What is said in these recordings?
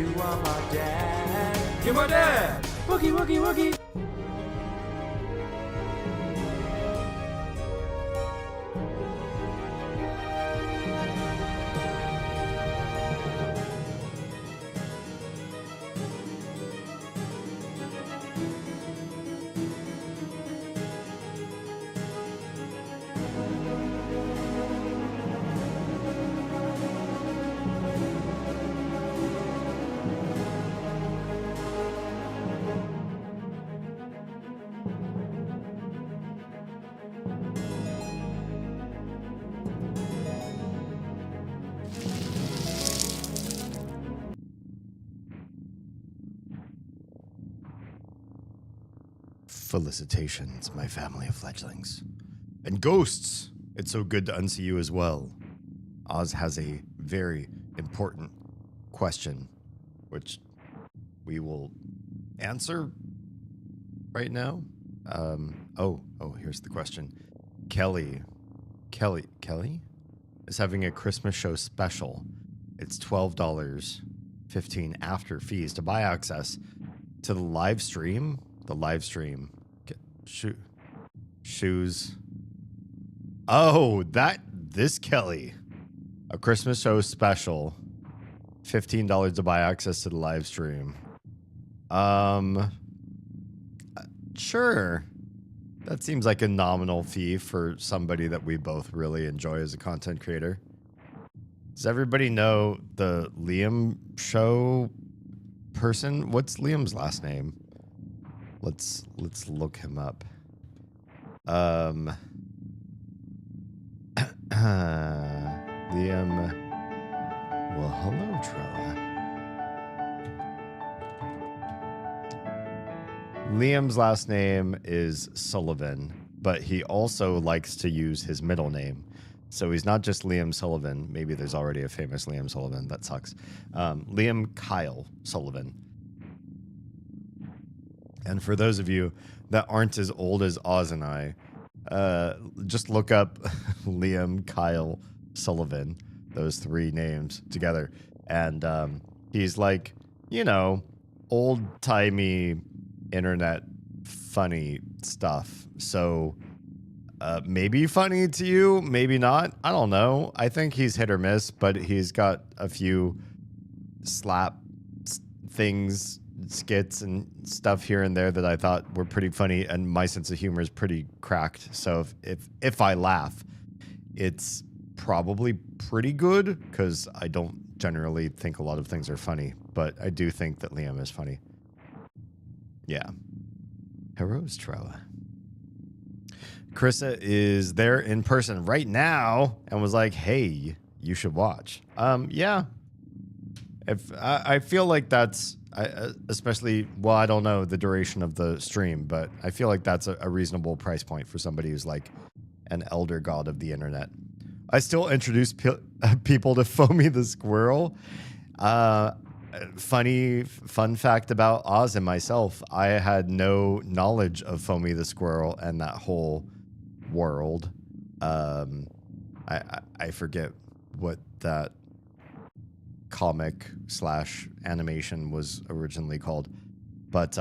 You are my dad. You're my dad. Wookie, wookie, wookie. Felicitations, my family of fledglings. And ghosts, it's so good to unsee you as well. Oz has a very important question, which we will answer right now. Here's the question. Kelly is having a Christmas show special. It's $12, $15 after fees to buy access to the live stream. Shoes. Oh, this Kelly. A Christmas show special. $15 to buy access to the live stream. Sure. That seems like a nominal fee for somebody that we both really enjoy as a content creator. Does everybody know the Liam show person? What's Liam's last name? Let's look him up. Liam. Well, hello, Trella. Liam's last name is Sullivan, but he also likes to use his middle name. So he's not just Liam Sullivan. Maybe there's already a famous Liam Sullivan. That sucks. Liam Kyle Sullivan. And for those of you that aren't as old as Oz and I, just look up Liam Kyle Sullivan, those three names together. And he's like, old-timey internet funny stuff. So maybe funny to you, maybe not. I don't know. I think he's hit or miss, but he's got a few slap things, skits and stuff here and there that I thought were pretty funny, and my sense of humor is pretty cracked. So if I laugh, it's probably pretty good, because I don't generally think a lot of things are funny, but I do think that Liam is funny. Yeah. Heroes Trella. Carissa is there in person right now and was like, hey, you should watch. Yeah. If I feel like that's especially, well, I don't know the duration of the stream, but I feel like that's a reasonable price point for somebody who's like an elder god of the internet. I still introduce people to Foamy the Squirrel. Fun fact about Oz and myself, I had no knowledge of Foamy the Squirrel and that whole world. I forget what that comic / animation was originally called, but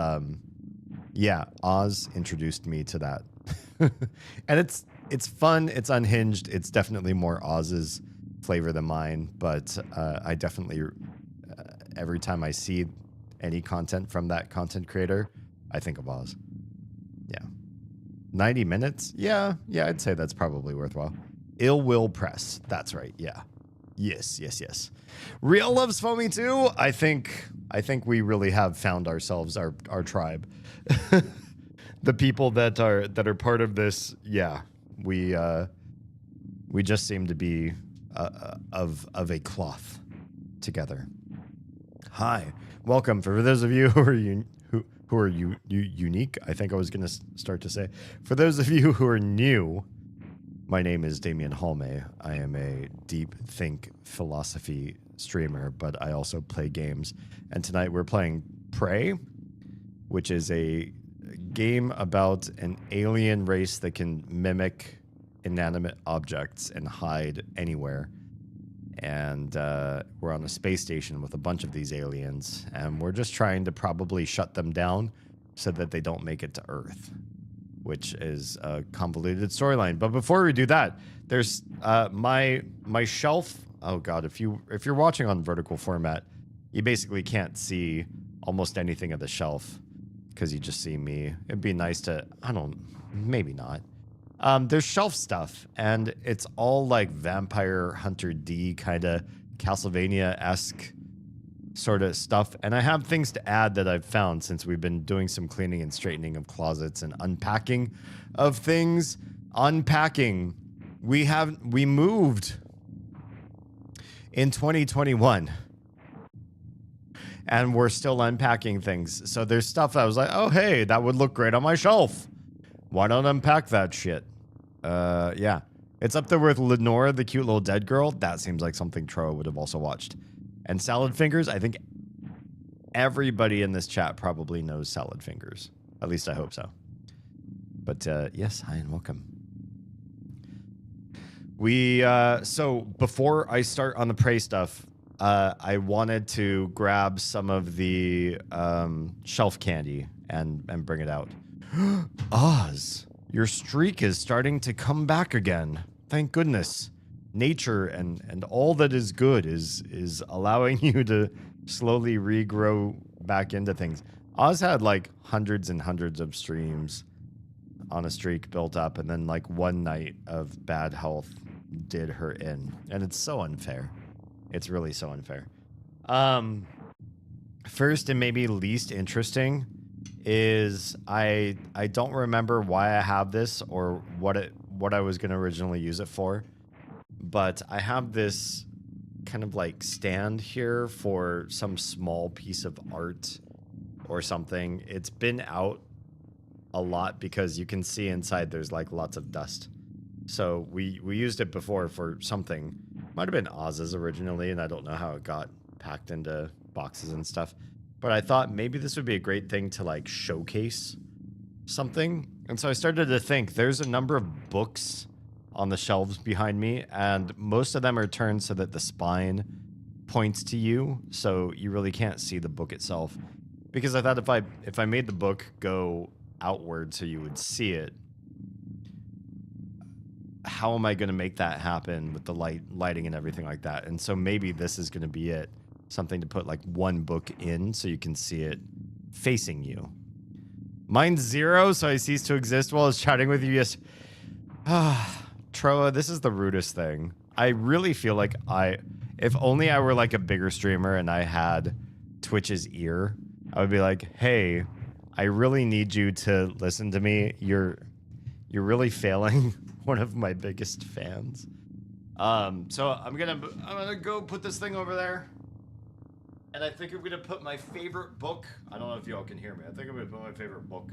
yeah, Oz introduced me to that. And it's fun, it's unhinged, it's definitely more Oz's flavor than mine, but I definitely every time I see any content from that content creator, I think of Oz. Yeah. 90 minutes? Yeah, I'd say that's probably worthwhile. Ill Will Press. That's right. Yeah. Yes. Real loves Foamy too. I think we really have found ourselves our tribe. The people that are part of this, yeah. We just seem to be of a cloth together. Hi, welcome. For those of you who are unique, I think I was going to start to say. For those of you who are new, my name is Damian Halme. I am a deep think philosophy streamer, but I also play games. And tonight we're playing Prey, which is a game about an alien race that can mimic inanimate objects and hide anywhere. And we're on a space station with a bunch of these aliens, and we're just trying to probably shut them down so that they don't make it to Earth, which is a convoluted storyline. But before we do that, there's my shelf. Oh god, if you're watching on vertical format, you basically can't see almost anything of the shelf because you just see me. It'd be nice to, maybe not. There's shelf stuff, and it's all like Vampire Hunter D kind of Castlevania-esque sort of stuff. And I have things to add that I've found since we've been doing some cleaning and straightening of closets and unpacking of things. Unpacking. We moved in 2021. And we're still unpacking things. So there's stuff that I was like, oh, hey, that would look great on my shelf. Why not unpack that shit? Yeah. It's up there with Lenora, the cute little dead girl. That seems like something Troa would have also watched. And Salad Fingers, I think everybody in this chat probably knows Salad Fingers. At least I hope so. But yes, hi and welcome. So before I start on the Prey stuff, I wanted to grab some of the shelf candy and bring it out. Oz, your streak is starting to come back again. Thank goodness. Nature and all that is good is allowing you to slowly regrow back into things. Oz had like hundreds and hundreds of streams on a streak built up, and then like one night of bad health did her in. And it's so unfair. It's really so unfair. First and maybe least interesting is I don't remember why I have this or what I was going to originally use it for, but I have this kind of like stand here for some small piece of art or something. It's been out a lot because you can see inside there's like lots of dust. So we used it before for something. Might have been Oz's originally, and I don't know how it got packed into boxes and stuff. But I thought maybe this would be a great thing to like showcase something. And so I started to think there's a number of books on the shelves behind me, and most of them are turned so that the spine points to you, so you really can't see the book itself. Because I thought if I made the book go outward so you would see it, how am I going to make that happen with the lighting and everything like that? And so maybe this is going to be it. Something to put like one book in so you can see it facing you. Mine's 0, so I cease to exist while I was chatting with you. Yes. Troa, this is the rudest thing. I really feel like if only I were like a bigger streamer and I had Twitch's ear, I would be like, hey, I really need you to listen to me. You're really failing one of my biggest fans. So I'm gonna go put this thing over there. And I think I'm going to put my favorite book. I don't know if y'all can hear me. I think I'm going to put my favorite book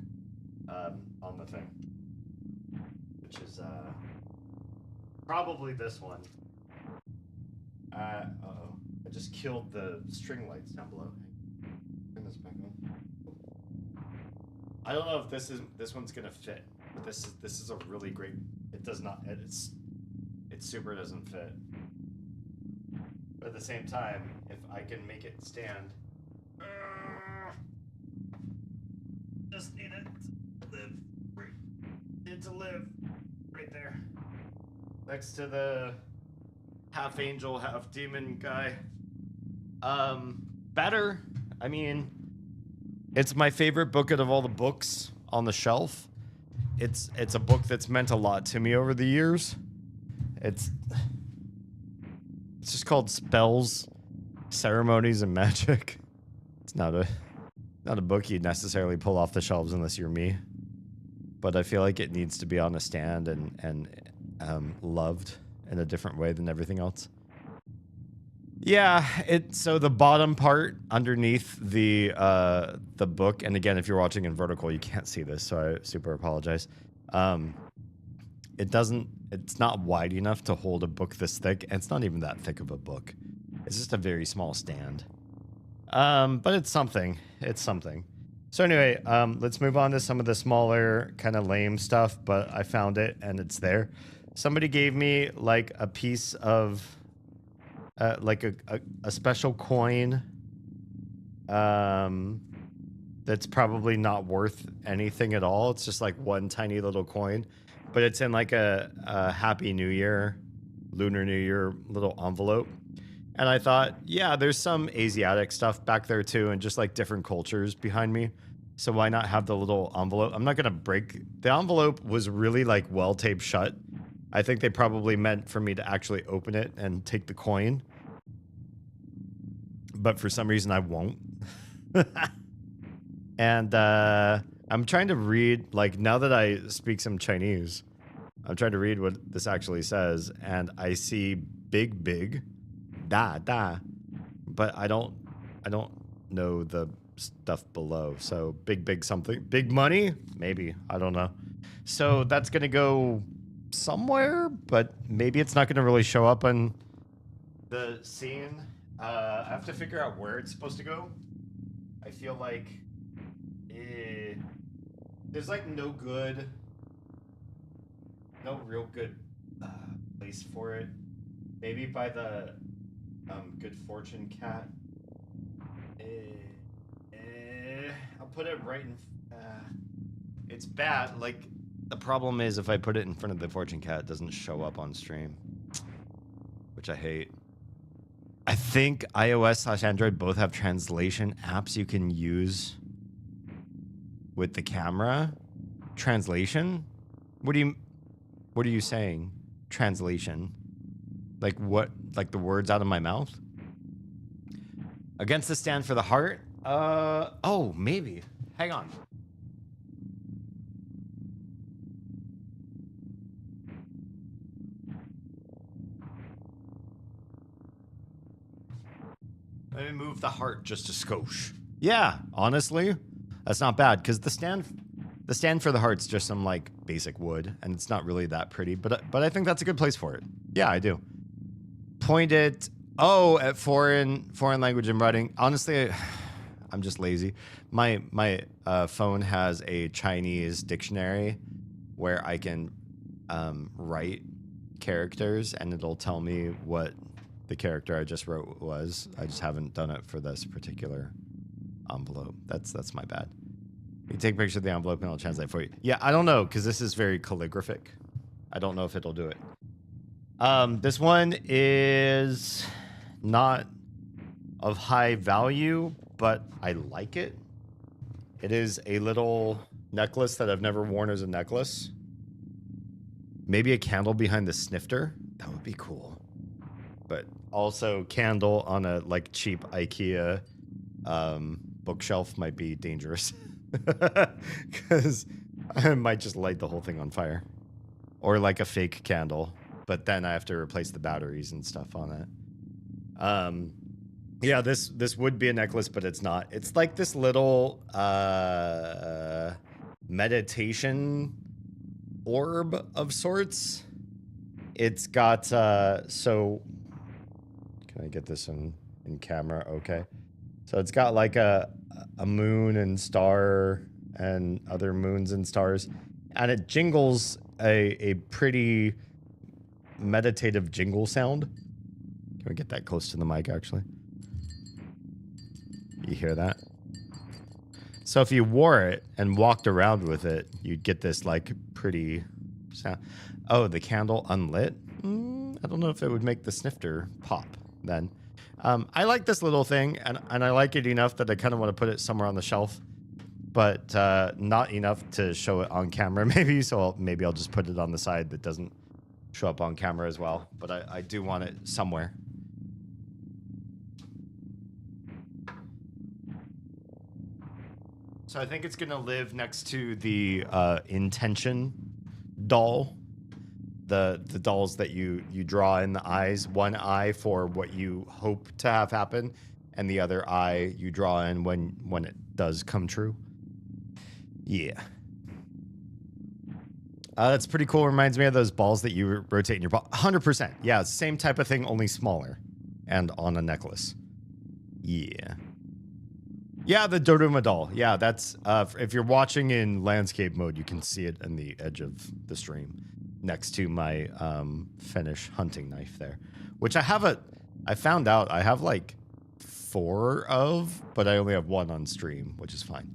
on the thing. Which is probably this one. Uh-oh. I just killed the string lights down below. Turn this back on. I don't know if this one's going to fit. But this is a really great... It does not... It super doesn't fit. But at the same time, if I can make it stand, just need it to live. Need to live right there, next to the half angel, half demon guy. Better. I mean, it's my favorite book out of all the books on the shelf. It's a book that's meant a lot to me over the years. It's just called Spells, Ceremonies, and Magic. It's not a book you'd necessarily pull off the shelves unless you're me. But I feel like it needs to be on a stand and loved in a different way than everything else. Yeah, so the bottom part underneath the book, and again, if you're watching in vertical, you can't see this, so I super apologize. It's not wide enough to hold a book this thick, and it's not even that thick of a book. It's just a very small stand. But it's something. It's something. So anyway, let's move on to some of the smaller, kind of lame stuff, but I found it, and it's there. Somebody gave me, like, a piece of like a special coin. That's probably not worth anything at all. It's just like one tiny little coin, but it's in like a Happy New Year, Lunar New Year little envelope. And I thought, yeah, there's some Asiatic stuff back there too, and just like different cultures behind me. So why not have the little envelope? I'm not gonna break the envelope. Was really like well taped shut. I think they probably meant for me to actually open it and take the coin, but for some reason I won't. And I'm trying to read, like, now that I speak some Chinese, I'm trying to read what this actually says, and I see big, da, but I don't know the stuff below. So big something, big money, maybe, I don't know. So that's gonna go somewhere, but maybe it's not gonna really show up on the scene. I have to figure out where it's supposed to go. I feel like there's like no real good place for it. Maybe by the Good Fortune cat. I'll put it right in. It's bad. Like, the problem is if I put it in front of the Fortune cat, it doesn't show up on stream, which I hate. I think iOS/Android both have translation apps you can use with the camera. Translation? What are you saying? Translation? Like what? Like the words out of my mouth? Against the stand for the heart? Oh, maybe. Hang on. Let me move the heart just a skosh. Yeah, honestly, that's not bad, because the stand for the heart's just some like basic wood, and it's not really that pretty. But I think that's a good place for it. Yeah, I do. Point it. Oh, at foreign language and writing. Honestly, I'm just lazy. My phone has a Chinese dictionary where I can write characters, and it'll tell me what the character I just wrote was. I just haven't done it for this particular envelope. That's my bad. You take a picture of the envelope and I'll translate for you. Yeah, I don't know, because this is very calligraphic. I don't know if it'll do it. This one is not of high value, but I like it. It is a little necklace that I've never worn as a necklace. Maybe a candle behind the snifter. That would be cool. But also candle on a like cheap IKEA bookshelf might be dangerous, because I might just light the whole thing on fire, or like a fake candle, but then I have to replace the batteries and stuff on it. Yeah, this would be a necklace, but it's not. It's like this little meditation orb of sorts. It's got so can I get this in camera? Okay. So it's got like a moon and star and other moons and stars, and it jingles a pretty meditative jingle sound. Can we get that close to the mic, actually? You hear that? So if you wore it and walked around with it, you'd get this like pretty sound. Oh, the candle unlit? I don't know if it would make the snifter pop then. I like this little thing, and I like it enough that I kind of want to put it somewhere on the shelf, but not enough to show it on camera maybe, so maybe I'll just put it on the side that doesn't show up on camera as well, but I do want it somewhere. So I think it's going to live next to the intention doll. The dolls that you draw in the eyes, one eye for what you hope to have happen, and the other eye you draw in when it does come true. Yeah. That's pretty cool. Reminds me of those balls that you rotate in your ball. 100%. Yeah, same type of thing, only smaller, and on a necklace. Yeah. Yeah, the Dodoma doll. Yeah, that's if you're watching in landscape mode, you can see it in the edge of the stream, next to my Finnish hunting knife there, which I have I found out I have like 4 of, but I only have 1 on stream, which is fine.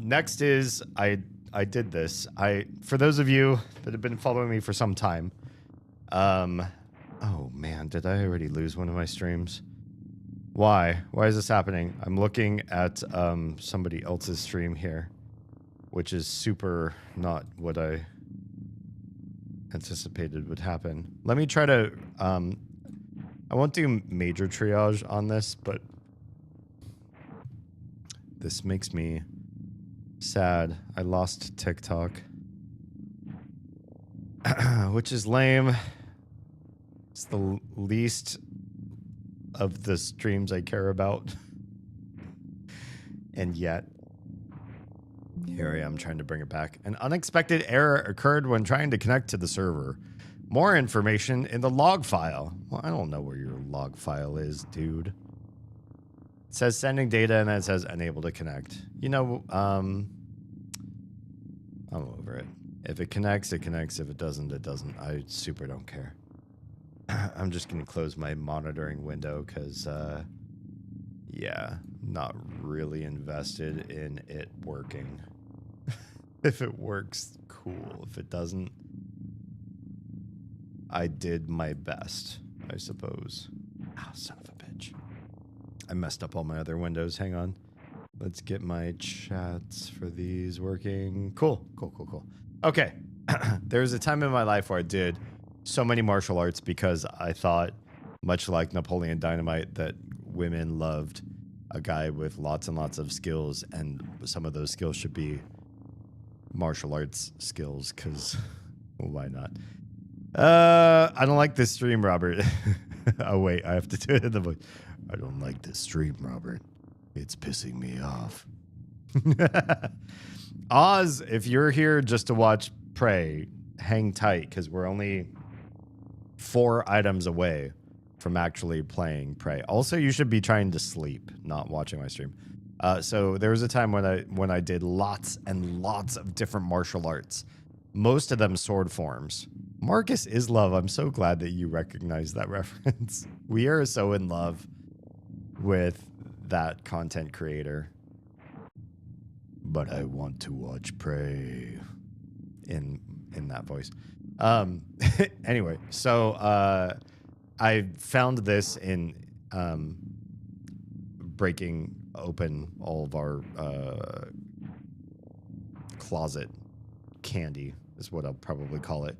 Next is I did this. For those of you that have been following me for some time, oh man, did I already lose one of my streams? Why? Why is this happening? I'm looking at somebody else's stream here, which is super not what I anticipated would happen. Let me try to I won't do major triage on this, but this makes me sad. I lost TikTok, which is lame. It's the least of the streams I care about. And yet, here I am trying to bring it back. An unexpected error occurred when trying to connect to the server. More information in the log file. Well, I don't know where your log file is, dude. It says sending data and then it says unable to connect. You know, I'm over it. If it connects, it connects. If it doesn't, it doesn't. I super don't care. I'm just going to close my monitoring window because, yeah, not really invested in it working. If it works, cool. If it doesn't, I did my best, I suppose. Ah, son of a bitch. I messed up all my other windows. Hang on. Let's get my chats for these working. Cool. Okay. There's a time in my life where I did so many martial arts because I thought, much like Napoleon Dynamite, that women loved a guy with lots and lots of skills, and some of those skills should be martial arts skills, because why not? I don't like this stream, Robert. Oh, wait, I have to do it in the voice. I don't like this stream, Robert. It's pissing me off. Oz, if you're here just to watch Prey, hang tight, because we're only 4 items away from actually playing Prey. Also, you should be trying to sleep, not watching my stream. So there was a time when I did lots and lots of different martial arts, most of them sword forms. Marcus is love. I'm so glad that you recognize that reference. We are so in love with that content creator. But I want to watch Prey in that voice. Anyway, so I found this in breaking open all of our closet candy is what I'll probably call it.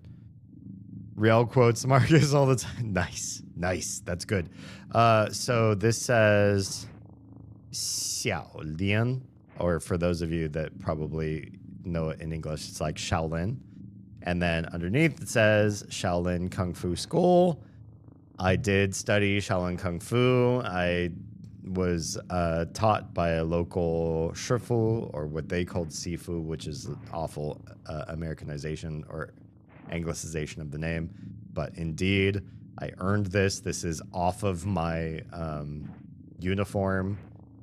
Real quotes, Marcus, all the time. Nice. That's good. So this says Xiao Lian, or for those of you that probably know it in English, it's like Shaolin. And then underneath it says Shaolin Kung Fu School. I did study Shaolin Kung Fu. I was taught by a local shifu, or what they called sifu, which is an awful Americanization or Anglicization of the name. But indeed, I earned this. This is off of my uniform.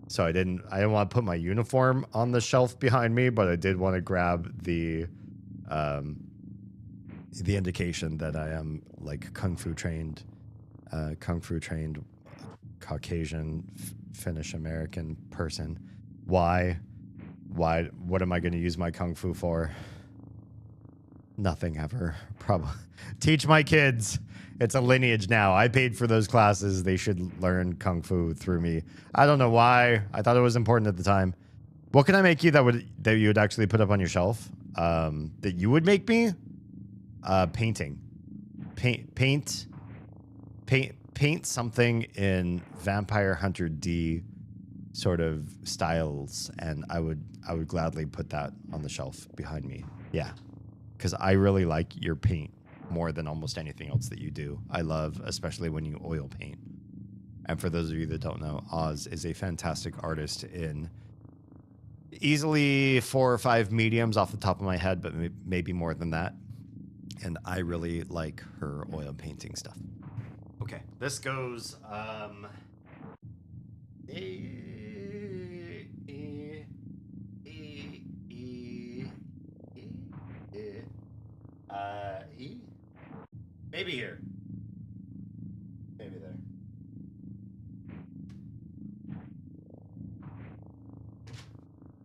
So I didn't want to put my uniform on the shelf behind me, but I did want to grab the indication that I am like kung fu trained Caucasian Finnish American person. Why? What am I going to use my kung fu for? Nothing ever. Probably teach my kids. It's a lineage now. I paid for those classes. They should learn kung fu through me. I don't know why. I thought it was important at the time. What can I make you that you would actually put up on your shelf? That you would make me? Painting. Paint something in Vampire Hunter D sort of styles, and I would gladly put that on the shelf behind me. Yeah. Because I really like your paint more than almost anything else that you do. I love, especially when you oil paint. And for those of you that don't know, Oz is a fantastic artist in easily 4 or 5 mediums off the top of my head, but maybe more than that. And I really like her oil painting stuff. Okay, this goes, maybe here. Maybe there.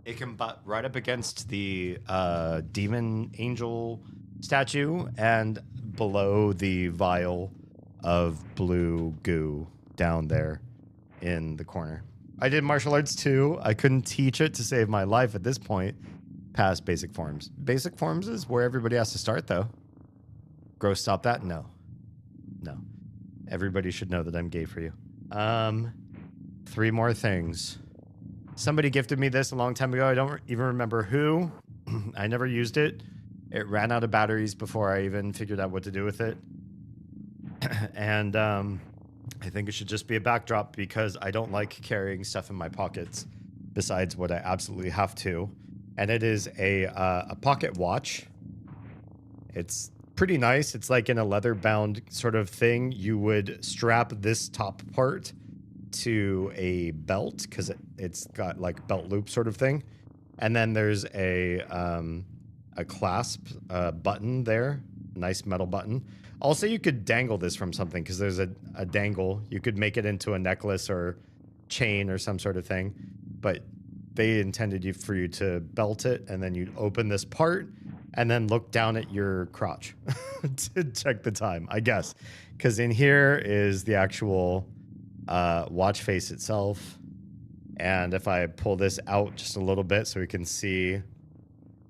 It can butt right up against the demon angel statue and below the vial of blue goo down there in the corner. I did martial arts too. I couldn't teach it to save my life at this point past basic forms. Basic forms is where everybody has to start, though. Gross, stop that? No. No. Everybody should know that I'm gay for you. 3 more things. Somebody gifted me this a long time ago. I don't even remember who. I never used it. It ran out of batteries before I even figured out what to do with it. And I think it should just be a backdrop because I don't like carrying stuff in my pockets besides what I absolutely have to. And it is a pocket watch. It's pretty nice. It's like in a leather-bound sort of thing. You would strap this top part to a belt because it's got like belt loop sort of thing. And then there's a clasp button there. Nice metal button. Also, you could dangle this from something because there's a dangle. You could make it into a necklace or chain or some sort of thing. But they intended for you to belt it, and then you'd open this part and then look down at your crotch to check the time, I guess. Because in here is the actual watch face itself. And if I pull this out just a little bit so we can see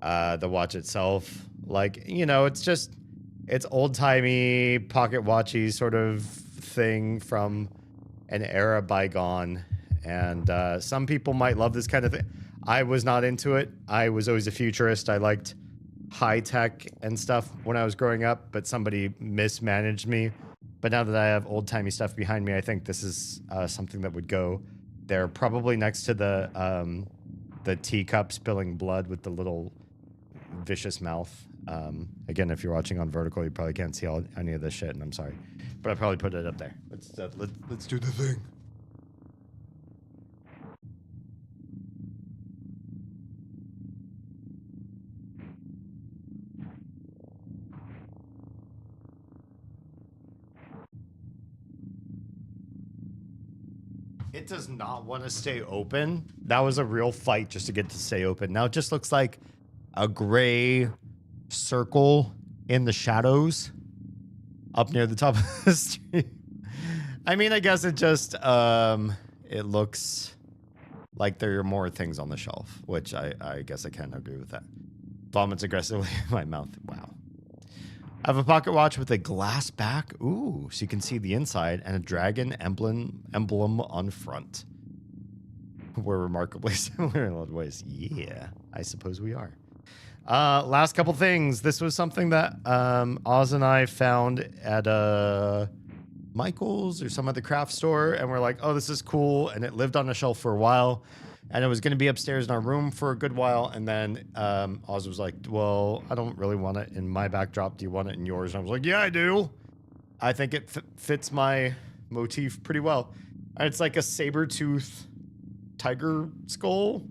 the watch itself, like, you know, it's old-timey, pocket-watchy sort of thing from an era bygone. And some people might love this kind of thing. I was not into it. I was always a futurist. I liked high-tech and stuff when I was growing up, but somebody mismanaged me. But now that I have old-timey stuff behind me, I think this is something that would go there, probably next to the teacup spilling blood with the little vicious mouth. Again, if you're watching on vertical, you probably can't see any of this shit, and I'm sorry. But I probably put it up there. Let's do the thing. It does not want to stay open. That was a real fight just to get to stay open. Now it just looks like a gray circle in the shadows up near the top of the street. I mean, I guess it just, it looks like there are more things on the shelf, which I guess I can't agree with that. Vomits aggressively in my mouth. Wow. I have a pocket watch with a glass back. Ooh, so you can see the inside and a dragon emblem on front. We're remarkably similar in a lot of ways. Yeah, I suppose we are. Last couple things. This was something that Oz and I found at Michael's or some other craft store, and we're like, oh, this is cool. And it lived on a shelf for a while. And it was going to be upstairs in our room for a good while. And then Oz was like, well, I don't really want it in my backdrop. Do you want it in yours? And I was like, yeah, I do. I think it fits my motif pretty well. And it's like a saber-tooth tiger skull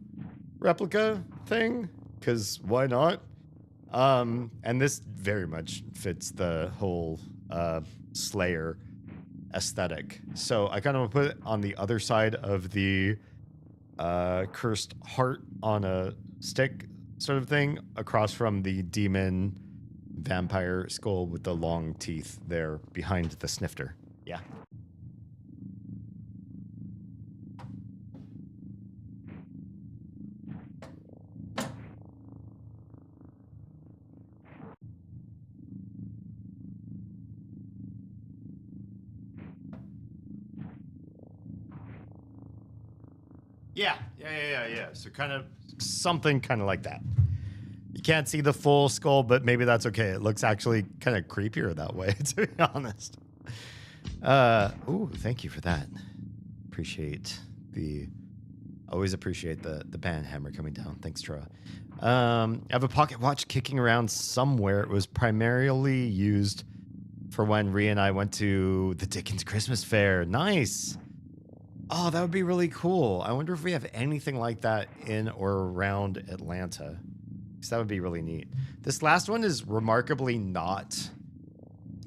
replica thing. Because why not? And this very much fits the whole Slayer aesthetic. So I kind of put it on the other side of the cursed heart on a stick sort of thing across from the demon vampire skull with the long teeth there behind the snifter. Yeah. Yeah. So kind of something kind of like that. You can't see the full skull, but maybe that's okay. It looks actually kind of creepier that way, to be honest. Ooh, thank you for that. Always appreciate the band hammer coming down. Thanks, Troa. I have a pocket watch kicking around somewhere. It was primarily used for when Rhea and I went to the Dickens Christmas Fair. Nice. Oh, that would be really cool. I wonder if we have anything like that in or around Atlanta. Because that would be really neat. This last one is remarkably not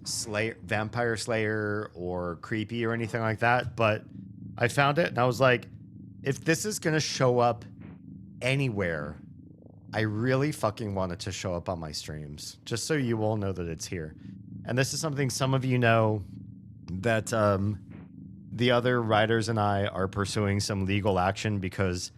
Vampire Slayer or creepy or anything like that. But I found it and I was like, if this is going to show up anywhere, I really fucking want it to show up on my streams, just so you all know that it's here. And this is something some of you know, that the other writers and I are pursuing some legal action because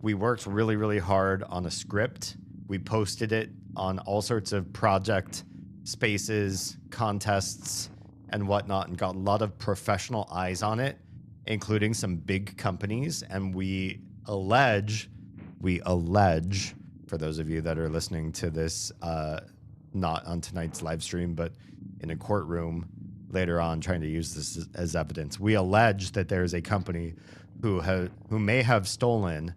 we worked really, really hard on a script. We posted it on all sorts of project spaces, contests, and whatnot, and got a lot of professional eyes on it, including some big companies. And we allege, for those of you that are listening to this, not on tonight's live stream, but in a courtroom later on trying to use this as evidence, we allege that there is a company who may have stolen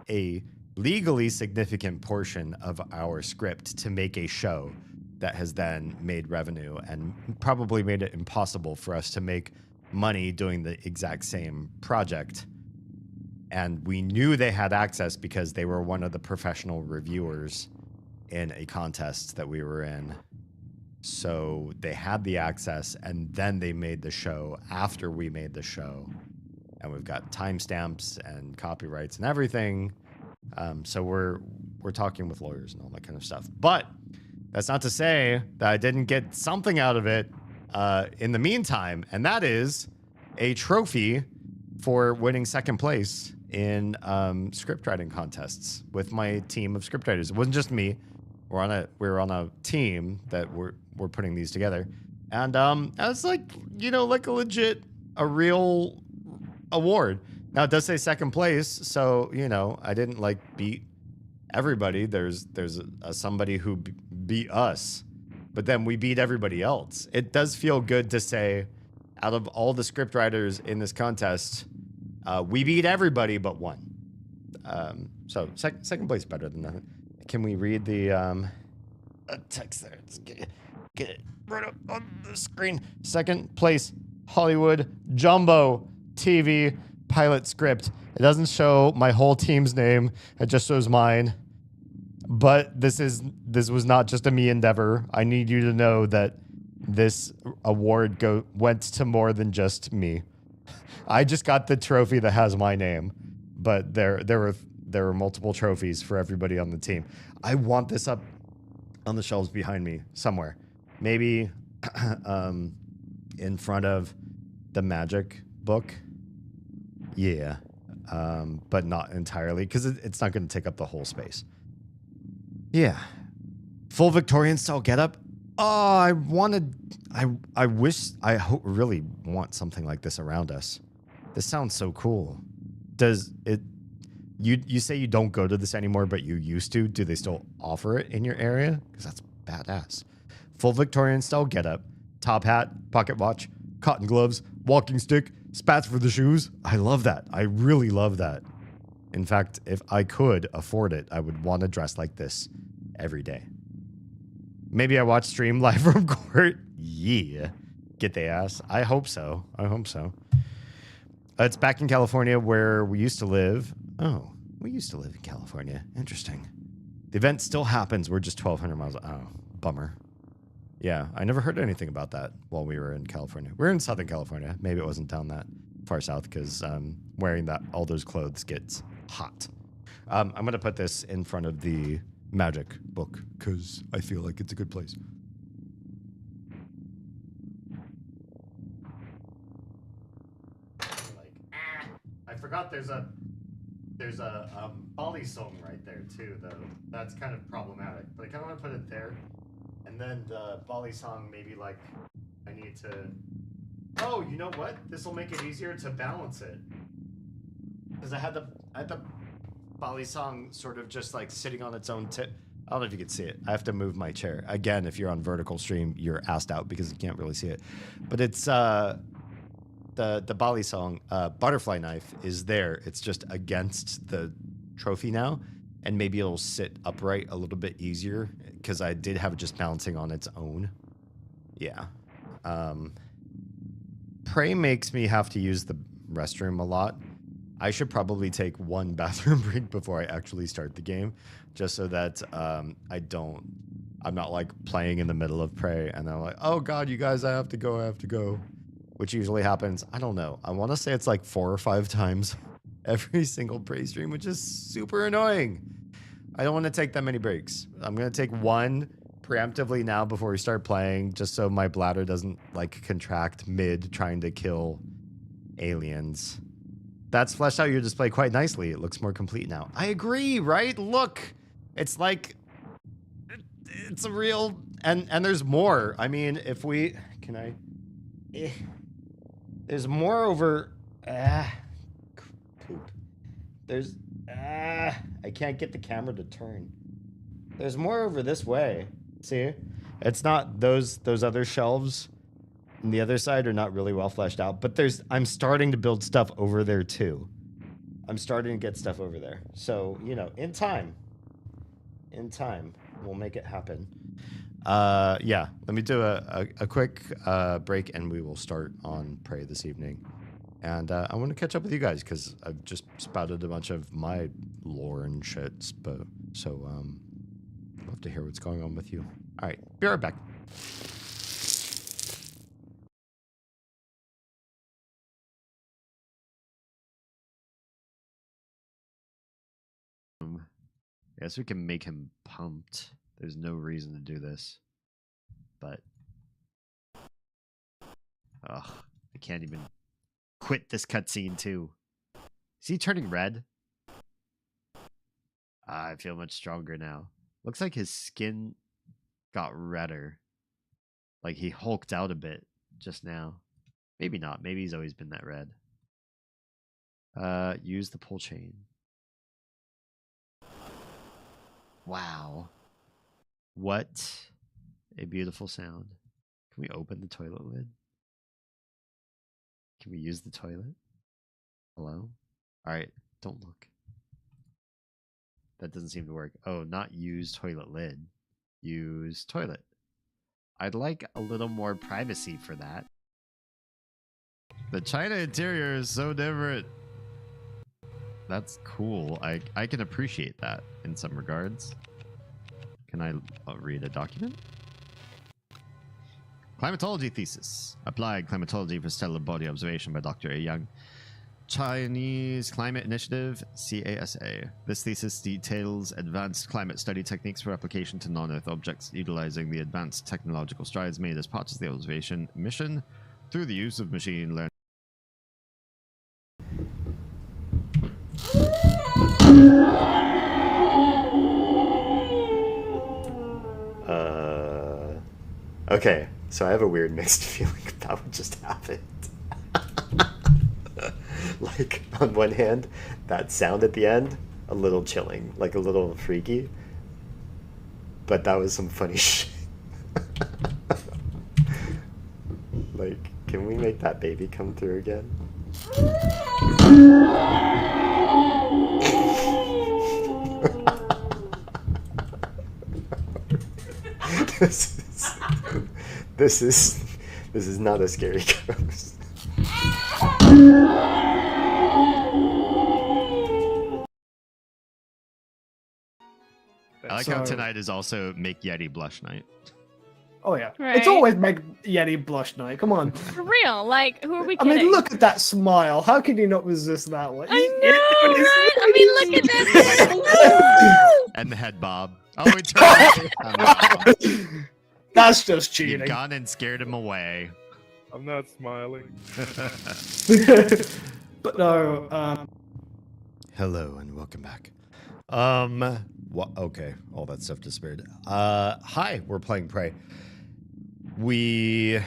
a legally significant portion of our script to make a show that has then made revenue and probably made it impossible for us to make money doing the exact same project. And we knew they had access because they were one of the professional reviewers in a contest that we were in. So they had the access, and then they made the show after we made the show. And we've got timestamps and copyrights and everything. So we're talking with lawyers and all that kind of stuff. But that's not to say that I didn't get something out of it in the meantime, and that is a trophy for winning second place in script writing contests with my team of script writers. It wasn't just me. We were on a team that we're putting these together, and it's like, you know, like a real award. Now it does say second place, so you know I didn't like beat everybody. There's somebody who beat us, but then we beat everybody else. It does feel good to say, out of all the script writers in this contest, we beat everybody but one. So second place better than nothing. Can we read the text there? Let's get it right up on the screen. Second place, Hollywood Jumbo TV pilot script. It doesn't show my whole team's name. It just shows mine. But this was not just a me endeavor. I need you to know that this award went to more than just me. I just got the trophy that has my name, but there were multiple trophies for everybody on the team. I want this up on the shelves behind me somewhere. Maybe in front of the magic book. Yeah. But not entirely, because it's not going to take up the whole space. Yeah. Full Victorian style getup. Oh, I really want something like this around us. This sounds so cool. Does it, you say you don't go to this anymore, but you used to. Do they still offer it in your area? Because that's badass. Full Victorian style getup. Top hat, pocket watch, cotton gloves, walking stick, spats for the shoes. I love that. I really love that. In fact, if I could afford it, I would want to dress like this every day. Maybe I watch stream live from court. Yeah. Get the ass. I hope so. It's back in California where we used to live. Oh, we used to live in California. Interesting. The event still happens. We're just 1,200 miles. Oh, bummer. Yeah, I never heard anything about that while we were in California. We're in Southern California. Maybe it wasn't down that far south because wearing all those clothes gets hot. I'm going to put this in front of the magic book because I feel like it's a good place. I forgot there's a Bali song right there too, though. That's kind of problematic, but I kind of want to put it there. And then the Bali song, maybe like I need to. Oh, you know what? This will make it easier to balance it. Because I had the Bali song sort of just like sitting on its own tip. I don't know if you can see it. I have to move my chair. Again, if you're on vertical stream, you're assed out because you can't really see it. But it's the Bali song, Butterfly Knife, is there. It's just against the trophy now. And maybe it'll sit upright a little bit easier because I did have it just bouncing on its own. Yeah. Prey makes me have to use the restroom a lot. I should probably take one bathroom break before I actually start the game, just so that I'm not like playing in the middle of Prey and I'm like, oh God, you guys, I have to go, which usually happens. I don't know. I want to say it's like 4 or 5 times every single Prey stream, which is super annoying. I don't want to take that many breaks. I'm going to take one preemptively now before we start playing, just so my bladder doesn't like contract mid trying to kill aliens. That's fleshed out your display quite nicely. It looks more complete now. I agree, right? Look, it's like, it's a real, and there's more. I mean, if we, can I, there's more over, poop. There's, I can't get the camera to turn. There's more over this way. See? It's not those other shelves on the other side are not really well fleshed out, but I'm starting to build stuff over there too. I'm starting to get stuff over there. So, you know, in time, we'll make it happen. Yeah, let me do a quick break and we will start on Prey this evening. And I want to catch up with you guys because I've just spouted a bunch of my lore and shits. But so I'd love to hear what's going on with you. All right, be right back. I guess we can make him pumped. There's no reason to do this, but ugh, I can't even quit this cutscene too. Is he turning red? I feel much stronger now. Looks like his skin got redder. Like he hulked out a bit just now. Maybe not. Maybe he's always been that red. Use the pull chain. Wow. What a beautiful sound. Can we open the toilet lid? Can we use the toilet? Hello? Alright, don't look. That doesn't seem to work. Oh, not use toilet lid. Use toilet. I'd like a little more privacy for that. The China interior is so different. That's cool. I can appreciate that in some regards. Can I read a document? Climatology thesis. Applied climatology for stellar body observation by Dr. A. Young. Chinese Climate Initiative, CASA. This thesis details advanced climate study techniques for application to non-Earth objects, utilizing the advanced technological strides made as part of the observation mission through the use of machine learning. Okay, so I have a weird mixed feeling about what just happened. Like, on one hand, that sound at the end, a little chilling, like a little freaky. But that was some funny shit. Like, can we make that baby come through again? This is not a scary ghost. I like how tonight is also Make Yeti Blush Night. Oh yeah, Right. It's always Make Yeti Blush Night. Come on. For real, like, who are we I kidding? mean, look at that smile. How can you not resist that one? I know, right? I mean, look at this. And the head bob. Oh, we turned. That's just cheating. You've gone and scared him away. I'm not smiling. But no. Hello and welcome back. Okay, all that stuff disappeared. Hi, we're playing Prey. We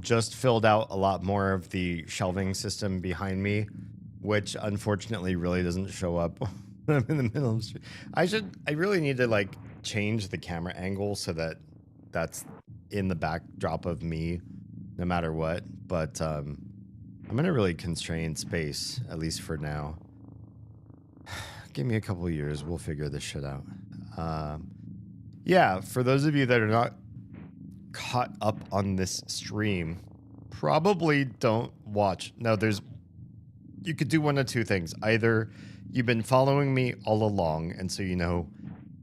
just filled out a lot more of the shelving system behind me, which unfortunately really doesn't show up when I'm in the middle of the street. I really need to like change the camera angle so that that's in the backdrop of me no matter what, but I'm in a really constrained space, at least for now. Give me a couple of years, we'll figure this shit out. Yeah, for those of you that are not caught up on this stream, probably don't watch. No, you could do one of two things. Either you've been following me all along, and so you know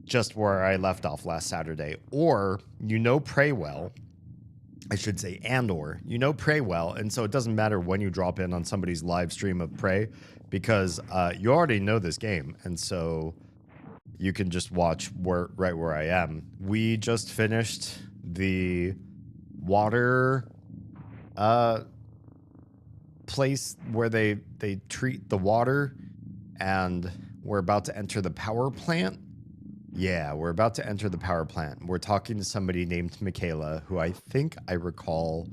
just where I left off last Saturday, or you know Prey well, I should say, and/or you know Prey well, and so it doesn't matter when you drop in on somebody's live stream of Prey, because you already know this game, and so you can just watch right where I am. We just finished the water place where they treat the water, and we're about to enter the power plant. Yeah, we're about to enter the power plant. We're talking to somebody named Michaela, who I think I recall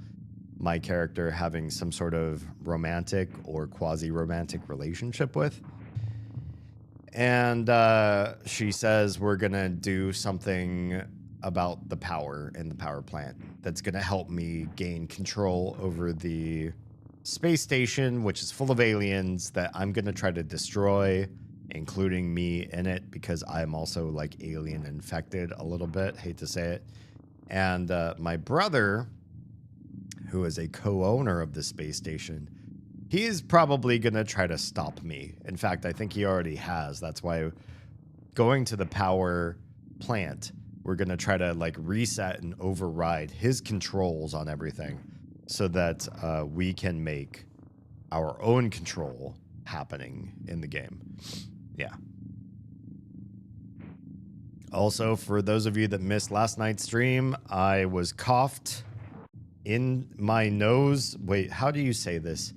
my character having some sort of romantic or quasi-romantic relationship with. And she says we're going to do something about the power in the power plant that's going to help me gain control over the space station, which is full of aliens that I'm going to try to destroy, including me in it, because I'm also like alien infected a little bit. Hate to say it. And my brother, who is a co-owner of the space station, he is probably going to try to stop me. In fact, I think he already has. That's why going to the power plant, we're going to try to like reset and override his controls on everything so that we can make our own control happening in the game. Yeah. Also, for those of you that missed last night's stream, I was coughed in my nose. Wait, how do you say this?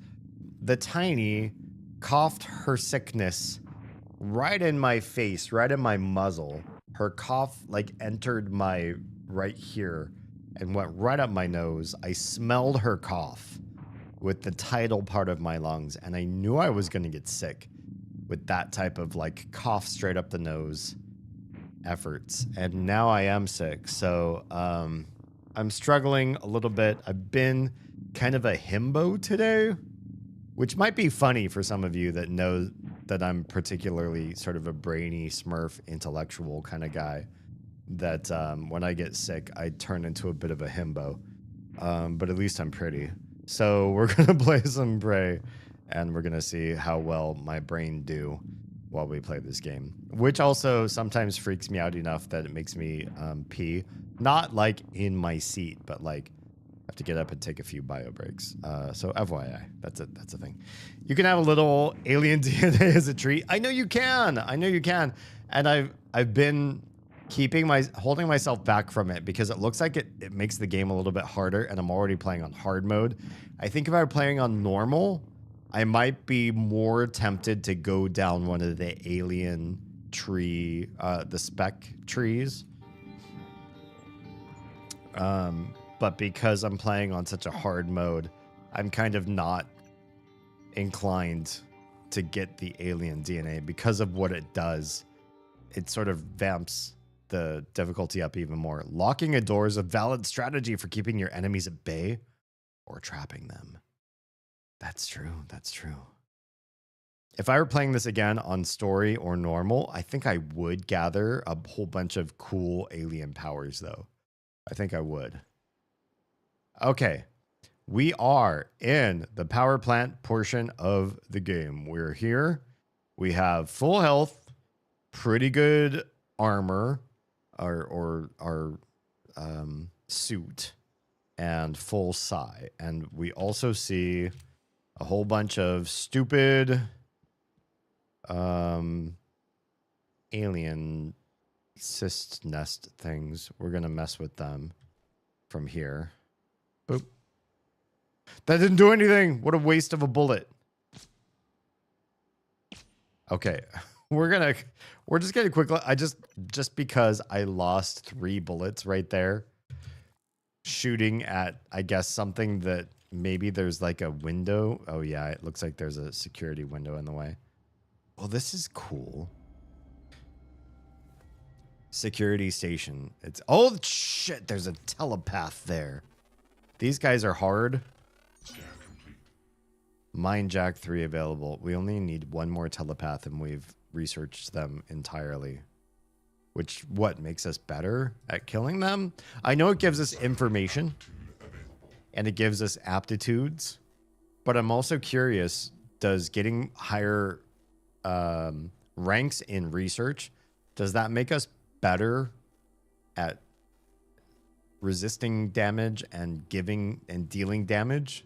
The Tiny coughed her sickness right in my face, right in my muzzle. Her cough like entered my right here and went right up my nose. I smelled her cough with the tidal part of my lungs, and I knew I was going to get sick with that type of like cough straight up the nose efforts. And now I am sick. So I'm struggling a little bit. I've been kind of a himbo today, which might be funny for some of you that know that I'm particularly sort of a brainy Smurf intellectual kind of guy, that when I get sick, I turn into a bit of a himbo. But at least I'm pretty. So we're going to play some Prey, and we're going to see how well my brain do while we play this game, which also sometimes freaks me out enough that it makes me pee. Not like in my seat, but like I have to get up and take a few bio breaks. So FYI, that's a thing. You can have a little alien DNA as a treat. I know you can. I know you can. And I've been holding myself back from it because it looks like it makes the game a little bit harder, and I'm already playing on hard mode. I think if I were playing on normal, I might be more tempted to go down one of the alien tree, the spec trees. But because I'm playing on such a hard mode, I'm kind of not inclined to get the alien DNA because of what it does. It sort of vamps the difficulty up even more. Locking a door is a valid strategy for keeping your enemies at bay or trapping them. That's true. That's true. If I were playing this again on story or normal, I think I would gather a whole bunch of cool alien powers, though. I think I would. Okay. We are in the power plant portion of the game. We're here. We have full health, pretty good armor, or suit, and full psi. And we also see a whole bunch of stupid alien cyst nest things. We're going to mess with them from here. Boop. That didn't do anything. What a waste of a bullet. Okay. We're just getting quick. Just because I lost 3 bullets right there shooting at, I guess, something that maybe there's like a window. Oh yeah, it looks like there's a security window in the way. Well, this is cool. Security station. It's, oh shit, there's a telepath there. These guys are hard. Mine Jack 3 available. We only need 1 more telepath and we've researched them entirely. Which, what, makes us better at killing them? I know it gives us information and it gives us aptitudes, but I'm also curious, does getting higher ranks in research, does that make us better at resisting damage and giving and dealing damage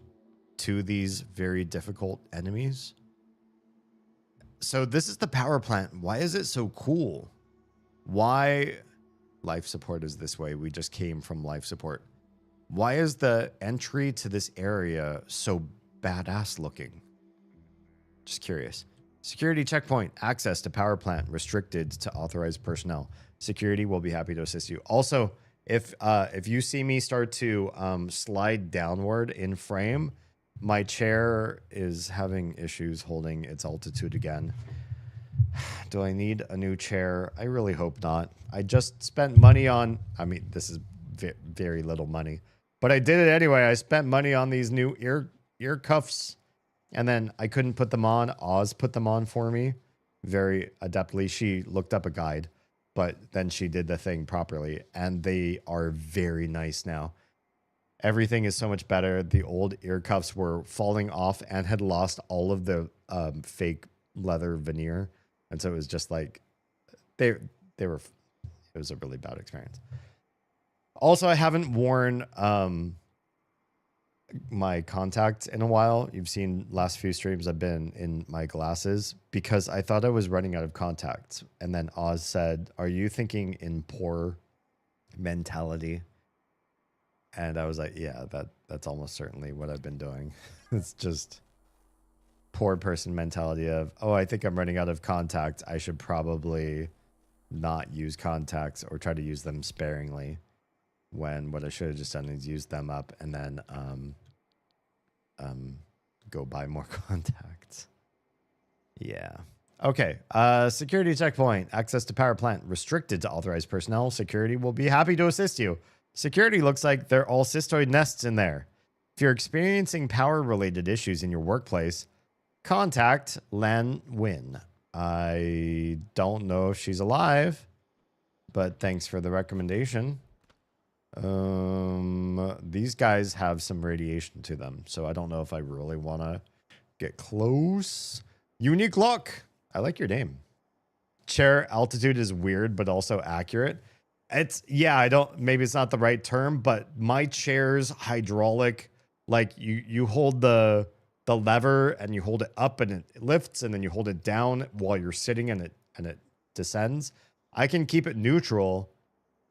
to these very difficult enemies. So this is the power plant. Why is it so cool? Why life support is this way? We just came from life support. Why is the entry to this area so badass looking? Just curious. Security checkpoint. Access to power plant restricted to authorized personnel. Security will be happy to assist you. Also, if you see me start to slide downward in frame, my chair is having issues holding its altitude again. Do I need a new chair? I really hope not. I just spent money on... I mean, this is very little money. But I did it anyway. I spent money on these new ear cuffs. And then I couldn't put them on. Oz put them on for me very adeptly. She looked up a guide. But then she did the thing properly. And they are very nice now. Everything is so much better. The old ear cuffs were falling off and had lost all of the fake leather veneer. And so it was just like, they were, it was a really bad experience. Also, I haven't worn my contacts in a while. You've seen last few streams I've been in my glasses because I thought I was running out of contacts. And then Oz said, "Are you thinking in poor mentality?" And I was like, yeah, that's almost certainly what I've been doing. It's just poor person mentality of, oh, I think I'm running out of contacts. I should probably not use contacts or try to use them sparingly, when what I should have just done is use them up and then go buy more contacts. Yeah. Okay. Security checkpoint. Access to power plant restricted to authorized personnel. Security will be happy to assist you. Security looks like they're all cystoid nests in there. If you're experiencing power-related issues in your workplace, contact Lan Win. I don't know if she's alive, but thanks for the recommendation. These guys have some radiation to them, so I don't know if I really want to get close. Unique look. I like your name. Chair altitude is weird, but also accurate. It's, yeah, I don't, maybe it's not the right term, but my chair's hydraulic, like you hold the lever and you hold it up and it lifts, and then you hold it down while you're sitting and it descends. I can keep it neutral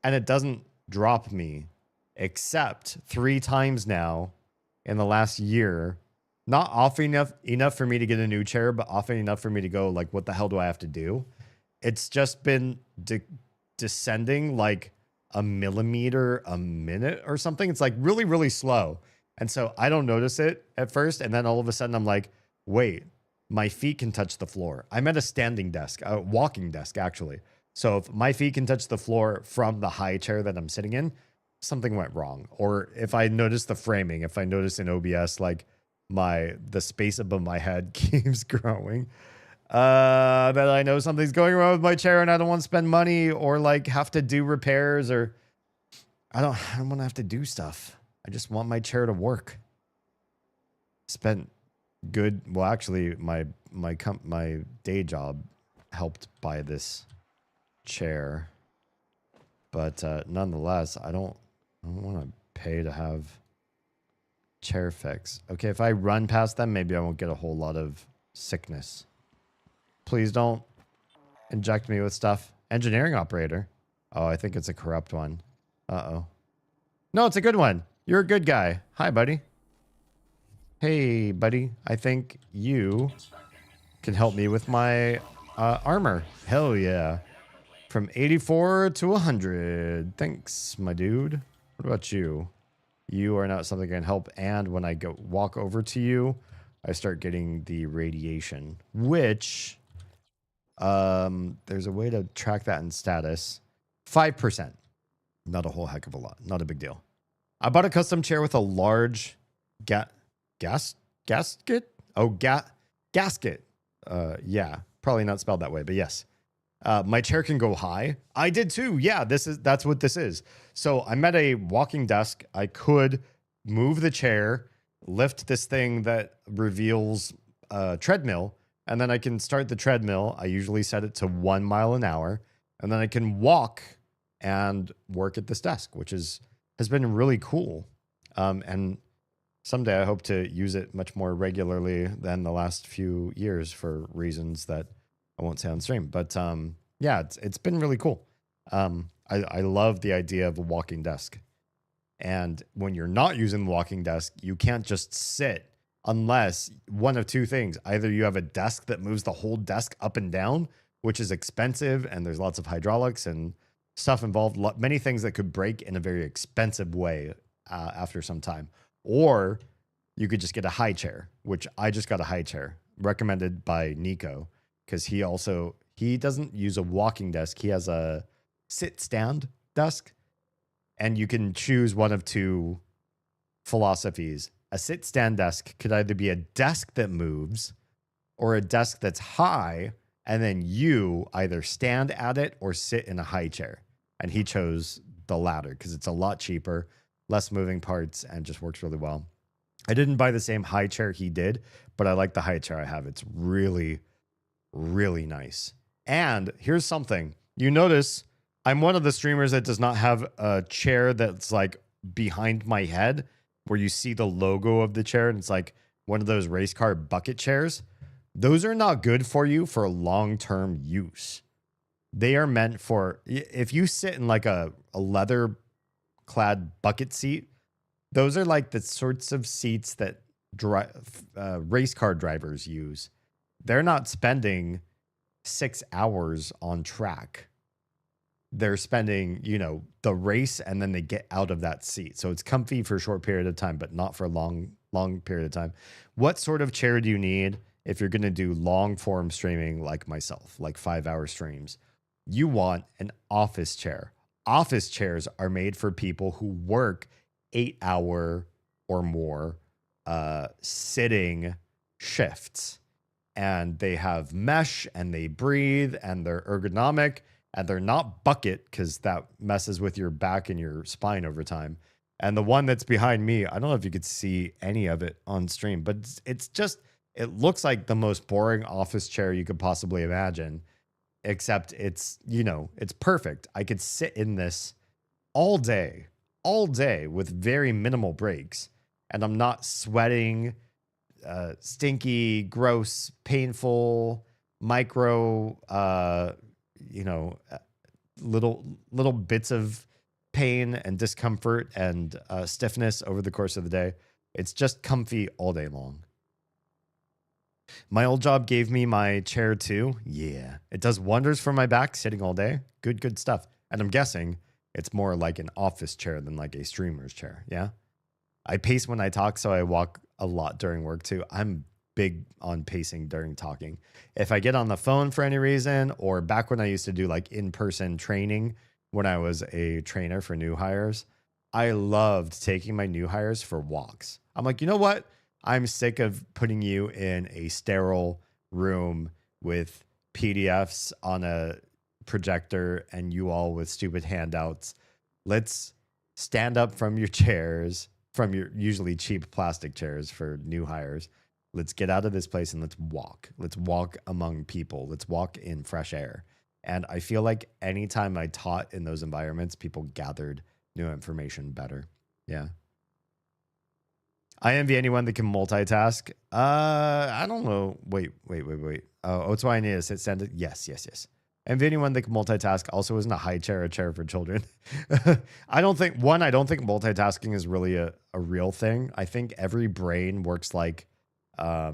and it doesn't drop me, except 3 times now in the last year. Not often enough for me to get a new chair, but often enough for me to go like, what the hell do I have to do? It's just been descending like a millimeter a minute or something. It's like really, really slow. And so I don't notice it at first. And then all of a sudden I'm like, wait, my feet can touch the floor. I'm at a standing desk, a walking desk actually. So if my feet can touch the floor from the high chair that I'm sitting in, something went wrong. Or if I notice the framing, if I notice in OBS, like the space above my head keeps growing, that I know something's going wrong with my chair and I don't want to spend money or like have to do repairs, or I don't want to have to do stuff. I just want my chair to work. Spent good. Well, actually my day job helped buy this chair, but nonetheless, I don't want to pay to have chair fix. Okay, if I run past them, maybe I won't get a whole lot of sickness. Please don't inject me with stuff. Engineering operator. Oh, I think it's a corrupt one. Uh-oh. No, it's a good one. You're a good guy. Hi, buddy. Hey, buddy. I think you can help me with my armor. Hell yeah. From 84 to 100. Thanks, my dude. What about you? You are not something I can help. And when I walk over to you, I start getting the radiation, which... there's a way to track that in status. 5%. Not a whole heck of a lot. Not a big deal. I bought a custom chair with a large gasket. Oh, gasket. Yeah, probably not spelled that way, but yes. My chair can go high. I did too. Yeah, that's what this is. So I'm at a walking desk. I could move the chair, lift this thing that reveals a treadmill, and then I can start the treadmill. I usually set it to 1 mile an hour. And then I can walk and work at this desk, which is has been really cool. And someday I hope to use it much more regularly than the last few years for reasons that I won't say on stream. But yeah, it's been really cool. I love the idea of a walking desk. And when you're not using the walking desk, you can't just sit unless one of two things. Either you have a desk that moves the whole desk up and down, which is expensive, and there's lots of hydraulics and stuff involved, many things that could break in a very expensive way after some time. Or you could just get a high chair, which I just got a high chair, recommended by Nico, because he doesn't use a walking desk. He has a sit stand desk. And you can choose one of two philosophies. A sit stand desk could either be a desk that moves or a desk that's high, and then you either stand at it or sit in a high chair. And he chose the latter because it's a lot cheaper, less moving parts, and just works really well. I didn't buy the same high chair he did, but I like the high chair I have. It's really, really nice. And here's something. You notice I'm one of the streamers that does not have a chair that's like behind my head where you see the logo of the chair and it's like one of those race car bucket chairs. Those are not good for you for long-term use. They are meant for, if you sit in like a leather clad bucket seat, those are like the sorts of seats that race car drivers use. They're not spending 6 hours on track. They're spending, the race, and then they get out of that seat. So it's comfy for a short period of time, but not for a long period of time. What sort of chair do you need if you're going to do long form streaming like myself, like 5-hour streams? You want an office chair. Office chairs are made for people who work 8-hour or more sitting shifts. And they have mesh and they breathe and they're ergonomic. And they're not bucket because that messes with your back and your spine over time. And the one that's behind me, I don't know if you could see any of it on stream, but it looks like the most boring office chair you could possibly imagine, except it's perfect. I could sit in this all day with very minimal breaks. And I'm not sweating, stinky, gross, painful, micro, little bits of pain and discomfort and stiffness over the course of the day. It's just comfy all day long. My old job gave me my chair too. Yeah, it does wonders for my back sitting all day. Good stuff. And I'm guessing it's more like an office chair than like a streamer's chair. Yeah. I pace when I talk, so I walk a lot during work too. I'm big on pacing during talking. If I get on the phone for any reason, or back when I used to do like in-person training when I was a trainer for new hires, I loved taking my new hires for walks. I'm like, you know what? I'm sick of putting you in a sterile room with PDFs on a projector and you all with stupid handouts. Let's stand up from your chairs, from your usually cheap plastic chairs for new hires. Let's get out of this place and let's walk. Let's walk among people. Let's walk in fresh air. And I feel like anytime I taught in those environments, people gathered new information better. Yeah. I envy anyone that can multitask. I don't know. Wait. Oh, it's why I need to sit stand. Yes. I envy anyone that can multitask. Also, isn't a high chair a chair for children? I don't think multitasking is really a real thing. I think every brain works like a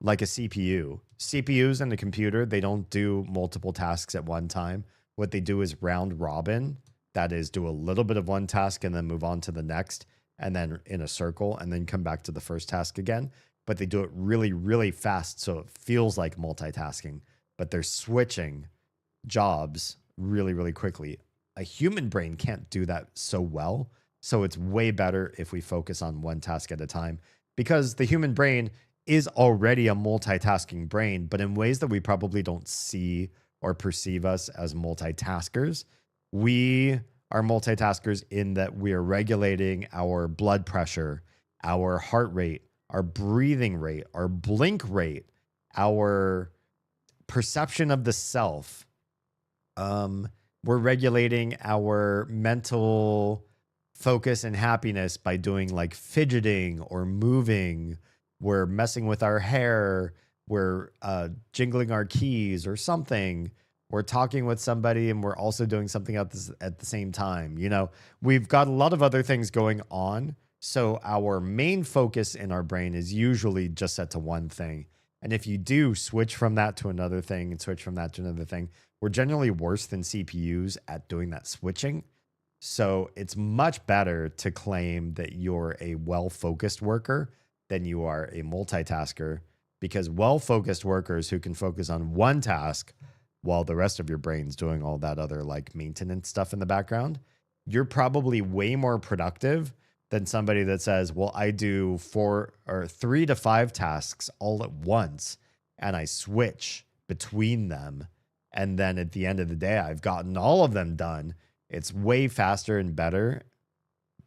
CPU. CPUs in the computer, they don't do multiple tasks at one time. What they do is round robin. That is, do a little bit of one task and then move on to the next, and then in a circle, and then come back to the first task again. But they do it really, really fast, so it feels like multitasking. But they're switching jobs really, really quickly. A human brain can't do that so well. So it's way better if we focus on one task at a time, because the human brain is already a multitasking brain, but in ways that we probably don't see or perceive us as multitaskers. We are multitaskers in that we are regulating our blood pressure, our heart rate, our breathing rate, our blink rate, our perception of the self. We're regulating our mental focus and happiness by doing like fidgeting or moving. We're messing with our hair. We're jingling our keys or something. We're talking with somebody and we're also doing something at the same time. You know, we've got a lot of other things going on. So our main focus in our brain is usually just set to one thing. And if you do switch from that to another thing and switch from that to another thing, we're generally worse than CPUs at doing that switching. So it's much better to claim that you're a well-focused worker than you are a multitasker, because well-focused workers who can focus on one task while the rest of your brain's doing all that other like maintenance stuff in the background, you're probably way more productive than somebody that says, well, I do 4 or 3 to 5 tasks all at once and I switch between them. And then at the end of the day, I've gotten all of them done. It's way faster and better,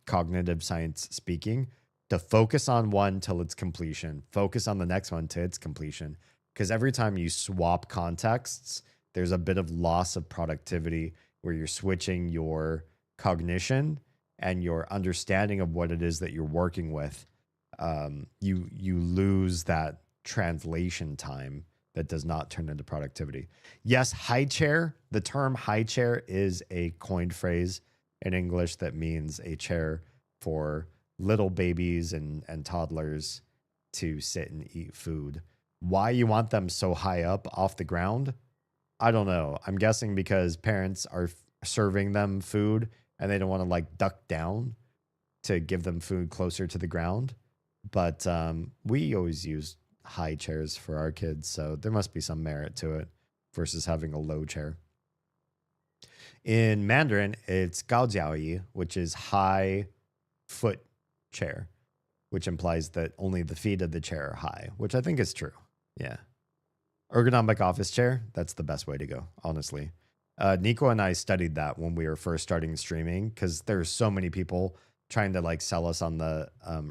cognitive science speaking, to focus on one till its completion, focus on the next one to its completion. Because every time you swap contexts, there's a bit of loss of productivity where you're switching your cognition and your understanding of what it is that you're working with. You lose that translation time that does not turn into productivity. Yes, high chair. The term high chair is a coined phrase in English that means a chair for little babies and toddlers to sit and eat food. Why you want them so high up off the ground? I don't know. I'm guessing because parents are serving them food and they don't want to like duck down to give them food closer to the ground. But we always use high chairs for our kids, so there must be some merit to it versus having a low chair. In Mandarin, it's gaojiaoyi, which is high foot chair, which implies that only the feet of the chair are high, which I think is true. Yeah. Ergonomic office chair, that's the best way to go, honestly. Nico and I studied that when we were first starting streaming because there's so many people trying to like sell us on the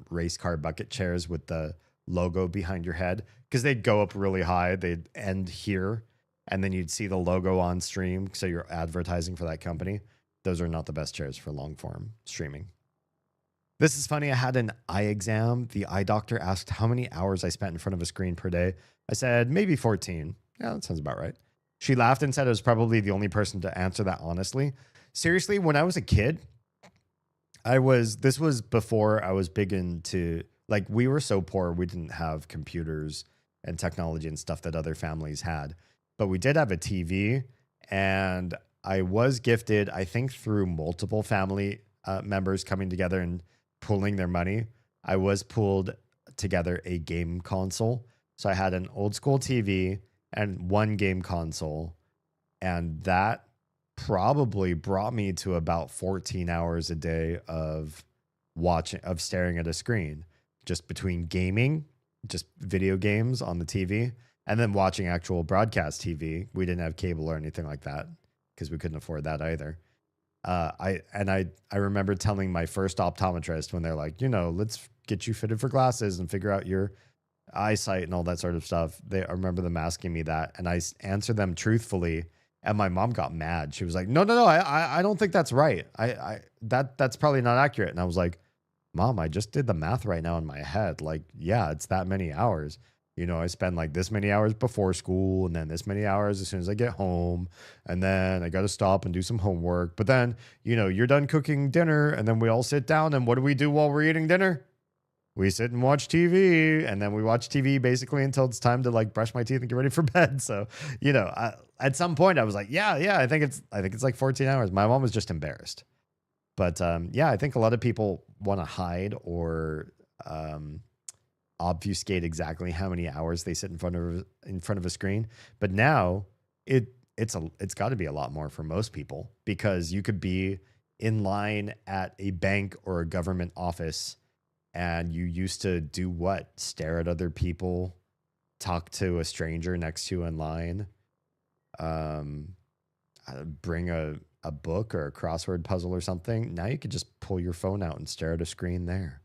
race car bucket chairs with the logo behind your head, because they'd go up really high, they'd end here, and then you'd see the logo on stream, so you're advertising for that company. Those are not the best chairs for long form streaming. This is funny. I had an eye exam. The eye doctor asked how many hours I spent in front of a screen per day. I said maybe 14. Yeah, that sounds about right. She laughed and said I was probably the only person to answer that honestly. Seriously, when I was a kid, this was before I was big into, like, we were so poor, we didn't have computers and technology and stuff that other families had. But we did have a TV, and I was gifted, I think through multiple family members coming together and pooling their money, I was pulled together a game console. So I had an old school TV and one game console, and that probably brought me to about 14 hours a day of staring at a screen, just between gaming, just video games on the TV, and then watching actual broadcast TV. We didn't have cable or anything like that because we couldn't afford that either. I remember telling my first optometrist when they're like, let's get you fitted for glasses and figure out your eyesight and all that sort of stuff. I remember them asking me that, and I answered them truthfully. And my mom got mad. She was like, no, I don't think that's right. That's probably not accurate. And I was like, Mom, I just did the math right now in my head. Like, yeah, it's that many hours. I spend like this many hours before school and then this many hours as soon as I get home. And then I got to stop and do some homework. But then, you're done cooking dinner and then we all sit down. And what do we do while we're eating dinner? We sit and watch TV, and then we watch TV basically until it's time to like brush my teeth and get ready for bed. So, at some point I was like, yeah, I think it's like 14 hours. My mom was just embarrassed. But I think a lot of people want to hide or obfuscate exactly how many hours they sit in front of a screen. But now it's got to be a lot more for most people, because you could be in line at a bank or a government office, and you used to do what? Stare at other people, talk to a stranger next to you in line, bring a book or a crossword puzzle or something. Now you could just pull your phone out and stare at a screen there.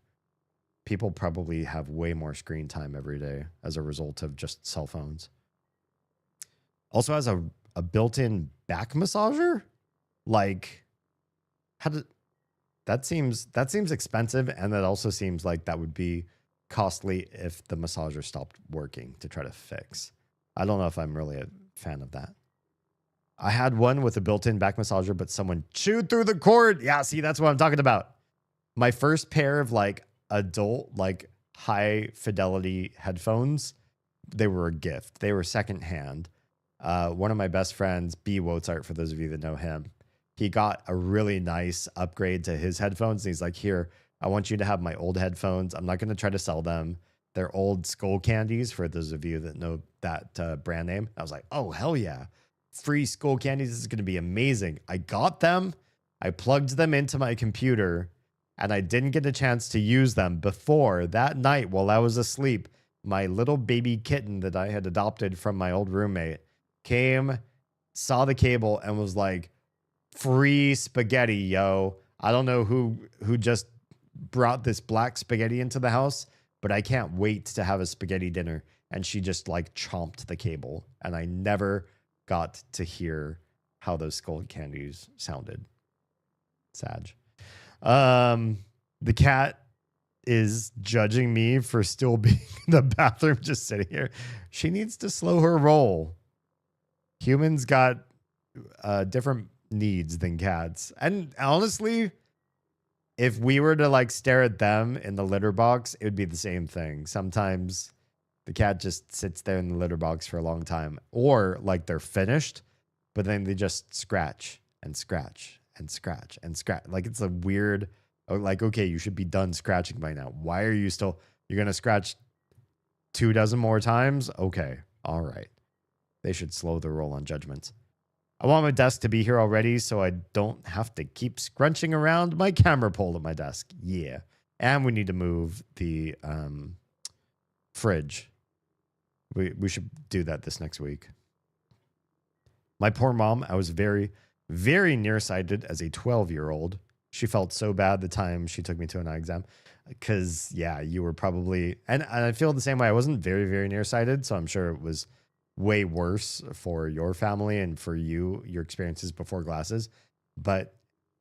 People probably have way more screen time every day as a result of just cell phones. Also has a built-in back massager. Like, That seems expensive, and that also seems like that would be costly if the massager stopped working to try to fix. I don't know if I'm really a fan of that. I had one with a built-in back massager, but someone chewed through the cord. Yeah, see, that's what I'm talking about. My first pair of like adult, like high fidelity headphones, they were a gift. They were secondhand. One of my best friends, B. Wozart, for those of you that know him, he got a really nice upgrade to his headphones. And he's like, here, I want you to have my old headphones. I'm not going to try to sell them. They're old Skull Candies, for those of you that know that brand name. I was like, oh, hell yeah. Free Skull Candies. This is going to be amazing. I got them. I plugged them into my computer, and I didn't get a chance to use them before that night while I was asleep. My little baby kitten that I had adopted from my old roommate came, saw the cable, and was like, free spaghetti, yo. I don't know who just brought this black spaghetti into the house, but I can't wait to have a spaghetti dinner. And she just like chomped the cable, and I never got to hear how those Skull Candies sounded. Sag. The cat is judging me for still being in the bathroom, just sitting here. She needs to slow her roll. Humans got different needs than cats. And honestly, if we were to like stare at them in the litter box, it would be the same thing. Sometimes the cat just sits there in the litter box for a long time, or like they're finished, but then they just scratch and scratch and scratch and scratch. Like it's a weird, like, okay, you should be done scratching by now. Why are you still, you're going to scratch 24 more times? Okay. All right. They should slow the roll on judgments. I want my desk to be here already so I don't have to keep scrunching around my camera pole at my desk. Yeah. And we need to move the fridge. We should do that this next week. My poor mom, I was very, very nearsighted as a 12-year-old. She felt so bad the time she took me to an eye exam. Because, yeah, you were probably... And I feel the same way. I wasn't very, very nearsighted, so I'm sure it was way worse for your family and for you, your experiences before glasses. But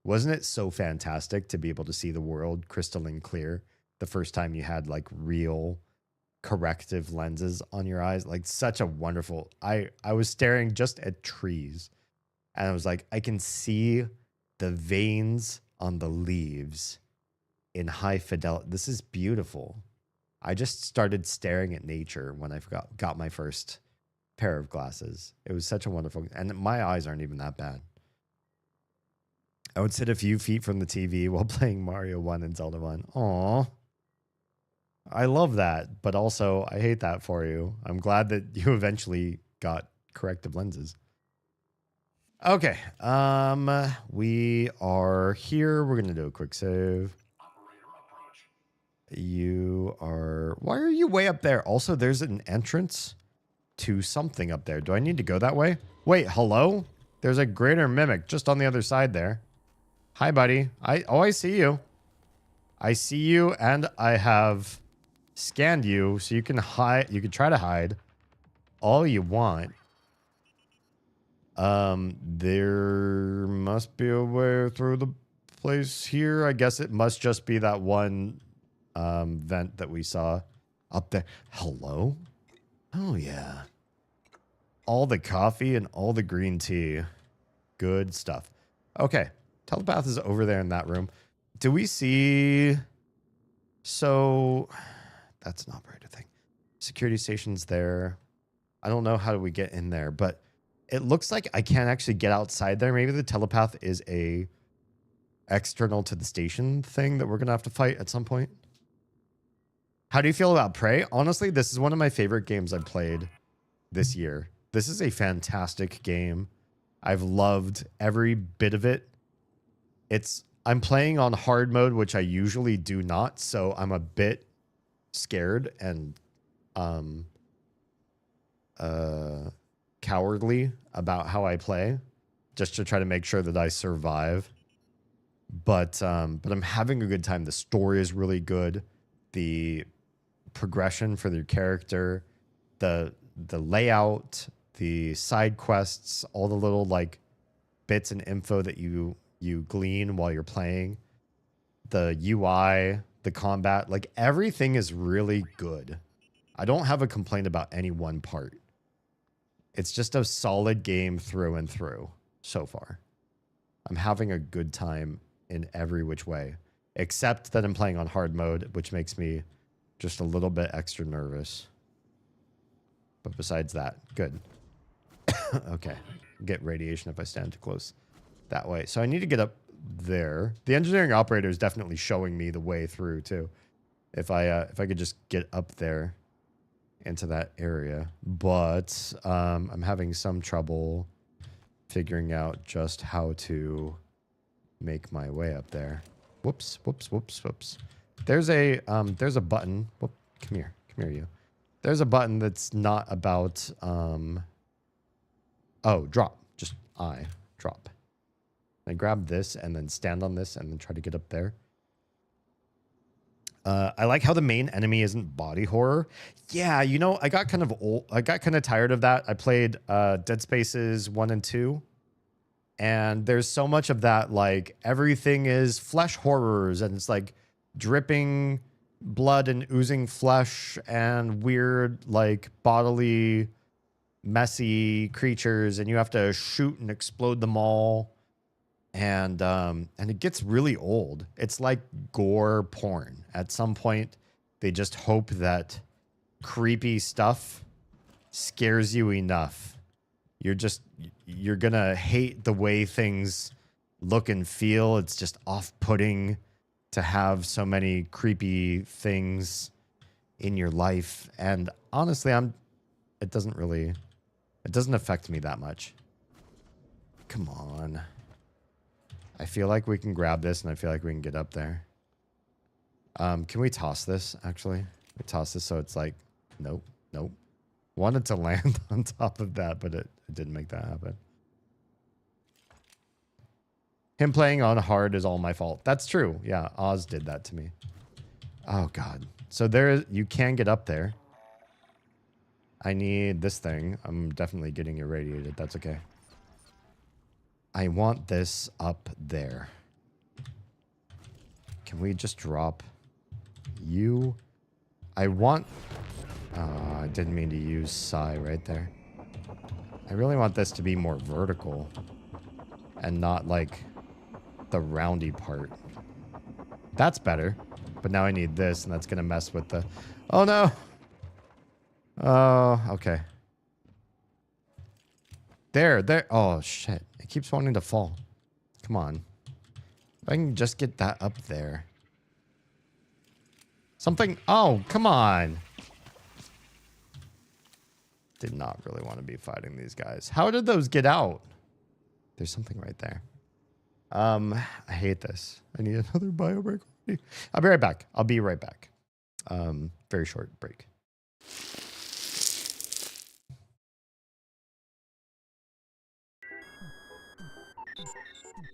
wasn't it so fantastic to be able to see the world crystalline clear the first time you had like real corrective lenses on your eyes? Like such a wonderful... I was staring just at trees, and I was like, I can see the veins on the leaves in high fidelity. This is beautiful. I just started staring at nature when I got my first pair of glasses. It was such a wonderful, and my eyes aren't even that bad. I would sit a few feet from the TV while playing Mario 1 and Zelda 1. Aw. I love that, but also I hate that for you. I'm glad that you eventually got corrective lenses. Okay. We are here. We're going to do a quick save. Why are you way up there? Also, there's an entrance to something up there. Do I need to go that way? Wait, hello? There's a greater mimic just on the other side there. Hi, buddy. I see you. I see you, and I have scanned you, so you can hide. You can try to hide all you want. There must be a way through the place here. I guess it must just be that one vent that we saw up there. Hello? Oh, yeah. All the coffee and all the green tea. Good stuff. Okay. Telepath is over there in that room. Do we see... So... That's not right, I think. Security station's there. I don't know how do we get in there, but it looks like I can't actually get outside there. Maybe the telepath is a external to the station thing that we're going to have to fight at some point. How do you feel about Prey? Honestly, this is one of my favorite games I've played this year. This is a fantastic game. I've loved every bit of it. I'm playing on hard mode, which I usually do not, so I'm a bit scared and cowardly about how I play, just to try to make sure that I survive. But I'm having a good time. The story is really good. The progression for their character, the layout, the side quests, all the little like bits and info that you glean while you're playing. the UI, the combat, like everything is really good. I don't have a complaint about any one part. It's just a solid game through and through so far. I'm having a good time in every which way, except that I'm playing on hard mode, which makes me just a little bit extra nervous. But besides that, good. Okay. Get radiation if I stand too close that way. So I need to get up there. The engineering operator is definitely showing me the way through too. If I could just get up there into that area. But I'm having some trouble figuring out just how to make my way up there. Whoops, whoops, whoops, whoops. There's a button. Whoop, come here you. There's a button that's not about oh, drop. Just drop. I grab this and then stand on this and then try to get up there. I like how the main enemy isn't body horror. Yeah, you know, I got kind of old. I got kind of tired of that. I played Dead Spaces 1 and 2. And there's so much of that, like everything is flesh horrors and it's like dripping blood and oozing flesh and weird, like bodily, messy creatures, and you have to shoot and explode them all. And it gets really old. It's like gore porn. At some point, they just hope that creepy stuff scares you enough. You're gonna hate the way things look and feel. It's just off-putting to have so many creepy things in your life. And honestly, it doesn't affect me that much. Come on. I feel like we can grab this, and I feel like we can get up there. Can we toss this, actually? We toss this so it's like... Nope. Nope. Wanted to land on top of that, but it didn't make that happen. Him playing on hard is all my fault. That's true. Yeah, Oz did that to me. Oh, God. So you can get up there. I need this thing. I'm definitely getting irradiated. That's okay. I want this up there. Can we just drop you? I want... Oh, I didn't mean to use Psi right there. I really want this to be more vertical. And not like the roundy part. That's better. But now I need this, and that's going to mess with the... Oh, no! Oh, okay. There. Oh, shit. It keeps wanting to fall. Come on. If I can just get that up there. Something... Oh, come on. Did not really want to be fighting these guys. How did those get out? There's something right there. I hate this. I need another bio break. I'll be right back. I'll be right back. Very short break.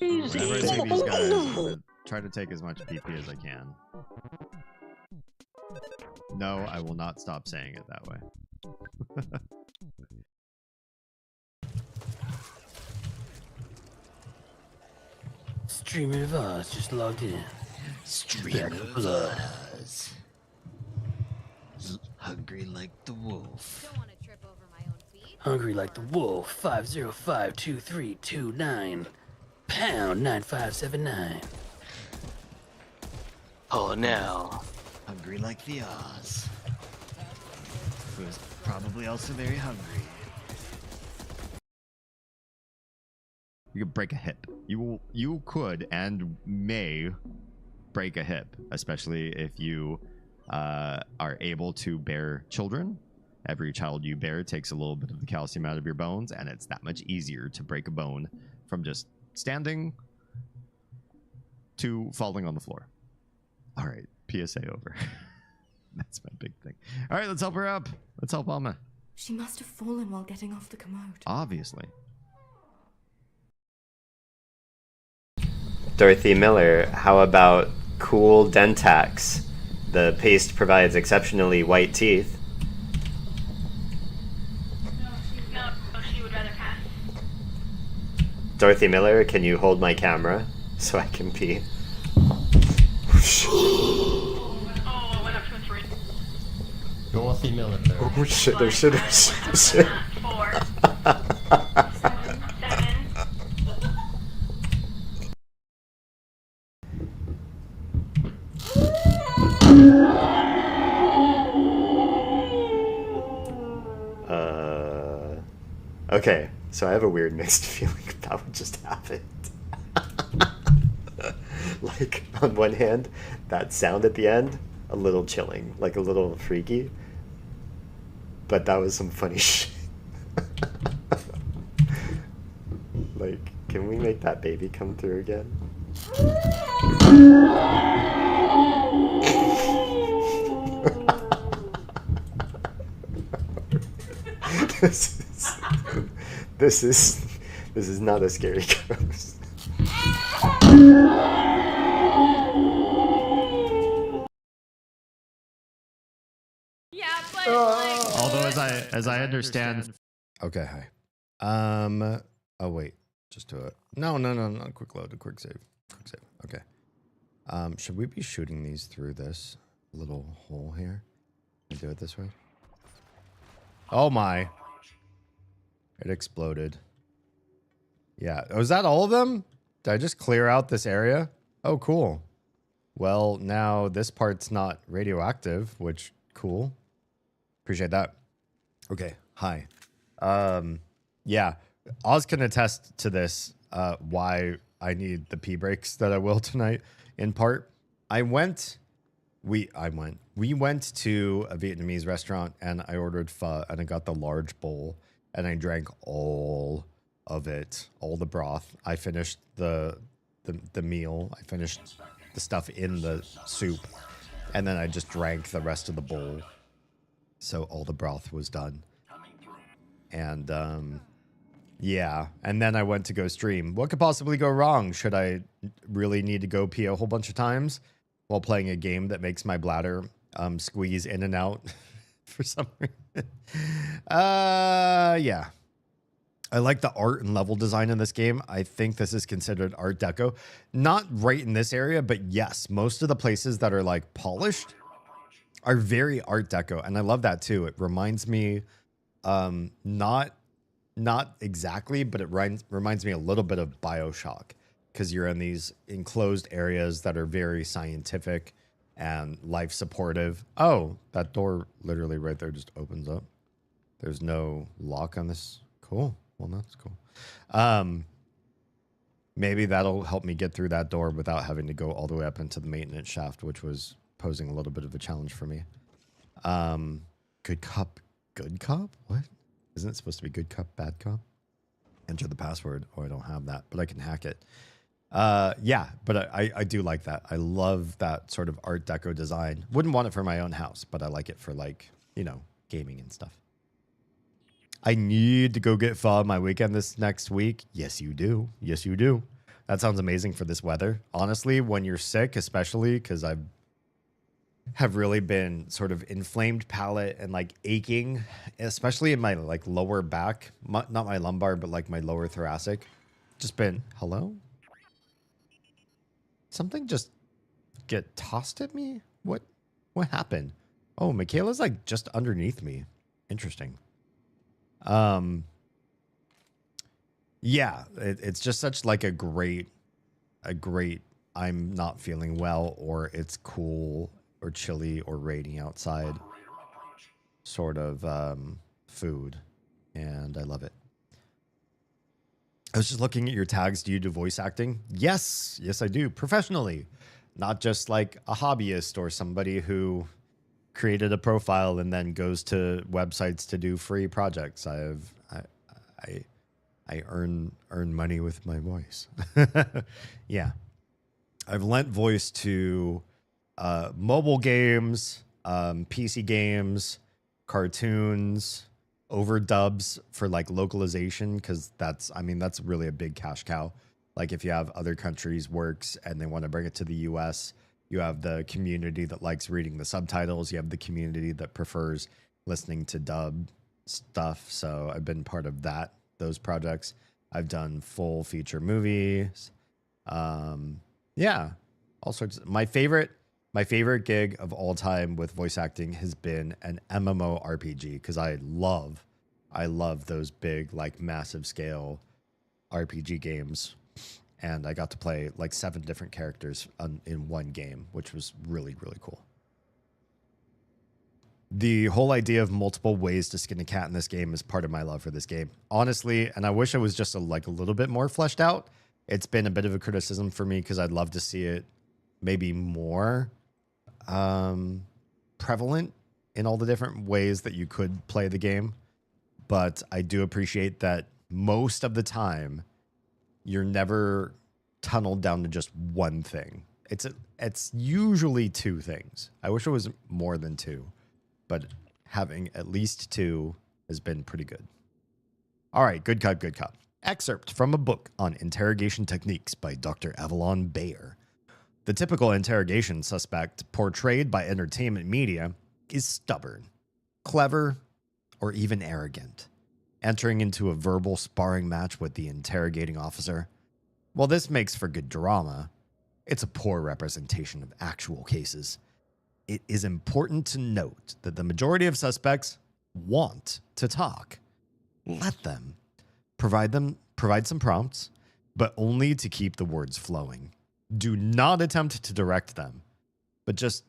Whenever I see these guys, I'm gonna try to take as much PP as I can. No, I will not stop saying it that way. Streamer of Oz just logged in. Streamer of Oz. Hungry like the wolf. Don't want to trip over my own feet. Hungry like the wolf. 5052329. Pound 9579. Oh, now. Hungry like the Oz. Who is probably also very hungry. You could break a hip. You could and may break a hip, especially if you are able to bear children. Every child you bear takes a little bit of the calcium out of your bones, and it's that much easier to break a bone from just standing to falling on the floor. All right, PSA over. That's my big thing. All right, let's help her up. Let's help Alma. She must have fallen while getting off the commode. Obviously. Dorothy Miller, how about Cool Dentax? The paste provides exceptionally white teeth. No, she would rather pass. Dorothy Miller, can you hold my camera so I can pee? shit. Oh, I went up to a 3. You want a female in there? Oh shit, there's shit, there's shit. 4. 7. Okay, so I have a weird mixed feeling about what just happened. Like, on one hand, that sound at the end, a little chilling, like a little freaky. But that was some funny shit. Like, can we make that baby come through again? This is not a scary ghost. Yeah, but like. Although, as I understand. Okay, hi. Oh wait, just do it. No, not a quick load, a quick save. Quick save. Okay. Should we be shooting these through this little hole here? And do it this way. Oh my! It exploded. Yeah. Was that all of them? Did I just clear out this area? Oh, cool. Well, now this part's not radioactive, which cool. Appreciate that. Okay. Hi. Yeah. Oz can attest to this, why I need the pee breaks that I will tonight, in part. We went to a Vietnamese restaurant and I ordered pho and I got the large bowl and I drank all of it, all the broth. I finished the meal. I finished the stuff in the soup and then I just drank the rest of the bowl. So all the broth was done. And yeah, and then I went to go stream. What could possibly go wrong? Should I really need to go pee a whole bunch of times while playing a game that makes my bladder squeeze in and out for some reason? Yeah. I like the art and level design in this game. I think this is considered Art Deco. Not right in this area, but yes, most of the places that are like polished are very Art Deco. And I love that too. It reminds me, not exactly, but it reminds me a little bit of BioShock because you're in these enclosed areas that are very scientific and life supportive. Oh, that door literally right there just opens up. There's no lock on this. Cool. Well, that's cool. Maybe that'll help me get through that door without having to go all the way up into the maintenance shaft, which was posing a little bit of a challenge for me. Good cop, good cop? What? Isn't it supposed to be good cop, bad cop? Enter the password. Oh, I don't have that, but I can hack it. Yeah, but I do like that. I love that sort of Art Deco design. Wouldn't want it for my own house, but I like it for like, you know, gaming and stuff. I need to go get pho my weekend this next week. Yes, you do. Yes, you do. That sounds amazing for this weather. Honestly, when you're sick, especially because I have really been sort of inflamed palate and like aching, especially in my like lower back, not my lumbar, but like my lower thoracic. Just been, hello? Something just get tossed at me? What happened? Oh, Michaela's like just underneath me. Interesting. Yeah, it's just such like a great, I'm not feeling well or it's cool or chilly or raining outside sort of food, and I love it. I was just looking at your tags. Do you do voice acting? Yes, I do, professionally, not just like a hobbyist or somebody who created a profile and then goes to websites to do free projects. I earn money with my voice. Yeah, I've lent voice to mobile games, PC games, cartoons, overdubs for like localization, because that's really a big cash cow. Like if you have other countries' works and they want to bring it to the US, you have the community that likes reading the subtitles. You have the community that prefers listening to dub stuff. So I've been part of those projects. I've done full feature movies. Yeah. all sorts. My favorite gig of all time with voice acting has been an MMO RPG because I love those big, like, massive scale RPG games. And I got to play like 7 different characters in one game, which was really, really cool. The whole idea of multiple ways to skin a cat in this game is part of my love for this game. Honestly, and I wish it was just a little bit more fleshed out. It's been a bit of a criticism for me because I'd love to see it maybe more prevalent in all the different ways that you could play the game. But I do appreciate that most of the time, you're never tunneled down to just one thing. It's usually 2 things. I wish it was more than 2, but having at least 2 has been pretty good. All right, good cop, good cop. Excerpt from a book on interrogation techniques by Dr. Avalon Bayer. The typical interrogation suspect portrayed by entertainment media is stubborn, clever, or even arrogant. Entering into a verbal sparring match with the interrogating officer. While this makes for good drama, it's a poor representation of actual cases. It is important to note that the majority of suspects want to talk. Let them. Provide some prompts, but only to keep the words flowing. Do not attempt to direct them, but just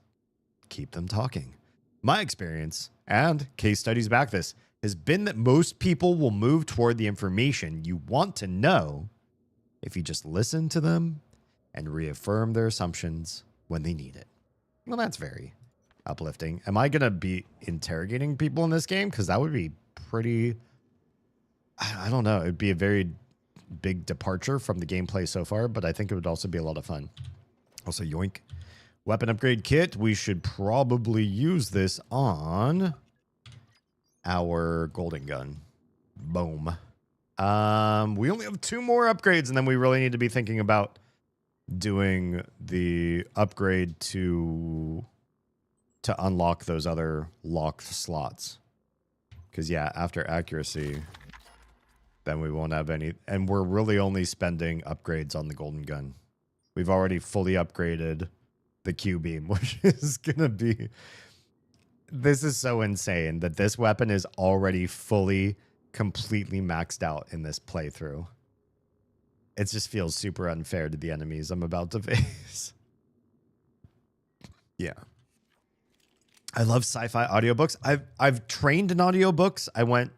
keep them talking. My experience, and case studies back this, has been that most people will move toward the information you want to know if you just listen to them and reaffirm their assumptions when they need it. Well, that's very uplifting. Am I going to be interrogating people in this game? Because that would be pretty... I don't know. It would be a very big departure from the gameplay so far, but I think it would also be a lot of fun. Also, yoink. Weapon upgrade kit. We should probably use this on... our golden gun. Boom. We only have 2 more upgrades, and then we really need to be thinking about doing the upgrade to unlock those other locked slots. Because, yeah, after accuracy, then we won't have any. And we're really only spending upgrades on the golden gun. We've already fully upgraded the Q-beam, which is going to be... This is so insane that this weapon is already fully, completely maxed out in this playthrough. It just feels super unfair to the enemies I'm about to face. Yeah. I love sci-fi audiobooks. I've trained in audiobooks. I went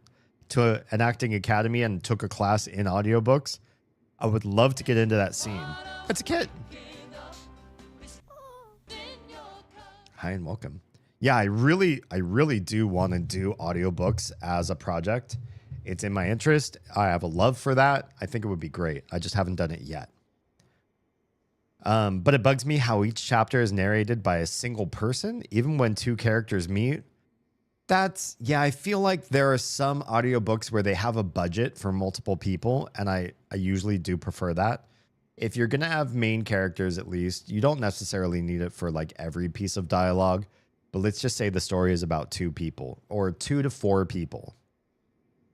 to an acting academy and took a class in audiobooks. I would love to get into that scene. It's a kid. Hi and welcome. Yeah, I really do want to do audiobooks as a project. It's in my interest. I have a love for that. I think it would be great. I just haven't done it yet. But it bugs me how each chapter is narrated by a single person, even when 2 characters meet. I feel like there are some audiobooks where they have a budget for multiple people, and I usually do prefer that. If you're going to have main characters, at least, you don't necessarily need it for like every piece of dialogue. But let's just say the story is about 2 people or 2 to 4 people.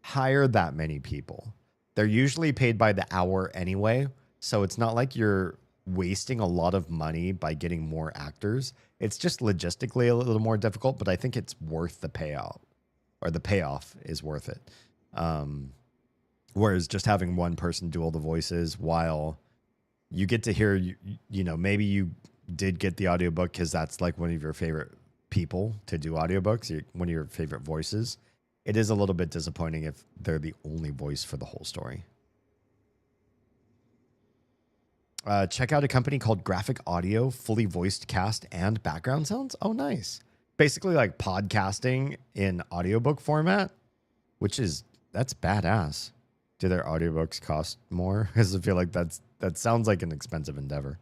Hire that many people. They're usually paid by the hour anyway, so it's not like you're wasting a lot of money by getting more actors. It's just logistically a little more difficult, but I think it's worth the payout, or the payoff is worth it. Whereas just having one person do all the voices while you get to hear, you know, maybe you did get the audiobook because that's like one of your favorite people to do audiobooks, one of your favorite voices. It is a little bit disappointing if they're the only voice for the whole story. Check out a company called Graphic Audio, fully voiced cast and background sounds. Oh, nice. Basically like podcasting in audiobook format, that's badass. Do their audiobooks cost more? Because I feel like that sounds like an expensive endeavor.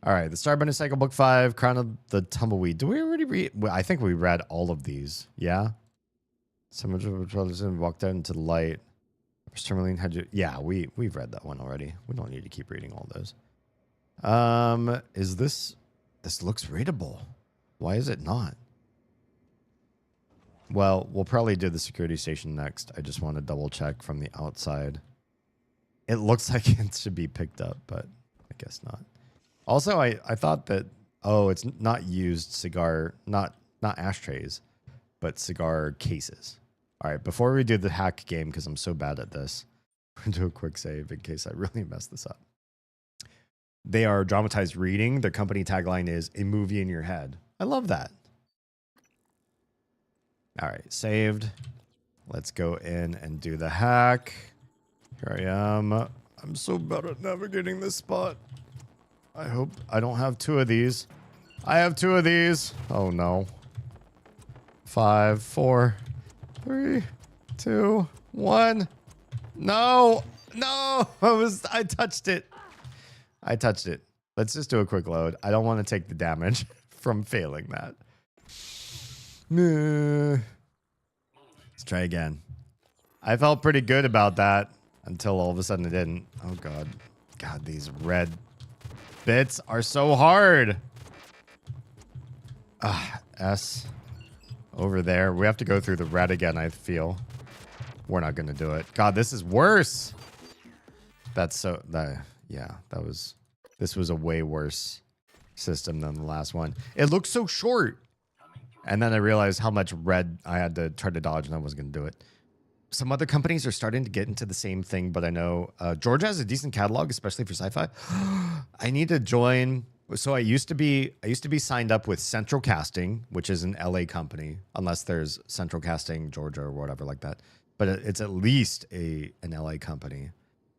All right, the Starbender Cycle Book 5, Crown of the Tumbleweed. Do we already read? Well, I think we read all of these. Yeah? Someone walked out into the light. Tourmaline had you. Yeah, we've read that one already. We don't need to keep reading all those. Is this looks readable? Why is it not? Well, we'll probably do the security station next. I just want to double check from the outside. It looks like it should be picked up, but I guess not. Also, I thought that, oh, it's not used cigar, not ashtrays, but cigar cases. All right, before we do the hack game, because I'm so bad at this, we'll do a quick save in case I really mess this up. They are dramatized reading. Their company tagline is a movie in your head. I love that. All right, saved. Let's go in and do the hack. Here I am. I'm so bad at navigating this spot. I hope I don't have two of these. I have two of these. Oh no. 5, 4, 3, 2, 1. No. No. I touched it. I touched it. Let's just do a quick load. I don't want to take the damage from failing that. Let's try again. I felt pretty good about that until all of a sudden it didn't. Oh god. God, these red bits are so hard. S. Over there. We have to go through the red again, I feel. We're not going to do it. God, this is worse. That's so... This was a way worse system than the last one. It looks so short. And then I realized how much red I had to try to dodge and I wasn't going to do it. Some other companies are starting to get into the same thing, but I know Georgia has a decent catalog, especially for sci-fi. I need to join. So I used to be signed up with Central Casting, which is an LA company, unless there's Central Casting Georgia or whatever like that. But it's at least an LA company.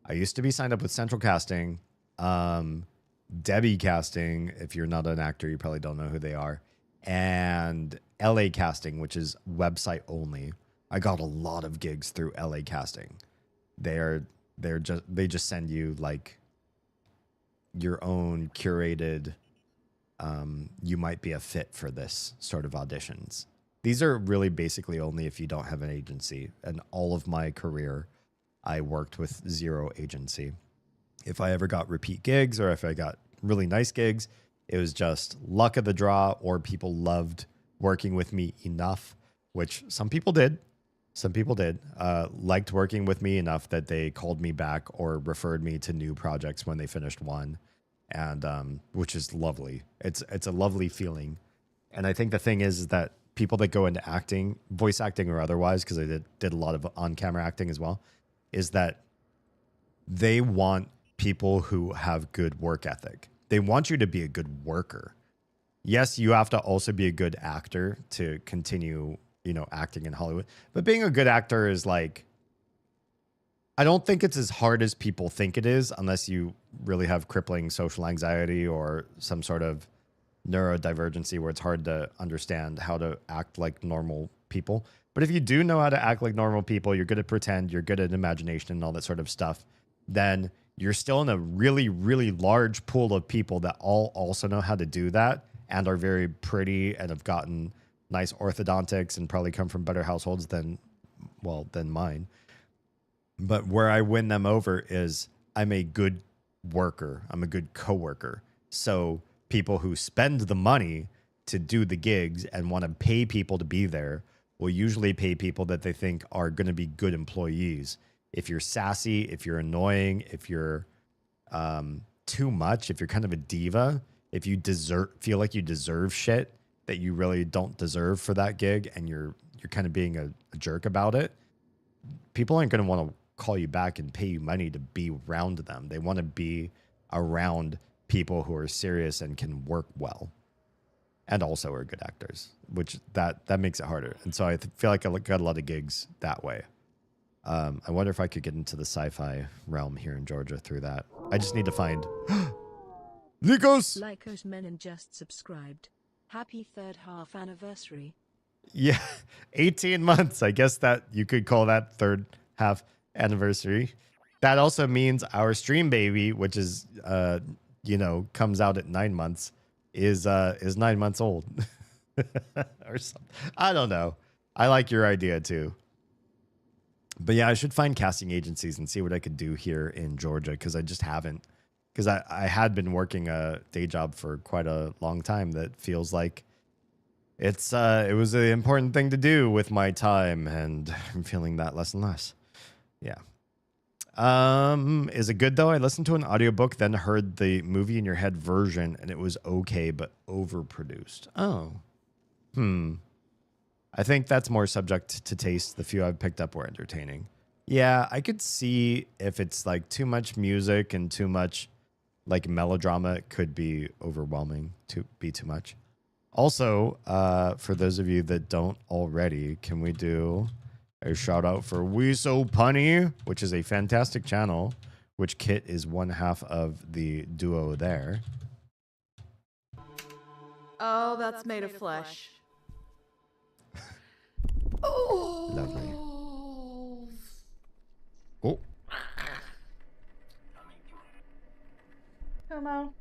I used to be signed up with Central Casting, Debbie Casting. If you're not an actor, you probably don't know who they are, and LA Casting, which is website only. I got a lot of gigs through LA Casting. They just send you like your own curated, you might be a fit for this sort of auditions. These are really basically only if you don't have an agency. And all of my career, I worked with zero agency. If I ever got repeat gigs or if I got really nice gigs, it was just luck of the draw, or people loved working with me enough, which some people did. Some people did, liked working with me enough that they called me back or referred me to new projects when they finished one, and which is lovely. It's a lovely feeling. And I think the thing is that people that go into acting, voice acting or otherwise, because I did a lot of on-camera acting as well, is that they want people who have good work ethic. They want you to be a good worker. Yes, you have to also be a good actor to continue, acting in Hollywood. But being a good actor is like, I don't think it's as hard as people think it is, unless you really have crippling social anxiety or some sort of neurodivergency where it's hard to understand how to act like normal people. But if you do know how to act like normal people, you're good at pretend, you're good at imagination and all that sort of stuff, then you're still in a really, really large pool of people that all also know how to do that and are very pretty and have gotten nice orthodontics and probably come from better households than mine. But where I win them over is I'm a good worker. I'm a good coworker. So people who spend the money to do the gigs and want to pay people to be there will usually pay people that they think are going to be good employees. If you're sassy, if you're annoying, if you're too much, if you're kind of a diva, if you feel like you deserve shit that you really don't deserve for that gig, and you're kind of being a jerk about it, people aren't going to want to call you back and pay you money to be around them. They want to be around people who are serious and can work well, and also are good actors, which that makes it harder. And so I feel like I got a lot of gigs that way. I wonder if I could get into the sci-fi realm here in Georgia through that. I just need to find Lycos! Lycos Menon just subscribed. Happy third half anniversary. Yeah, 18 months. I guess that you could call that third half anniversary. That also means our stream baby, which is comes out at 9 months, is 9 months old. Or something. I don't know. I like your idea too. But yeah, I should find casting agencies and see what I could do here in Georgia, because I just haven't. Because I had been working a day job for quite a long time that feels like it was an important thing to do with my time, and I'm feeling that less and less. Yeah. Is it good though? I listened to an audiobook, then heard the movie in your head version, and it was okay, but overproduced. Oh. I think that's more subject to taste. The few I've picked up were entertaining. Yeah, I could see if it's like too much music and too much like melodrama, it could be overwhelming, to be too much. Also, for those of you that don't already, can we do a shout out for We So Punny, which is a fantastic channel, which Kit is one half of the duo there. Oh, that's made of flesh. Lovely. Oh. Kumo.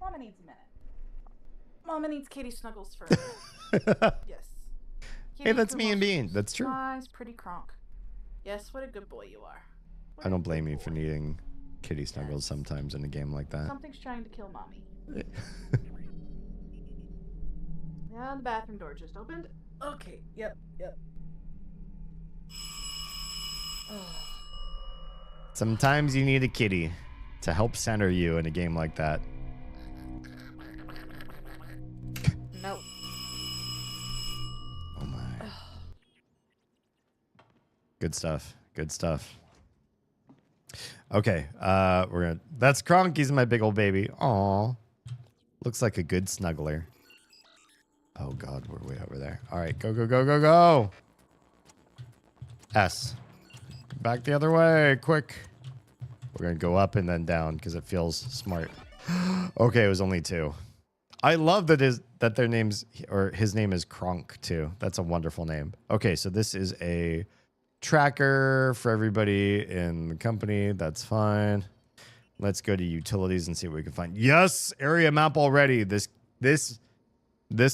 Mama needs a minute. Mama needs Kitty Snuggles for a minute. Yes. Hey, that's me and Bean. That's true. Nice, pretty Kronk. Yes, what a good boy you are. I don't blame you for needing kitty snuggles sometimes in a game like that. Something's trying to kill Mommy. Yeah, the bathroom door just opened. Okay, yep. Sometimes you need a kitty to help center you in a game like that. No. Oh my. Good stuff. Good stuff. Okay, that's Kronk. He's my big old baby. Aw. Looks like a good snuggler. Oh god, we're way over there. All right, go. S. Back the other way, quick. We're gonna go up and then down because it feels smart. Okay, it was only 2. I love that their names, or his name is Kronk too. That's a wonderful name. Okay, so this is a tracker for everybody in the company. That's fine. Let's go to utilities and see what we can find. Yes, area map already. This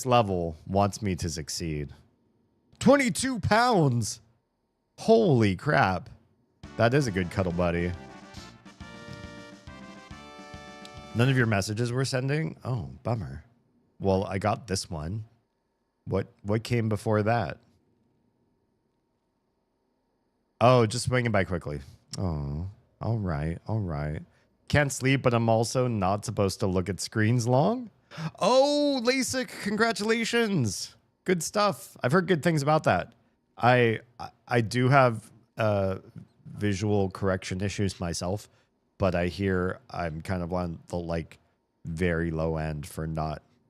level wants me to succeed. 22 pounds. Holy crap. That is a good cuddle buddy. None of your messages were sending? Oh, bummer. Well, I got this one. What came before that? Oh, just swinging by quickly. Oh, all right. Can't sleep, but I'm also not supposed to look at screens long. Oh, LASIK, congratulations. Good stuff. I've heard good things about that. I do have visual correction issues myself, but I hear I'm kind of on the like very low end for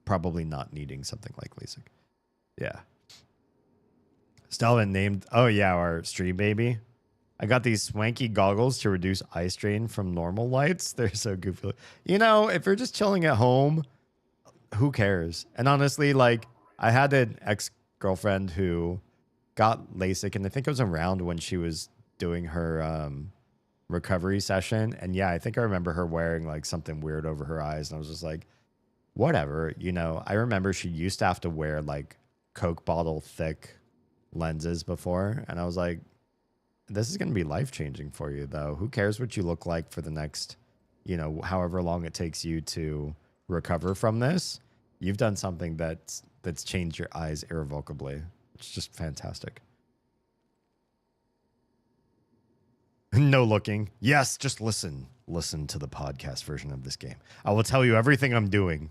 probably not needing something like LASIK. Yeah. Stelvin named, oh yeah, our stream baby. I got these swanky goggles to reduce eye strain from normal lights. They're so goofy. You know, if you're just chilling at home, who cares? And honestly, like, I had an ex-girlfriend who got LASIK, and I think it was around when she was doing her recovery session. And yeah, I think I remember her wearing like something weird over her eyes. And I was just like, whatever. You know, I remember she used to have to wear like Coke bottle thick lenses before. And I was like, this is going to be life-changing for you, though. Who cares what you look like for the next, you know, however long it takes you to recover from this? You've done something that's changed your eyes irrevocably. It's just fantastic. No looking. Yes, just listen. Listen to the podcast version of this game. I will tell you everything I'm doing.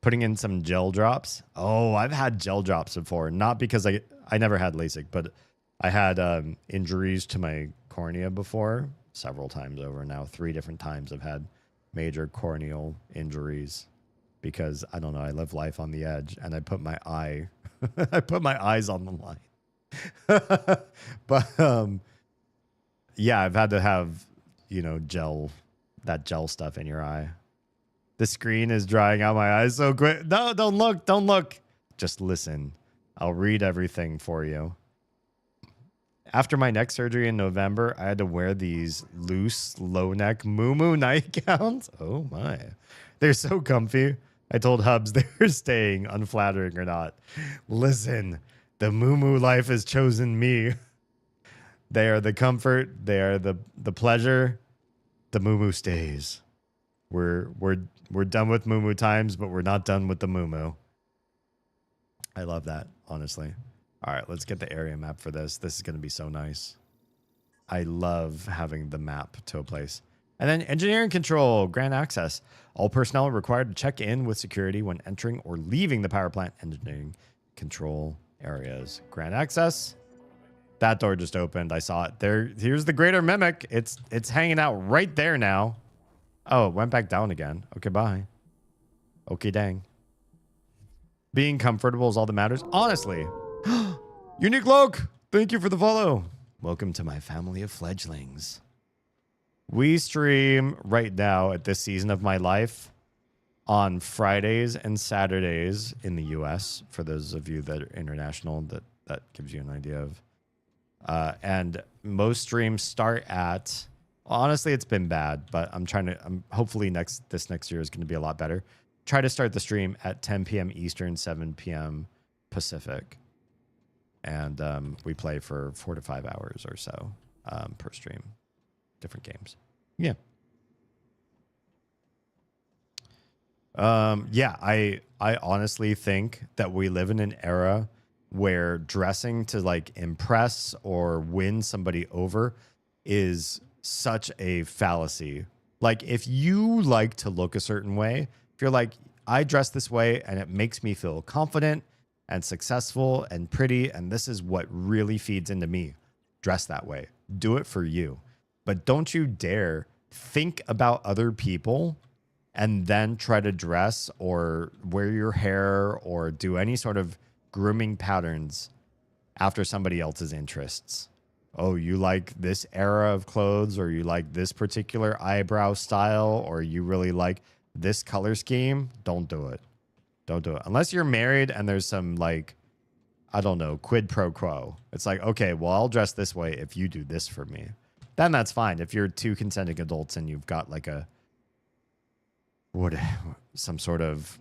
Putting in some gel drops. Oh, I've had gel drops before. Not because I never had LASIK, but I had injuries to my cornea before, several times over now. 3 different times I've had major corneal injuries because, I don't know, I live life on the edge and I put my eyes on the line. But yeah, I've had to have, you know, gel stuff in your eye. The screen is drying out my eyes so quick. No, don't look. Just listen. I'll read everything for you. After my neck surgery in November, I had to wear these loose, low-neck moo-moo nightgowns. Oh, my. They're so comfy. I told Hubs they're staying, unflattering or not. Listen, the moo-moo life has chosen me. They are the comfort. They are the pleasure. The moo-moo stays. We're done with moo-moo times, but we're not done with the moo-moo. I love that, honestly. All right, let's get the area map for this. This is going to be so nice. I love having the map to a place. And then engineering control, grant access. All personnel are required to check in with security when entering or leaving the power plant engineering control areas. Grant access. That door just opened. I saw it. There. Here's the greater mimic. It's hanging out right there now. Oh, it went back down again. Okay, bye. Okay, dang. Being comfortable is all that matters. Honestly. Unique Loke, thank you for the follow. Welcome to my family of fledglings. We stream right now at this season of my life on Fridays and Saturdays in the US. For those of you that are international, that gives you an idea of. And most streams start at, honestly, it's been bad, but I'm hopefully this next year is going to be a lot better. Try to start the stream at 10 p.m. Eastern, 7 p.m. Pacific. And we play for 4 to 5 hours or so per stream. Different games. Yeah. Yeah, I honestly think that we live in an era where dressing to like impress or win somebody over is such a fallacy. Like if you like to look a certain way, if you're like, I dress this way and it makes me feel confident and successful and pretty, and this is what really feeds into me, dress that way. Do it for you. But don't you dare think about other people and then try to dress or wear your hair or do any sort of grooming patterns after somebody else's interests. Oh, you like this era of clothes, or you like this particular eyebrow style, or you really like this color scheme? Don't do it. Don't do it. Unless you're married and there's some like, I don't know, quid pro quo. It's like, okay, well, I'll dress this way if you do this for me. Then that's fine. If you're two consenting adults and you've got like some sort of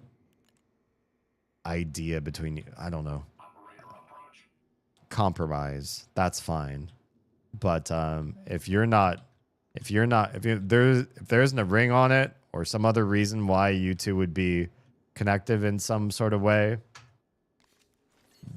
idea between you, I don't know, compromise, that's fine. But if there isn't a ring on it or some other reason why you two would be connective in some sort of way,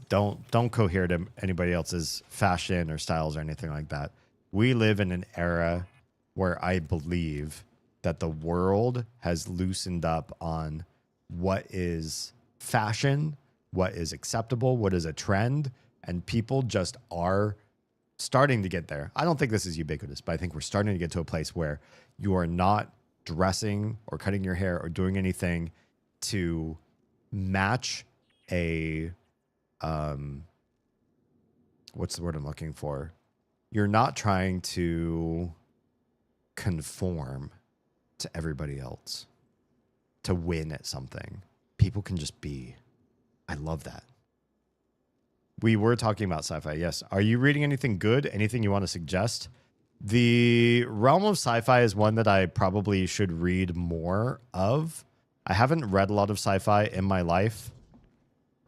don't cohere to anybody else's fashion or styles or anything like that. We live in an era where I believe that the world has loosened up on what is fashion, what is acceptable, what is a trend, and people just are starting to get there. I don't think this is ubiquitous, but I think we're starting to get to a place where you are not dressing or cutting your hair or doing anything to match a what's the word I'm looking for? You're not trying to conform to everybody else to win at something. People can just be. I love that. We were talking about sci-fi. Yes. Are you reading anything good? Anything you want to suggest? The realm of sci-fi is one that I probably should read more of. I haven't read a lot of sci-fi in my life.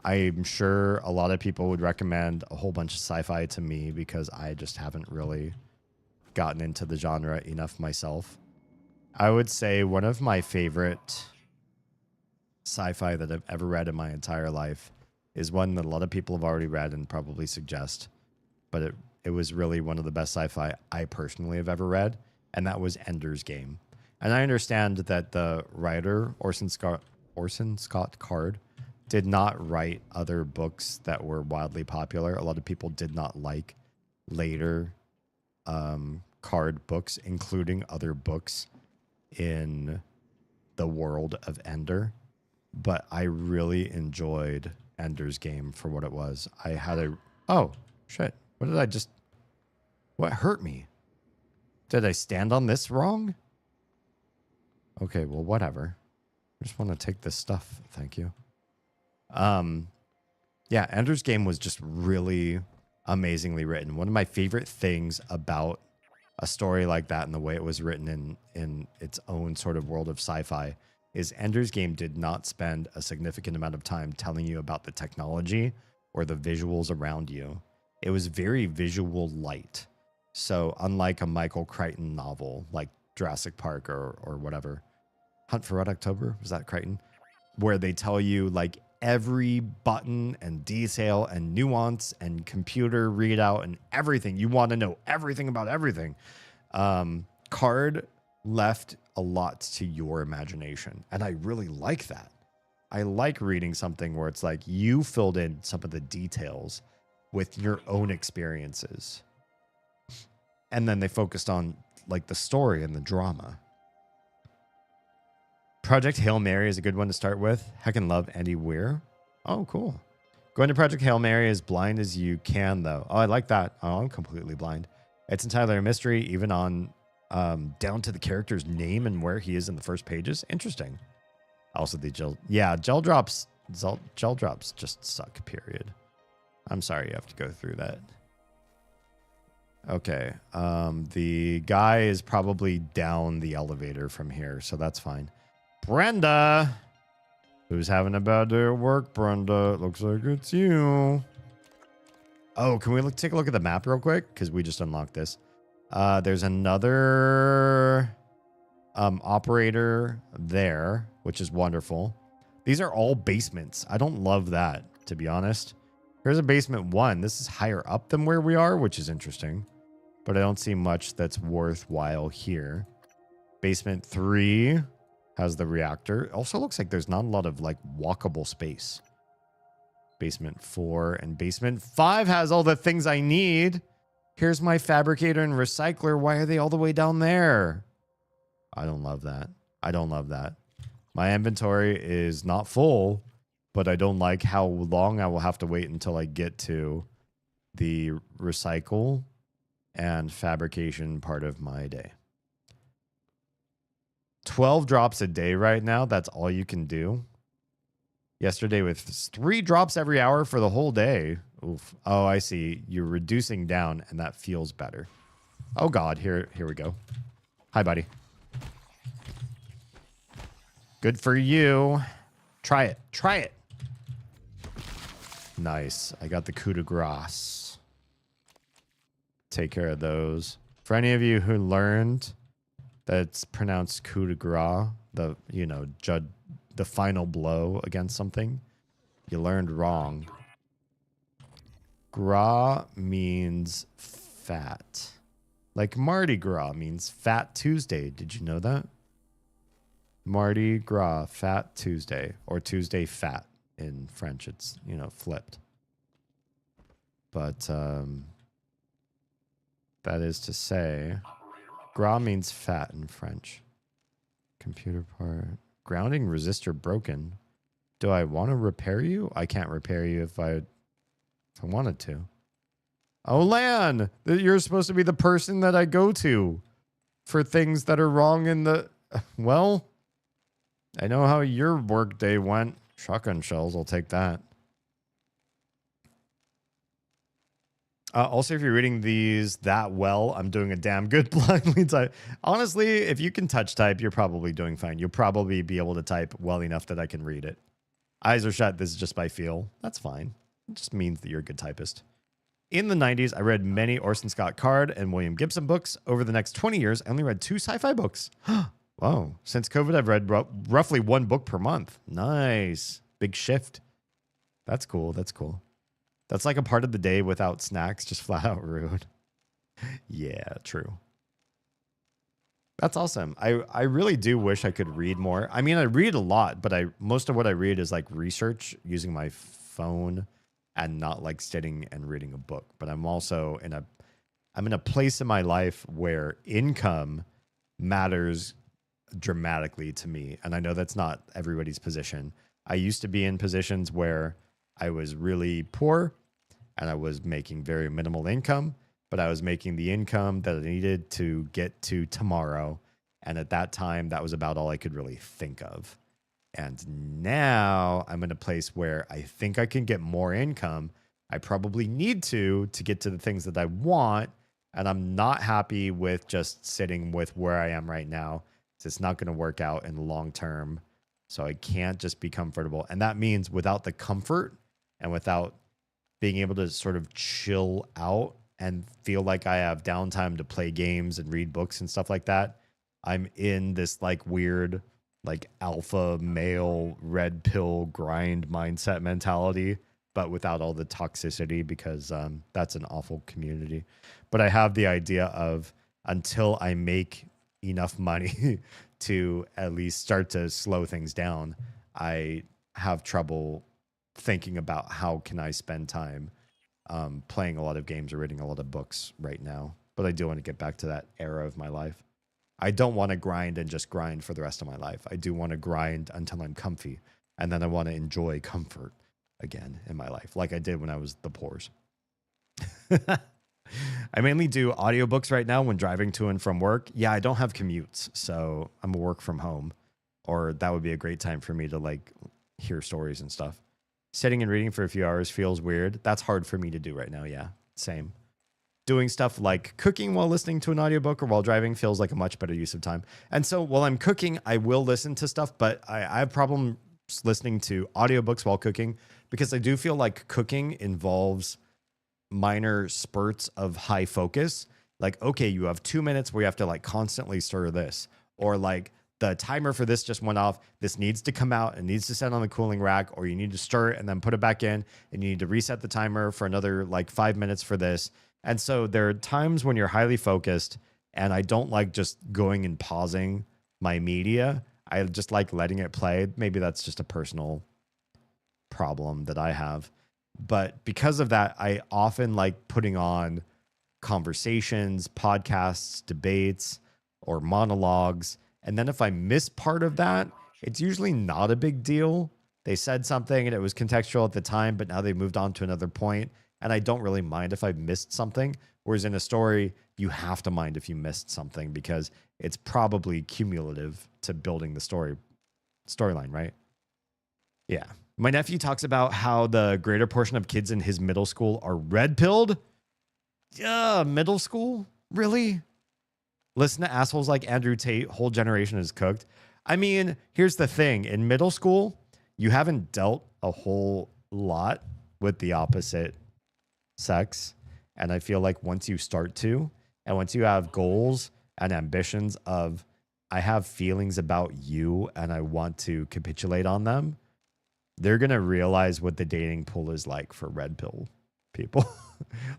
I'm sure a lot of people would recommend a whole bunch of sci-fi to me because I just haven't really gotten into the genre enough myself. I would say one of my favorite sci-fi that I've ever read in my entire life is one that a lot of people have already read and probably suggest, but it was really one of the best sci-fi I personally have ever read, and that was Ender's Game. And I understand that the writer, Orson Scott Card, did not write other books that were wildly popular. A lot of people did not like later Card books, including other books in the world of Ender. But I really enjoyed Ender's Game for what it was. I had oh, shit. What hurt me? Did I stand on this wrong? Okay, well, whatever. I just want to take this stuff. Thank you. Yeah, Ender's Game was just really amazingly written. One of my favorite things about a story like that and the way it was written in its own sort of world of sci-fi is Ender's Game did not spend a significant amount of time telling you about the technology or the visuals around you. It was very visual light. So unlike a Michael Crichton novel like Jurassic Park or whatever, Hunt for Red October, was that Crichton? Where they tell you like every button and detail and nuance and computer readout and everything. You want to know everything about everything. Card left a lot to your imagination, and I really like that. I like reading something where it's like you filled in some of the details with your own experiences. And then they focused on like the story and the drama. Project Hail Mary is a good one to start with. Heckin' love Andy Weir. Oh, cool. Going to Project Hail Mary as blind as you can, though. Oh, I like that. Oh, I'm completely blind. It's entirely a mystery, even on down to the character's name and where he is in the first pages. Interesting. Also, the gel. Yeah, gel drops just suck, period. I'm sorry you have to go through that. Okay. The guy is probably down the elevator from here, so that's fine. Brenda! Who's having a bad day at work, Brenda? It looks like it's you. Oh, can we take a look at the map real quick? Because we just unlocked this. There's another operator there, which is wonderful. These are all basements. I don't love that, to be honest. Here's a basement 1. This is higher up than where we are, which is interesting. But I don't see much that's worthwhile here. Basement 3 has the reactor. It also looks like there's not a lot of like walkable space. Basement 4 and basement 5 has all the things I need. Here's my fabricator and recycler. Why are they all the way down there? I don't love that. I don't love that. My inventory is not full, but I don't like how long I will have to wait until I get to the recycle and fabrication part of my day. 12 drops a day right now. That's all you can do. Yesterday with 3 drops every hour for the whole day. Oof. Oh, I see. You're reducing down, and that feels better. Oh, God. Here we go. Hi, buddy. Good for you. Try it. Try it. Nice. I got the coup de grace. Take care of those. For any of you who learned that it's pronounced coup de grace, the final blow against something, you learned wrong. Gras means fat. Like Mardi Gras means Fat Tuesday. Did you know that? Mardi Gras, Fat Tuesday, or Tuesday Fat in French. It's, flipped. But that is to say, gras means fat in French. Computer part. Grounding resistor broken. Do I want to repair you? I can't repair you if I wanted to. Oh, Lan! You're supposed to be the person that I go to for things that are wrong in the... Well, I know how your work day went. Shotgun shells, I'll take that. Also, if you're reading these that well, I'm doing a damn good blindly type. Honestly, if you can touch type, you're probably doing fine. You'll probably be able to type well enough that I can read it. Eyes are shut. This is just by feel. That's fine. It just means that you're a good typist. In the 90s, I read many Orson Scott Card and William Gibson books. Over the next 20 years, I only read 2 sci-fi books. Wow. Since COVID, I've read roughly 1 book per month. Nice. Big shift. That's cool. That's cool. That's like a part of the day without snacks, just flat out rude. Yeah, true. That's awesome. I really do wish I could read more. I mean, I read a lot, but most of what I read is like research using my phone and not like sitting and reading a book. But I'm also in a place in my life where income matters dramatically to me. And I know that's not everybody's position. I used to be in positions where I was really poor and I was making very minimal income, but I was making the income that I needed to get to tomorrow. And at that time, that was about all I could really think of. And now I'm in a place where I think I can get more income. I probably need to get to the things that I want. And I'm not happy with just sitting with where I am right now. It's not going to work out in the long term. So I can't just be comfortable. And that means without the comfort and without being able to sort of chill out and feel like I have downtime to play games and read books and stuff like that, I'm in this like weird like alpha male red pill grind mindset mentality, but without all the toxicity, because that's an awful community. But I have the idea of, until I make enough money to at least start to slow things down, I have trouble thinking about how can I spend time playing a lot of games or reading a lot of books right now. But I do want to get back to that era of my life. I don't want to grind and just grind for the rest of my life. I do want to grind until I'm comfy, and then I want to enjoy comfort again in my life, like I did when I was the poors. I mainly do audiobooks right now when driving to and from work. Yeah, I don't have commutes, so I'm a work from home, or that would be a great time for me to like hear stories and stuff. Sitting and reading for a few hours feels weird. That's hard for me to do right now. Yeah, same. Doing stuff like cooking while listening to an audiobook or while driving feels like a much better use of time. And so while I'm cooking, I will listen to stuff, but I have problems listening to audiobooks while cooking, because I do feel like cooking involves minor spurts of high focus. Like, okay, you have 2 minutes where you have to like constantly stir this, or like the timer for this just went off. This needs to come out and needs to set on the cooling rack, or you need to stir it and then put it back in, and you need to reset the timer for another like 5 minutes for this. And so there are times when you're highly focused, and I don't like just going and pausing my media. I just like letting it play. Maybe that's just a personal problem that I have. But because of that, I often like putting on conversations, podcasts, debates, or monologues. And then if I miss part of that, it's usually not a big deal. They said something and it was contextual at the time, but now they moved on to another point. And I don't really mind if I missed something. Whereas in a story, you have to mind if you missed something, because it's probably cumulative to building the storyline, right? Yeah. My nephew talks about how the greater portion of kids in his middle school are red-pilled. Yeah, middle school? Really? Listen to assholes like Andrew Tate, whole generation is cooked. I mean, here's the thing. In middle school, you haven't dealt a whole lot with the opposite sex. And I feel like once you start to, and once you have goals and ambitions of, I have feelings about you and I want to capitulate on them, they're going to realize what the dating pool is like for red pill people.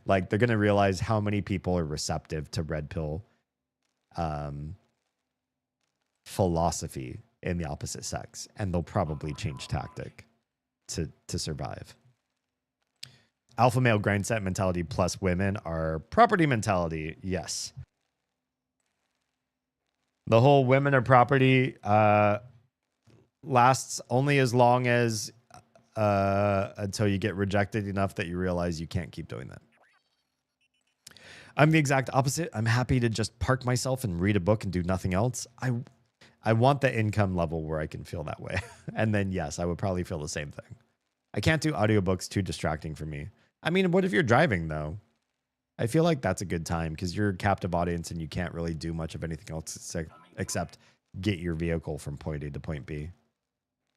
Like, they're going to realize how many people are receptive to red pill philosophy in the opposite sex, and they'll probably change tactic to survive. Alpha male grind set mentality plus women are property mentality. Yes. The whole women are property lasts only as long as until you get rejected enough that you realize you can't keep doing that. I'm the exact opposite. I'm happy to just park myself and read a book and do nothing else. I want the income level where I can feel that way. And then, yes, I would probably feel the same thing. I can't do audiobooks, too distracting for me. I mean, what if you're driving, though? I feel like that's a good time because you're a captive audience and you can't really do much of anything else except get your vehicle from point A to point B.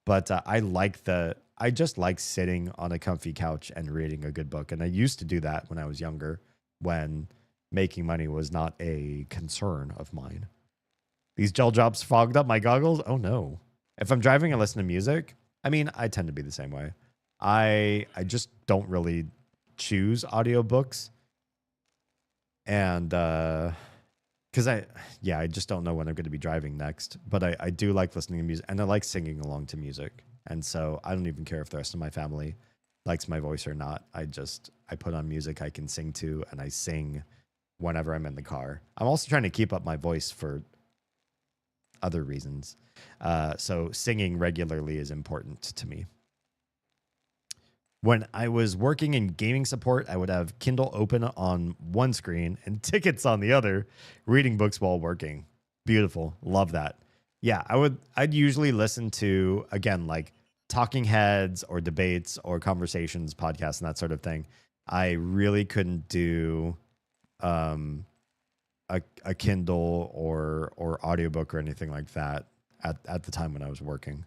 But I just like sitting on a comfy couch and reading a good book. And I used to do that when I was younger, when making money was not a concern of mine. These gel drops fogged up my goggles. Oh no. If I'm driving and listen to music, I mean, I tend to be the same way. I just don't really choose audiobooks. And because I just don't know when I'm going to be driving next. But I do like listening to music, and I like singing along to music. And so I don't even care if the rest of my family likes my voice or not. I put on music I can sing to, and I sing whenever I'm in the car. I'm also trying to keep up my voice for other reasons. So singing regularly is important to me. When I was working in gaming support, I would have Kindle open on one screen and tickets on the other, reading books while working. Beautiful. Love that. Yeah, I'd usually listen to, again, like talking heads or debates or conversations, podcasts, and that sort of thing. I really couldn't do a Kindle or audiobook or anything like that at the time when I was working.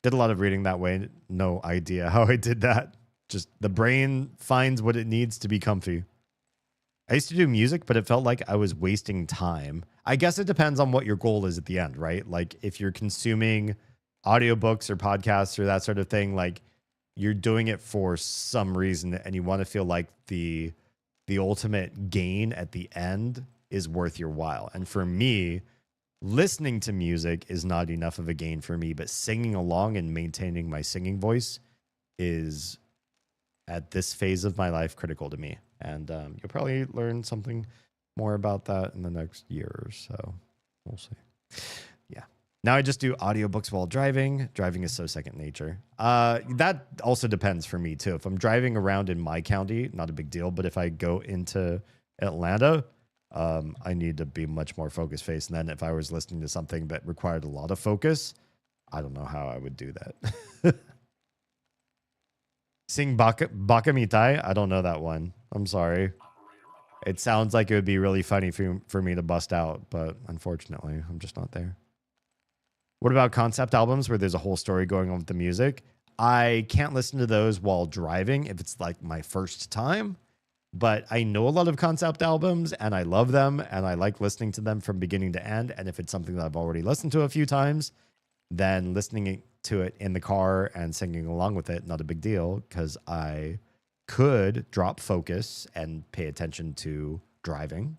Did a lot of reading that way. No idea how I did that. Just the brain finds what it needs to be comfy. I used to do music, but it felt like I was wasting time. I guess it depends on what your goal is at the end, right? Like if you're consuming audiobooks or podcasts or that sort of thing, like you're doing it for some reason and you want to feel like the ultimate gain at the end is worth your while. And for me, listening to music is not enough of a gain for me, but singing along and maintaining my singing voice is, at this phase of my life, critical to me. And you'll probably learn something more about that in the next year or so. We'll see. Yeah. Now I just do audiobooks while driving. Driving is so second nature. That also depends for me too. If I'm driving around in my county, not a big deal. But if I go into Atlanta, I need to be much more focus faced. And then if I was listening to something that required a lot of focus, I don't know how I would do that. Sing Baka Mitai? I don't know that one. I'm sorry. It sounds like it would be really funny for me to bust out, but unfortunately, I'm just not there. What about concept albums where there's a whole story going on with the music? I can't listen to those while driving if it's like my first time, but I know a lot of concept albums and I love them and I like listening to them from beginning to end. And if it's something that I've already listened to a few times, then listening to it in the car and singing along with it, not a big deal, because I could drop focus and pay attention to driving.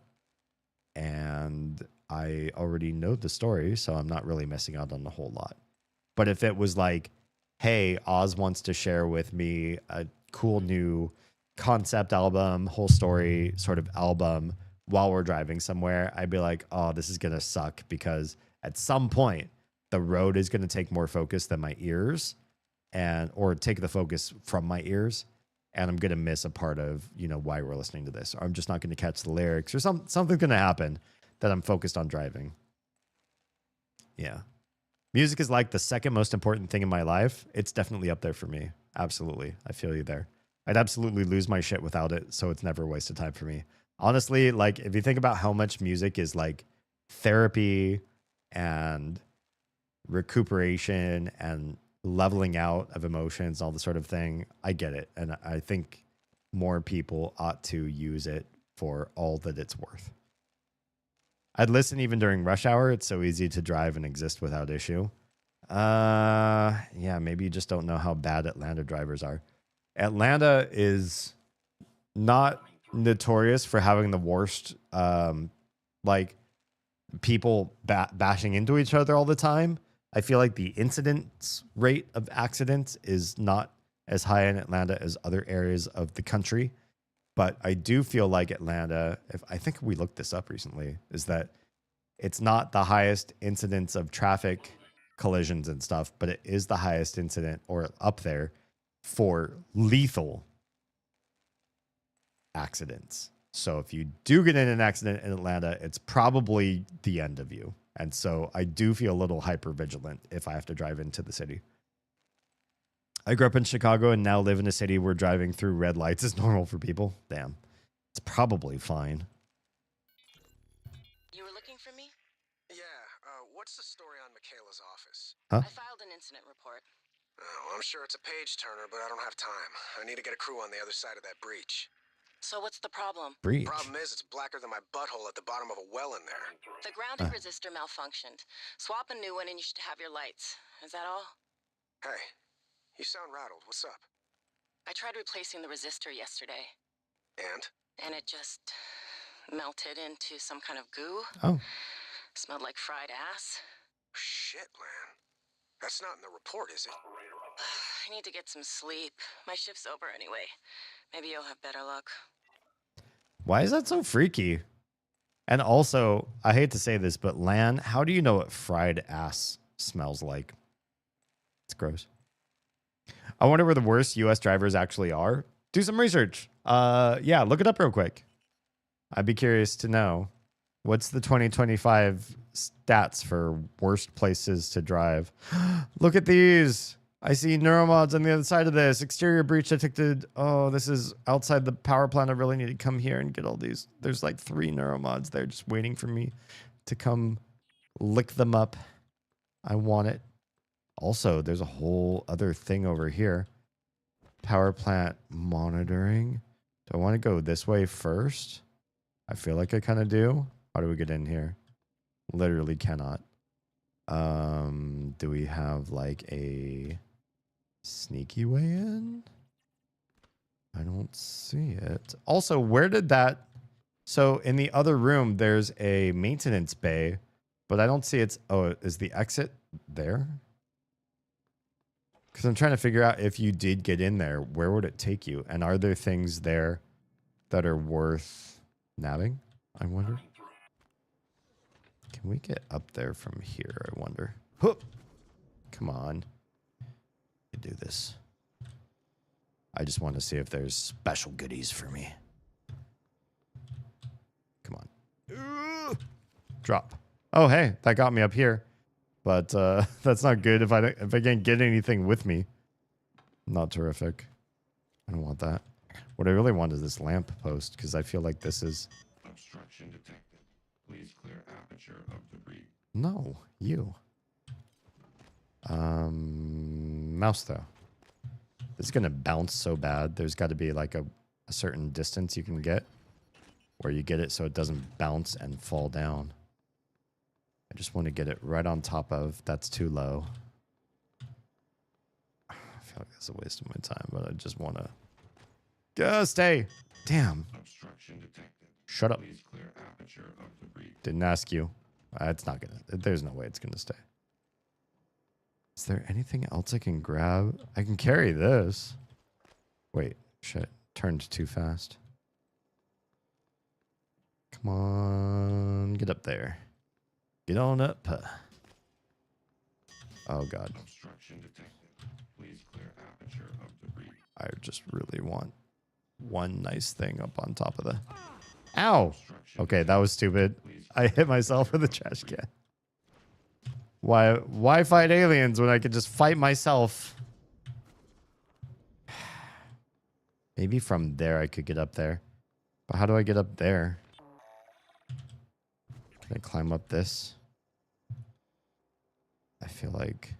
And I already know the story, so I'm not really missing out on a whole lot. But if it was like, hey, Oz wants to share with me a cool new concept album, whole story sort of album while we're driving somewhere, I'd be like, oh, this is going to suck, because at some point the road is going to take more focus than my ears, or take the focus from my ears. And I'm going to miss a part of, why we're listening to this. Or I'm just not going to catch the lyrics, or something's going to happen that I'm focused on driving. Yeah. Music is like the second most important thing in my life. It's definitely up there for me. Absolutely. I feel you there. I'd absolutely lose my shit without it. So it's never a waste of time for me. Honestly, like if you think about how much music is like therapy and recuperation and leveling out of emotions, all the sort of thing, I get it. And I think more people ought to use it for all that it's worth. I'd listen even during rush hour. It's so easy to drive and exist without issue. Yeah, maybe you just don't know how bad Atlanta drivers are. Atlanta is not notorious for having the worst, like people bashing into each other all the time. I feel like the incidence rate of accidents is not as high in Atlanta as other areas of the country. But I do feel like Atlanta, I think we looked this up recently, is that it's not the highest incidence of traffic collisions and stuff, but it is the highest incident, or up there, for lethal accidents. So if you do get in an accident in Atlanta, it's probably the end of you. And so I do feel a little hyper vigilant if I have to drive into the city. I grew up in Chicago and now live in a city where driving through red lights is normal for people. Damn. It's probably fine. You were looking for me? Yeah, what's the story on Michaela's office? Huh? I filed an incident report. Oh, I'm sure it's a page turner, but I don't have time. I need to get a crew on the other side of that breach. So what's the problem? Breach. Problem is, it's blacker than my butthole at the bottom of a well in there. The grounded resistor malfunctioned. Swap a new one and you should have your lights. Is that all? Hey, you sound rattled. What's up? I tried replacing the resistor yesterday. And? And it just melted into some kind of goo. Oh. Smelled like fried ass. Shit, Lan. That's not in the report, is it? I need to get some sleep. My shift's over anyway. Maybe you'll have better luck. Why is that so freaky? And also, I hate to say this, but Lan, how do you know what fried ass smells like? It's gross. I wonder where the worst US drivers actually are. Do some research. Yeah, look it up real quick. I'd be curious to know. What's the 2025 stats for worst places to drive? Look at these. I see neuromods on the other side of this. Exterior breach detected. Oh, this is outside the power plant. I really need to come here and get all these. There's like 3 neuromods there just waiting for me to come lick them up. I want it. Also, there's a whole other thing over here. Power plant monitoring. Do I want to go this way first? I feel like I kind of do. How do we get in here? Literally cannot. Do we have like a sneaky way in? I don't see it. Also, where did that... So in the other room, there's a maintenance bay, but I don't see its... Oh, is the exit there? Because I'm trying to figure out if you did get in there, where would it take you? And are there things there that are worth nabbing? I wonder. Can we get up there from here? I wonder. Hoop! Come on. You do this. I just want to see if there's special goodies for me. Come on. Drop. Oh, hey, that got me up here. But that's not good if I can't get anything with me. Not terrific. I don't want that. What I really want is this lamp post, because I feel like this is... Obstruction detected. Please clear aperture of debris. No, you. Mouse, though. It's going to bounce so bad. There's got to be like a certain distance you can get where you get it so it doesn't bounce and fall down. I just want to get it right on top of. That's too low. I feel like that's a waste of my time, but I just want to... Go, stay. Damn. Obstruction detected. Shut up. Please clear aperture of debris. Didn't ask you. It's not going to... There's no way it's going to stay. Is there anything else I can grab? I can carry this. Wait, shit. Turned too fast. Come on. Get up there. Get on up. Oh, God. Obstruction detected. Please clear aperture of debris. I just really want one nice thing up on top of the... Ow! Okay, that was stupid. I hit myself with a trash can. Why fight aliens when I could just fight myself? Maybe from there I could get up there. But how do I get up there? Can I climb up this? I feel like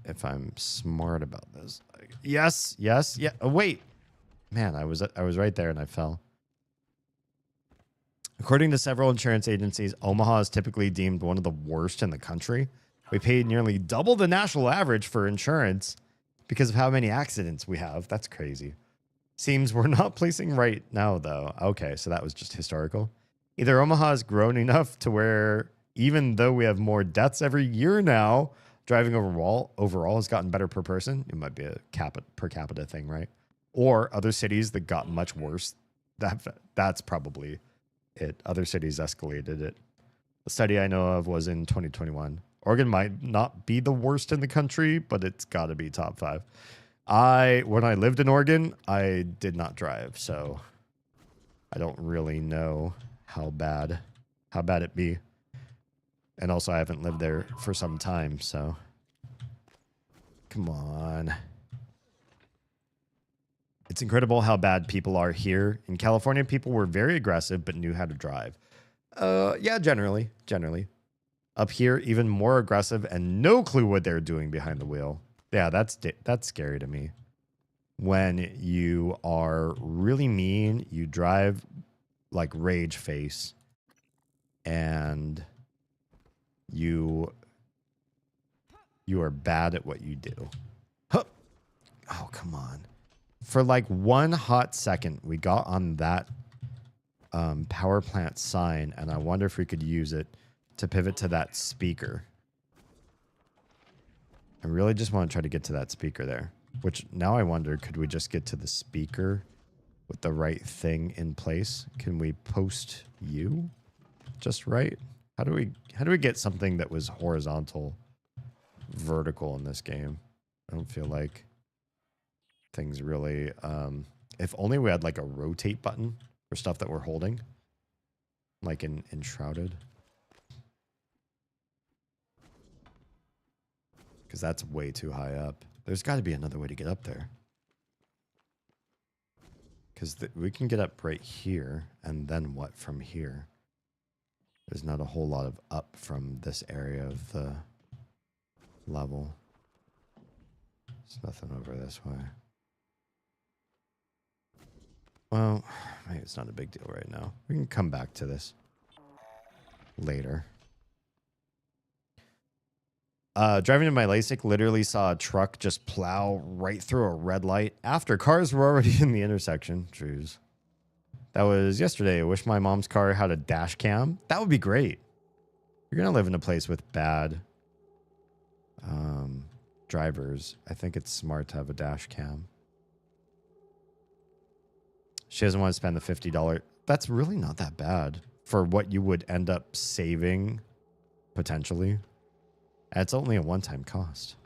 if I'm smart about this. Yes, yes, yeah. Oh, wait. Man, I was right there and I fell. According to several insurance agencies, Omaha is typically deemed one of the worst in the country. We pay nearly double the national average for insurance because of how many accidents we have. That's crazy. Seems we're not placing right now, though. Okay, so that was just historical. Either Omaha has grown enough to where even though we have more deaths every year now, driving overall has gotten better per person. It might be a per capita thing, right? Or other cities that got much worse. That's probably it. Other cities escalated it. The study I know of was in 2021. Oregon might not be the worst in the country, but it's got to be top 5. When I lived in Oregon, I did not drive, so I don't really know how bad it be. And also I haven't lived there for some time, so come on. It's incredible how bad people are here. In California, people were very aggressive but knew how to drive. Yeah, generally. Up here, even more aggressive and no clue what they're doing behind the wheel. Yeah, that's scary to me. When you are really mean, you drive like rage face, and you are bad at what you do. Huh. Oh, come on. For like one hot second, we got on that power plant sign, and I wonder if we could use it to pivot to that speaker. I really just want to try to get to that speaker there, which now I wonder, could we just get to the speaker with the right thing in place? Can we post you just right? How do we get something that was horizontal, vertical in this game? I don't feel like things really, if only we had like a rotate button for stuff that we're holding, like in Enshrouded. Because that's way too high up. There's got to be another way to get up there. Because we can get up right here, and then what from here? There's not a whole lot of up from this area of the level. There's nothing over this way. Well, maybe it's not a big deal right now. We can come back to this later. Driving to my LASIK, literally saw a truck just plow right through a red light after cars were already in the intersection. Jeez. That was yesterday. I wish my mom's car had a dash cam. That would be great. You're going to live in a place with bad drivers. I think it's smart to have a dash cam. She doesn't want to spend the $50. That's really not that bad for what you would end up saving potentially. And it's only a one-time cost.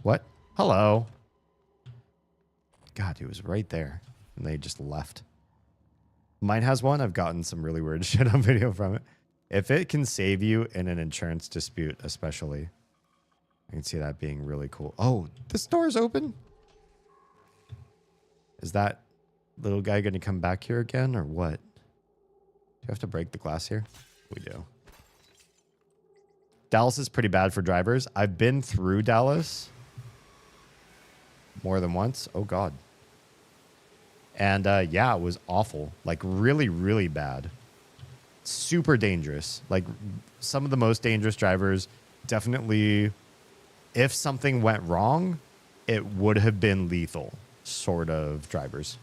What? Hello. God, he was right there. And they just left. Mine has one. I've gotten some really weird shit on video from it. If it can save you in an insurance dispute, especially, I can see that being really cool. Oh, this door's open? Is that little guy going to come back here again or what? Do you have to break the glass here? We do. Dallas is pretty bad for drivers. I've been through Dallas more than once. Oh, God. And yeah, it was awful. Like really, really bad. Super dangerous. Like some of the most dangerous drivers definitely, if something went wrong, it would have been lethal sort of drivers.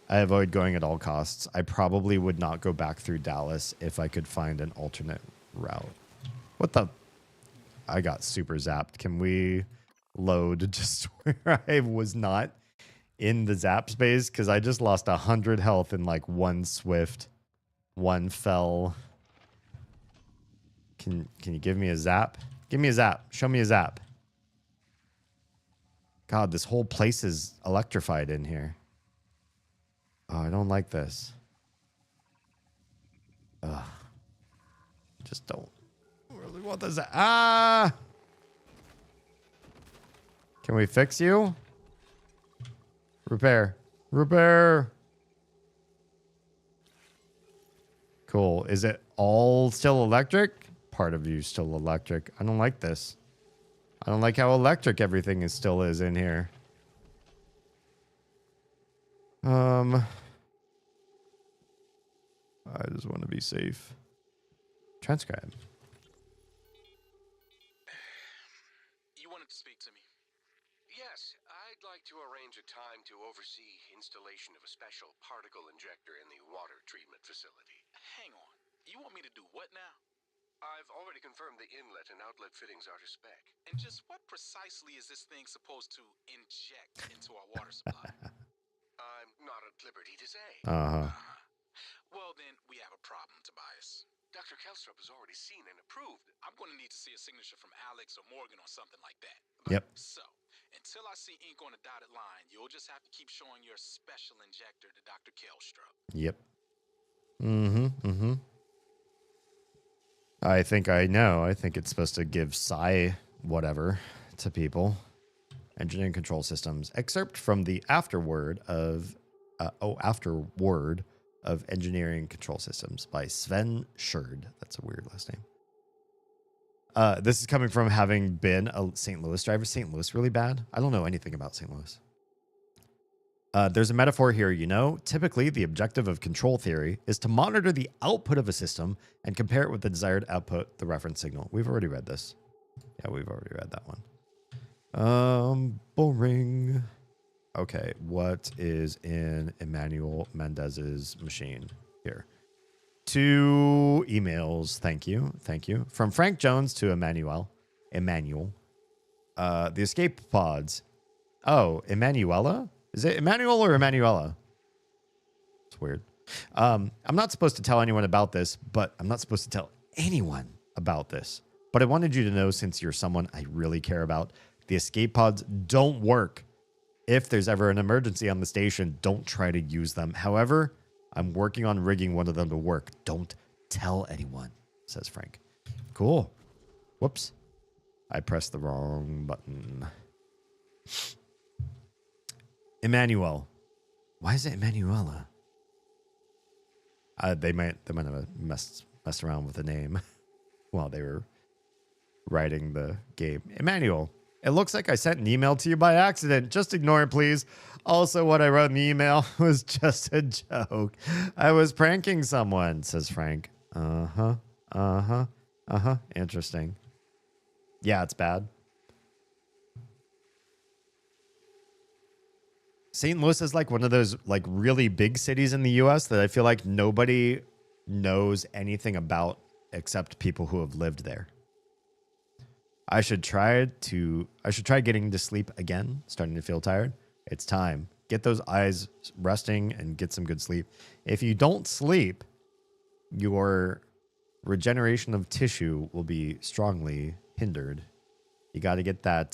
I avoid going at all costs. I probably would not go back through Dallas if I could find an alternate route. What the? I got super zapped. Can we load just where I was not in the zap space? Because I just lost 100 health in like one swift, one fell. Can you give me a zap? Give me a zap. Show me a zap. God, this whole place is electrified in here. Oh, I don't like this. Ugh. Just don't really want this. Ah! Can we fix you? Repair. Repair. Cool. Is it all still electric? Part of you still electric. I don't like this. I don't like how electric everything is still is in here. I just want to be safe. Transcribe. You wanted to speak to me? Yes, I'd like to arrange a time to oversee installation of a special particle injector in the water treatment facility. Hang on. You want me to do what now? I've already confirmed the inlet and outlet fittings are to spec. And just what precisely is this thing supposed to inject into our water supply? I'm not at liberty to say. Well, then, we have a problem, Tobias. Dr. Kelstrup has already seen and approved. I'm going to need to see a signature from Alex or Morgan or something like that. Yep. So, until I see ink on a dotted line, you'll just have to keep showing your special injector to Dr. Kelstrup. Yep. I think I know. I think it's supposed to give psi whatever to people. Engineering control systems. Excerpt from the afterword of Engineering Control Systems by Sven Schurd. That's a weird last name. This is coming from having been a St. Louis driver. St. Louis really bad? I don't know anything about St. Louis. There's a metaphor here, you know. Typically, the objective of control theory is to monitor the output of a system and compare it with the desired output, the reference signal. We've already read this. Yeah, we've already read that one. Boring. Okay, what is in Emmanuel Mendez's machine here? 2 emails. Thank you. Thank you. From Frank Jones to Emmanuel. The escape pods. Oh, Emanuela? Is it Emmanuel or Emanuela? It's weird. I'm not supposed to tell anyone about this, but I'm not supposed to tell anyone about this. But I wanted you to know, since you're someone I really care about, the escape pods don't work. If there's ever an emergency on the station, don't try to use them. However, I'm working on rigging one of them to work. Don't tell anyone, says Frank. Cool. Whoops. I pressed the wrong button. Emmanuel. Why is it Emanuela? They might have messed around with the name while they were writing the game. Emmanuel. It looks like I sent an email to you by accident. Just ignore it, please. Also, what I wrote in the email was just a joke. I was pranking someone, says Frank. Uh-huh. Uh-huh. Uh-huh. Interesting. Yeah, it's bad. St. Louis is like one of those like really big cities in the US that I feel like nobody knows anything about except people who have lived there. I should try getting to sleep again. Starting to feel tired. It's time. Get those eyes resting and get some good sleep. If you don't sleep, your regeneration of tissue will be strongly hindered. You got to get that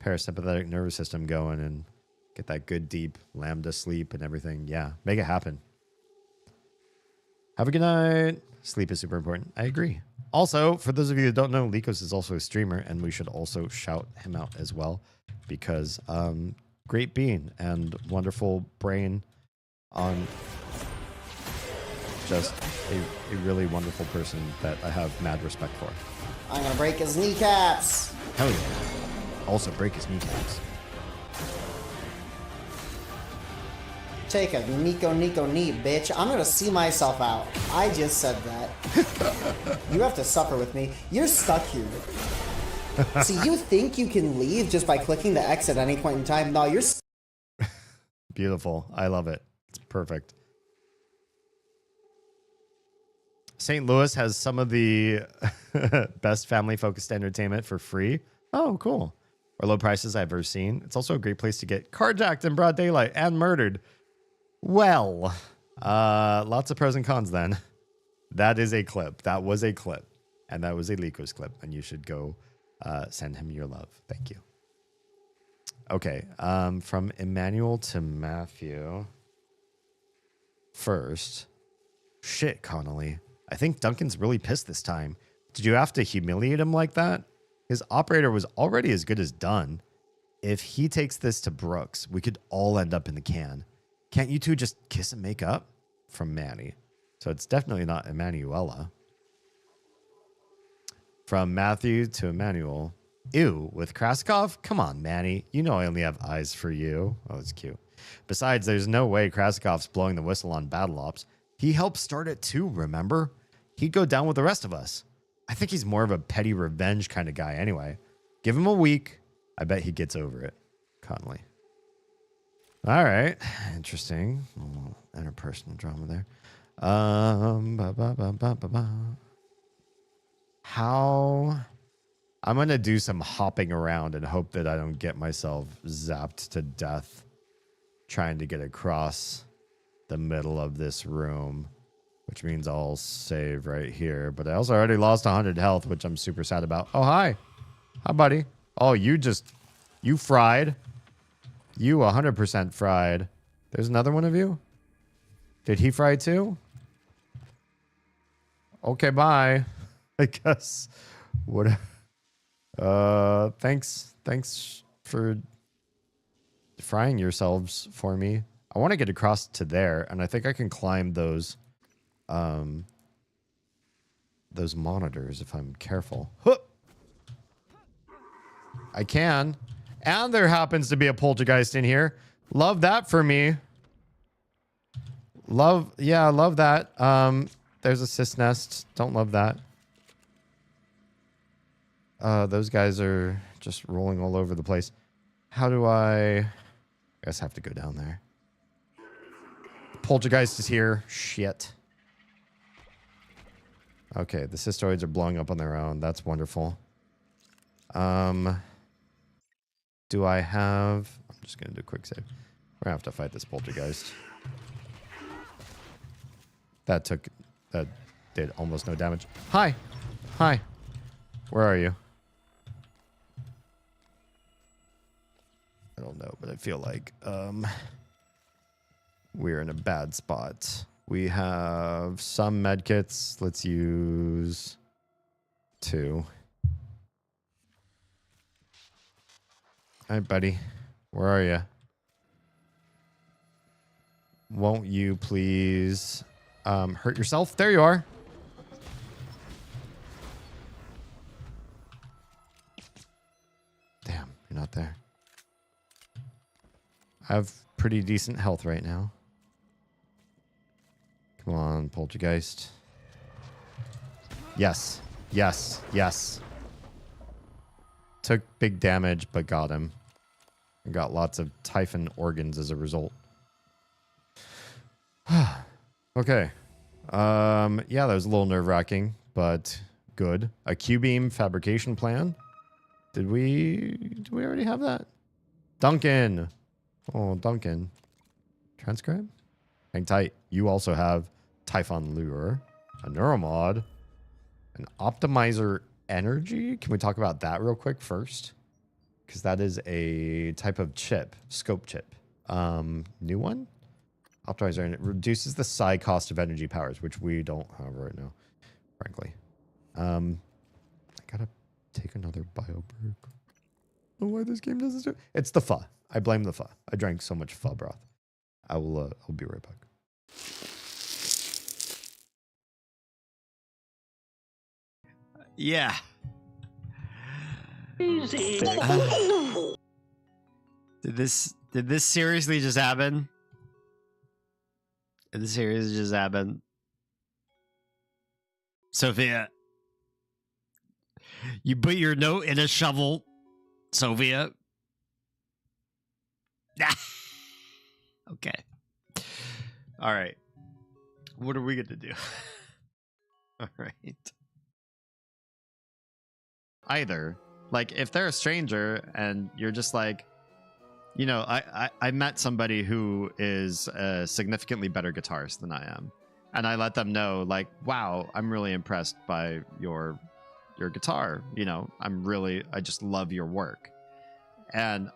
parasympathetic nervous system going and get that good deep lambda sleep and everything. Yeah, make it happen. Have a good night. Sleep is super important. I agree. Also, for those of you that don't know, Likos is also a streamer, and we should also shout him out as well because great being and wonderful brain on just a really wonderful person that I have mad respect for. I'm gonna break his kneecaps. Hell yeah. Also break his kneecaps. Take a Nico knee, bitch. I'm gonna see myself out. I just said that. You have to suffer with me. You're stuck here. See, you think you can leave just by clicking the X at any point in time. No, you're... Beautiful. I love it. It's perfect. St. Louis has some of the best family-focused entertainment for free. Oh, cool. Or low prices I've ever seen. It's also a great place to get carjacked in broad daylight and murdered. Well, lots of pros and cons then. That is a clip. That was a clip. And that was a Likos clip. And you should go send him your love. Thank you. Okay. From Emmanuel to Matthew. First. Shit, Connolly. I think Duncan's really pissed this time. Did you have to humiliate him like that? His operator was already as good as done. If he takes this to Brooks, we could all end up in the can. Can't you two just kiss and make up? From Manny. So it's definitely not Emanuela. From Matthew to Emmanuel. Ew, with Krasikov? Come on, Manny. You know I only have eyes for you. Oh, it's cute. Besides, there's no way Krasikov's blowing the whistle on Battle Ops. He helped start it too, remember? He'd go down with the rest of us. I think he's more of a petty revenge kind of guy anyway. Give him a week. I bet he gets over it. Connolly. All right. Interesting. A little interpersonal drama there. How... I'm going to do some hopping around and hope that I don't get myself zapped to death trying to get across the middle of this room, which means I'll save right here. But I also already lost 100 health, which I'm super sad about. Oh, hi. Hi, buddy. Oh, you fried. You 100% fried. There's another one of you? Did he fry too? Okay, bye. I guess. What? Thanks for frying yourselves for me. I want to get across to there, and I think I can climb those monitors if I'm careful. Huh. I can. And there happens to be a poltergeist in here. Love that for me. Love that. There's a cyst nest. Don't love that. Those guys are just rolling all over the place. How do I guess I have to go down there. Poltergeist is here. Shit. Okay, the cystoids are blowing up on their own. That's wonderful. Do I have... I'm just going to do a quick save. We're going to have to fight this poltergeist. That did almost no damage. Hi. Hi. Where are you? I don't know, but I feel like we're in a bad spot. We have some medkits. Let's use 2. All right, buddy. Where are you? Won't you please hurt yourself? There you are. Damn. You're not there. I have pretty decent health right now. Come on, Poltergeist. Yes. Yes. Yes. Took big damage, but got him. And got lots of Typhon organs as a result. Okay. Yeah, that was a little nerve-wracking, but good. A Q-beam fabrication plan. Did we already have that? Duncan. Oh, Duncan. Transcribe? Hang tight. You also have Typhon Lure, a Neuromod, an Optimizer Energy. Can we talk about that real quick first? Because that is a type of chip, scope chip. New one? Optimizer, and it reduces the psi cost of energy powers, which we don't have right now, frankly. I gotta take another bio break. Oh, why this game doesn't do it? It's the pho. I blame the pho. I drank so much pho broth. I'll be right back. Yeah. Easy. Did this seriously just happen? Did this seriously just happen? Sophia, you put your note in a shovel, Sophia. Okay. All right. What are we going to do? All right. Either, like, if they're a stranger and you're just like, you know, I met somebody who is a significantly better guitarist than I am. And I let them know, like, wow, I'm really impressed by your guitar. You know, I just love your work. And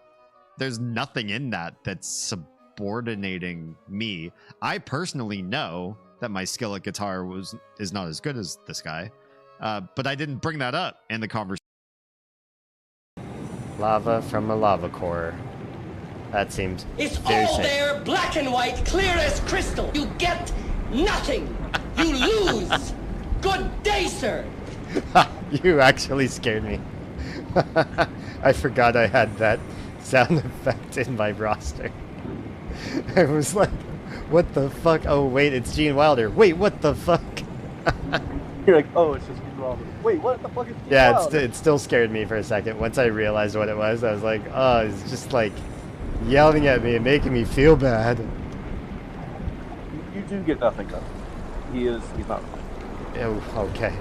there's nothing in that that's subordinating me. I personally know that my skill at guitar is not as good as this guy. But I didn't bring that up in the conversation. Lava from a lava core. That seems It's very all safe. there, black and white, clear as crystal. You get nothing. You lose. Good day, sir. You actually scared me. I forgot I had that sound effect in my roster. I was like, what the fuck? Oh, wait, it's Gene Wilder. Wait, what the fuck? You're like, oh, it's just Gene Wilder. Wait, what the fuck is Gene Yeah, Wilder? it still scared me for a second. Once I realized what it was, I was like, oh, it's just like yelling at me and making me feel bad. You do get nothing though. He's not wrong. Oh, okay.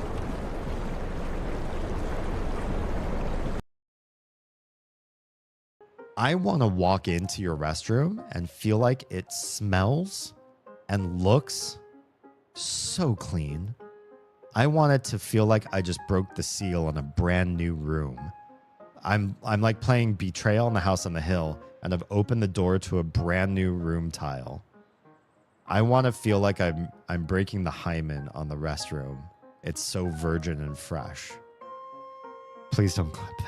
I want to walk into your restroom and feel like it smells and looks so clean. I want it to feel like I just broke the seal on a brand new room. I'm like playing Betrayal in the House on the Hill, and I've opened the door to a brand new room tile. I want to feel like I'm breaking the hymen on the restroom. It's so virgin and fresh. Please don't clip that.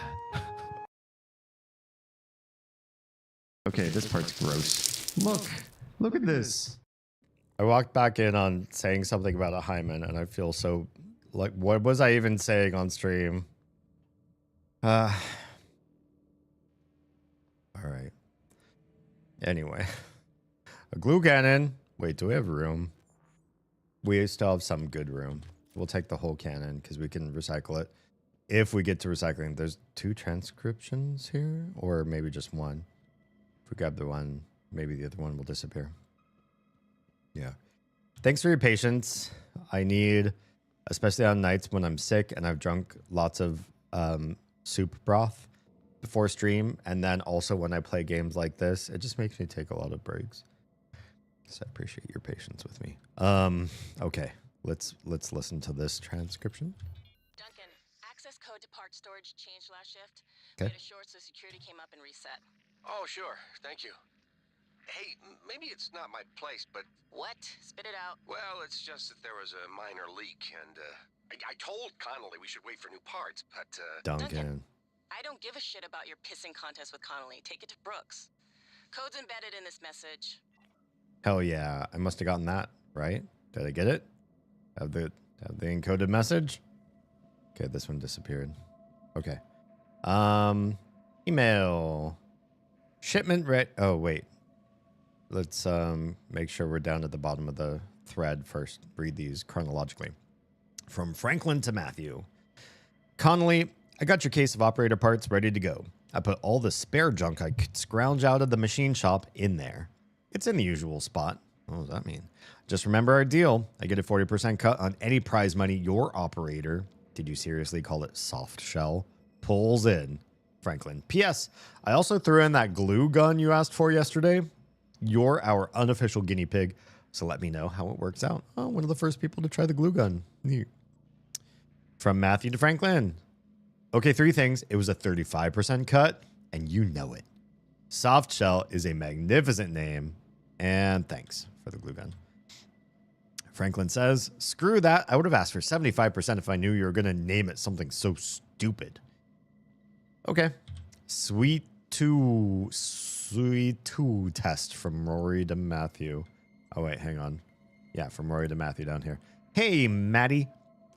Okay, this part's gross. Look at this. I walked back in on saying something about a hymen, and I feel so like, what was I even saying on stream? All right. Anyway, a glue cannon. Wait, do we have room? We still have some good room. We'll take the whole cannon because we can recycle it. If we get to recycling, there's 2 transcriptions here, or maybe just one. If we grab the one, maybe the other one will disappear. Yeah. Thanks for your patience. I need, especially on nights when I'm sick and I've drunk lots of soup broth before stream, and then also when I play games like this, it just makes me take a lot of breaks. So I appreciate your patience with me. Okay, let's listen to this transcription. Duncan, access code to part storage changed last shift. Okay. We had a short, so security came up and reset. Oh, sure. Thank you. Hey, maybe it's not my place, but... What? Spit it out. Well, it's just that there was a minor leak, and, I told Connolly we should wait for new parts, but, Duncan. I don't give a shit about your pissing contest with Connolly. Take it to Brooks. Code's embedded in this message. Hell yeah. I must have gotten that, right? Did I get it? Have the encoded message? Okay, this one disappeared. Okay. Email. Shipment ready. Oh, wait. Let's make sure we're down at the bottom of the thread first. Read these chronologically. From Franklin to Matthew. Connolly, I got your case of operator parts ready to go. I put all the spare junk I could scrounge out of the machine shop in there. It's in the usual spot. What does that mean? Just remember our deal. I get a 40% cut on any prize money your operator, did you seriously call it soft shell, pulls in. Franklin. P.S. I also threw in that glue gun you asked for yesterday. You're our unofficial guinea pig, so let me know how it works out. Oh, one of the first people to try the glue gun. Neat. From Matthew to Franklin. Okay, 3 things. It was a 35% cut, and you know it. Soft Shell is a magnificent name, and thanks for the glue gun. Franklin says, screw that. I would have asked for 75% if I knew you were going to name it something so stupid. Okay. Sweet two test from Rory to Matthew. Oh, wait, hang on. Yeah, from Rory to Matthew down here. Hey, Maddie.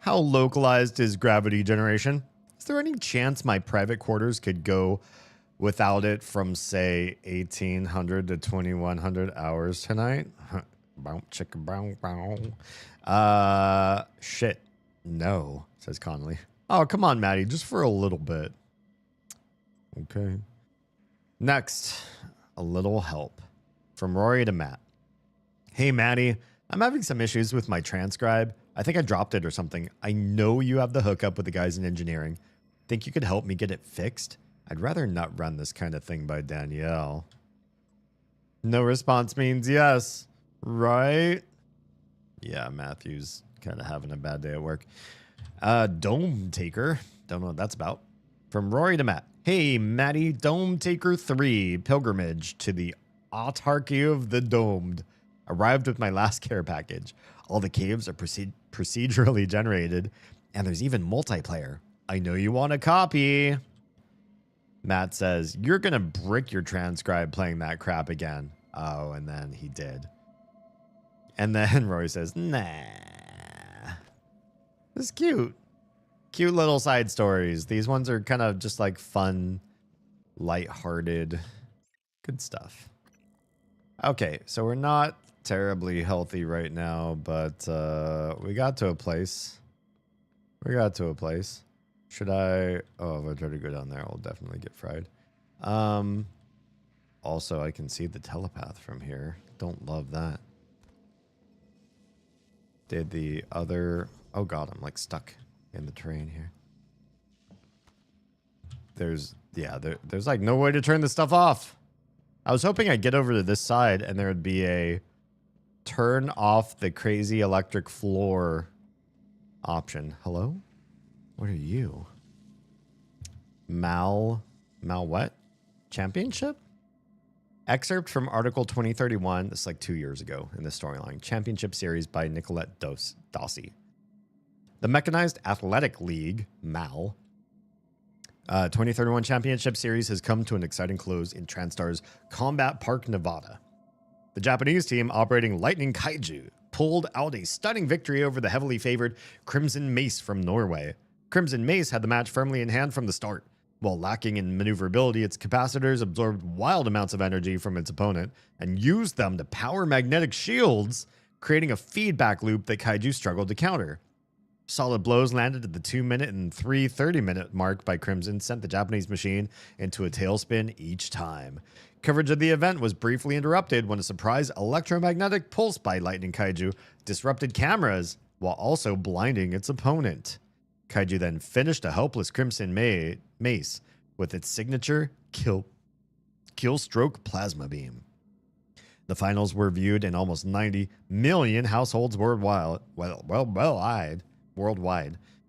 How localized is gravity generation? Is there any chance my private quarters could go without it from, say, 1,800 to 2,100 hours tonight? Shit. No, says Connolly. Oh, come on, Maddie. Just for a little bit. Okay. Next, a little help from Rory to Matt. Hey, Maddie, I'm having some issues with my transcribe. I think I dropped it or something. I know you have the hookup with the guys in engineering. Think you could help me get it fixed? I'd rather not run this kind of thing by Danielle. No response means yes, right? Yeah, Matthew's kind of having a bad day at work. Dome Taker. Don't know what that's about. From Rory to Matt. Hey, Maddie, Dome Taker 3, Pilgrimage to the Autarky of the Domed. Arrived with my last care package. All the caves are procedurally generated, and there's even multiplayer. I know you want a copy. Matt says, you're going to brick your transcribe playing that crap again. Oh, and then he did. And then Rory says, nah. This is cute. Cute little side stories. These ones are kind of just like fun, lighthearted, good stuff. Okay, so we're not terribly healthy right now, but we got to a place. Should I? Oh, if I try to go down there, I'll definitely get fried. Also, I can see the telepath from here. Don't love that. Did the other... Oh god, I'm like stuck in the terrain here. There's like no way to turn this stuff off. I was hoping I'd get over to this side and there would be a turn off the crazy electric floor option. Hello? What are you? Mal what? Championship? Excerpt from Article 2031. This is like 2 years ago in the storyline. Championship series by Nicolette Dossi. The Mechanized Athletic League, MAL, 2031 Championship Series has come to an exciting close in Transtar's Combat Park, Nevada. The Japanese team, operating Lightning Kaiju, pulled out a stunning victory over the heavily favored Crimson Mace from Norway. Crimson Mace had the match firmly in hand from the start. While lacking in maneuverability, its capacitors absorbed wild amounts of energy from its opponent and used them to power magnetic shields, creating a feedback loop that Kaiju struggled to counter. Solid blows landed at the 2-minute and 3:30-minute mark by Crimson sent the Japanese machine into a tailspin each time. Coverage of the event was briefly interrupted when a surprise electromagnetic pulse by Lightning Kaiju disrupted cameras while also blinding its opponent. Kaiju then finished a helpless Crimson Mace with its signature kill stroke plasma beam. The finals were viewed in almost 90 million households worldwide,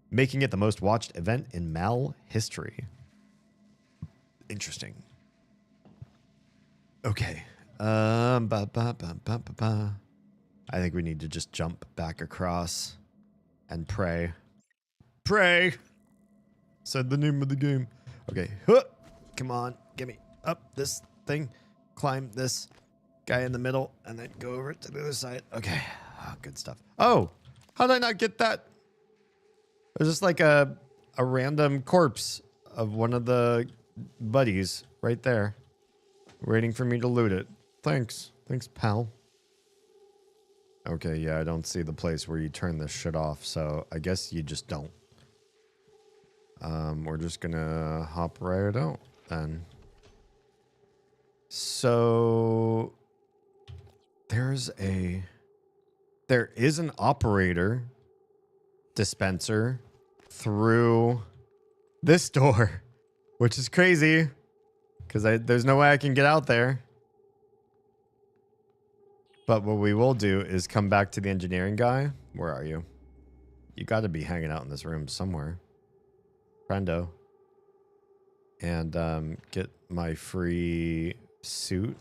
making it the most watched event in MAL history. Interesting. Okay. I think we need to just jump back across and pray. Pray! Said the name of the game. Okay. Come on. Get me up this thing. Climb this guy in the middle and then go over to the other side. Okay. Oh, good stuff. Oh! How did I not get that? There's just like a random corpse of one of the buddies right there, waiting for me to loot it. Thanks. Thanks, pal. Okay, yeah, I don't see the place where you turn this shit off, so I guess you just don't. We're just gonna hop right out then. So there is an operator dispenser through this door, which is crazy because there's no way I can get out there. But what we will do is come back to the engineering guy. Where are you? You got to be hanging out in this room somewhere. Friendo. And get my free suit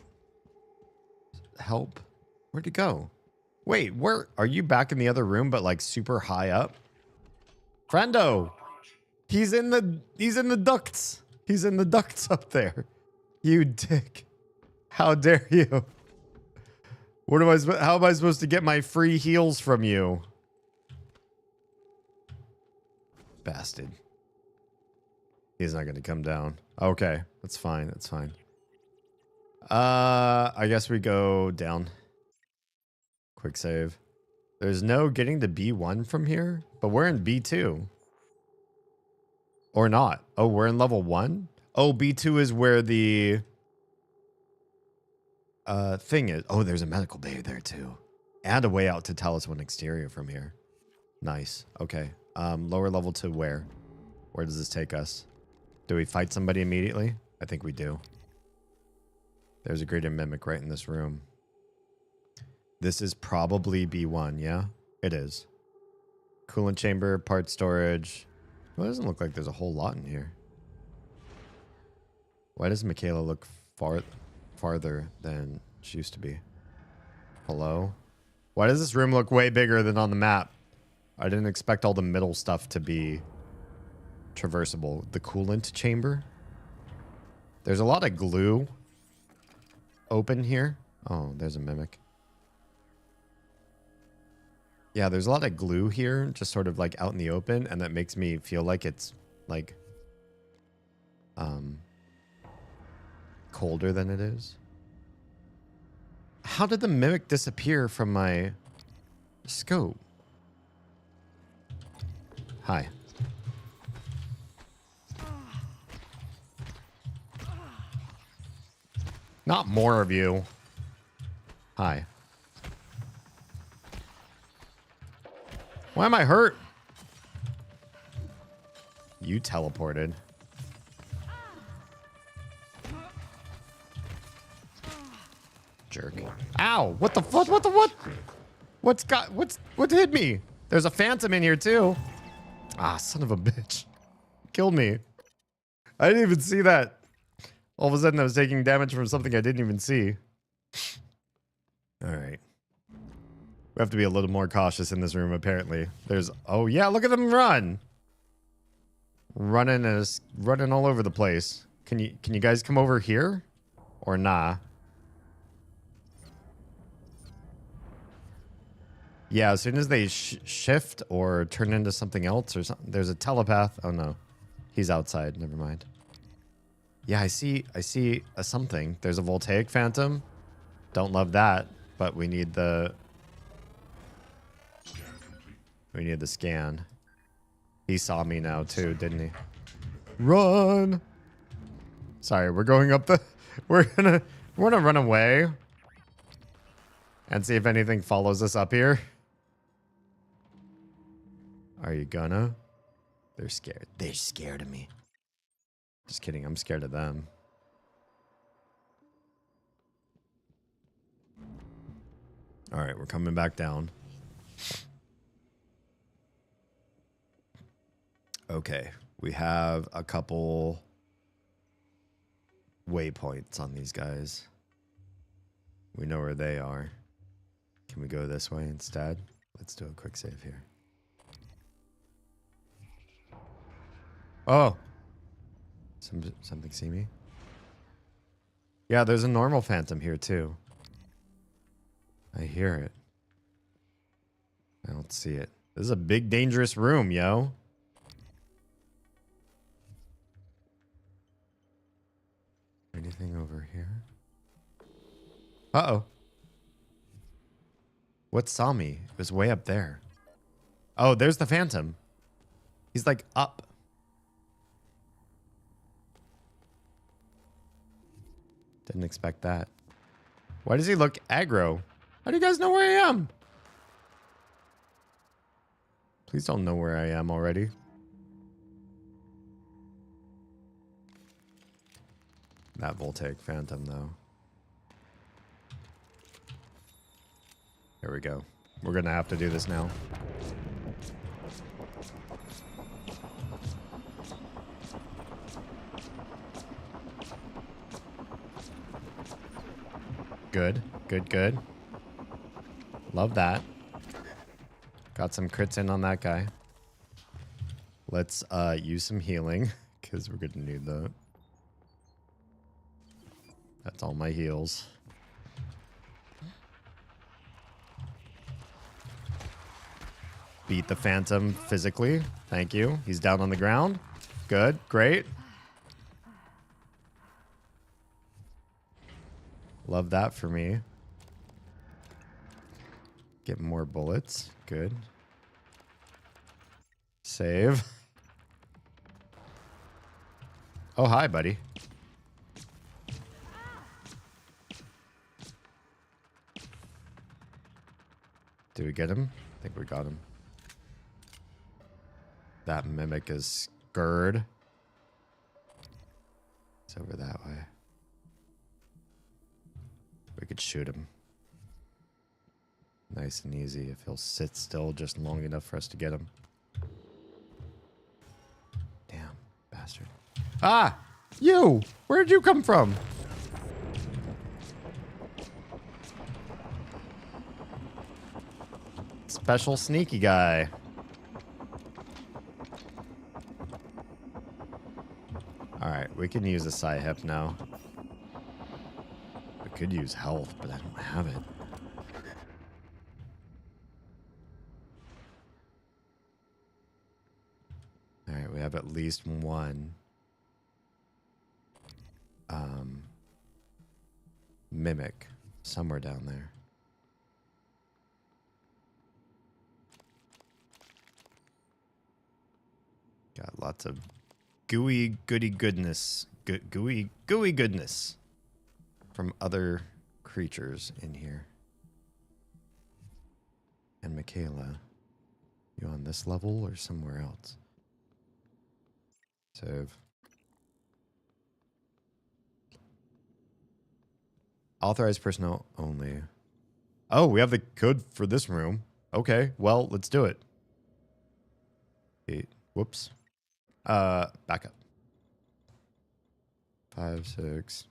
help. Where'd it go? Wait, where are you? Back in the other room, but like super high up? Friendo! He's in the ducts. He's in the ducts up there. You dick. How dare you? How am I supposed to get my free heals from you? Bastard. He's not going to come down. Okay, that's fine. That's fine. I guess we go down. Quick save. There's no getting to B1 from here, but we're in B2. Or not. Oh, we're in level 1? Oh, B2 is where the thing is. Oh, there's a medical bay there too. And a way out to Talos 1 exterior from here. Nice. Okay. Lower level to where? Where does this take us? Do we fight somebody immediately? I think we do. There's a greater mimic right in this room. This is probably B1, yeah? It is. Coolant chamber, part storage. Well, it doesn't look like there's a whole lot in here. Why does Michaela look farther than she used to be? Hello? Why does this room look way bigger than on the map? I didn't expect all the middle stuff to be traversable. The coolant chamber? There's a lot of glue open here. Oh, there's a mimic. Yeah, there's a lot of glue here, just sort of like out in the open, and that makes me feel like it's like colder than it is. How did the mimic disappear from my scope? Hi. Not more of you. Hi. Why am I hurt? You teleported. Jerk. Ow! What the fuck? What the what? What hit me? There's a phantom in here too. Ah, son of a bitch. Killed me. I didn't even see that. All of a sudden I was taking damage from something I didn't even see. Alright. We have to be a little more cautious in this room, apparently. There's... Oh, yeah, look at them run! Running all over the place. Can you guys come over here? Or nah? Yeah, as soon as they shift or turn into something else or something... There's a telepath. Oh, no. He's outside. Never mind. Yeah, I see a something. There's a voltaic phantom. Don't love that, but we need the... We need the scan. He saw me now too, didn't he? Run! Sorry, we're going up the... We're gonna run away. And see if anything follows us up here. Are you gonna? They're scared. They're scared of me. Just kidding, I'm scared of them. Alright, we're coming back down. Okay, we have a couple waypoints on these guys. We know where they are. Can we go this way instead? Let's do a quick save here. Oh! Something see me? Yeah, there's a normal phantom here too. I hear it. I don't see it. This is a big dangerous room, yo. Anything over here? Uh-oh. What saw me? It was way up there. Oh, there's the Phantom. He's like up. Didn't expect that. Why does he look aggro? How do you guys know where I am? Please don't know where I am already. That Voltaic Phantom, though. Here we go. We're gonna have to do this now. Good, good, good. Love that. Got some crits in on that guy. Let's use some healing, because we're gonna need that. That's all my heals. Beat the Phantom physically. Thank you. He's down on the ground. Good. Great. Love that for me. Get more bullets. Good. Save. Oh, hi, buddy. Did we get him? I think we got him. That mimic is scared. It's over that way. We could shoot him. Nice and easy if he'll sit still just long enough for us to get him. Damn, bastard. Ah! You! Where'd you come from? Special sneaky guy. Alright, we can use a Sci-Hep now. We could use health, but I don't have it. Alright, we have at least one. Mimic somewhere down there. Got lots of gooey goody goodness. Gooey goodness from other creatures in here. And Michaela, you on this level or somewhere else? Save. Authorized personnel only. Oh, we have the code for this room. Okay, well, let's do it. 8. Whoops. Back up. 5, 6.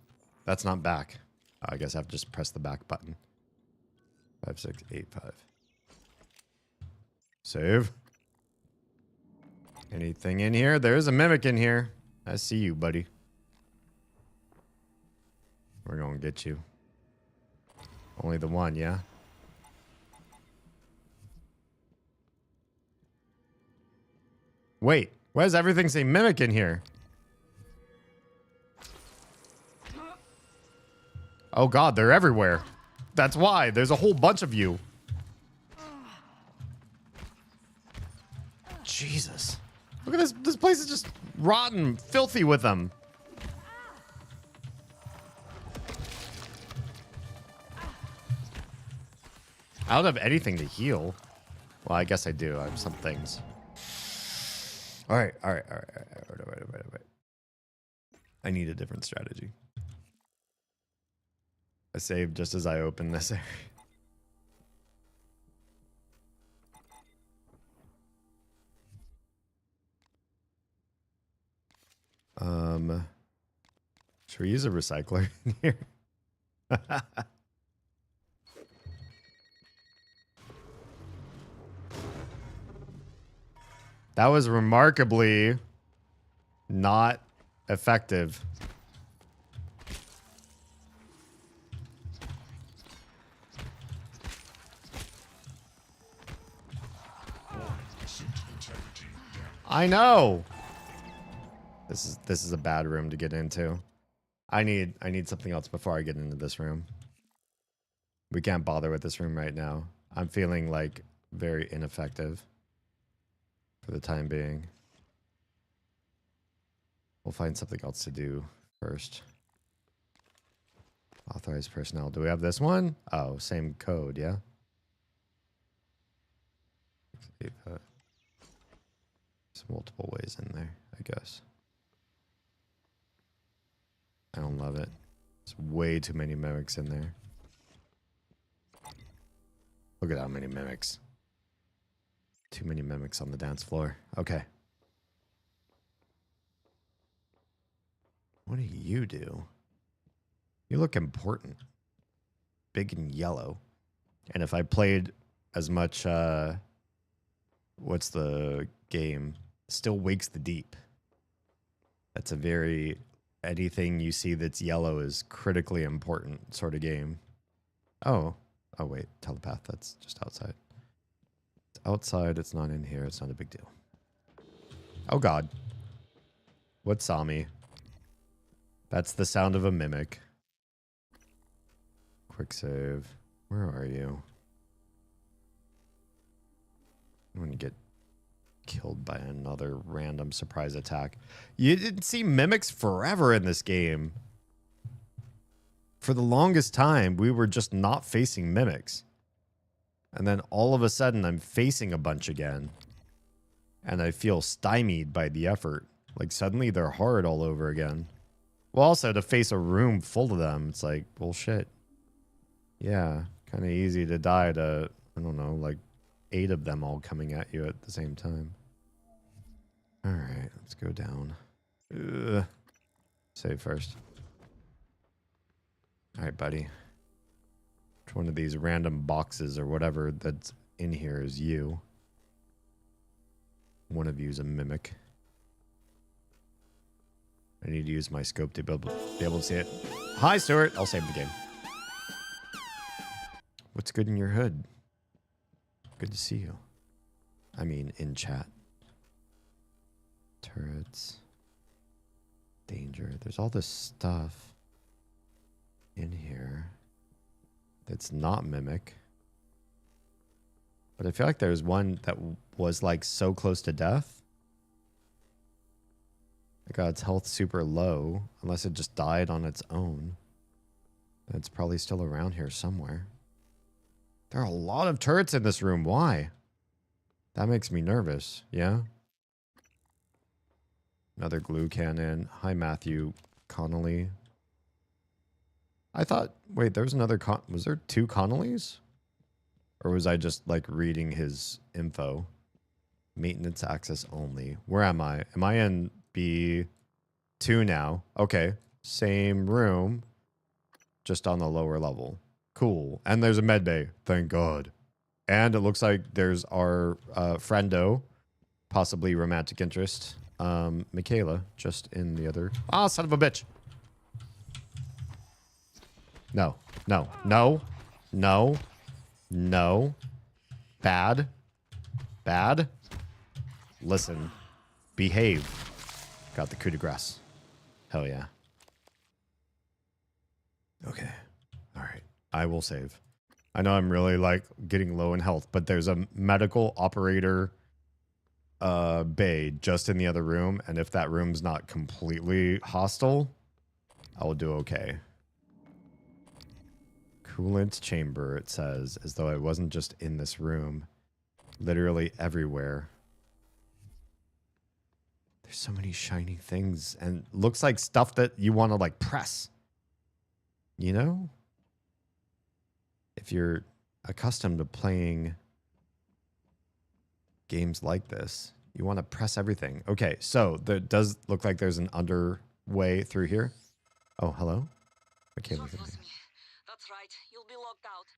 That's not back. I guess I have to just press the back button. 5, 6, 8, 5. Save. Anything in here? There's a mimic in here. I see you, buddy. We're gonna get you. Only the one, yeah? Wait, why does everything say mimic in here? Oh god, they're everywhere. That's why. There's a whole bunch of you. Jesus. Look at this. This place is just rotten, filthy with them. I don't have anything to heal. Well, I guess I do. I have some things. All right. I need a different strategy. I saved just as I opened this area. Should we use a recycler in here? That was remarkably not effective. I know. This is a bad room to get into. I need something else before I get into this room. We can't bother with this room right now. I'm feeling like very ineffective for the time being. We'll find something else to do first. Authorized personnel. Do we have this one? Oh, same code, yeah? There's multiple ways in there, I guess. I don't love it. There's way too many mimics in there. Look at how many mimics. Too many mimics on the dance floor. Okay. What do you do? You look important. Big and yellow. And if I played as much, what's the game? Still Wakes the Deep. That's a very, anything you see that's yellow is critically important sort of game. Oh wait, telepath, that's just outside. It's outside, it's not in here, it's not a big deal. Oh God. What saw me? That's the sound of a mimic. Quick save. Where are you? I'm gonna get killed by another random surprise attack. You didn't see mimics forever in this game. For the longest time, we were just not facing mimics. And then all of a sudden, I'm facing a bunch again. And I feel stymied by the effort. Like, suddenly they're hard all over again. Well, also, to face a room full of them, it's like, bullshit. Yeah, kind of easy to die to, I don't know, like 8 of them all coming at you at the same time. Alright, let's go down. Ugh. Save first. Alright, buddy. Which one of these random boxes or whatever that's in here is you? One of you is a mimic. I need to use my scope to be able to see it. Hi, Stuart. I'll save the game. What's good in your hood? Good to see you. I mean, in chat. Turrets. Danger. There's all this stuff in here that's not mimic. But I feel like there's one that was like so close to death. I got its health super low, unless it just died on its own. It's probably still around here somewhere. There are a lot of turrets in this room. Why? That makes me nervous. Yeah? Another glue cannon. Hi, Matthew Connolly. I thought... Wait, there was another... Was there 2 Connollys? Or was I just, like, reading his info? Maintenance access only. Where am I? Am I in B2 now? Okay. Same room. Just on the lower level. Cool. And there's a med bay. Thank God. And it looks like there's our friendo, possibly romantic interest, Michaela, just in the other... Ah, son of a bitch. No. No. No. No. No. Bad. Bad. Listen. Behave. Got the coup de grace. Hell yeah. Okay. All right. I will save. I know I'm really like getting low in health, but there's a medical operator bay just in the other room, and if that room's not completely hostile, I will do okay. Coolant chamber, it says, as though I wasn't just in this room. Literally everywhere. There's so many shiny things, and looks like stuff that you want to like press. You know? If you're accustomed to playing games like this, you want to press everything. Okay, so there does look like there's an underway through here. Oh, hello? Okay, look at me. That's right. You'll be locked out.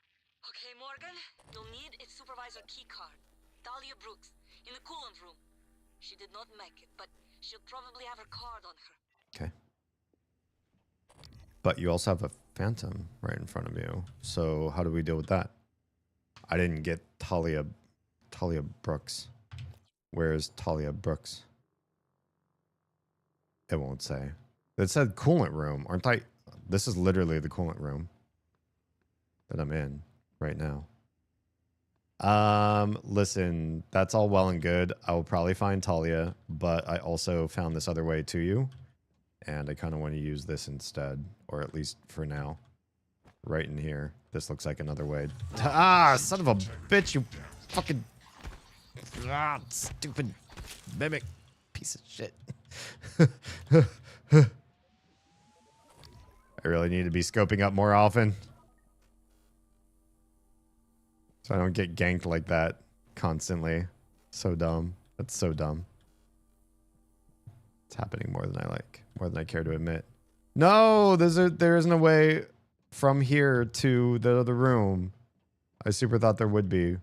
Okay, Morgan, you'll need a supervisor key card. Dahlia Brooks, in the coolant room. She did not make it, but she'll probably have her card on her. Okay. But you also have a phantom right in front of you. So how do we deal with that? I didn't get Talia Brooks. Where is Talia Brooks? It won't say. It said coolant room, aren't I? This is literally the coolant room that I'm in right now. Listen, that's all well and good. I will probably find Talia, but I also found this other way to you. And I kind of want to use this instead, or at least for now. Right in here. This looks like another way. Ah, son of a bitch, you fucking... Ah, stupid mimic piece of shit. I really need to be scoping up more often. So I don't get ganked like that constantly. So dumb. That's so dumb. It's happening more than I like. More than I care to admit. No! There isn't a way from here to the other room. I super thought there would be.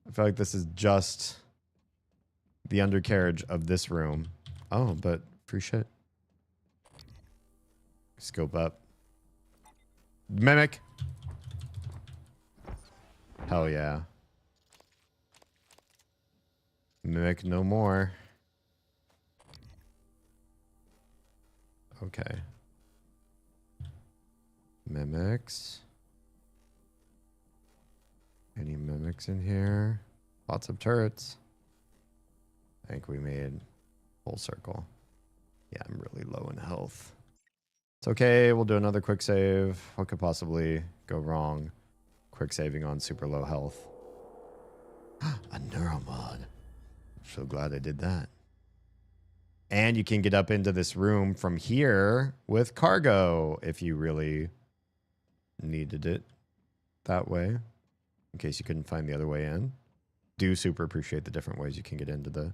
I feel like this is just the undercarriage of this room. Oh, but free shit. Scope up. Mimic. Hell yeah. Mimic no more. Okay. Mimics. Any mimics in here? Lots of turrets. I think we made full circle. Yeah, I'm really low in health. It's okay, we'll do another quick save. What could possibly go wrong? Quick saving on super low health. A neuromod. So glad I did that. And you can get up into this room from here with cargo if you really needed it that way. In case you couldn't find the other way in. Do super appreciate the different ways you can get into the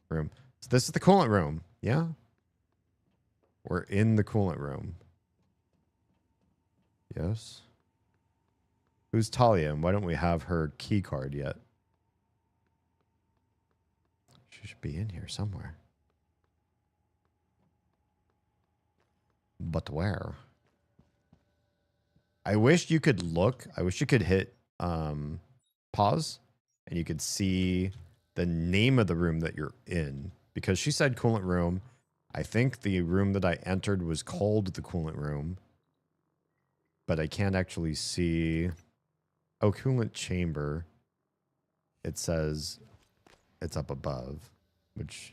room. So this is the coolant room. Yeah. We're in the coolant room. Yes. Who's Talia, and why don't we have her key card yet? She should be in here somewhere. But where? I wish you could look. I wish you could hit pause and you could see the name of the room that you're in. Because she said coolant room. I think the room that I entered was called the coolant room. But I can't actually see... Oh, coolant chamber. It says it's up above, which...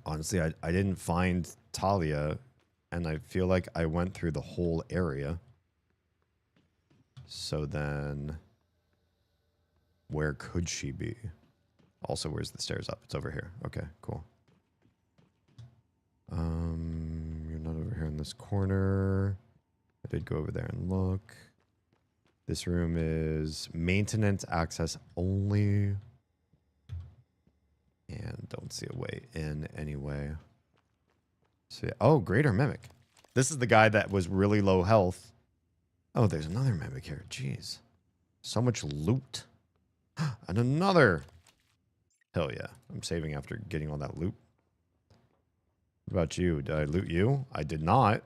Honestly, I didn't find Talia, and I feel like I went through the whole area. So then... Where could she be? Also, where's the stairs up? It's over here. Okay, cool. You're not over here in this corner. I did go over there and look. This room is maintenance access only. And don't see a way in anyway. So yeah. Oh, greater mimic. This is the guy that was really low health. Oh, there's another mimic here. Jeez. So much loot. And another. Hell yeah. I'm saving after getting all that loot. What about you? Did I loot you? I did not.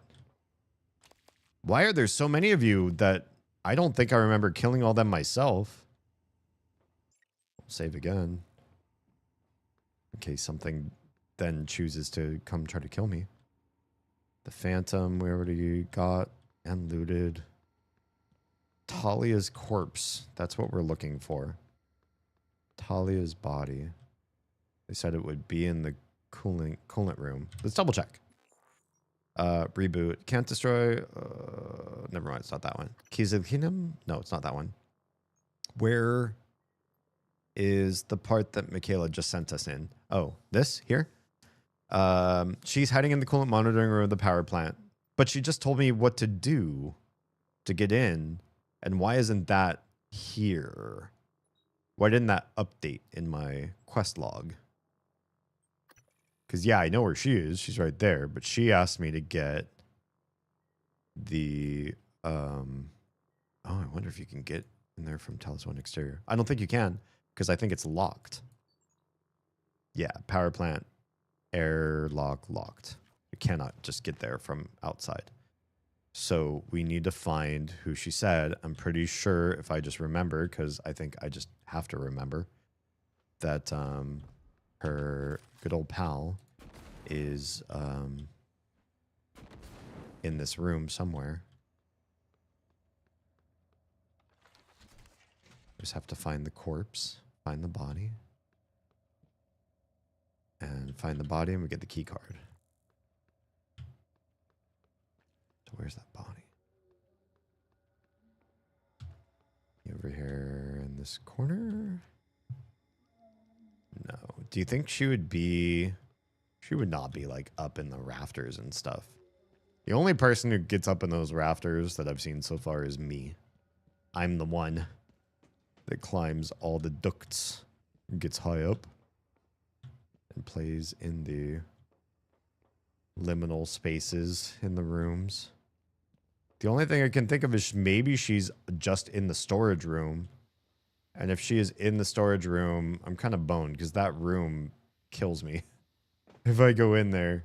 Why are there so many of you that I don't think I remember killing all them myself? I'll save again. In case something then chooses to come try to kill me. The Phantom we already got and looted. Talia's corpse. That's what we're looking for. Talia's body. They said it would be in the coolant room. Let's double check. Reboot. Can't destroy. Never mind. It's not that one. Keys of the Kingdom? No, it's not that one. Where is the part that Michaela just sent us in? Oh, this here? She's hiding in the coolant monitoring room of the power plant. But she just told me what to do to get in. And why isn't that here? Why didn't that update in my quest log? Because, yeah, I know where she is. She's right there. But she asked me to get the... Oh, I wonder if you can get in there from Talos 1 exterior. I don't think you can, because I think it's locked. Yeah, power plant, airlock locked. You cannot just get there from outside. So we need to find who she said. I'm pretty sure, if I just remember, because I think I just have to remember, that her good old pal is in this room somewhere. Just have to find the corpse, find the body, and find the body, and we get the key card. So where's that body? Over here in this corner? No. Do you think she would be... She would not be, like, up in the rafters and stuff. The only person who gets up in those rafters that I've seen so far is me. I'm the one that climbs all the ducts and gets high up and plays in the liminal spaces in the rooms. The only thing I can think of is maybe she's just in the storage room. And if she is in the storage room, I'm kind of boned because that room kills me. If I go in there,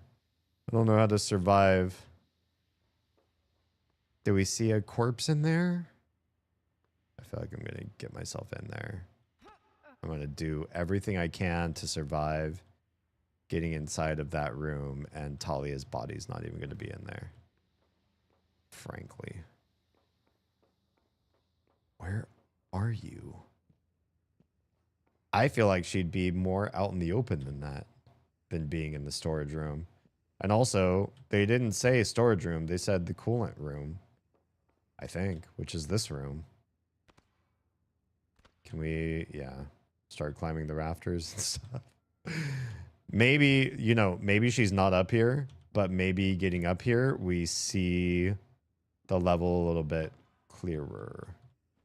I don't know how to survive. Do we see a corpse in there? I feel like I'm going to get myself in there. I'm going to do everything I can to survive getting inside of that room, and Talia's body's not even going to be in there. Frankly. Where are you? I feel like she'd be more out in the open than that, than being in the storage room. And also, they didn't say storage room, they said the coolant room. I think, which is this room. Can we, yeah, start climbing the rafters and stuff? Maybe, you know, maybe she's not up here, but maybe getting up here, we see the level a little bit clearer.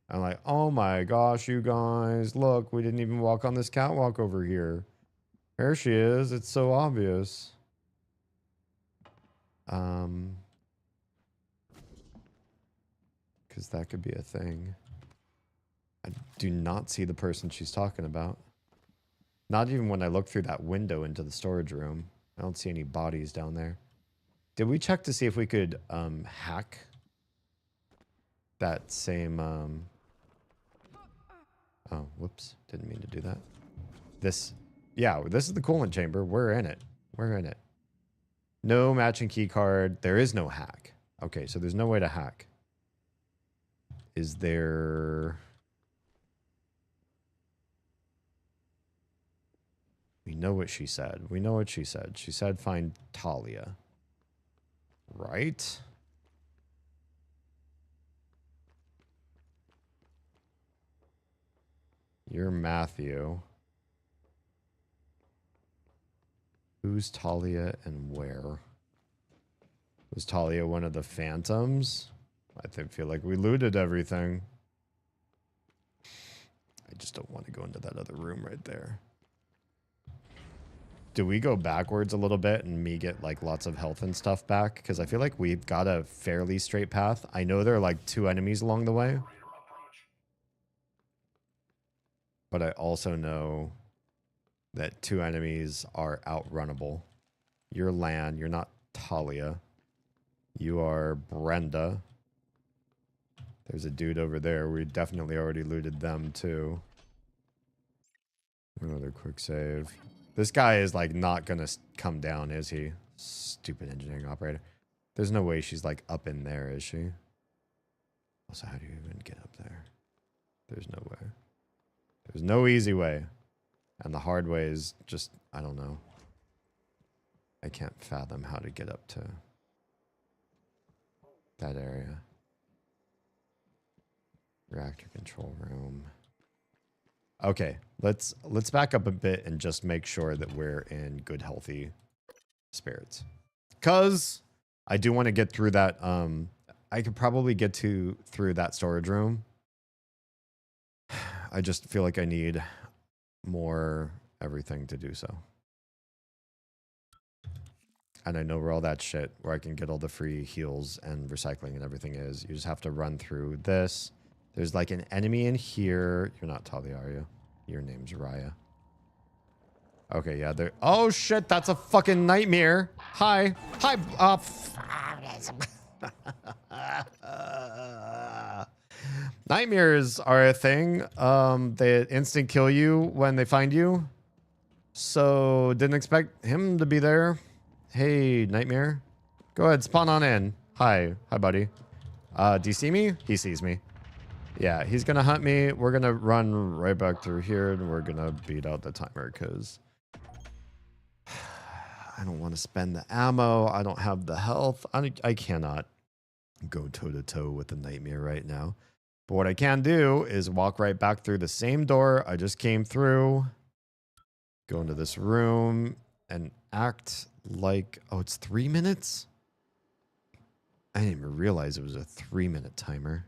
I'm like, oh my gosh, you guys, look, we didn't even walk on this catwalk over here. There she is. It's so obvious. Because that could be a thing. I do not see the person she's talking about. Not even when I look through that window into the storage room. I don't see any bodies down there. Did we check to see if we could hack that same... Oh, whoops. Didn't mean to do that. This... Yeah, this is the coolant chamber. We're in it. We're in it. No matching key card. There is no hack. Okay, so there's no way to hack. Is there... We know what she said. We know what she said. She said find Talia. Right? You're Matthew. Who's Talia and where? Was Talia one of the phantoms? feel like we looted everything. I just don't want to go into that other room right there. Do we go backwards a little bit and me get like lots of health and stuff back? Because I feel like we've got a fairly straight path. I know there are like 2 enemies along the way. But I also know that 2 enemies are outrunnable. You're Lan, you're not Talia. You are Brenda. There's a dude over there. We definitely already looted them too. Another quick save. This guy is like not gonna come down, is he? Stupid engineering operator. There's no way she's like up in there, is she? Also, how do you even get up there? There's no way. There's no easy way. And the hard way is just, I don't know. I can't fathom how to get up to that area. Reactor control room. Okay, let's back up a bit and just make sure that we're in good, healthy spirits. Cause I do want to get through that. I could probably get through that storage room. I just feel like I need more everything to do so. And I know where all that shit, where I can get all the free heals and recycling and everything is. You just have to run through this. There's like an enemy in here. You're not Talia, are you? Your name's Raya. Okay, yeah, there. Oh shit, that's a fucking nightmare. Hi. Hi. Nightmares are a thing. They instant kill you when they find you. So didn't expect him to be there. Hey, Nightmare. Go ahead, spawn on in. Hi. Hi, buddy. Do you see me? He sees me. Yeah, he's gonna hunt me. We're gonna run right back through here, and we're gonna beat out the timer, because I don't want to spend the ammo. I don't have the health. I cannot go toe-to-toe with the Nightmare right now. But what I can do is walk right back through the same door I just came through, go into this room, and act like... Oh, it's 3 minutes? I didn't even realize it was a 3-minute timer.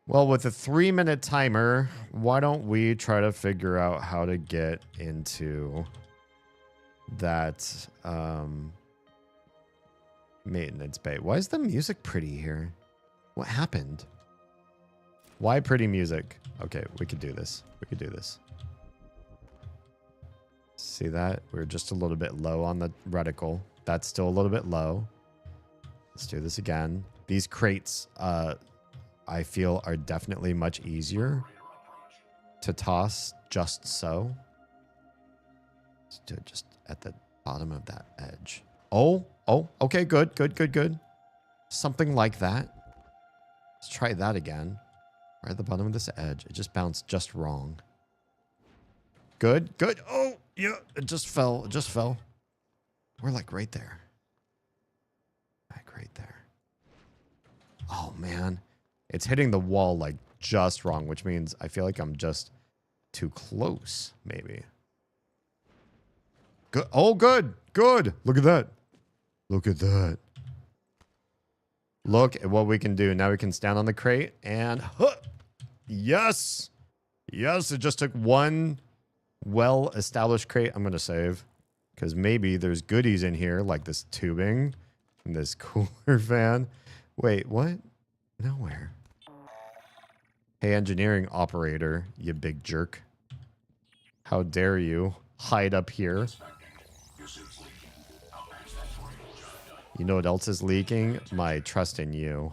Well, with a 3-minute timer, why don't we try to figure out how to get into that maintenance bay. Why is the music pretty here? What happened? Why pretty music? Okay, we could do this. We could do this. See that? We're just a little bit low on the reticle. That's still a little bit low. Let's do this again. These crates, I feel, are definitely much easier to toss just so. Let's do it just at the bottom of that edge. Oh, okay, good. Something like that. Let's try that again. Right at the bottom of this edge. It just bounced just wrong. Good. Oh, yeah, it just fell. We're like right there. Like right there. Oh, man. It's hitting the wall like just wrong, which means I feel like I'm just too close, maybe. Good. Oh, good. Look at that. Look at what we can do. Now we can stand on the crate and... Yes. It just took one well-established crate. I'm going to save. Because maybe there's goodies in here, like this tubing and this cooler fan. Wait, what? Nowhere. Hey, engineering operator, you big jerk. How dare you hide up here? You know what else is leaking? My trust in you.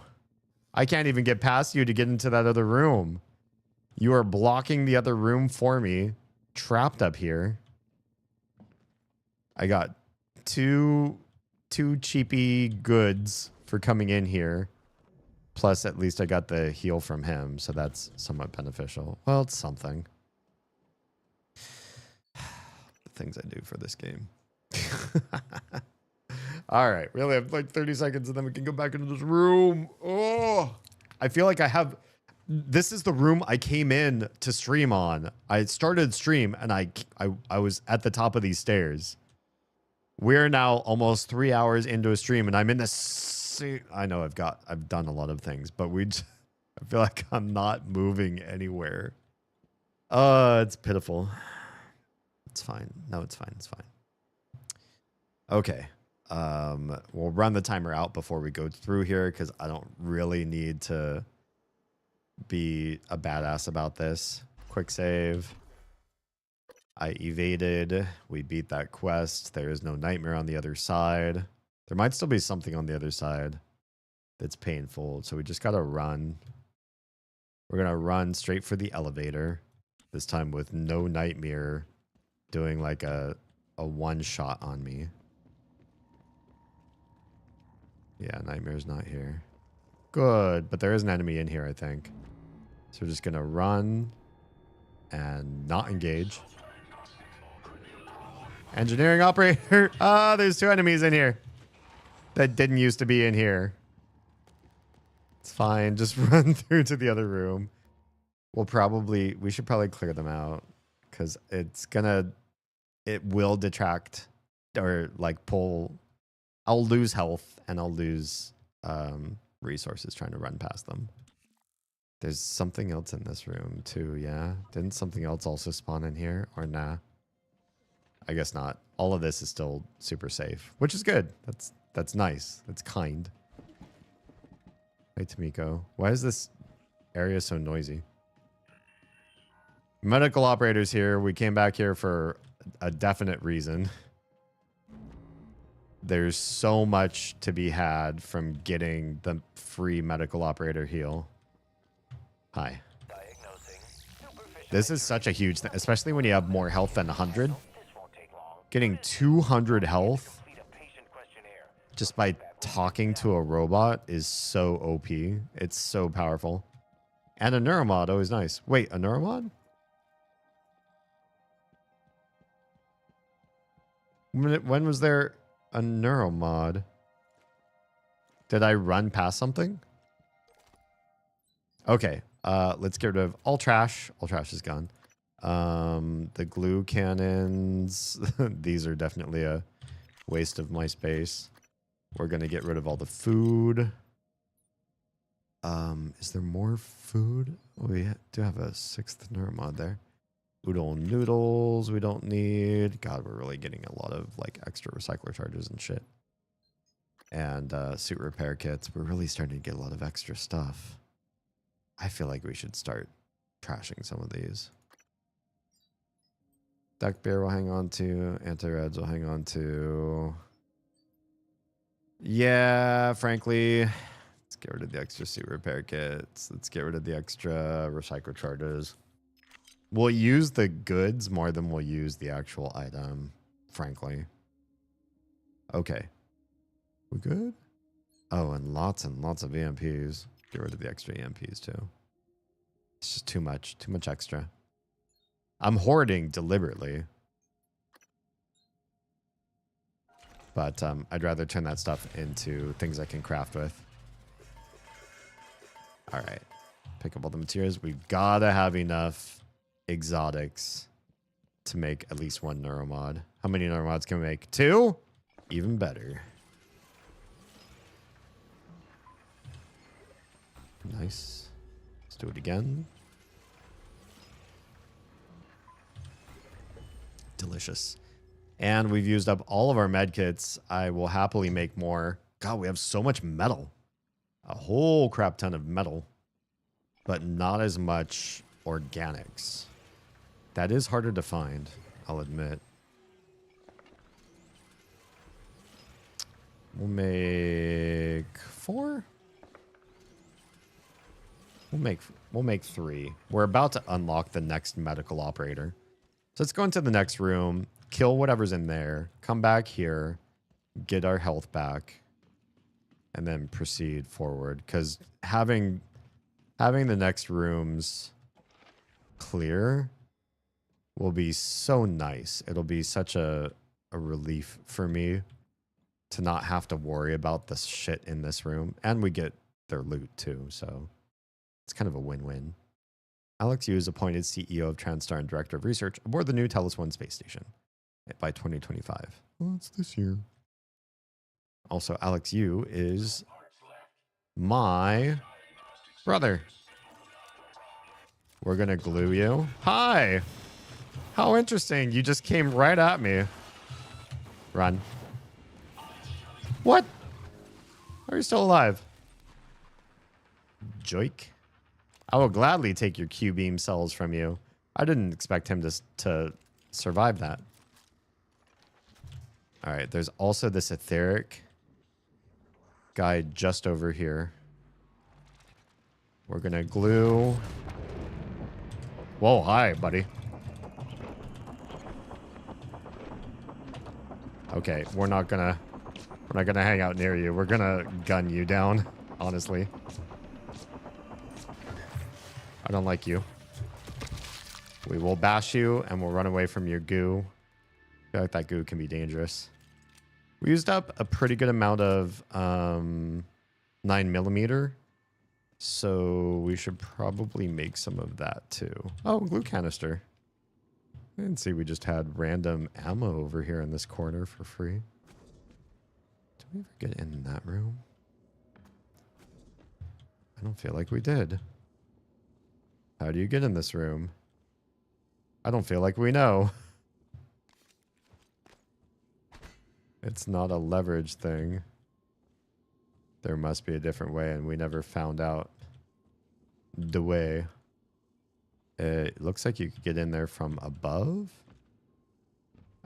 I can't even get past you to get into that other room. You are blocking the other room for me. Trapped up here. I got two cheapy goods for coming in here. Plus, at least I got the heal from him, so that's somewhat beneficial. Well, it's something. The things I do for this game. All right, we only have like 30 seconds, and then we can go back into this room. Oh, I feel like I have... This is the room I came in to stream on. I started stream, and I was at the top of these stairs. We're now almost 3 hours into a stream, and I'm in this... I know I've done a lot of things, but I feel like I'm not moving anywhere. It's pitiful. It's fine. No, it's fine. Okay. We'll run the timer out before we go through here, because I don't really need to be a badass about this. Quick save. I evaded. We beat that quest. There is no nightmare on the other side. There might still be something on the other side that's painful, so we just gotta run. We're gonna run straight for the elevator, this time with no nightmare doing like a one-shot on me. Yeah, nightmare's not here. Good, but there is an enemy in here, I think. So we're just gonna run and not engage. Engineering operator. There's 2 enemies in here that didn't used to be in here. It's fine. Just run through to the other room. We should probably clear them out, because it will detract or like pull. I'll lose health and I'll lose resources trying to run past them. There's something else in this room too, yeah? Didn't something else also spawn in here, or nah? I guess not. All of this is still super safe, which is good. That's nice. That's kind. Hey, Tamiko. Why is this area so noisy? Medical operators here. We came back here for a definite reason. There's so much to be had from getting the free medical operator heal. Hi. This is such a huge thing, especially when you have more health than 100. Getting 200 health just by talking to a robot is so OP. It's so powerful. And a neuromod, always nice. Wait, a neuromod? When was there a neuromod? Did I run past something? Okay, let's get rid of all trash. All trash is gone. The glue cannons. These are definitely a waste of my space. We're going to get rid of all the food. Is there more food? Oh, we do have a 6th neuromod there. Oodle noodles we don't need. God, we're really getting a lot of like extra recycler charges and shit. And suit repair kits. We're really starting to get a lot of extra stuff. I feel like we should start trashing some of these. Duck beer will hang on to. Anti-reds will hang on to. Yeah, frankly, let's get rid of the extra suit repair kits. Let's get rid of the extra recycle charges. We'll use the goods more than we'll use the actual item, frankly. Okay. We good? Oh, and lots of EMPs. Get rid of the extra EMPs too. It's just too much extra. I'm hoarding deliberately. But I'd rather turn that stuff into things I can craft with. All right. Pick up all the materials. We've got to have enough exotics to make at least 1 neuromod. How many neuromods can we make? 2? Even better. Nice. Let's do it again. Delicious. And we've used up all of our medkits. I will happily make more. God, we have so much metal. A whole crap ton of metal. But not as much organics. That is harder to find, I'll admit. We'll make 4? We'll make 3. We're about to unlock the next medical operator. So let's go into the next room, kill whatever's in there, come back here, get our health back, and then proceed forward. Because having the next rooms clear will be so nice. It'll be such a relief for me to not have to worry about the shit in this room. And we get their loot too, so it's kind of a win-win. Alex Yu is appointed CEO of TranStar and Director of Research aboard the new Telos 1 space station by 2025. Well, it's this year. Also, Alex Yu is my brother. We're going to glue you. Hi! How interesting. You just came right at me. Run. What? Are you still alive? Joik. I will gladly take your Q-beam cells from you. I didn't expect him to survive that. All right, there's also this etheric guy just over here. We're gonna glue. Whoa, hi, buddy. Okay, we're not gonna hang out near you. We're gonna gun you down, honestly. I don't like you. We will bash you and we'll run away from your goo. I feel like that goo can be dangerous. We used up a pretty good amount of 9mm. So we should probably make some of that too. Oh, glue canister. I didn't see we just had random ammo over here in this corner for free. Did we ever get in that room? I don't feel like we did. How do you get in this room? I don't feel like we know. It's not a leverage thing. There must be a different way, and we never found out the way. It looks like you could get in there from above.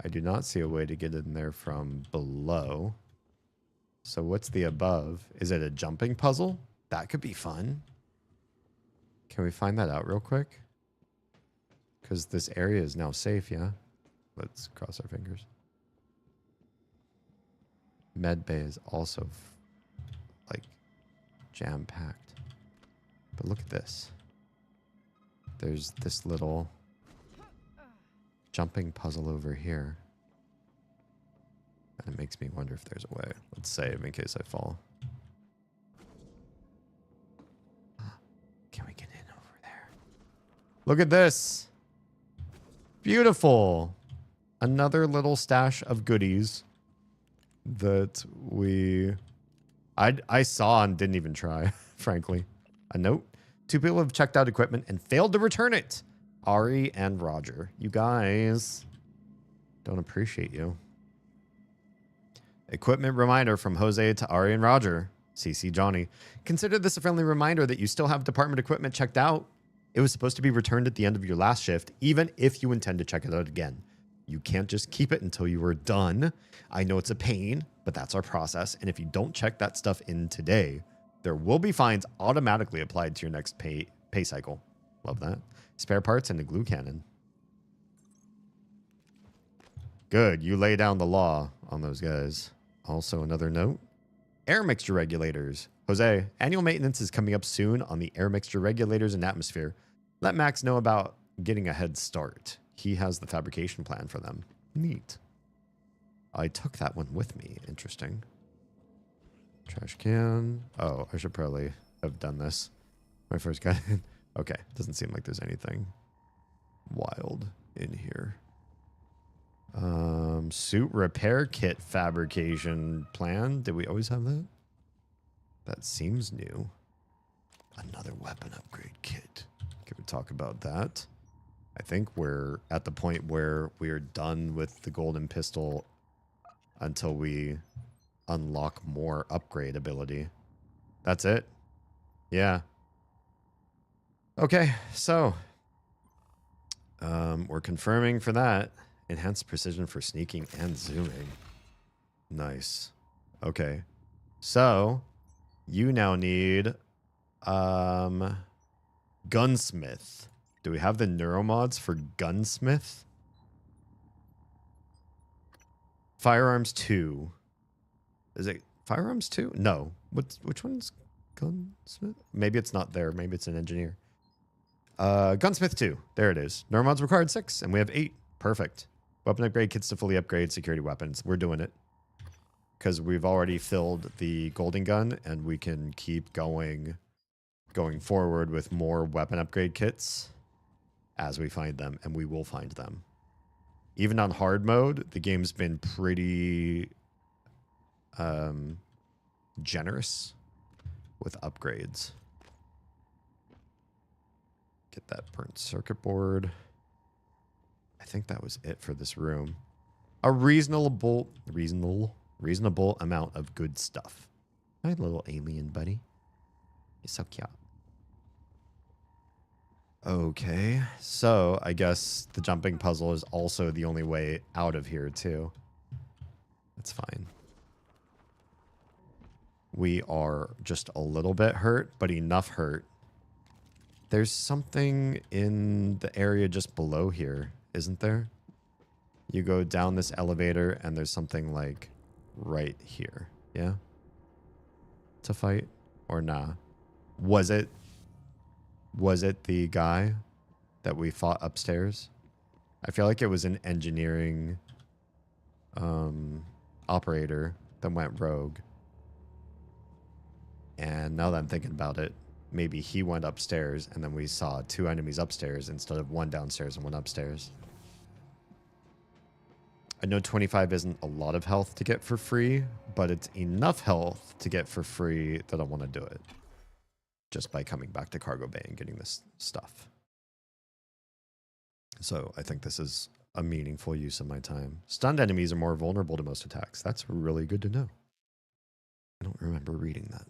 I do not see a way to get in there from below. So what's the above? Is it a jumping puzzle? That could be fun. Can we find that out real quick? Because this area is now safe, yeah? Let's cross our fingers. med bay is also like jam packed. But look at this. There's this little jumping puzzle over here. And it makes me wonder if there's a way. Let's save in case I fall. Can we get in over there? Look at this. Beautiful. Another little stash of goodies that I saw and didn't even try, frankly. A note. 2 people have checked out equipment and failed to return it. Ari and Roger. You guys don't appreciate you. Equipment reminder from Jose to Ari and Roger. CC Johnny. Consider this a friendly reminder that you still have department equipment checked out. It was supposed to be returned at the end of your last shift, even if you intend to check it out again. You can't just keep it until you are done. I know it's a pain, but that's our process. And if you don't check that stuff in today, there will be fines automatically applied to your next pay cycle. Love that. Spare parts and a glue cannon. Good. You lay down the law on those guys. Also, another note. Air mixture regulators. Jose, annual maintenance is coming up soon on the air mixture regulators and atmosphere. Let Max know about getting a head start. He has the fabrication plan for them. Neat. I took that one with me. Interesting. Trash can. Oh, I should probably have done this. My first guy. Okay. Doesn't seem like there's anything wild in here. Suit repair kit fabrication plan. Did we always have that? That seems new. Another weapon upgrade kit. Can we talk about that? I think we're at the point where we are done with the golden pistol until we unlock more upgrade ability. That's it? Yeah. Okay, so we're confirming for that. Enhanced precision for sneaking and zooming. Nice. Okay. So you now need gunsmith. Do we have the neuromods for gunsmith? Firearms 2. Is it firearms 2? No. Which one's gunsmith? Maybe it's not there. Maybe it's an engineer. Gunsmith 2. There it is. Neuromods required 6, and we have 8. Perfect. Weapon upgrade kits to fully upgrade security weapons. We're doing it. Because we've already filled the golden gun, and we can keep going forward with more weapon upgrade kits as we find them, and we will find them. Even on hard mode, the game's been pretty generous with upgrades. Get that burnt circuit board. I think that was it for this room. A reasonable amount of good stuff. My little alien buddy. He's so cute. Okay, so I guess the jumping puzzle is also the only way out of here too. That's fine. We are just a little bit hurt, but enough hurt. There's something in the area just below here, isn't there? You go down this elevator and there's something like right here. Yeah? To fight or nah? Was it the guy that we fought upstairs? I feel like it was an engineering operator that went rogue. And now that I'm thinking about it, maybe he went upstairs and then we saw 2 enemies upstairs instead of 1 downstairs and 1 upstairs. I know 25 isn't a lot of health to get for free, but it's enough health to get for free that I want to do it. Just by coming back to Cargo Bay and getting this stuff. So I think this is a meaningful use of my time. Stunned enemies are more vulnerable to most attacks. That's really good to know. I don't remember reading that.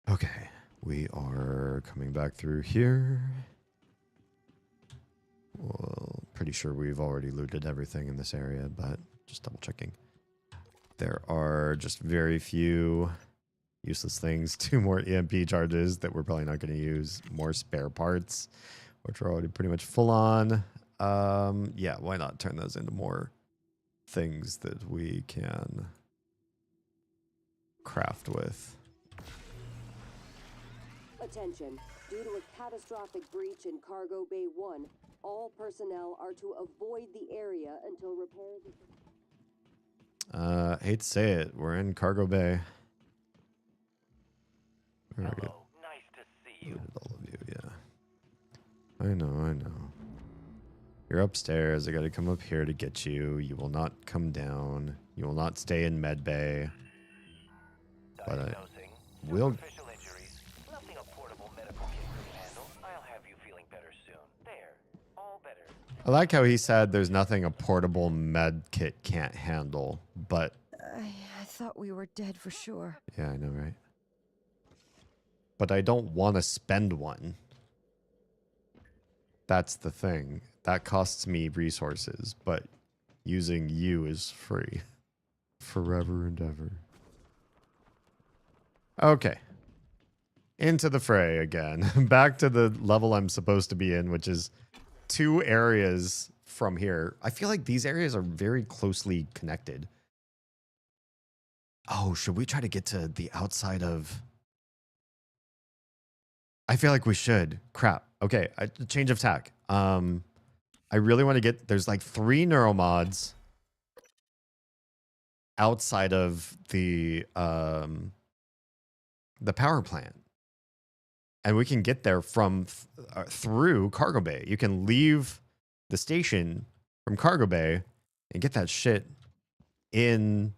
Okay, we are coming back through here. Well, pretty sure we've already looted everything in this area, but just double checking. There are just very few useless things. 2 more EMP charges that we're probably not going to use. More spare parts, which are already pretty much full on. Yeah, why not turn those into more things that we can craft with. Attention. Due to a catastrophic breach in Cargo Bay 1, all personnel are to avoid the area until repairs... Hate to say it, we're in Cargo Bay. Hello, nice to see you. All of you, yeah. I know. You're upstairs. I gotta come up here to get you. You will not come down. You will not stay in med bay. But I will. Nothing a portable medical kit couldn't handle. I'll have you feeling better soon. There. All better. I like how he said there's nothing a portable med kit can't handle, but... I thought we were dead for sure. Yeah, I know, right? But I don't want to spend one. That's the thing. That costs me resources, but using you is free. Forever and ever. Okay. Into the fray again. Back to the level I'm supposed to be in, which is 2 areas from here. I feel like these areas are very closely connected. Oh, should we try to get to the outside of... I feel like we should. Crap. Okay, change of tack. I really want to get... There's like 3 neuromods outside of the power plant. And we can get there from through Cargo Bay. You can leave the station from Cargo Bay and get that shit in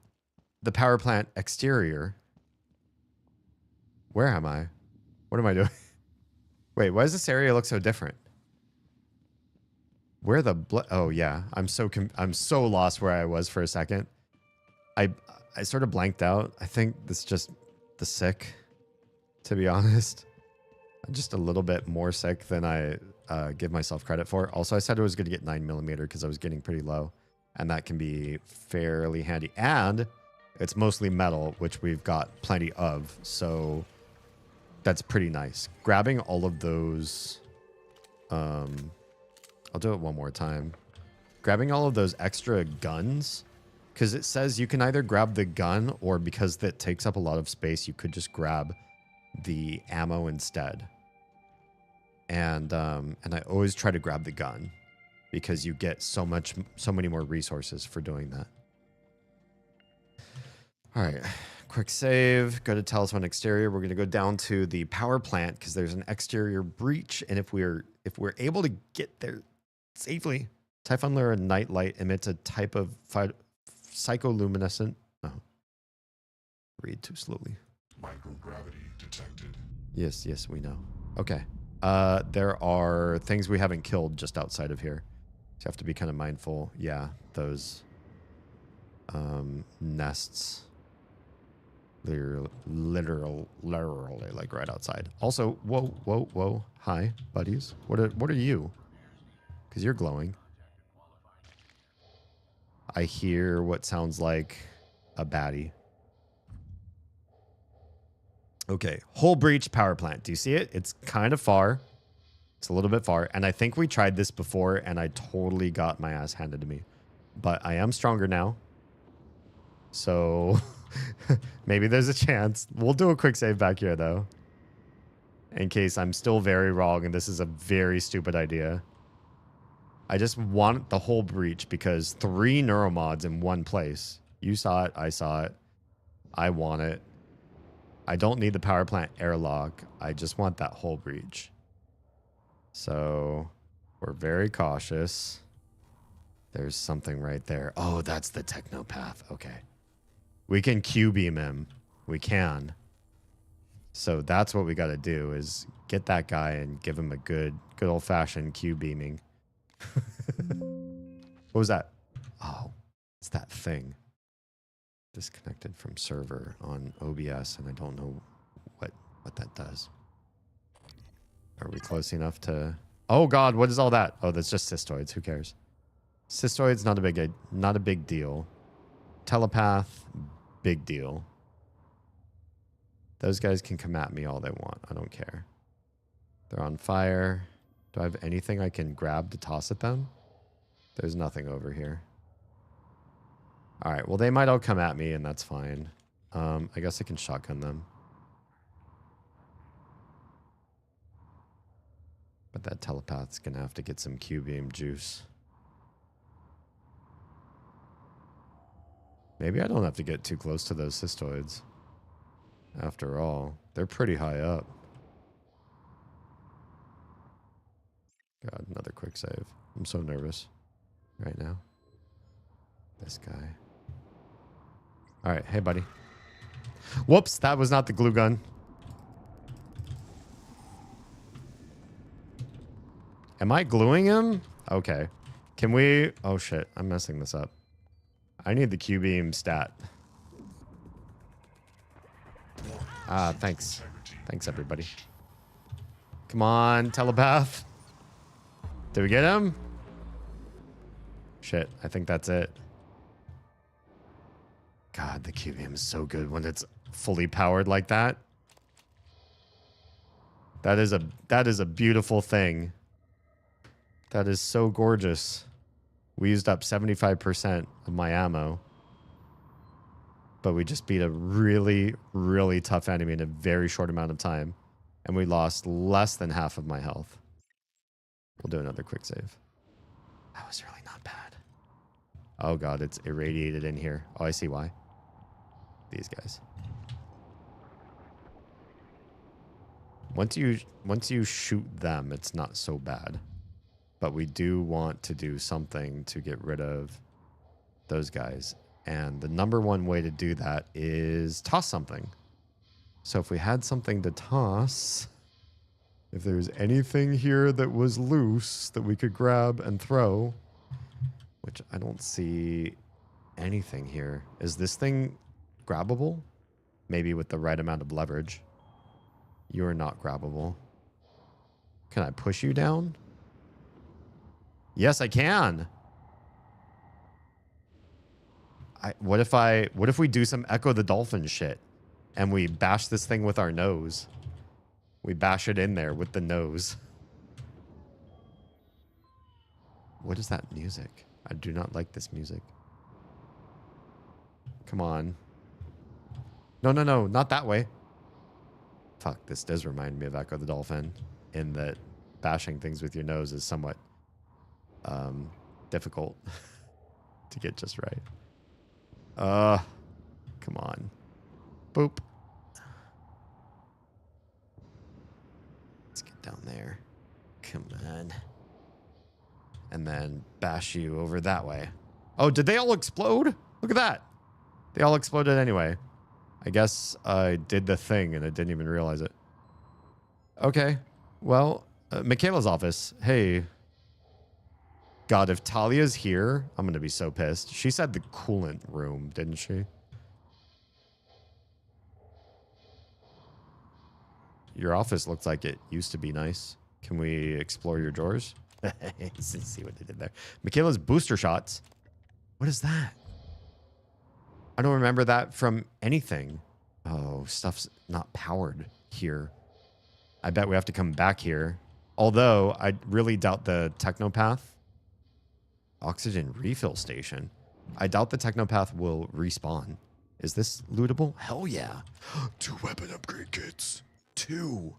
the power plant exterior. Where am I? What am I doing? Wait, why does this area look so different? Where the oh yeah, I'm so lost where I was for a second. I sort of blanked out. I think this is just the sick, to be honest. I'm just a little bit more sick than I give myself credit for. Also, I said I was going to get 9mm because I was getting pretty low, and that can be fairly handy. And it's mostly metal, which we've got plenty of, so that's pretty nice. Grabbing all of those, I'll do it one more time. Grabbing all of those extra guns, because it says you can either grab the gun, or because that takes up a lot of space, you could just grab the ammo instead. And I always try to grab the gun because you get so many more resources for doing that. All right, quick save. Go to Talisman exterior. We're going to go down to the power plant because there's an exterior breach, and if we're able to get there safely, Typhon Lure Nightlight emits a type of psycholuminescent. Oh, read too slowly. Microgravity detected. Yes, we know. Okay. There are things we haven't killed just outside of here. So you have to be kind of mindful. Yeah, those nests. They're literally like right outside. Also, whoa. Hi, buddies. What are you? Because you're glowing. I hear what sounds like a baddie. Okay, Hull Breach Power Plant. Do you see it? It's kind of far. It's a little bit far. And I think we tried this before, and I totally got my ass handed to me. But I am stronger now. So maybe there's a chance. We'll do a quick save back here, though. In case I'm still very wrong, and this is a very stupid idea. I just want the Hull Breach because 3 neuromods in one place. You saw it. I saw it. I want it. I don't need the power plant airlock. I just want that Hull Breach. So we're very cautious. There's something right there. Oh, that's the Technopath. Okay. We can Q-beam him. We can. So that's what we got to do is get that guy and give him a good old-fashioned Q-beaming. What was that? Oh, it's that thing. Disconnected from server on OBS, and I don't know what that does. Are we close enough to... Oh god, what is all that? Oh, that's just cystoids. Who cares? Cystoids, not a big deal. Telepath, big deal. Those guys can come at me all they want. I don't care. They're on fire. Do I have anything I can grab to toss at them? There's nothing over here. All right, well, they might all come at me, and that's fine. I guess I can shotgun them. But that telepath's gonna have to get some Q-beam juice. Maybe I don't have to get too close to those cystoids. After all, they're pretty high up. God, another quick save. I'm so nervous right now. This guy. All right, hey, buddy. Whoops, that was not the glue gun. Am I gluing him? Okay. Can we... Oh, shit. I'm messing this up. I need the Q-beam stat. Ah, thanks. Thanks, everybody. Come on, telepath. Did we get him? Shit, I think that's it. God, the Q-beam is so good when it's fully powered like that. That is a beautiful thing. That is so gorgeous. We used up 75% of my ammo. But we just beat a really, really tough enemy in a very short amount of time. And we lost less than half of my health. We'll do another quick save. That was really not bad. Oh god, it's irradiated in here. Oh, I see why. These guys. Once you shoot them, it's not so bad. But we do want to do something to get rid of those guys. And the number one way to do that is toss something. So if we had something to toss, if there's anything here that was loose that we could grab and throw, which I don't see anything here. Is this thing grabbable? Maybe with the right amount of leverage. You are not grabbable. Can I push you down? Yes, I can. What if we do some Echo the Dolphin shit and we bash this thing with our nose? We bash it in there with the nose. What is that music? I do not like this music. Come on. No, no, no, not that way. Fuck, this does remind me of Echo the Dolphin in that bashing things with your nose is somewhat difficult to get just right. Come on. Boop. Let's get down there. Come on. And then bash you over that way. Oh, did they all explode? Look at that. They all exploded anyway. I guess I did the thing and I didn't even realize it. Okay. Well, Michaela's office. Hey. God, if Talia's here, I'm going to be so pissed. She said the coolant room, didn't she? Your office looks like it used to be nice. Can we explore your drawers? See what they did there. Michaela's booster shots. What is that? I don't remember that from anything. Oh, stuff's not powered here. I bet we have to come back here. Although, I really doubt the Technopath. Oxygen refill station. I doubt the Technopath will respawn. Is this lootable? Hell yeah. 2 weapon upgrade kits. 2.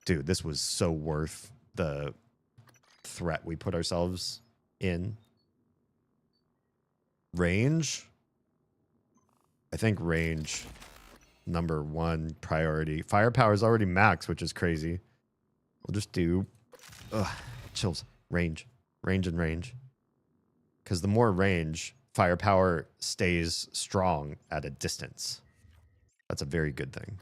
Dude, this was so worth the threat we put ourselves in. Range? I think range, number 1 priority. Firepower is already max, which is crazy. We'll just do... chills. Range. Range and range. Because the more range, firepower stays strong at a distance. That's a very good thing.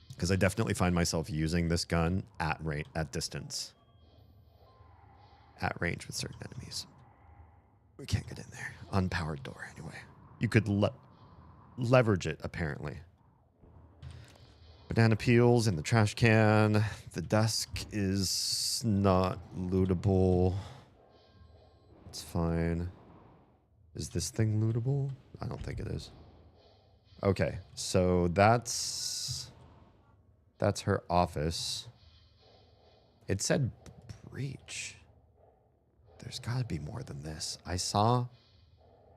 Because I definitely find myself using this gun at distance. At range with certain enemies. We can't get in there. Unpowered door, anyway. You could leverage it, apparently. Banana peels in the trash can. The desk is not lootable. It's fine. Is this thing lootable? I don't think it is. Okay, so that's her office. It said breach. There's got to be more than this. I saw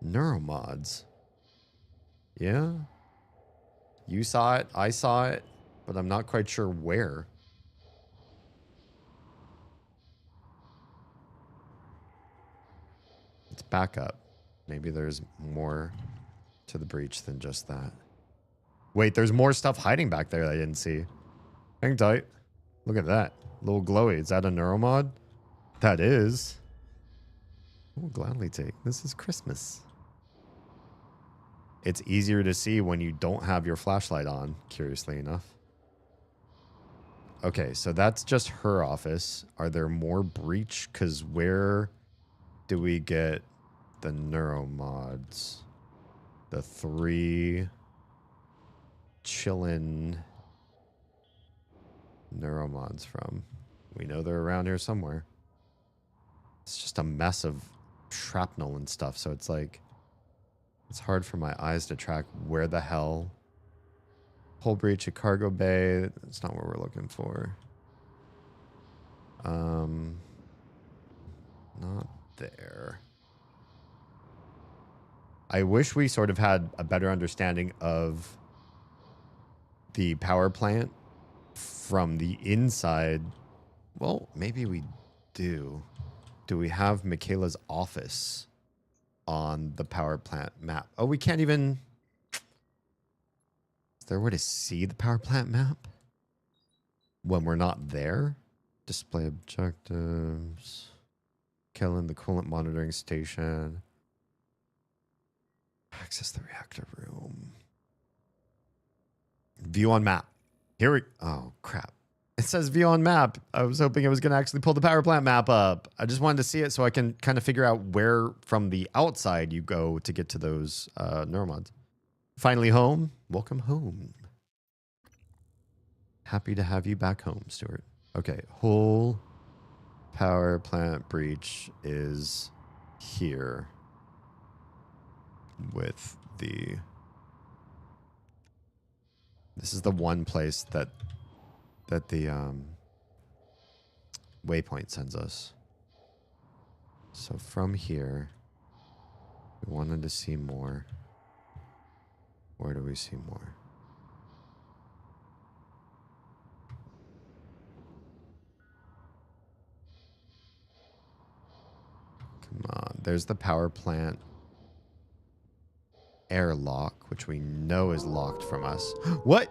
Neuromods. Yeah. You saw it. I saw it. But I'm not quite sure where. Let's back up. Maybe there's more to the breach than just that. Wait, there's more stuff hiding back there that I didn't see. Hang tight. Look at that. Little glowy. Is that a neuromod? That is. I will gladly take. This is Christmas. It's easier to see when you don't have your flashlight on, curiously enough. Okay, so that's just her office. Are there more breach? Because where do we get the neuromods? The 3 chillin' neuromods from. We know they're around here somewhere. It's just a mess of shrapnel and stuff, so it's like it's hard for my eyes to track where the hell. Hull breach at cargo bay. That's not what we're looking for. Not there. I wish we sort of had a better understanding of the power plant from the inside. Well, maybe we do. Do we have Michaela's office on the power plant map? Oh, we can't even... Is there a way to see the power plant map when we're not there? Display objectives. Killing the coolant monitoring station. Access the reactor room. View on map. Here we... Oh, crap. It says view on map. I was hoping it was going to actually pull the power plant map up. I just wanted to see it so I can kind of figure out where from the outside you go to get to those neuromods. Finally home. Welcome home. Happy to have you back home, Stuart. Okay, whole power plant breach is here with the... This is the one place that the waypoint sends us. So from here, we wanted to see more. Where do we see more? Come on. There's the power plant airlock, which we know is locked from us. What?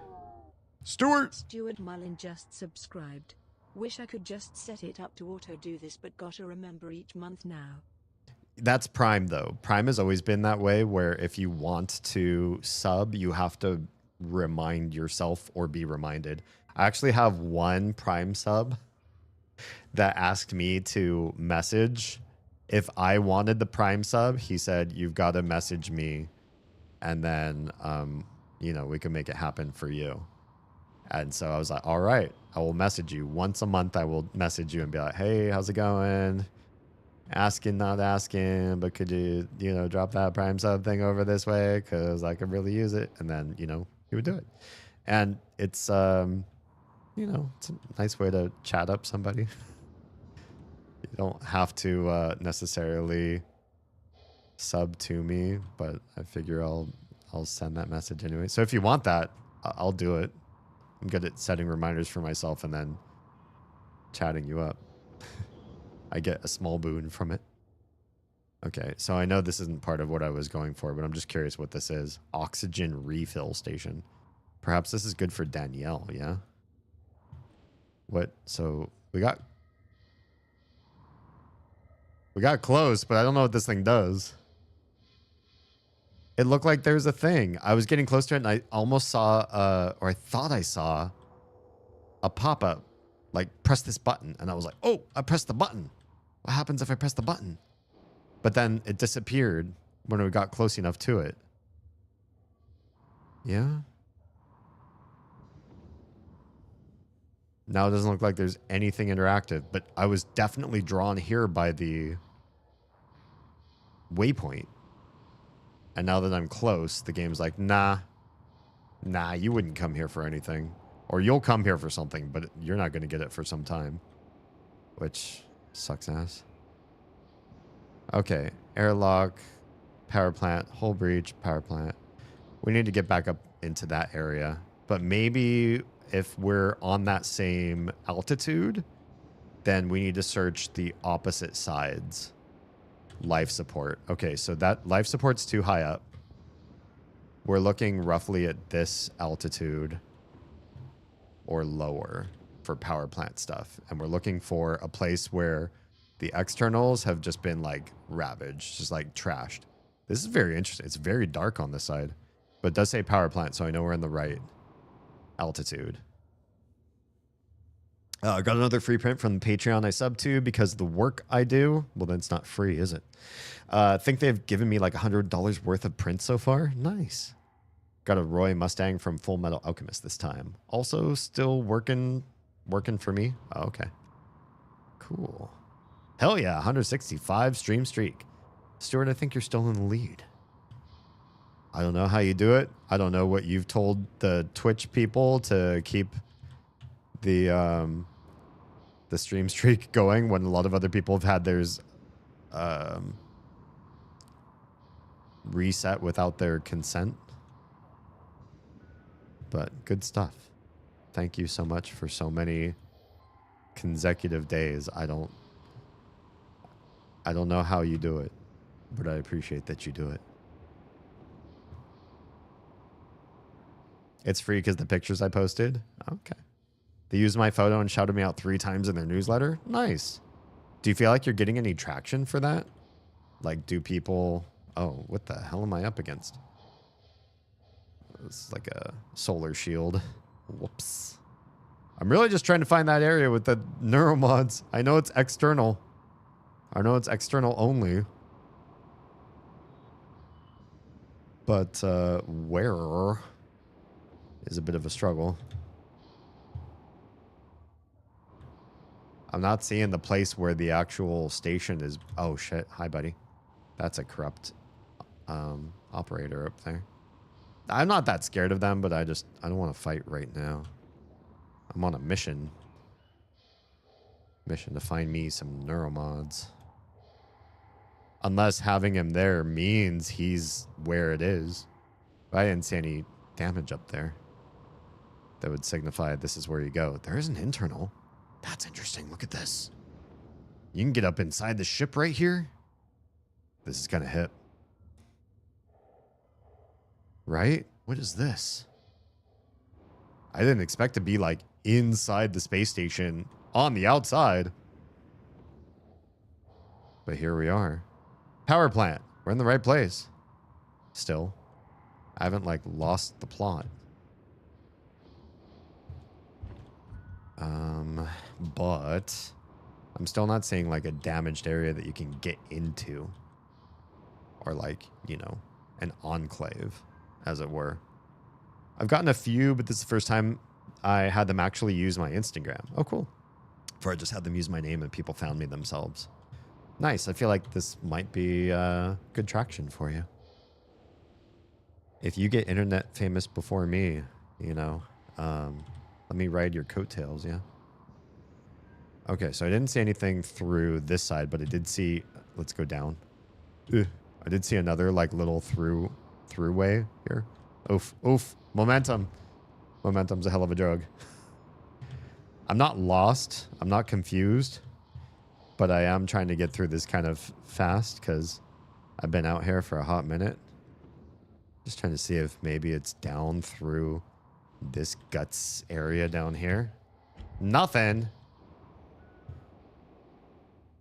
Stuart Mullin just subscribed. Wish I could just set it up to auto do this, but gotta remember each month now. That's Prime, though. Prime has always been that way, where if you want to sub, you have to remind yourself or be reminded. I actually have one Prime sub that asked me to message. If I wanted the Prime sub, he said, you've got to message me, and then, you know, we can make it happen for you. And so I was like, all right, I will message you. Once a month, I will message you and be like, hey, how's it going? Asking, not asking, but could you, you know, drop that Prime sub thing over this way? Because I could really use it. And then, you know, he would do it. And it's, you know, it's a nice way to chat up somebody. You don't have to necessarily sub to me, but I figure I'll send that message anyway. So if you want that, I'll do it. I'm good at setting reminders for myself and then chatting you up. I get a small boon from it. Okay, so I know this isn't part of what I was going for, but I'm just curious what this is. Oxygen refill station. Perhaps this is good for Danielle, yeah? What? So we got close, but I don't know what this thing does. It looked like there's a thing. I was getting close to it, and I almost saw, or I thought I saw a pop-up. Like, press this button. And I was like, oh, I pressed the button. What happens if I press the button? But then it disappeared when we got close enough to it. Yeah? Now it doesn't look like there's anything interactive, but I was definitely drawn here by the waypoint. And now that I'm close, the game's like, nah, you wouldn't come here for anything. Or you'll come here for something, but you're not going to get it for some time. Which sucks ass. Okay, airlock. power plant, hull breach, power plant. We need to get back up into that area. But maybe if we're on that same altitude, then we need to search the opposite sides. Life support. Okay, so that life support's too high up. We're looking roughly at this altitude or lower for power plant stuff. And we're looking for a place where the externals have just been like ravaged, just like trashed. This is very interesting. It's very dark on this side, but it does say power plant, so I know we're in the right altitude. I got another free print from the Patreon I sub to because the work I do, well, then it's not free, is it? I think they've given me like $100 worth of prints so far. Nice. Got a Roy Mustang from Full Metal Alchemist this time. Also still working for me. Oh, okay. Cool. Hell yeah, 165 stream streak. Stuart, I think you're still in the lead. I don't know how you do it. I don't know what you've told the Twitch people to keep the stream streak going when a lot of other people have had theirs reset without their consent. But good stuff. Thank you so much for so many consecutive days. I don't know how you do it, but I appreciate that you do it. It's free because the pictures I posted? Okay. They used my photo and shouted me out 3 times in their newsletter? Nice. Do you feel like you're getting any traction for that? Like, do people... Oh, what the hell am I up against? It's like a solar shield. Whoops. I'm really just trying to find that area with the neuromods. I know it's external. I know it's external only. But where is a bit of a struggle. I'm not seeing the place where the actual station is. Oh shit. Hi, buddy. That's a corrupt operator up there. I'm not that scared of them, but I don't want to fight right now. I'm on a mission. Mission to find me some neuromods. Unless having him there means he's where it is. I didn't see any damage up there. That would signify this is where you go. There is an internal. That's interesting. Look at this. You can get up inside the ship right here. This is kind of hip. Right? What is this? I didn't expect to be like inside the space station on the outside. But here we are. Power plant. We're in the right place. Still. I haven't like lost the plot. But I'm still not seeing like a damaged area that you can get into. Or like, you know, an enclave, as it were. I've gotten a few, but this is the first time I had them actually use my Instagram. Oh, cool. Before I just had them use my name and people found me themselves. Nice. I feel like this might be good traction for you. If you get internet famous before me, you know, let me ride your coattails, yeah? Okay, so I didn't see anything through this side, but I did see... Let's go down. Ugh. I did see another, like, little throughway here. Oof, oof. Momentum. Momentum's a hell of a drug. I'm not lost. I'm not confused. But I am trying to get through this kind of fast, because I've been out here for a hot minute. Just trying to see if maybe it's down through this guts area down here. Nothing.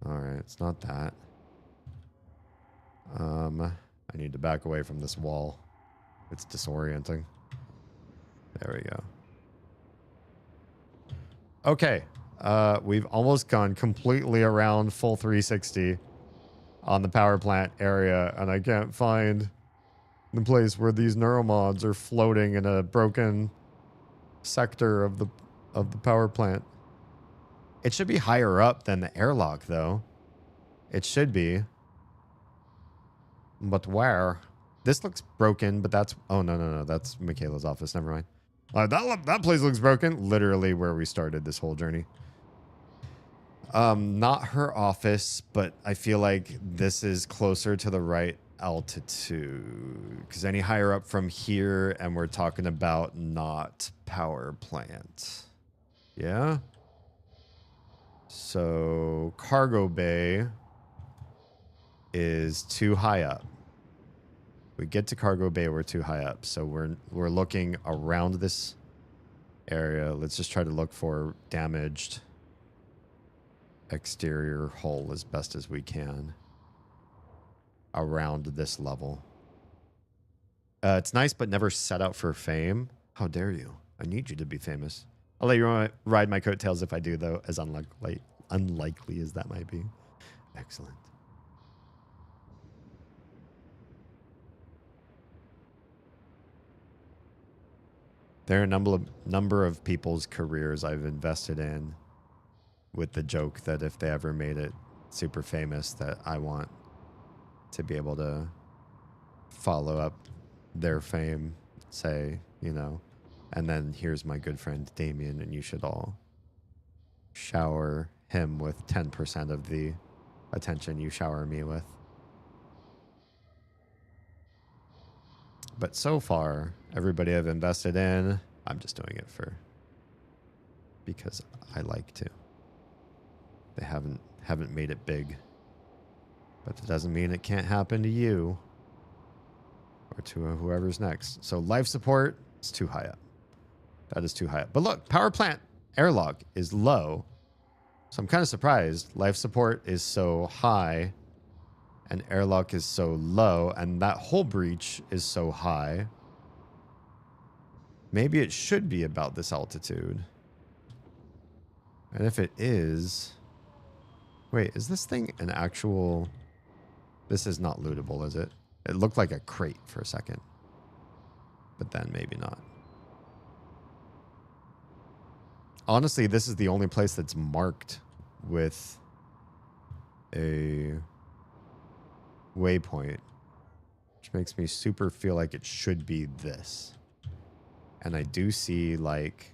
Alright, it's not that. I need to back away from this wall. It's disorienting. There we go. Okay. We've almost gone completely around full 360 on the power plant area, and I can't find the place where these neuromods are floating in a broken sector of the power plant. It should be higher up than the airlock, though. It should be. But where? This looks broken, but that's... Oh, no. That's Michaela's office. Never mind. That place looks broken. Literally where we started this whole journey. Not her office, but I feel like this is closer to the right altitude? Because any higher up from here, and we're talking about not power plant. Yeah? So cargo bay is too high up. We get to cargo bay, we're too high up. So we're looking around this area. Let's just try to look for damaged exterior hull as best as we can around this level. It's nice, but never set out for fame. How dare you? I need you to be famous. I'll let you ride my coattails if I do, though, as unlikely as that might be. Excellent. There are a number of people's careers I've invested in with the joke that if they ever made it super famous, that I want to be able to follow up their fame, say, you know, and then here's my good friend Damien, and you should all shower him with 10% of the attention you shower me with. But so far, everybody I've invested in, I'm just doing it because I like to. They haven't made it big. But that doesn't mean it can't happen to you or to whoever's next. So life support is too high up. That is too high up. But look, power plant airlock is low. So I'm kind of surprised. Life support is so high and airlock is so low, and that hull breach is so high. Maybe it should be about this altitude. And if it is... Wait, is this thing an actual... This is not lootable, is it? It looked like a crate for a second. But then maybe not. Honestly, this is the only place that's marked with a waypoint, which makes me super feel like it should be this. And I do see, like,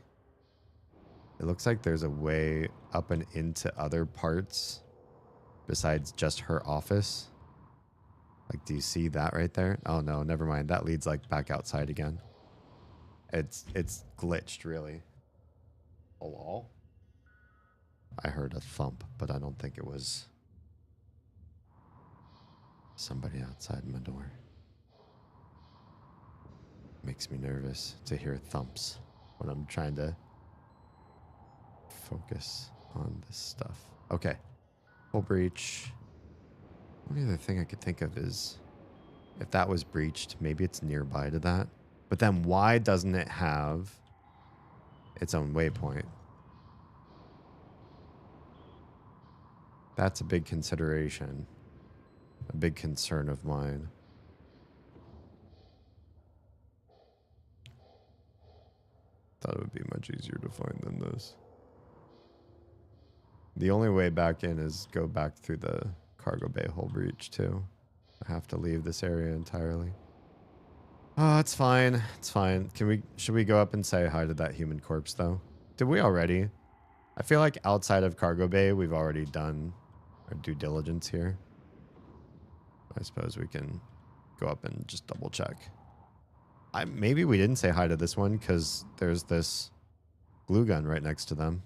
it looks like there's a way up and into other parts besides just her office. Like, do you see that right there? Oh no, never mind. That leads like back outside again. It's glitched, really. Hello? I heard a thump, but I don't think it was somebody outside my door. Makes me nervous to hear thumps when I'm trying to focus on this stuff. Okay. Full breach. Only other thing I could think of is if that was breached, maybe it's nearby to that. But then why doesn't it have its own waypoint? That's a big consideration. A big concern of mine. Thought it would be much easier to find than this. The only way back in is go back through the cargo bay hull breach too. I have to leave this area entirely. Oh, it's fine. It's fine. Should we go up and say hi to that human corpse though? Did we already? I feel like outside of cargo bay, we've already done our due diligence here. I suppose we can go up and just double check. Maybe we didn't say hi to this one because there's this glue gun right next to them.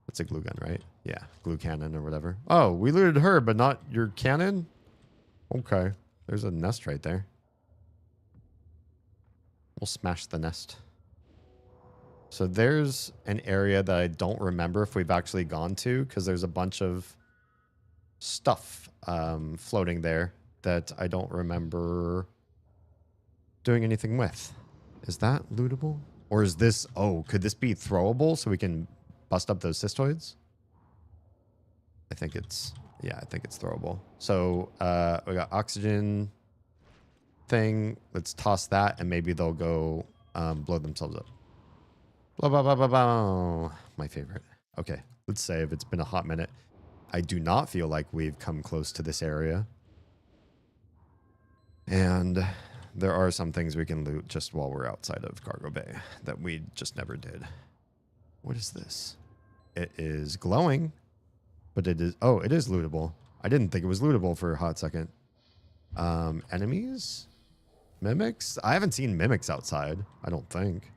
It's a glue gun, right? Yeah, glue cannon or whatever. Oh, we looted her, but not your cannon? Okay. There's a nest right there. We'll smash the nest. So there's an area that I don't remember if we've actually gone to because there's a bunch of stuff floating there that I don't remember doing anything with. Is that lootable? Or is this... Oh, could this be throwable so we can bust up those cystoids? I think it's... Yeah, I think it's throwable. So we got oxygen thing. Let's toss that and maybe they'll go blow themselves up. Blah, blah, blah, blah, blah. My favorite. Okay, let's save. It's been a hot minute. I do not feel like we've come close to this area. And there are some things we can loot just while we're outside of cargo bay that we just never did. What is this? It is glowing, but it is... Oh, it is lootable. I didn't think it was lootable for a hot second. Enemies? Mimics? I haven't seen mimics outside, I don't think.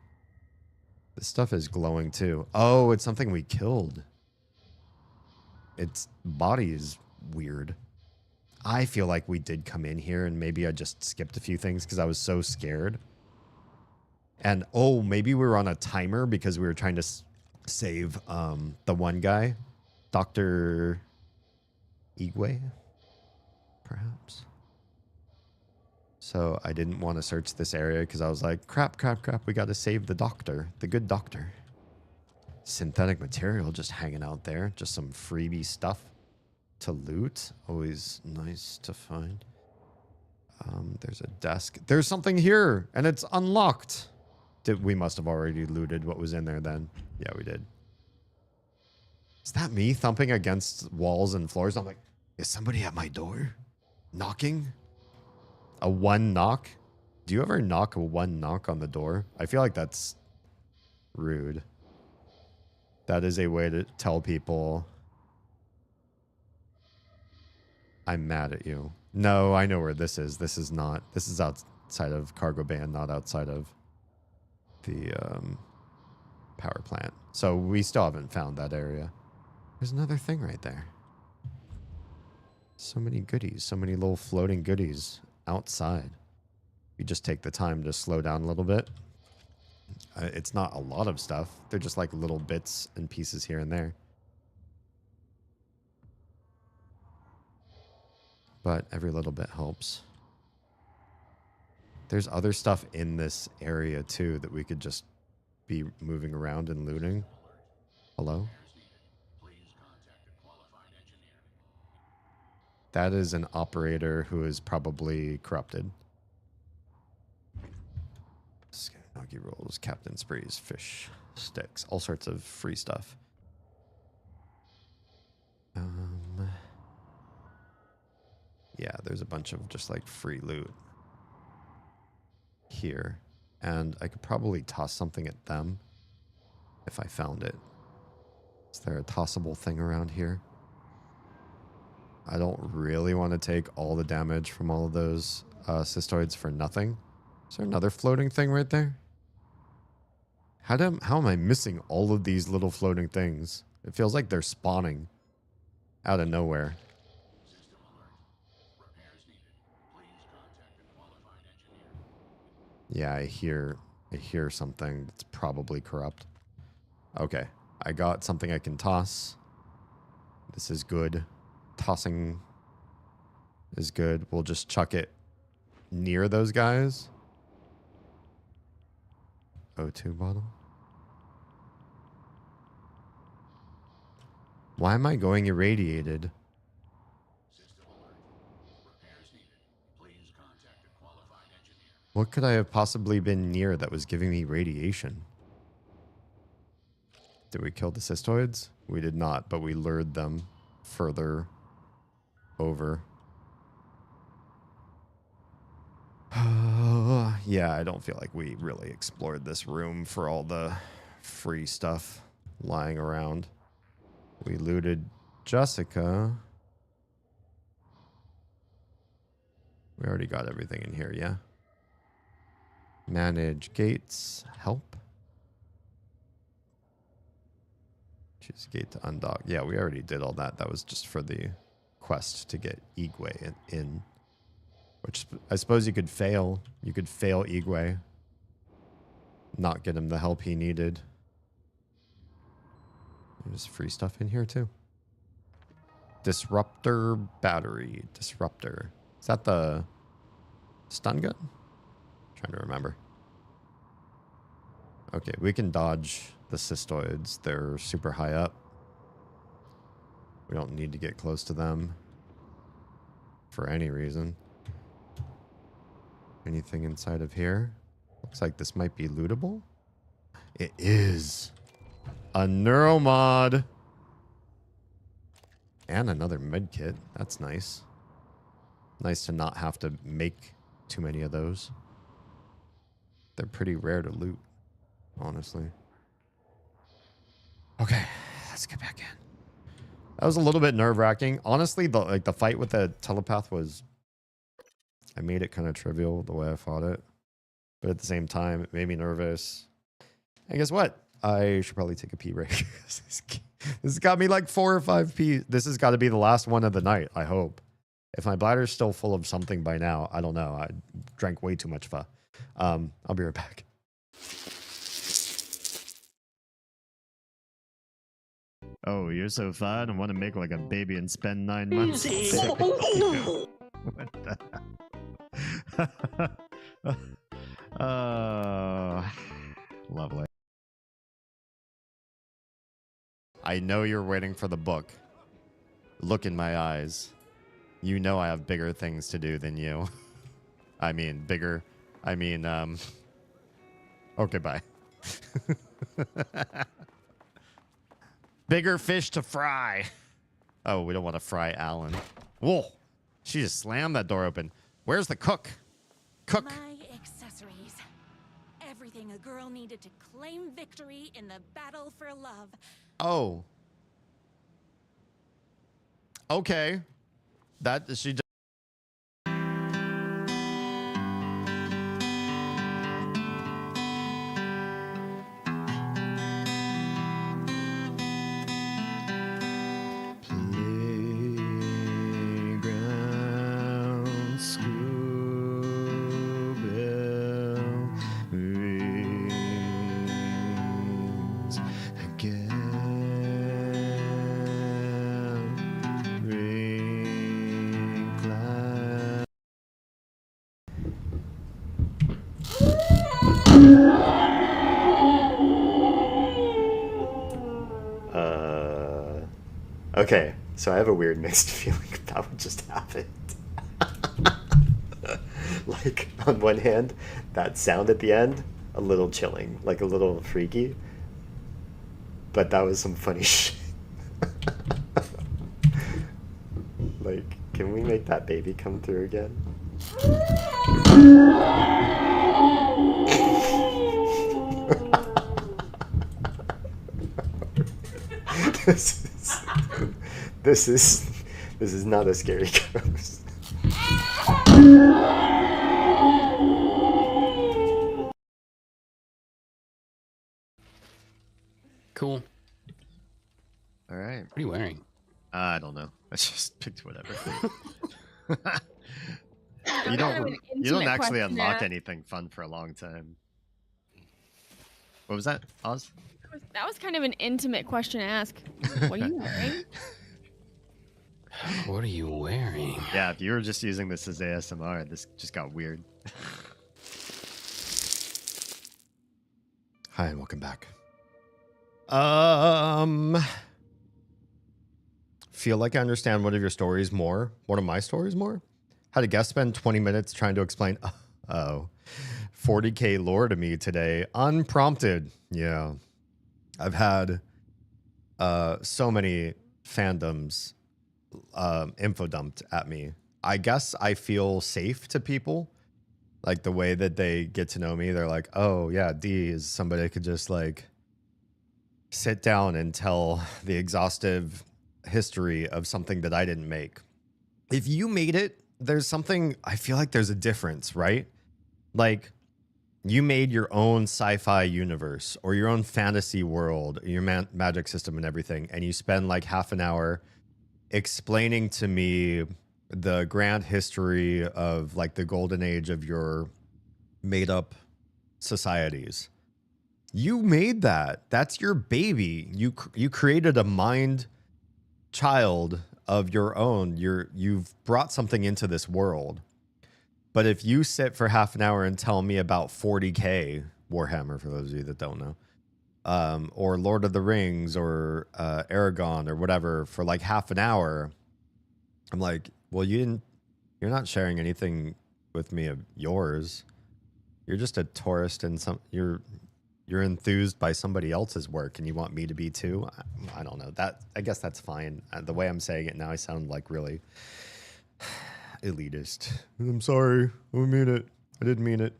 This stuff is glowing too. Oh, it's something we killed. Its body is weird. I feel like we did come in here and maybe I just skipped a few things because I was so scared. And oh, maybe we were on a timer because we were trying to save the one guy. Dr. Igwe, perhaps. So I didn't want to search this area because I was like, crap, we got to save the doctor, the good doctor. Synthetic material just hanging out there. Just some freebie stuff to loot. Always nice to find. There's a desk. There's something here, and it's unlocked. We must have already looted what was in there then. Yeah, we did. Is that me thumping against walls and floors? I'm like, is somebody at my door? Knocking? A one knock? Do you ever knock a one knock on the door? I feel like that's rude. That is a way to tell people I'm mad at you. No, I know where this is. This is not. This is outside of Cargo Bay and not outside of the power plant. So we still haven't found that area. There's another thing right there. So many goodies. So many little floating goodies outside. We just take the time to slow down a little bit. It's not a lot of stuff. They're just like little bits and pieces here and there. But every little bit helps. There's other stuff in this area too that we could just be moving around and looting. Hello? That is an operator who is probably corrupted. Nagi rolls, Captain Sprees, fish sticks, all sorts of free stuff. Yeah, there's a bunch of just like free loot here. And I could probably toss something at them if I found it. Is there a tossable thing around here? I don't really want to take all the damage from all of those cystoids for nothing. Is there another floating thing right there? How am I missing all of these little floating things? It feels like they're spawning out of nowhere. Yeah, I hear something that's probably corrupt. Okay, I got something I can toss. This is good. Tossing is good. We'll just chuck it near those guys. O2 bottle. Why am I going irradiated? What could I have possibly been near that was giving me radiation? Did we kill the cystoids? We did not, but we lured them further over. Yeah, I don't feel like we really explored this room for all the free stuff lying around. We looted Jessica. We already got everything in here, yeah? Manage gates. Help. Choose gate to undock. Yeah, we already did all that. That was just for the quest to get Igwe in. Which I suppose you could fail. You could fail Igwe. Not get him the help he needed. There's free stuff in here too. Disruptor battery. Disruptor. Is that the stun gun? Trying to remember. Okay, we can dodge the cystoids. They're super high up. We don't need to get close to them for any reason. Anything inside of here? Looks like this might be lootable. It is. A neuromod. And another med kit. That's nice. Nice to not have to make too many of those. They're pretty rare to loot, honestly. Okay, let's get back in. That was a little bit nerve-wracking. Honestly, the fight with the telepath was... I made it kind of trivial the way I fought it. But at the same time, it made me nervous. And guess what? I should probably take a pee break. This has got me like 4 or 5 pee. This has got to be the last one of the night, I hope. If my bladder's still full of something by now, I don't know. I drank way too much pho. I'll be right back. Oh, you're so fine. I want to make like a baby and spend 9 months. What the? Lovely. I know you're waiting for the book. Look in my eyes. You know I have bigger things to do than you. I mean, bigger. I mean, okay, bye. Bigger fish to fry. Oh, we don't want to fry Alan. Whoa. She just slammed that door open. Where's the cook? Cook. My accessories. Everything a girl needed to claim victory in the battle for love. Oh. Okay. That she just... Playground school bell rings again. Ring cloud. Okay, so I have a weird mixed feeling about what just happened. Like, on one hand, that sound at the end, a little chilling, like a little freaky. But that was some funny shit. Like, can we make that baby come through again? This is not a scary ghost. Cool. All right. What are you wearing? I don't know. I just picked whatever. Kind you of an don't intimate actually question unlock to anything fun for a long time. What was that, Oz? That was kind of an intimate question to ask. What are you wearing? What are you wearing? Yeah, if you were just using this as ASMR, this just got weird. Hi, and welcome back. Feel like I understand one of your stories more. One of my stories more? Had a guest spend 20 minutes trying to explain, 40k lore to me today, unprompted. Yeah. I've had so many fandoms info dumped at me. I guess I feel safe to people. Like the way that they get to know me, they're like, oh yeah, D is somebody I could just like sit down and tell the exhaustive history of something that I didn't make. If you made it, there's something, I feel like there's a difference, right? Like you made your own sci-fi universe or your own fantasy world, your magic system and everything, and you spend like half an hour explaining to me the grand history of like the golden age of your made up societies. You made that. That's your baby. You created a mind child of your own. You've brought something into this world. But if you sit for half an hour and tell me about 40k Warhammer, for those of you that don't know, or Lord of the Rings or Aragon or whatever for like half an hour, I'm like, well, you're not sharing anything with me of yours. You're just a tourist and you're enthused by somebody else's work and you want me to be too. I don't know. I guess that's fine. The way I'm saying it now, I sound like really elitist. I'm sorry. I mean it. I didn't mean it.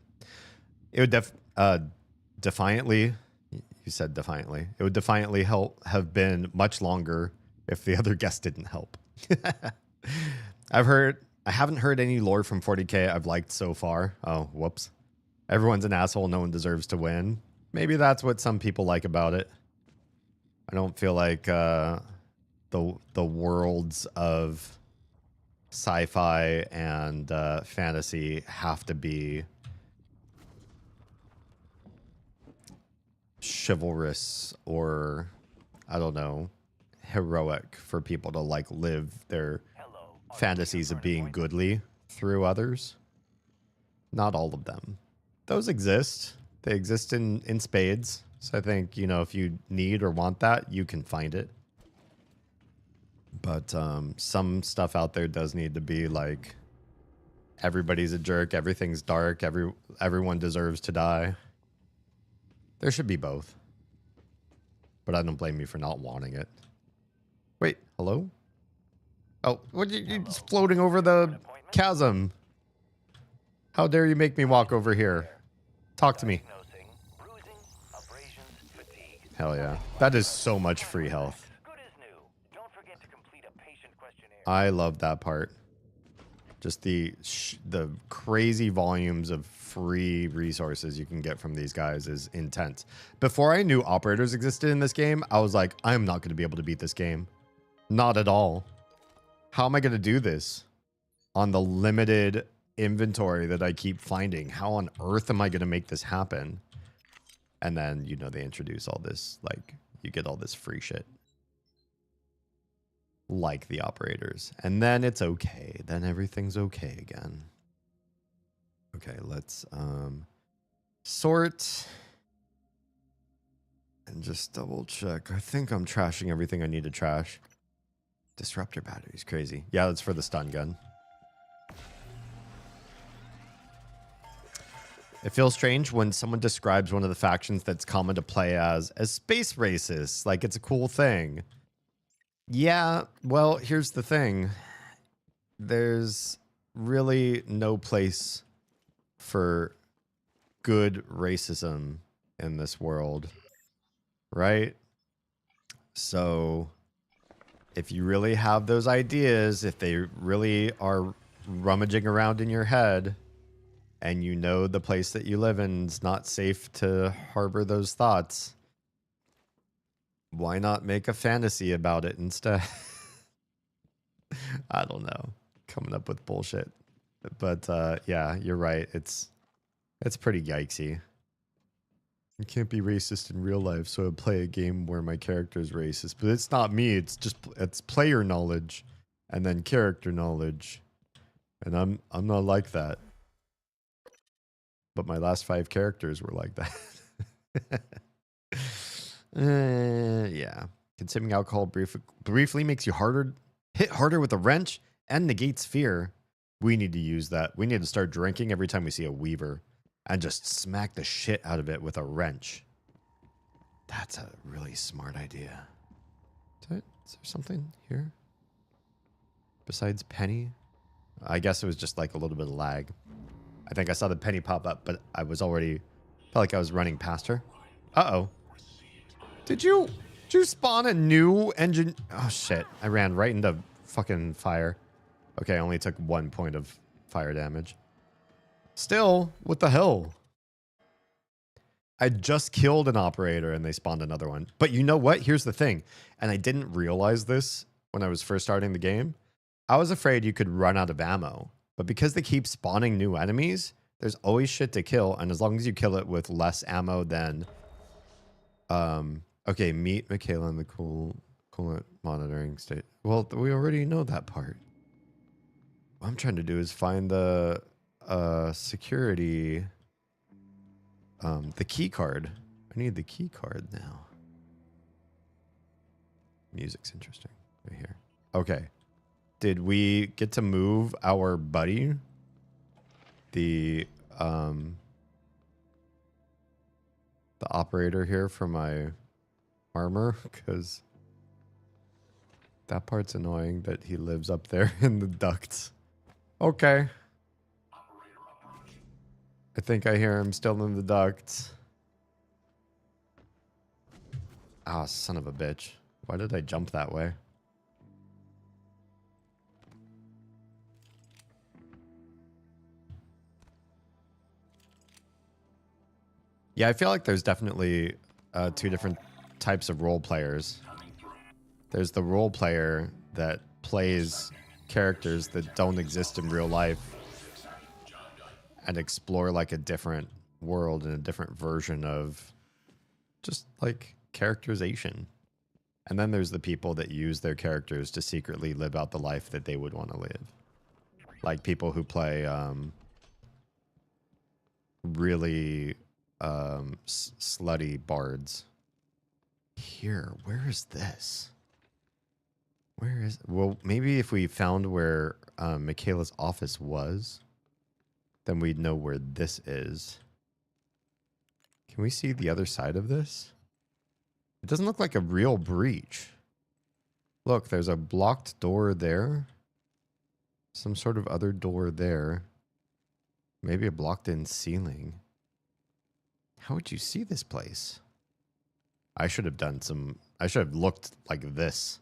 It would defiantly, you said defiantly, it would defiantly have been much longer if the other guest didn't help. I haven't heard any lore from 40K I've liked so far. Oh, whoops. Everyone's an asshole. No one deserves to win. Maybe that's what some people like about it. I don't feel like the worlds of sci-fi and fantasy have to be chivalrous or, I don't know, heroic for people to like live their fantasies of being goodly through others. Not all of them. Those exist. They exist in spades. So I think, you know, if you need or want that, you can find it. But some stuff out there does need to be like, everybody's a jerk, everything's dark, everyone deserves to die. There should be both. But I don't blame you for not wanting it. Wait, hello? Oh, what you're just floating over the chasm. How dare you make me walk over here? Talk to me. Hell yeah. That is so much free health. I love that part. Just the crazy volumes of free resources you can get from these guys is intense. Before I knew operators existed in this game, I was like, I'm not going to be able to beat this game. Not at all. How am I going to do this on the limited inventory that I keep finding? How on earth am I going to make this happen? And then, you know, they introduce all this, like, you get all this free shit. Like the operators. And then it's okay. Then everything's okay again. Okay, let's sort and just double check. I think I'm trashing everything I need to trash. Disruptor batteries, crazy. Yeah, that's for the stun gun. It feels strange when someone describes one of the factions that's common to play as space racist. Like it's a cool thing. Yeah, well, here's the thing. There's really no place for good racism in this world, right? So if you really have those ideas, if they really are rummaging around in your head, and you know the place that you live in is not safe to harbor those thoughts, why not make a fantasy about it instead? I don't know. Coming up with bullshit. But yeah, you're right. It's pretty yikesy. You can't be racist in real life, so I play a game where my character is racist. But it's not me. It's player knowledge and then character knowledge. And I'm not like that. But my last 5 characters were like that. Yeah. Consuming alcohol briefly makes you hit harder with a wrench and negates fear. We need to use that. We need to start drinking every time we see a weaver and just smack the shit out of it with a wrench. That's a really smart idea. Is there something here? Besides Penny? I guess it was just like a little bit of lag. I think I saw the Penny pop up, but I was already... felt like I was running past her. Uh-oh. Did you spawn a new engine? Oh, shit. I ran right into fucking fire. Okay, I only took 1 point of fire damage. Still, what the hell? I just killed an operator and they spawned another one. But you know what? Here's the thing. And I didn't realize this when I was first starting the game. I was afraid you could run out of ammo. But because they keep spawning new enemies, there's always shit to kill. And as long as you kill it with less ammo than... okay, meet Michaela in the coolant monitoring state. Well, we already know that part. What I'm trying to do is find the security... the key card. I need the key card now. Music's interesting. Right here. Okay. Did we get to move our buddy? The operator here for my armor? Because that part's annoying that he lives up there in the ducts. Okay. I think I hear him still in the ducts. Ah, son of a bitch. Why did I jump that way? Yeah, I feel like there's definitely two different types of role players. There's the role player that plays characters that don't exist in real life and explore like a different world and a different version of just like characterization. And then there's the people that use their characters to secretly live out the life that they would want to live. Like people who play really slutty bards. Here, where is this? Where is... Well, maybe if we found where Michaela's office was, then we'd know where this is. Can we see the other side of this? It doesn't look like a real breach. Look, there's a blocked door there. Some sort of other door there. Maybe a blocked-in ceiling. How would you see this place? I should have done some... I should have looked like this.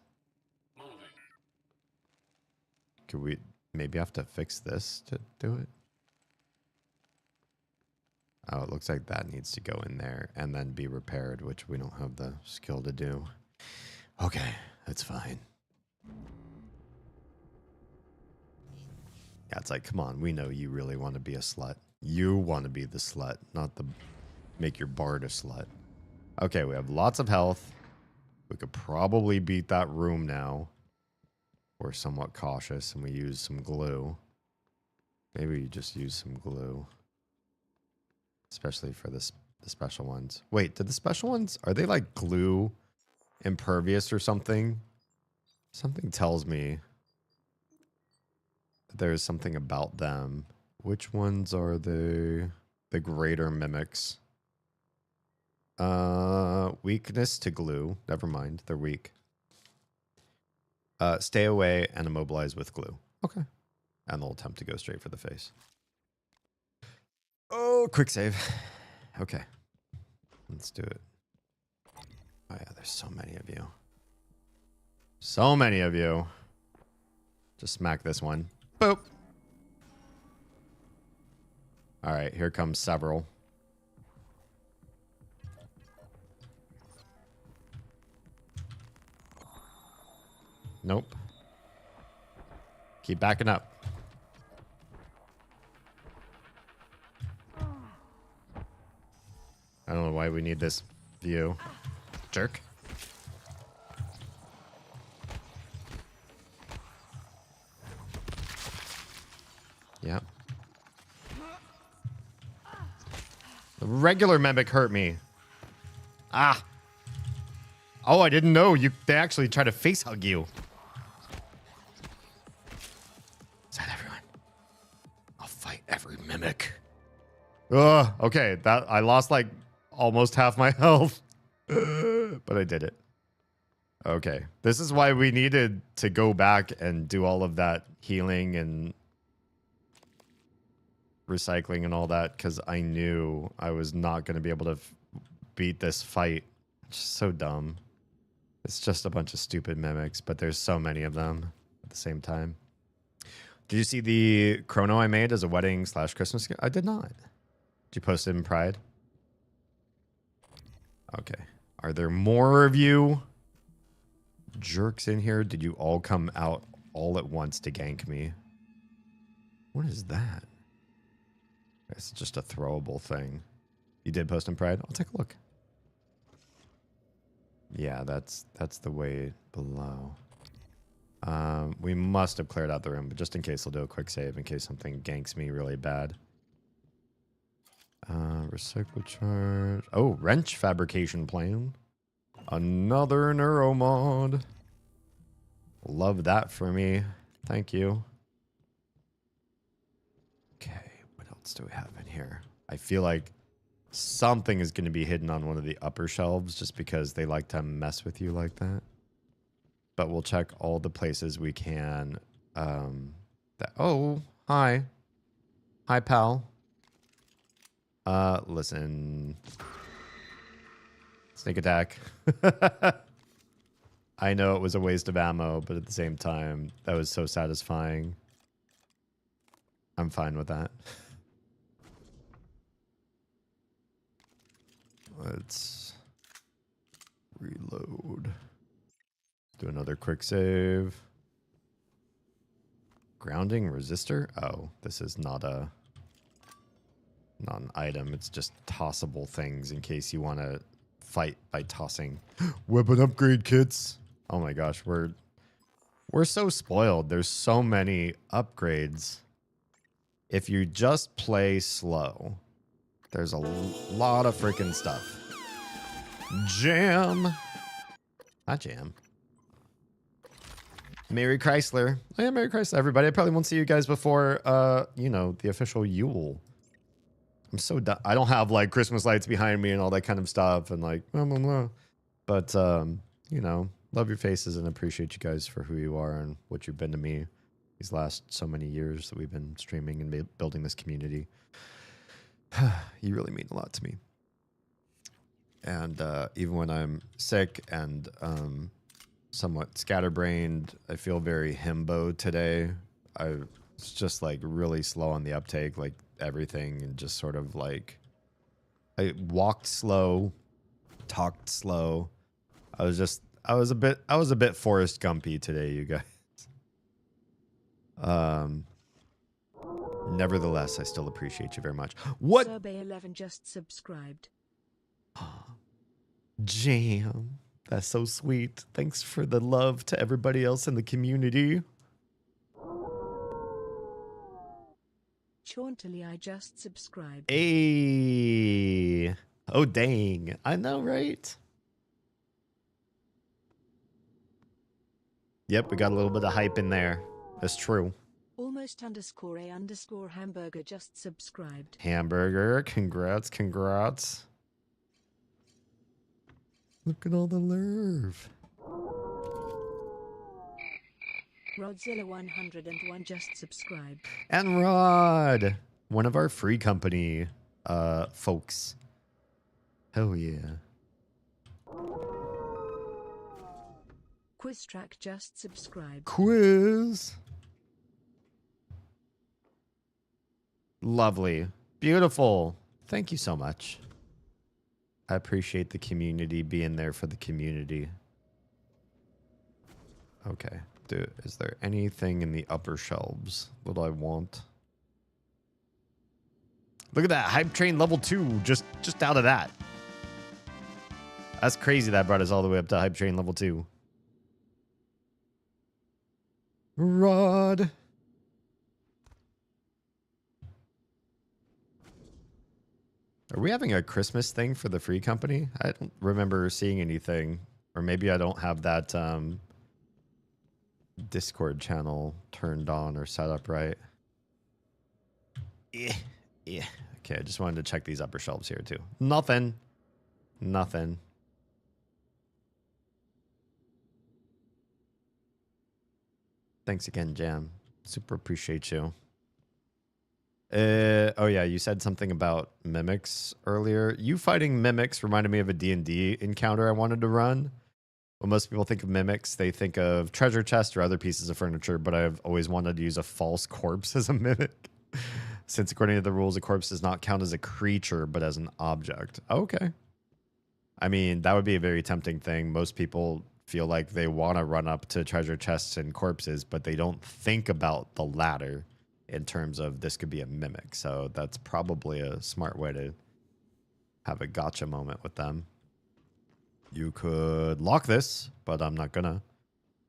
Could we maybe have to fix this to do it? Oh, it looks like that needs to go in there and then be repaired, which we don't have the skill to do. Okay, that's fine. Yeah, it's like, come on, we know you really want to be a slut. You want to be the slut, not the make your bard a slut. Okay, we have lots of health. We could probably beat that room now. We're somewhat cautious and we use some glue. Maybe you just use some glue. Especially for this, the special ones. Wait, did the special ones, are they like glue impervious or something? Something tells me that there's something about them. Which ones are the greater mimics? Weakness to glue. Never mind, they're weak. Stay away and immobilize with glue. Okay. And they'll attempt to go straight for the face. Oh, quick save. Okay. Let's do it. Oh yeah, there's so many of you. So many of you. Just smack this one. Boop. All right, here comes several. Nope. Keep backing up. I don't know why we need this view. Jerk. Yep. The regular mimic hurt me. Ah. Oh, I didn't know they actually try to face hug you. Is that everyone? I'll fight every mimic. Ugh, okay, that I lost like almost half my health. But I did it. Okay, this is why we needed to go back and do all of that healing and recycling and all that, because I knew I was not going to be able to beat this fight. It's just so dumb. It's just a bunch of stupid mimics, but there's so many of them at the same time. Did you see the chrono I made as a wedding / Christmas gift? I did not. Did you post it in Pride? Okay. Are there more of you jerks in here? Did you all come out all at once to gank me? What is that? It's just a throwable thing. You did post in Pride? I'll take a look. Yeah, that's the way below. We must have cleared out the room, but just in case, I'll do a quick save in case something ganks me really bad. Recycle charge. Oh, wrench fabrication plan. Another neuromod. Love that for me. Thank you. Okay, what else do we have in here? I feel like something is going to be hidden on one of the upper shelves just because they like to mess with you like that. But we'll check all the places we can. Oh, hi. Hi, pal. Listen. Sneak attack. I know it was a waste of ammo, but at the same time, that was so satisfying. I'm fine with that. Let's reload. Do another quick save. Grounding resistor? Oh, this is not an item. It's just tossable things in case you want to fight by tossing. Weapon upgrade kits. Oh my gosh, we're so spoiled. There's so many upgrades. If you just play slow, there's a lot of freaking stuff. Jam. Not jam. Merry Chrysler. Oh yeah, Merry Chrysler, everybody. I probably won't see you guys before, you know, the official Yule. I'm so done. I don't have, like, Christmas lights behind me and all that kind of stuff and, like, blah, blah, blah. But, you know, love your faces and appreciate you guys for who you are and what you've been to me these last so many years that we've been streaming and building this community. You really mean a lot to me. And even when I'm sick and somewhat scatterbrained, I feel very himbo today. I was just like really slow on the uptake, like everything, and just sort of like I walked slow, talked slow. I was a bit Forrest Gumpy today, you guys. Nevertheless, I still appreciate you very much. What? Survey 11 just subscribed. Jam. That's so sweet. Thanks for the love to everybody else in the community. Chauntily, I just subscribed. Hey. Oh, dang. I know, right? Yep, we got a little bit of hype in there. That's true. Almost underscore a underscore hamburger just subscribed. Hamburger. Congrats, congrats. Look at all the love. Rodzilla 101 just subscribed. And Rod, one of our free company folks. Hell yeah. Quiz Track just subscribed. Quiz. Lovely. Beautiful. Thank you so much. I appreciate the community being there for the community. Okay. Dude, is there anything in the upper shelves that I want? Look at that. Hype train level 2 just out of that. That's crazy that brought us all the way up to hype train level 2. Rod. Are we having a Christmas thing for the free company? I don't remember seeing anything. Or maybe I don't have that Discord channel turned on or set up right. Yeah. Okay, I just wanted to check these upper shelves here too. Nothing. Thanks again, Jam. Super appreciate you. Oh yeah, you said something about mimics earlier. You fighting mimics reminded me of a D&D encounter I wanted to run. When most people think of mimics, they think of treasure chests or other pieces of furniture, but I've always wanted to use a false corpse as a mimic. Since according to the rules, a corpse does not count as a creature, but as an object. Okay. I mean, that would be a very tempting thing. Most people feel like they want to run up to treasure chests and corpses, but they don't think about the latter in terms of this could be a mimic. So that's probably a smart way to have a gotcha moment with them. You could lock this, but I'm not gonna.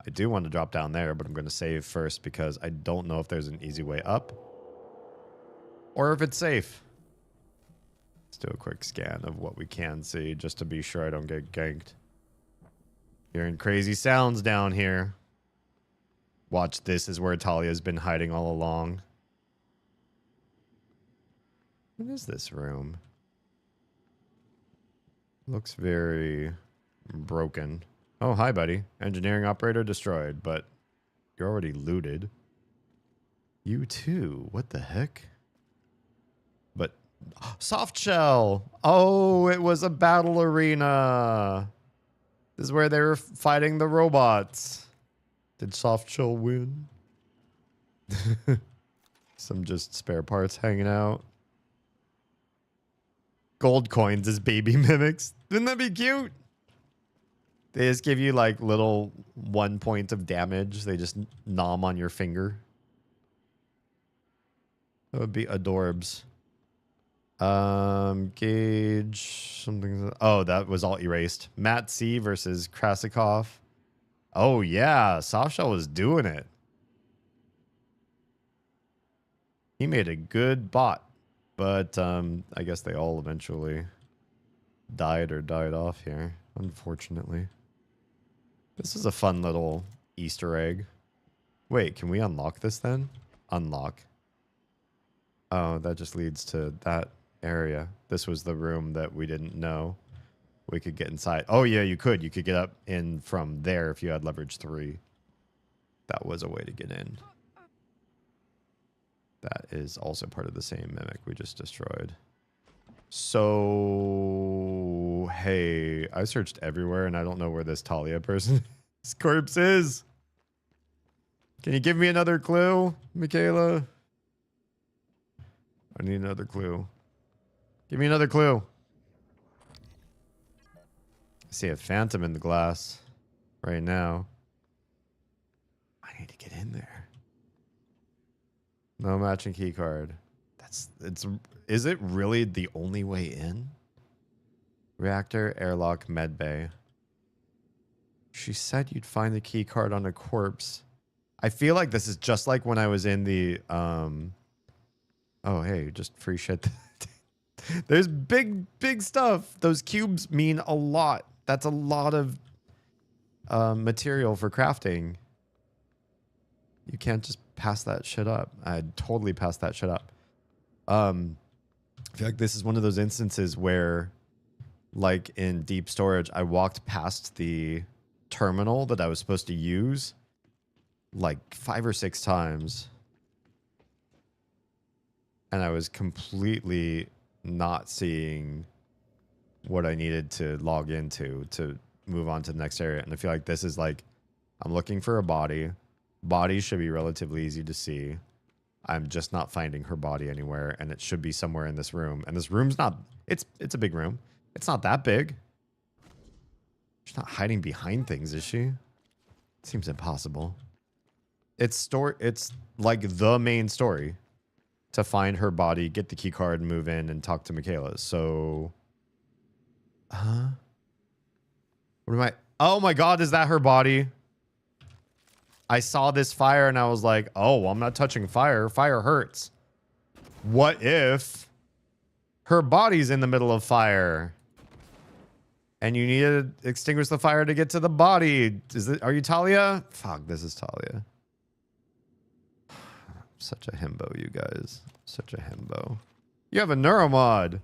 I do want to drop down there, but I'm going to save first because I don't know if there's an easy way up or if it's safe. Let's do a quick scan of what we can see just to be sure I don't get ganked. Hearing crazy sounds down here. Watch, this is where Talia's been hiding all along. What is this room? Looks very broken. Oh, hi, buddy. Engineering operator destroyed, but you're already looted. You too. What the heck? But soft shell. Oh, it was a battle arena. This is where they were fighting the robots. Did soft shell win? Some just spare parts hanging out. gold coins as baby mimics. Wouldn't that be cute? They just give you like little 1 point of damage. They just nom on your finger. That would be adorbs. Gauge something. Oh, that was all erased. Matt C versus Krasikov. Oh yeah, Softshell was doing it. He made a good bot, but I guess they all eventually died off here, unfortunately. This is a fun little Easter egg. Wait, can we unlock this then? Unlock. Oh, that just leads to that area. This was the room that we didn't know we could get inside. Oh yeah, you could. You could get up in from there if you had leverage 3. That was a way to get in. That is also part of the same mimic we just destroyed. So, hey, I searched everywhere and I don't know where this Talia person's corpse is. Can you give me another clue, Michaela? I need another clue. Give me another clue. I see a phantom in the glass right now. I need to get in there. No matching key card. Is it really the only way in? Reactor, airlock, medbay. She said you'd find the key card on a corpse. I feel like this is just like when I was in the oh hey, just free shit. There's big stuff. Those cubes mean a lot. That's a lot of material for crafting. You can't just pass that shit up. I'd totally pass that shit up. I feel like this is one of those instances where, like in deep storage, I walked past the terminal that I was supposed to use like 5 or 6 times. And I was completely not seeing what I needed to log into to move on to the next area. And I feel like this is like, I'm looking for a body. Bodies should be relatively easy to see. I'm just not finding her body anywhere, and it should be somewhere in this room. And this room's not, it's a big room. It's not that big. She's not hiding behind things, is she? Seems impossible. It's like the main story. To find her body, get the key card, move in, and talk to Michaela. So, what am I? Oh my God, is that her body? I saw this fire and I was like, oh, well, I'm not touching fire. Fire hurts. What if her body's in the middle of fire? And you need to extinguish the fire to get to the body. Are you Talia? Fuck, this is Talia. Such a himbo, you guys. Such a himbo. You have a neuromod.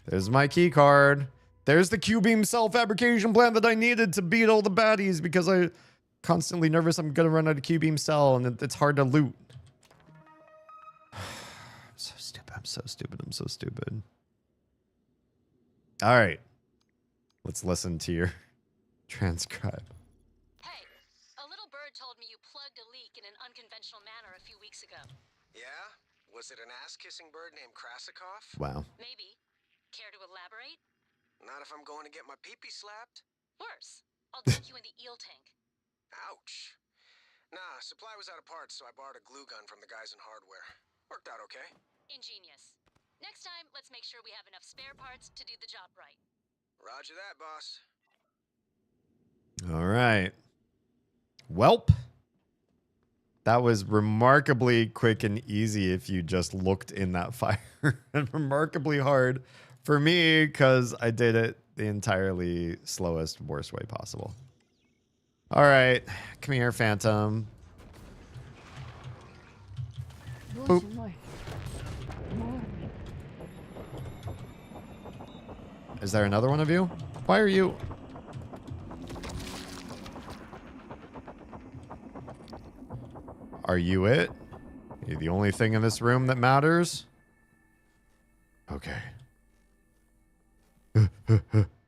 There's my key card. There's the Q-beam cell fabrication plant that I needed to beat all the baddies because I constantly nervous I'm gonna run out of Q-beam cell and it's hard to loot. I'm so stupid. I'm so stupid. I'm so stupid. All right. Let's listen to your transcribe. A little bird told me you plugged a leak in an unconventional manner a few weeks ago. Yeah? Was it an ass-kissing bird named Krasikov? Wow. Maybe. Care to elaborate? Not if I'm going to get my pee-pee slapped. Worse. I'll dunk you in the eel tank. Ouch. Nah, supply was out of parts, so I borrowed a glue gun from the guys in hardware. Worked out okay. Ingenious. Next time, let's make sure we have enough spare parts to do the job right. Roger that, boss. All right. Welp. That was remarkably quick and easy if you just looked in that fire. And remarkably hard for me because I did it the entirely slowest, worst way possible. All right. Come here, Phantom. Boop. Is there another one of you? Why are you... Are you it? You're the only thing in this room that matters? Okay.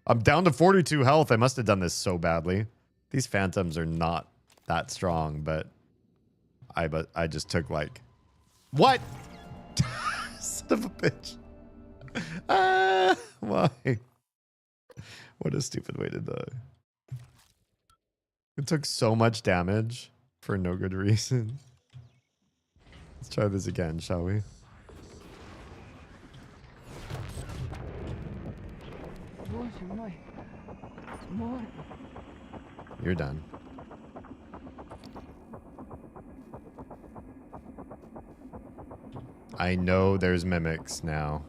I'm down to 42 health. I must have done this so badly. These phantoms are not that strong, but I just took like... What? Son of a bitch. Why? What a stupid way to die. It took so much damage for no good reason. Let's try this again, shall we? You're done. I know there's mimics now.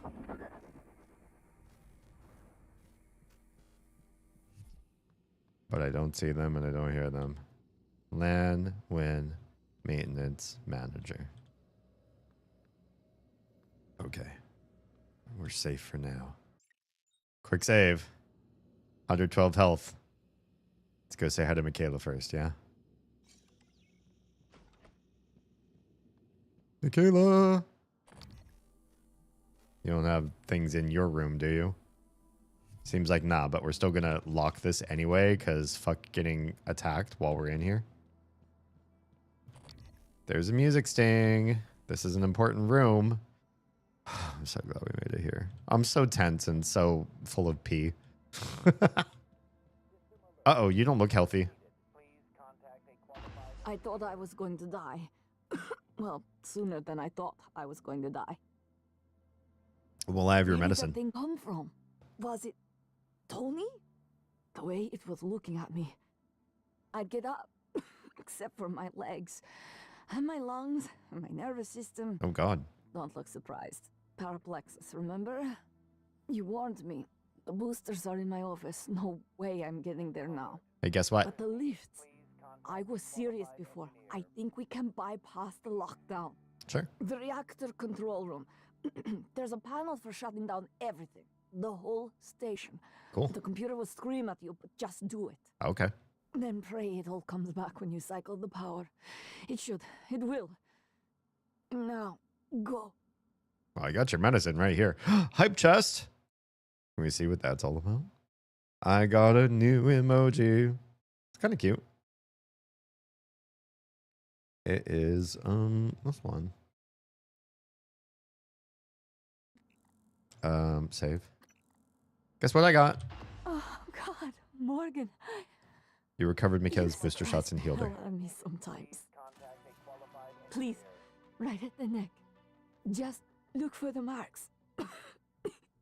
But I don't see them and I don't hear them. LAN win maintenance manager. Okay. We're safe for now. Quick save. 112 health. Let's go say hi to Michaela first, yeah? Michaela! You don't have things in your room, do you? Seems like nah, but we're still gonna lock this anyway, because fuck getting attacked while we're in here. There's a music sting. This is an important room. I'm so glad we made it here. I'm so tense and so full of pee. Uh-oh, you don't look healthy. I thought I was going to die. Well, sooner than I thought I was going to die. Well, I have your Where medicine. did that thing come from? Was it Tony? The way it was looking at me. I'd get up, except for my legs, and my lungs, and my nervous system. Oh, God. Don't look surprised. Paraplexus, remember? You warned me. The boosters are in my office. No way I'm getting there now. Hey, guess what? But the lifts. I was serious before. I think we can bypass the lockdown. Sure. The reactor control room. There's a panel for shutting down everything. The whole station. Cool. The computer will scream at you, but just do it. Okay. Then pray it all comes back when you cycle the power. It should. It will. Now, go. Well, I got your medicine right here. Hype chest. Can we see what that's all about? I got a new emoji. It's kind of cute. It is, this one. Save. Guess what I got? Oh, God, Morgan. You recovered Michaela's booster shots and healed her. Hell out of me sometimes. Please, right at the neck. Just look for the marks.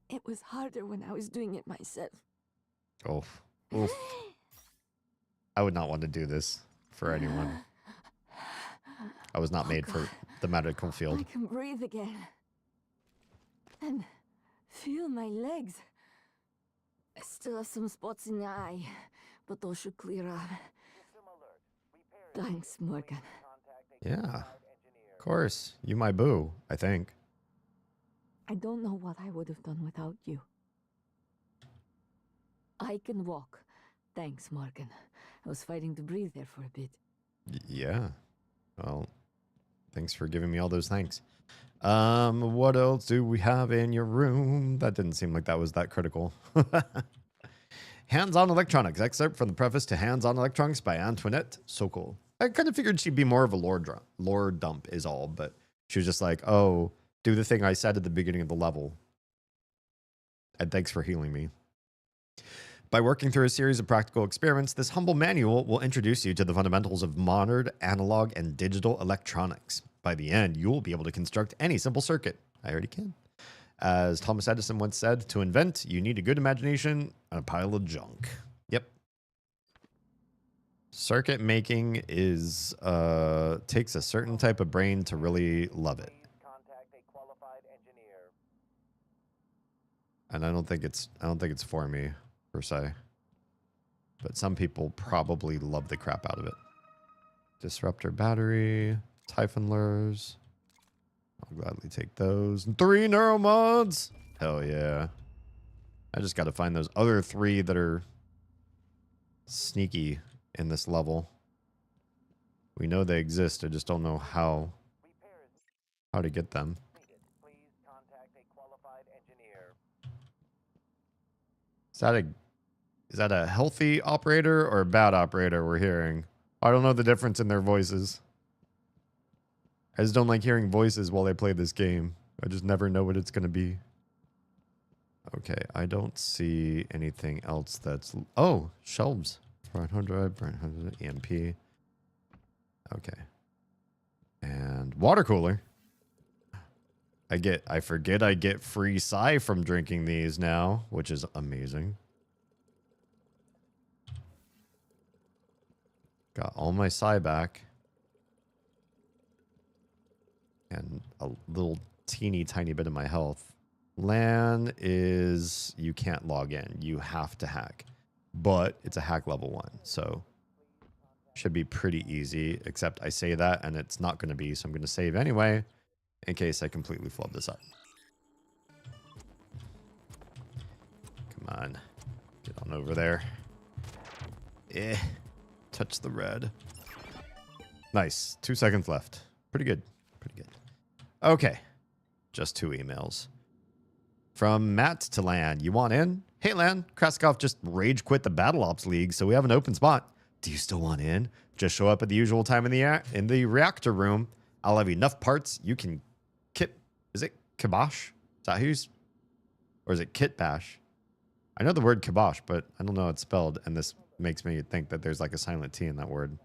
It was harder when I was doing it myself. Oof. Oof. I would not want to do this for anyone. I was not made for the medical field. I can breathe again. And feel my legs. I still have some spots in the eye, but those should clear up. Thanks, Morgan. Yeah. Of course. You my boo, I think. I don't know what I would have done without you. I can walk. Thanks, Morgan. I was fighting to breathe there for a bit. Yeah. Well, thanks for giving me all those thanks. What else do we have in your room? That didn't seem like that was that critical. Hands-on Electronics. Excerpt from the preface to Hands-on Electronics by Antoinette Sokol. I kind of figured she'd be more of a lore dump is all, but she was just like, oh, do the thing I said at the beginning of the level. And thanks for healing me. By working through a series of practical experiments, this humble manual will introduce you to the fundamentals of modern analog and digital electronics. By the end, you will be able to construct any simple circuit. I already can. As Thomas Edison once said, to invent, you need a good imagination and a pile of junk. Yep. Circuit making is takes a certain type of brain to really love it. And I don't think it's for me per se. But some people probably love the crap out of it. Disruptor battery, Typhon lures. I'll gladly take those. 3 neuromods. Hell yeah. I just got to find those other 3 that are sneaky in this level. We know they exist. I just don't know how to get them. Is that a healthy operator or a bad operator we're hearing? I don't know the difference in their voices. I just don't like hearing voices while they play this game. I just never know what it's going to be. Okay, I don't see anything else that's... Oh, shelves. Front hard drive, front hard drive, EMP. Okay. And water cooler. I forget I get free psi from drinking these now, which is amazing. Got all my psi back. And a little teeny tiny bit of my health. LAN is, you can't log in. You have to hack. But it's a hack level 1, so should be pretty easy, except I say that and it's not going to be, so I'm going to save anyway in case I completely flub this up. Come on. Get on over there. Touch the red. Nice. 2 seconds left. Pretty good. Pretty good. Okay. Just 2 emails. From Matt to Lan. You want in? Hey, Lan. Kraskov just rage quit the Battle Ops League, so we have an open spot. Do you still want in? Just show up at the usual time in the reactor room. I'll have enough parts. You can is it kibosh? Is that who's? Or is it kit bash? I know the word kibosh, but I don't know how it's spelled, and this makes me think that there's like a silent T in that word.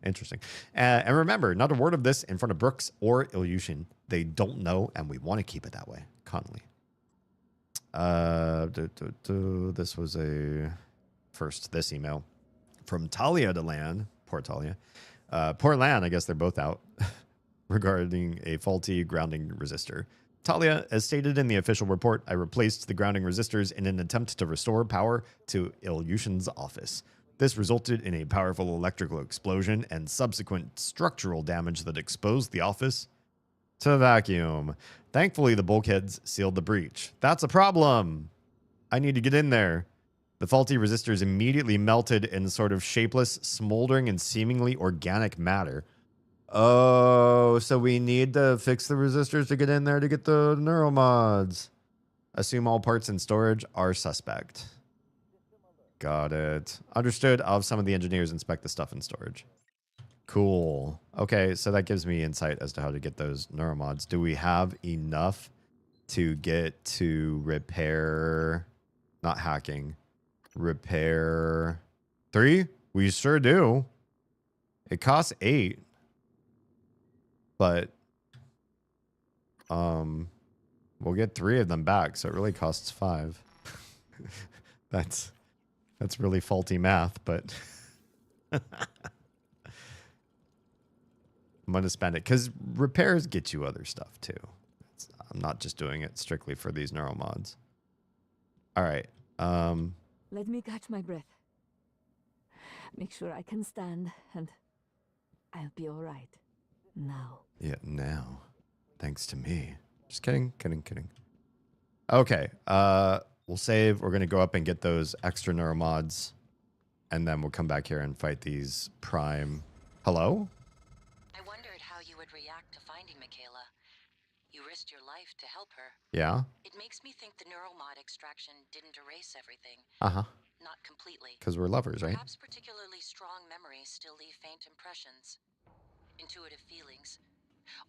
Interesting. And remember, not a word of this in front of Brooks or Ilyushin. They don't know, and we want to keep it that way. Connolly. This was this email from Talia to Lan. Poor Talia. Poor Lan, I guess they're both out. Regarding a faulty grounding resistor. Talia, as stated in the official report, I replaced the grounding resistors in an attempt to restore power to Ilyushin's office. This resulted in a powerful electrical explosion and subsequent structural damage that exposed the office to vacuum. Thankfully, the bulkheads sealed the breach. That's a problem. I need to get in there. The faulty resistors immediately melted in sort of shapeless, smoldering, and seemingly organic matter. Oh, so we need to fix the resistors to get in there to get the neuromods. Assume all parts in storage are suspect. Got it. Understood. I'll have some of the engineers inspect the stuff in storage. Cool. Okay, so that gives me insight as to how to get those neuromods. Do we have enough to get to repair... Not hacking. Repair... 3? We sure do. It costs 8. But... we'll get 3 of them back, so it really costs 5. That's really faulty math, but... I'm going to spend it, because repairs get you other stuff, too. I'm not just doing it strictly for these neuromods. All right. Let me catch my breath. Make sure I can stand, and I'll be all right. Now. Yeah, now. Thanks to me. Just kidding, kidding. Okay. We'll save. We're going to go up and get those extra neuromods, and then we'll come back here and fight these prime... Hello? I wondered how you would react to finding Michaela. You risked your life to help her. Yeah? It makes me think the neuromod extraction didn't erase everything. Uh-huh. Not completely. Because we're lovers, right? Perhaps particularly strong memories still leave faint impressions. Intuitive feelings.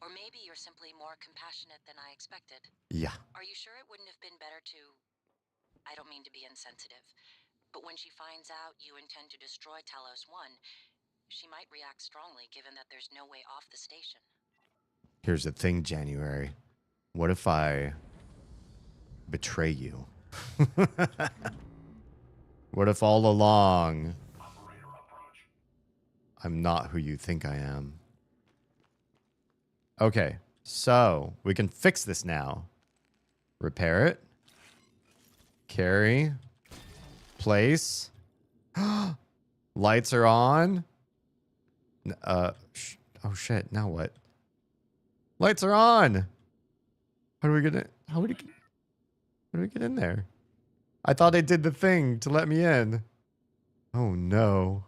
Or maybe you're simply more compassionate than I expected. Yeah. Are you sure it wouldn't have been better to... I don't mean to be insensitive, but when she finds out you intend to destroy Talos 1, she might react strongly given that there's no way off the station. Here's the thing, January. What if I betray you? What if all along I'm not who you think I am? Okay, so we can fix this now. Repair it. Carry. Place. Lights are on. Oh shit, now what? Lights are on. How do we get in? How do we get in there? I thought I did the thing to let me in. Oh no.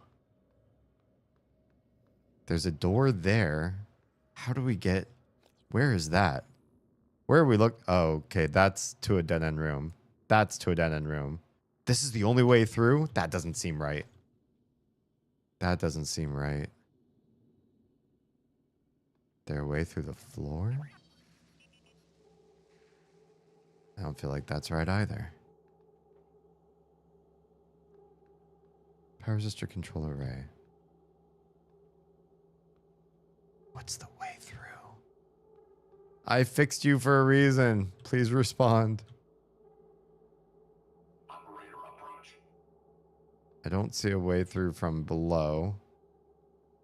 There's a door there. How do we get... Where is that? Where are we look? Oh, okay. That's to a dead-end room. That's to a dead-end room. This is the only way through? That doesn't seem right. That doesn't seem right. Their way through the floor? I don't feel like that's right either. Power resistor control array. What's the way through? I fixed you for a reason. Please respond. I don't see a way through from below.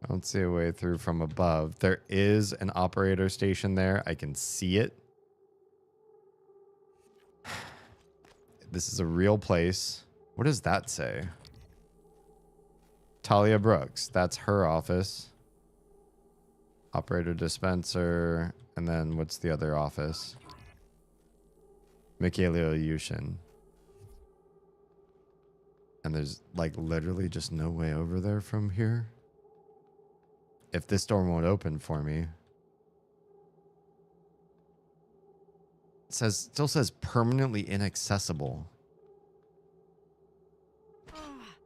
I don't see a way through from above. There is an operator station there. I can see it. This is a real place. What does that say? Talia Brooks. That's her office. Operator dispenser. And then what's the other office? Mikhailo Yushin. And there's like literally just no way over there from here. If this door won't open for me. It still says permanently inaccessible.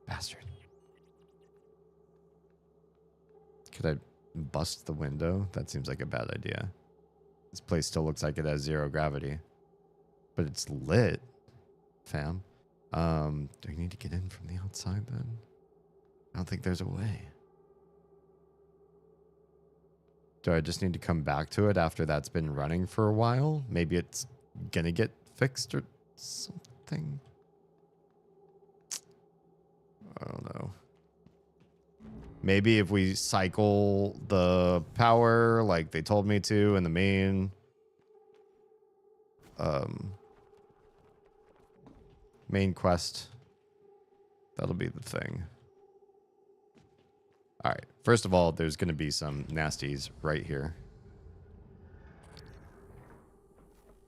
Bastard. Could I bust the window? That seems like a bad idea. This place still looks like it has 0 gravity. But it's lit, fam. Do we need to get in from the outside then? I don't think there's a way. Do I just need to come back to it after that's been running for a while? Maybe it's gonna get fixed or something. I don't know. Maybe if we cycle the power like they told me to in the main main quest, that'll be the thing. All right. First of all, there's going to be some nasties right here.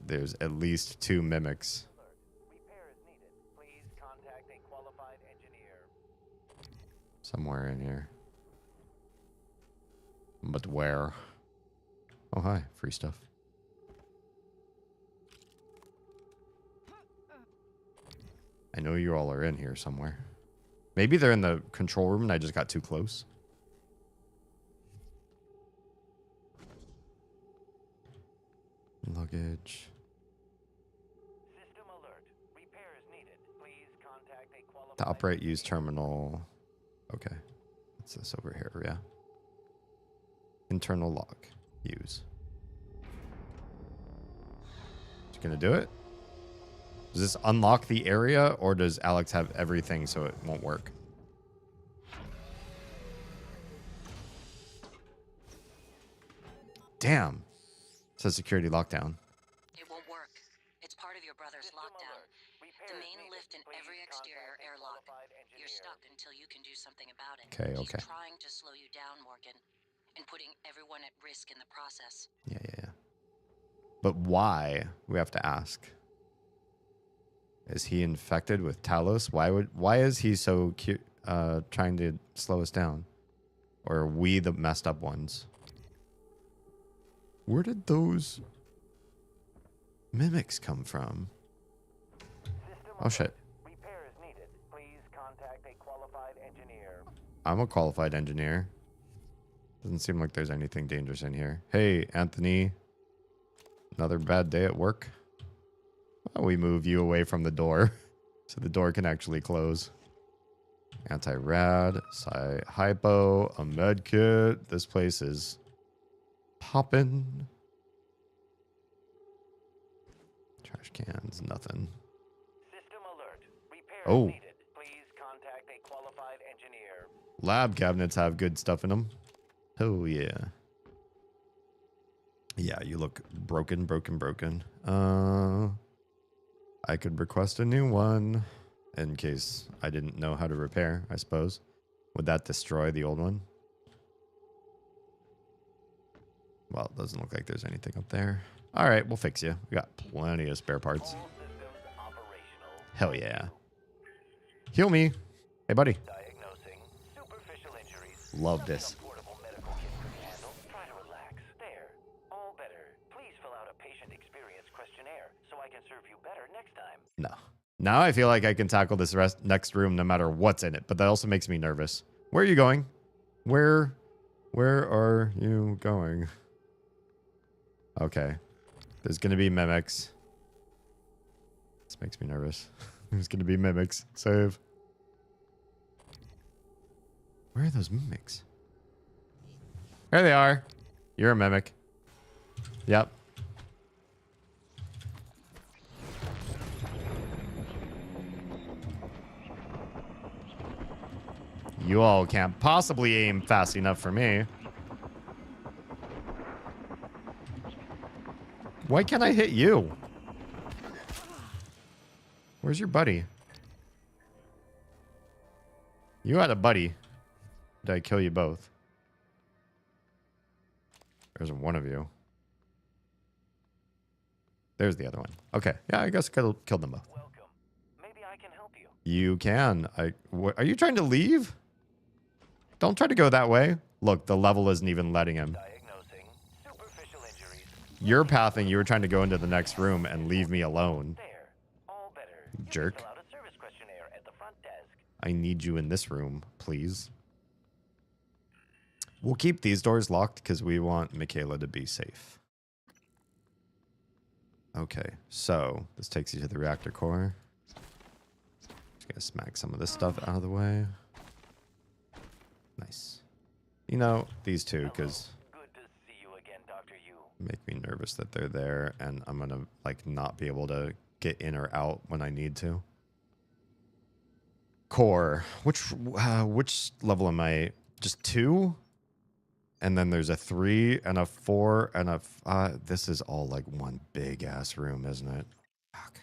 There's at least 2 mimics. Somewhere in here. But where? Oh, hi. Free stuff. I know you all are in here somewhere. Maybe they're in the control room and I just got too close. Luggage. System alert. Repairs needed. Please contact a qualified to operate use terminal. Okay. What's this over here? Yeah. Internal lock. Use. Is it gonna do it? Does this unlock the area or does Alex have everything so it won't work? Damn. It says security lockdown. It won't work. It's part of your brother's lockdown. The main lift and every exterior airlock. You're stuck until you can do something about it. Okay, okay. He's trying to slow you down, Morgan, and putting everyone at risk in the process. Yeah. But why? We have to ask. Is he infected with Talos? Why is he so cute trying to slow us down? Or are we the messed up ones? Where did those mimics come from? Oh shit. Repairs needed. Please contact a qualified engineer. I'm a qualified engineer. Doesn't seem like there's anything dangerous in here. Hey, Anthony. Another bad day at work. Why don't we move you away from the door so the door can actually close? Anti-rad, hypo, a med kit. This place is popping. Trash cans, nothing. System alert. Repairs Oh. needed. Please contact a qualified engineer. Lab cabinets have good stuff in them. Oh, yeah. Yeah, you look broken. I could request a new one in case I didn't know how to repair, I suppose. Would that destroy the old one? Well, it doesn't look like there's anything up there. All right, we'll fix you. We got plenty of spare parts. Hell yeah. Heal me. Hey, buddy. Diagnosing superficial injuries. Love this. Portable medical kit can handle. Try to relax. There. All better. Please fill out a patient experience questionnaire so I can serve you better next time. No. Now I feel like I can tackle this next room no matter what's in it, but that also makes me nervous. Where are you going? Where are you going? Okay. There's going to be mimics. This makes me nervous. There's gonna be mimics. Save. Where are those mimics? There they are. You're a mimic. Yep. You all can't possibly aim fast enough for me. Why can't I hit you? Where's your buddy? You had a buddy. Did I kill you both? There's one of you. There's the other one. Okay. Yeah, I guess I killed them both. Maybe I can help you. You can. Are you trying to leave? Don't try to go that way. Look, the level isn't even letting him. Diagnosing superficial injuries. You're pathing. You were trying to go into the next room and leave me alone. There. All better. Jerk. Fill out a service questionnaire at the front desk. I need you in this room, please. We'll keep these doors locked because we want Michaela to be safe. Okay, so this takes you to the reactor core. Just gonna smack some of this stuff out of the way. Nice. You know, these two, because make me nervous that they're there, and I'm gonna like not be able to get in or out when I need to. Core. Which level am I? Just 2? And then there's a 3 and a 4 and a... this is all like one big ass room, isn't it? Fuck.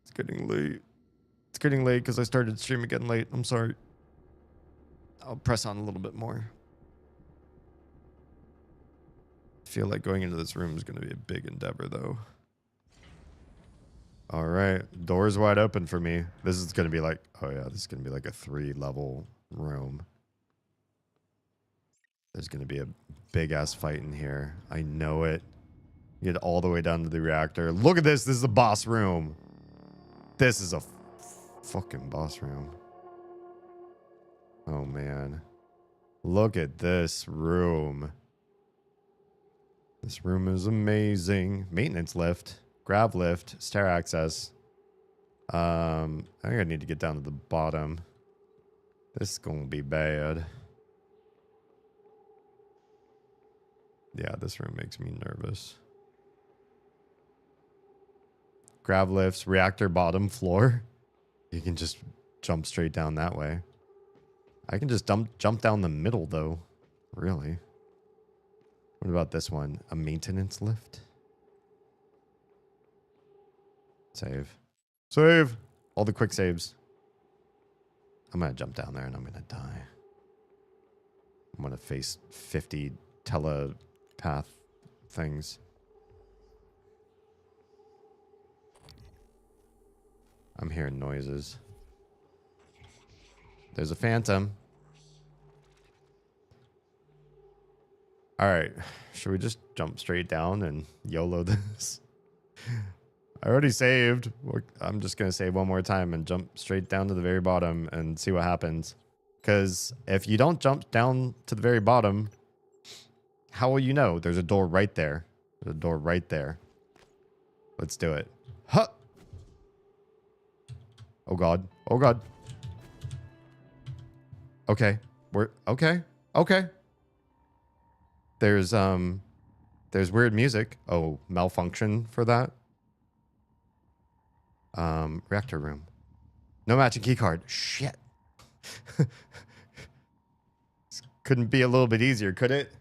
It's getting late. It's getting late because I started streaming getting late. I'm sorry. I'll press on a little bit more. I feel like going into this room is going to be a big endeavor, though. All right. Doors wide open for me. This is going to be like... Oh, yeah. This is going to be like a 3-level room. There's going to be a big-ass fight in here. I know it. Get all the way down to the reactor. Look at this. This is the boss room. This is a fucking boss room. Oh, man. Look at this room. This room is amazing. Maintenance lift. Grab lift. Stair access. I think I need to get down to the bottom. This is going to be bad. Yeah, this room makes me nervous. Grab lifts, reactor bottom floor. You can just jump straight down that way. I can just jump down the middle, though. Really? What about this one? A maintenance lift? Save. Save! All the quick saves. I'm going to jump down there and I'm going to die. I'm going to face 50 telepath things. I'm hearing noises. There's a phantom. All right. Should we just jump straight down and YOLO this? I already saved. I'm just going to save one more time and jump straight down to the very bottom and see what happens. Because if you don't jump down to the very bottom, how will you know? There's a door right there. There's a door right there. Let's do it. Huh! Oh, God. Oh, God. Okay. We're... Okay. Okay. There's weird music. Oh, malfunction for that. Reactor room. No matching key card. Shit. Couldn't be a little bit easier, could it?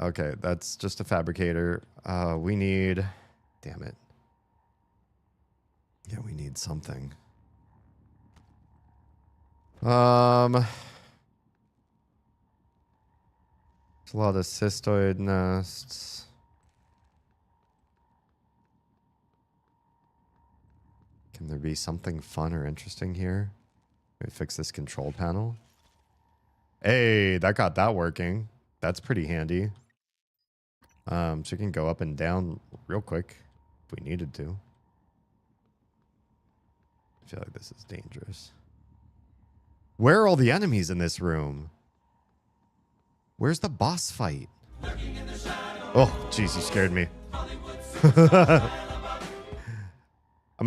Okay, that's just a fabricator. We need... Damn it. Yeah, we need something. There's a lot of cystoid nests. Can there be something fun or interesting here? Maybe fix this control panel. Hey, that got that working. That's pretty handy. So you can go up and down real quick if we needed to. I feel like this is dangerous. Where are all the enemies in this room? Where's the boss fight? Oh, jeez, you scared me. I'm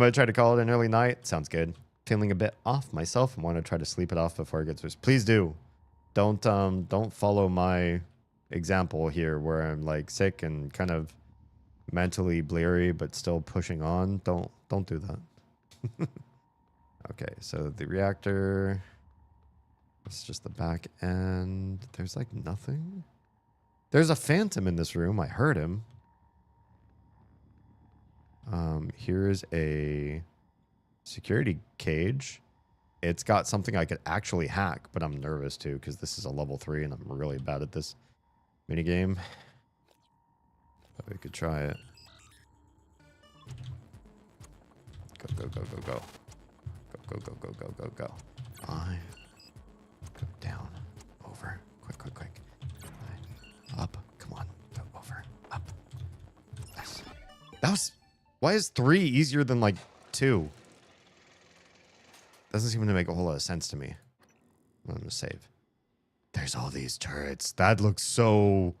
gonna try to call it an early night. Sounds good. Feeling a bit off myself and want to try to sleep it off before it gets worse. Please do. Don't follow my example here where I'm like sick and kind of mentally bleary but still pushing on. Don't do that. Okay, so the reactor. It's just the back end. There's like nothing. There's a phantom in this room. I heard him. Here's a security cage. It's got something I could actually hack, but I'm nervous too because this is a level 3 and I'm really bad at this minigame. But we could try it. Go, go, go, go, go. Go, go, go, go, go, go, go. Go down. Over. Quick, quick, quick. Up. Come on. Go over. Up. Yes. That was... Why is 3 easier than, like, 2? Doesn't seem to make a whole lot of sense to me. I'm gonna save. There's all these turrets. That looks so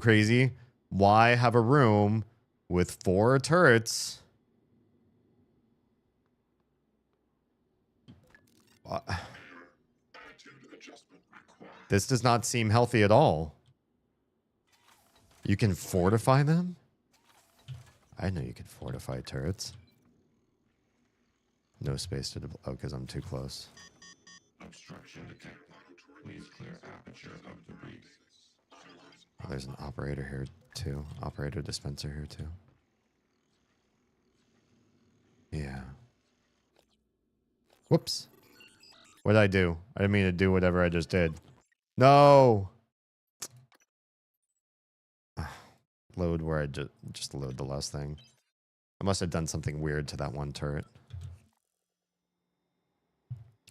crazy. Why have a room with 4 turrets? This does not seem healthy at all. You can fortify them? I know you can fortify turrets. No space to deploy. Oh, because I'm too close. Obstruction detected. Please clear aperture of the breach. Oh, there's an operator here too. Operator dispenser here too. Yeah. Whoops. What did I do? I didn't mean to do whatever I just did. No. Load where I just load the last thing. I must have done something weird to that one turret.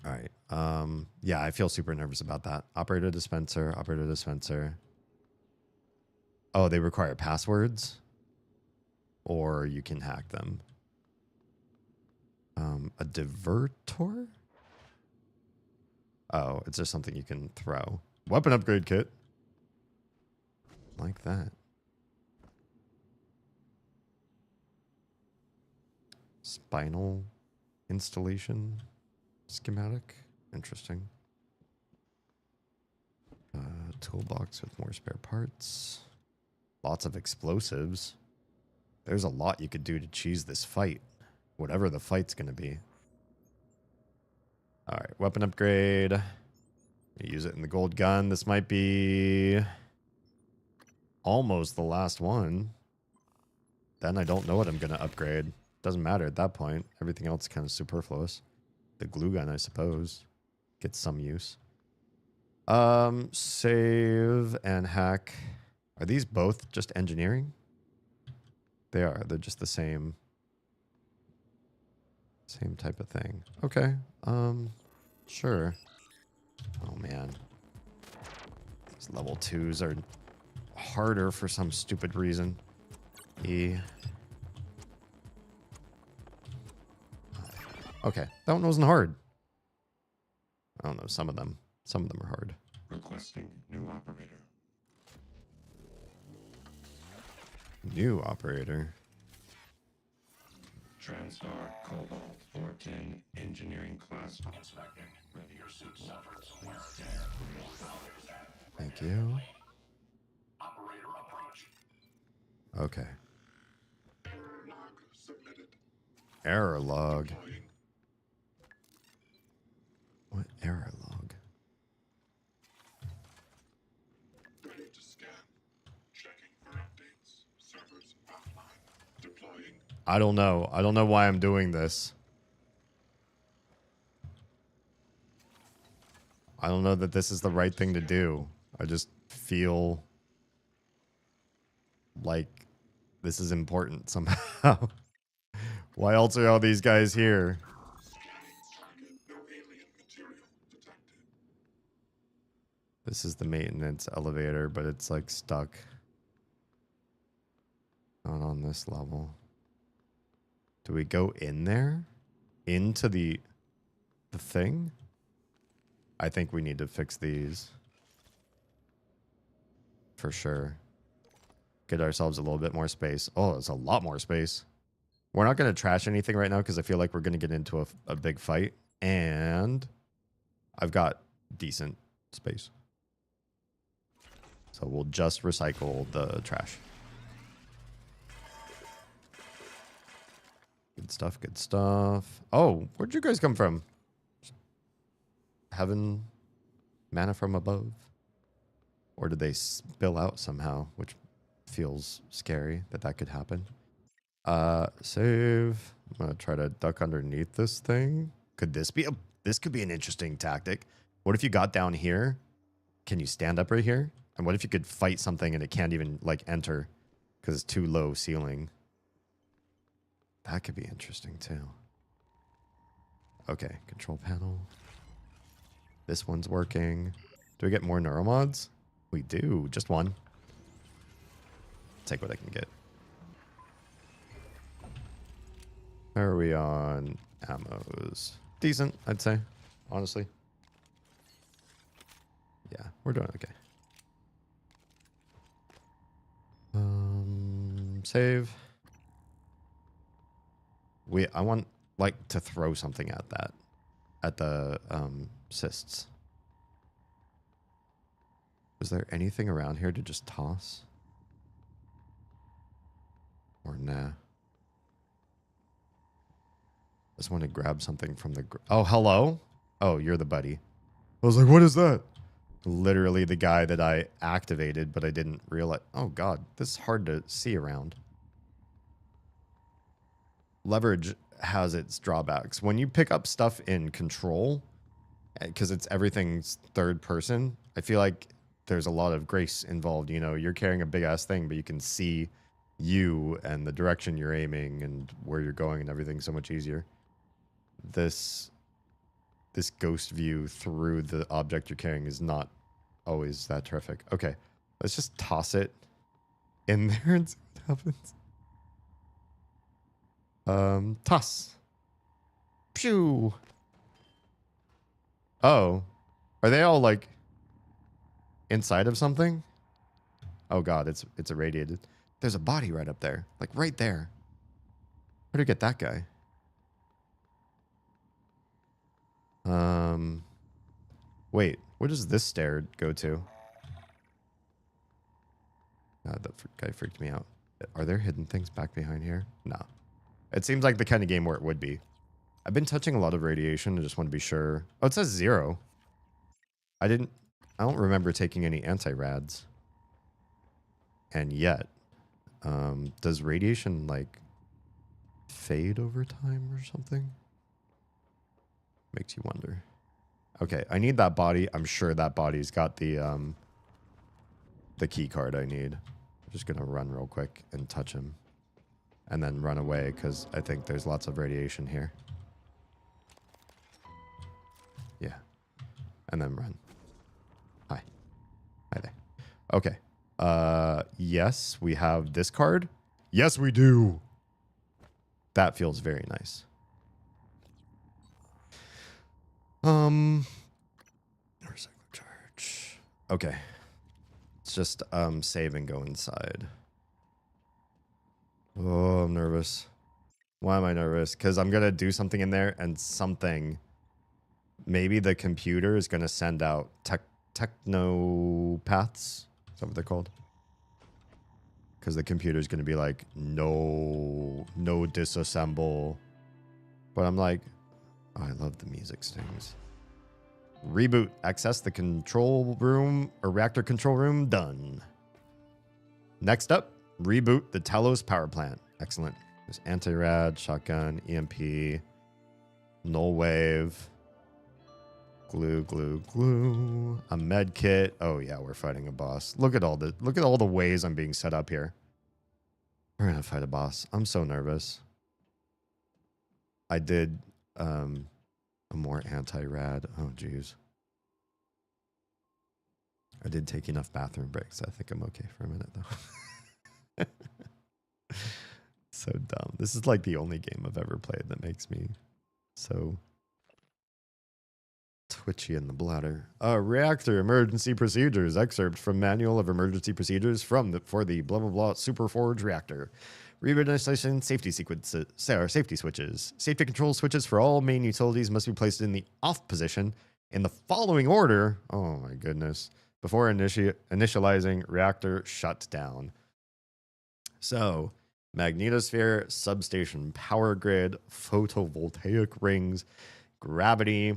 All right. Yeah, I feel super nervous about that. Operator dispenser, operator dispenser. Oh, they require passwords? Or you can hack them. A divertor? Oh, it's just something you can throw. Weapon upgrade kit. Like that. Spinal installation schematic. Interesting. Toolbox with more spare parts. Lots of explosives. There's a lot you could do to cheese this fight. Whatever the fight's going to be. Alright, weapon upgrade. Use it in the gold gun. This might be almost the last one. Then I don't know what I'm going to upgrade. Doesn't matter at that point. Everything else is kind of superfluous. The glue gun, I suppose, gets some use. Save and hack. Are these both just engineering? They are. They're just the same type of thing. Okay. Sure. Oh man. These level 2s are harder for some stupid reason. E. Okay, that one wasn't hard. I don't know, some of them are hard. Requesting new operator. New operator. Transtar Cobalt 410 Engineering Class. Inspecting. Whether your suit suffers wear and tear. Thank you. Operator approach. Okay. Log submitted. Error log. What error log? Ready to scan. Checking for updates. Servers offline. Deploying. I don't know. I don't know why I'm doing this. I don't know that this is the right thing to do. I just feel like this is important somehow. Why else are all these guys here? This is the maintenance elevator, but it's like stuck. Not on this level. Do we go in there? Into the thing? I think we need to fix these. For sure. Get ourselves a little bit more space. Oh, it's a lot more space. We're not going to trash anything right now because I feel like we're going to get into a big fight. And I've got decent space. So we'll just recycle the trash. Good stuff, good stuff. Oh, where'd you guys come from? Heaven? Manna from above? Or did they spill out somehow? Which feels scary that could happen. Save. I'm going to try to duck underneath this thing. Could this be this could be an interesting tactic. What if you got down here? Can you stand up right here? And what if you could fight something and it can't even like enter because it's too low ceiling? That could be interesting too. Okay, control panel. This one's working. Do we get more neuromods? We do, just one. Take what I can get. How are we on ammos? Decent, I'd say, honestly. Yeah, we're doing okay. Save. I want like to throw something at that, at the cysts. Is there anything around here to just toss? Or nah? Just want to grab something from the... Oh, hello? Oh, you're the buddy. I was like, what is that? Literally the guy that I activated, but I didn't realize... Oh, God. This is hard to see around. Leverage has its drawbacks. When you pick up stuff in control, because it's everything's third person, I feel like there's a lot of grace involved. You know, you're carrying a big-ass thing, but you can see you and the direction you're aiming and where you're going and everything so much easier. This ghost view through the object you're carrying is not always that terrific. Okay, let's just toss it in there and see what happens. Toss. Pew. Oh, are they all like inside of something? Oh God, it's irradiated. There's a body right up there, like right there. Where'd you get that guy? Wait, where does this stair go to? God, that guy freaked me out. Are there hidden things back behind here? No. It seems like the kind of game where it would be. I've been touching a lot of radiation. I just want to be sure. Oh, it says 0. I don't remember taking any anti-rads. And yet, does radiation like fade over time or something? Makes you wonder. Okay, I need that body. I'm sure that body's got the key card I need. I'm just gonna run real quick and touch him. And then run away, because I think there's lots of radiation here. Yeah. And then run. Hi. Hi there. Okay. Yes, we have this card. Yes, we do. That feels very nice. Recycle charge. Okay. Let's just save and go inside. Oh, I'm nervous. Why am I nervous? Because I'm gonna do something in there and something. Maybe the computer is gonna send out technopaths. Is that what they're called? Because the computer is gonna be like, no disassemble. But I'm like, oh, I love the music stings. Reboot. Access the control room or reactor control room. Done. Next up, reboot the Telos power plant. Excellent. There's anti-rad, shotgun, EMP, null wave, glue, a med kit. Oh yeah, we're fighting a boss. Look at all the ways I'm being set up here. We're gonna fight a boss. I'm so nervous. I did a more anti-rad. Oh geez. I did take enough bathroom breaks. I think I'm okay for a minute though. So dumb. This is like the only game I've ever played that makes me so twitchy in the bladder. Reactor emergency procedures. Excerpt from Manual of Emergency Procedures for the blah blah blah Superforge reactor. Reinitialization safety sequences. Safety switches. Safety control switches for all main utilities must be placed in the off position in the following order. Oh my goodness. Before initializing reactor shutdown. So, magnetosphere, substation, power grid, photovoltaic rings, gravity,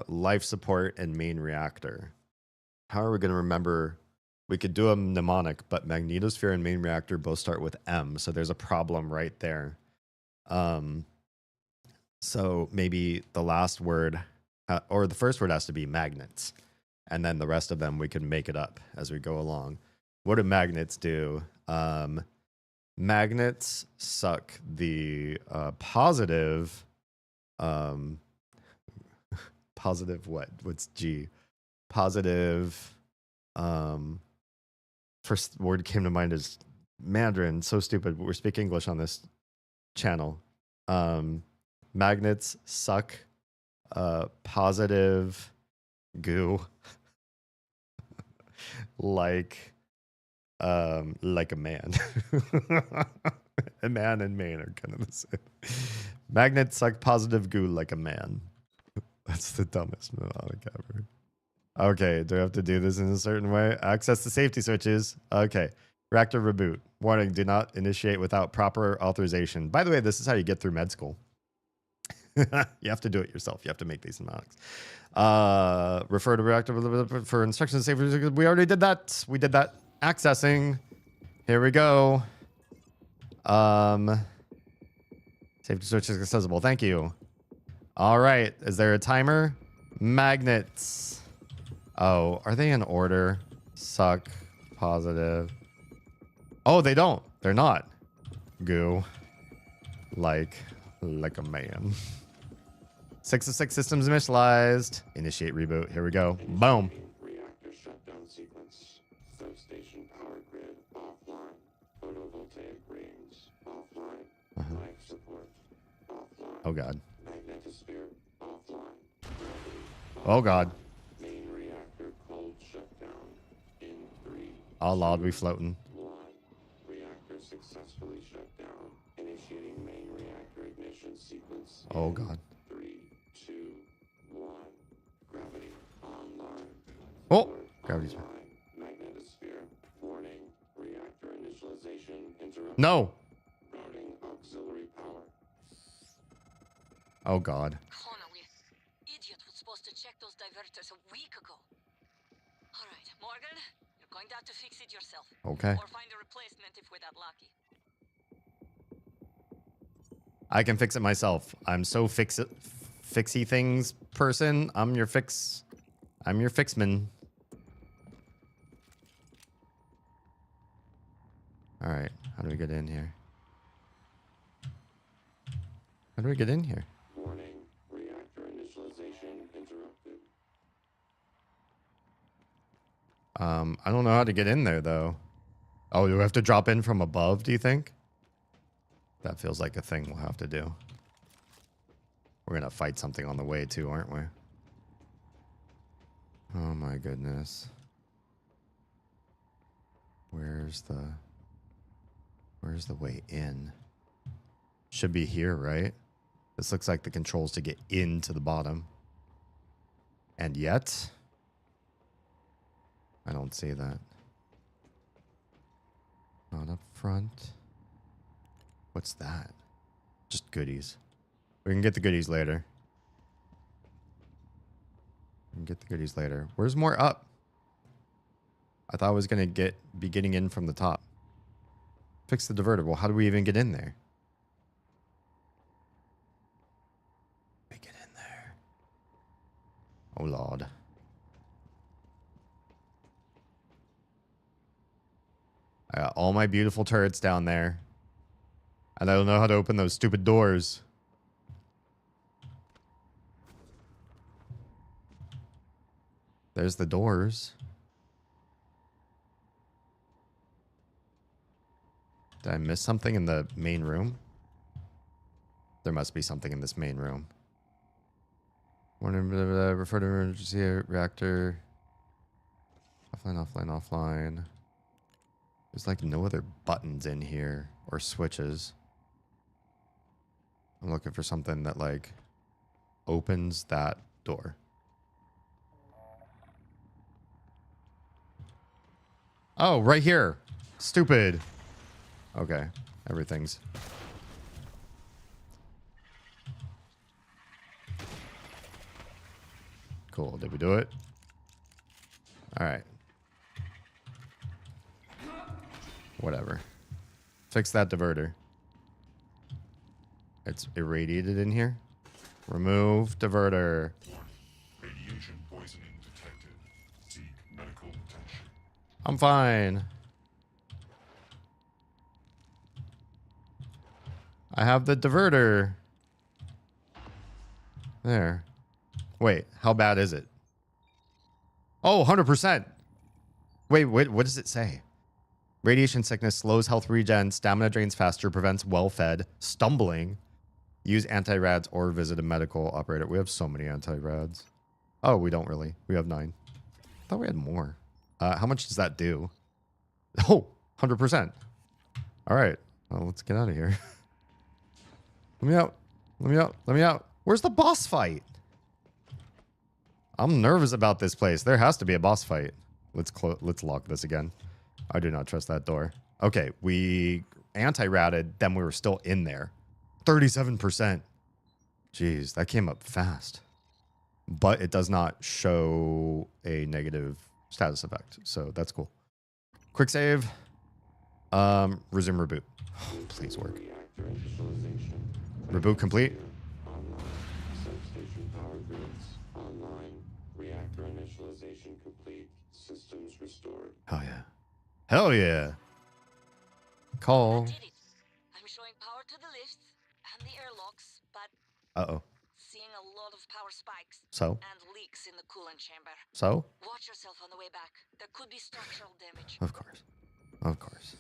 life support, and main reactor. How are we going to remember? We could do a mnemonic, but magnetosphere and main reactor both start with M, so there's a problem right there. So maybe the last word, or the first word has to be magnets, and then the rest of them we can make it up as we go along. What do magnets do? Magnets suck the positive. Positive what? What's G? Positive. First word came to mind is Mandarin. So stupid, but we speak English on this channel. Magnets suck positive goo like a man. A man and man are kind of the same. Magnets suck positive goo like a man. That's the dumbest mnemonic ever. Okay, do I have to do this in a certain way? Access the safety switches. Okay. Reactor reboot. Warning, do not initiate without proper authorization. By the way, this is how you get through med school. You have to do it yourself. You have to make these mnemonics. Refer to reactor for instructions. Safety. We already did that. We did that. Accessing. Here we go. Safety switch is accessible. Thank you. All right. Is there a timer? Magnets. Oh, are they in order? Suck. Positive. Oh, they don't. They're not. Goo. Like a man. 6 of 6 systems initialized. Initiate reboot. Here we go. Boom. Reactor shutdown sequence. Substation power grid offline. Photovoltaic rings offline. Life support offline. Oh god. Magnetosphere offline. Oh god. Main reactor cold shutdown in 3. Oh lord, we floating. 1. Reactor successfully shut down. Initiating main reactor ignition sequence. Oh god. 3, 2, 1. Gravity online. Oh, gravity's back. Magnetosphere. Warning. Reactor initialization interrupted. No. Routing auxiliary power. Oh god. Connor, we idiot was supposed to check those diverters a week ago. All right, Morgan, you're going to have to fix it yourself. Okay. Or find a replacement if we're that lucky. I can fix it myself. I'm so fixy things person. I'm your fixman. All right. How do we get in here? How do we get in here? Warning. Reactor initialization interrupted. I don't know how to get in there though. Oh, do we have to drop in from above, do you think? That feels like a thing we'll have to do. We're gonna fight something on the way too, aren't we? Oh my goodness. Where's the way in? Should be here, right? This looks like the controls to get into the bottom. And yet, I don't see that. Not up front. What's that? Just goodies. We can get the goodies later. We can get the goodies later. Where's more up? I thought I was going to be getting in from the top. Fix the diverter. Well, how do we even get in there? We get in there. Oh, Lord. I got all my beautiful turrets down there. And I don't know how to open those stupid doors. There's the doors. Did I miss something in the main room? There must be something in this main room. Refer to emergency reactor. Offline, offline, offline. There's like no other buttons in here or switches. I'm looking for something that like opens that door. Oh, right here. Stupid. Okay, everything's... Cool, did we do it? Alright. Whatever. Fix that diverter. It's irradiated in here. Remove diverter. Radiation poisoning detected. Seek medical attention. I'm fine. I have the diverter. There. Wait, how bad is it? Oh, 100%. Wait, what does it say? Radiation sickness slows health regen, stamina drains faster, prevents well-fed, stumbling. Use anti-rads or visit a medical operator. We have so many anti-rads. Oh, we don't really. We have 9. I thought we had more. How much does that do? Oh, 100%. All right. Well, let's get out of here. Let me out. Let me out. Let me out. Where's the boss fight? I'm nervous about this place. There has to be a boss fight. Let's lock this again. I do not trust that door. Okay, we anti-ratted, then we were still in there. 37%. Jeez, that came up fast. But it does not show a negative status effect, so that's cool. Quick save. Resume reboot. Oh, please work. Reboot complete. Substation power grids online. Reactor initialization complete. Systems restored. Hell yeah. Hell yeah. Call. I'm showing power to the lifts and the airlocks, but Uh-oh. seeing a lot of power spikes So? and leaks in the coolant chamber. So? Watch yourself on the way back. There could be structural damage. Of course. Of course.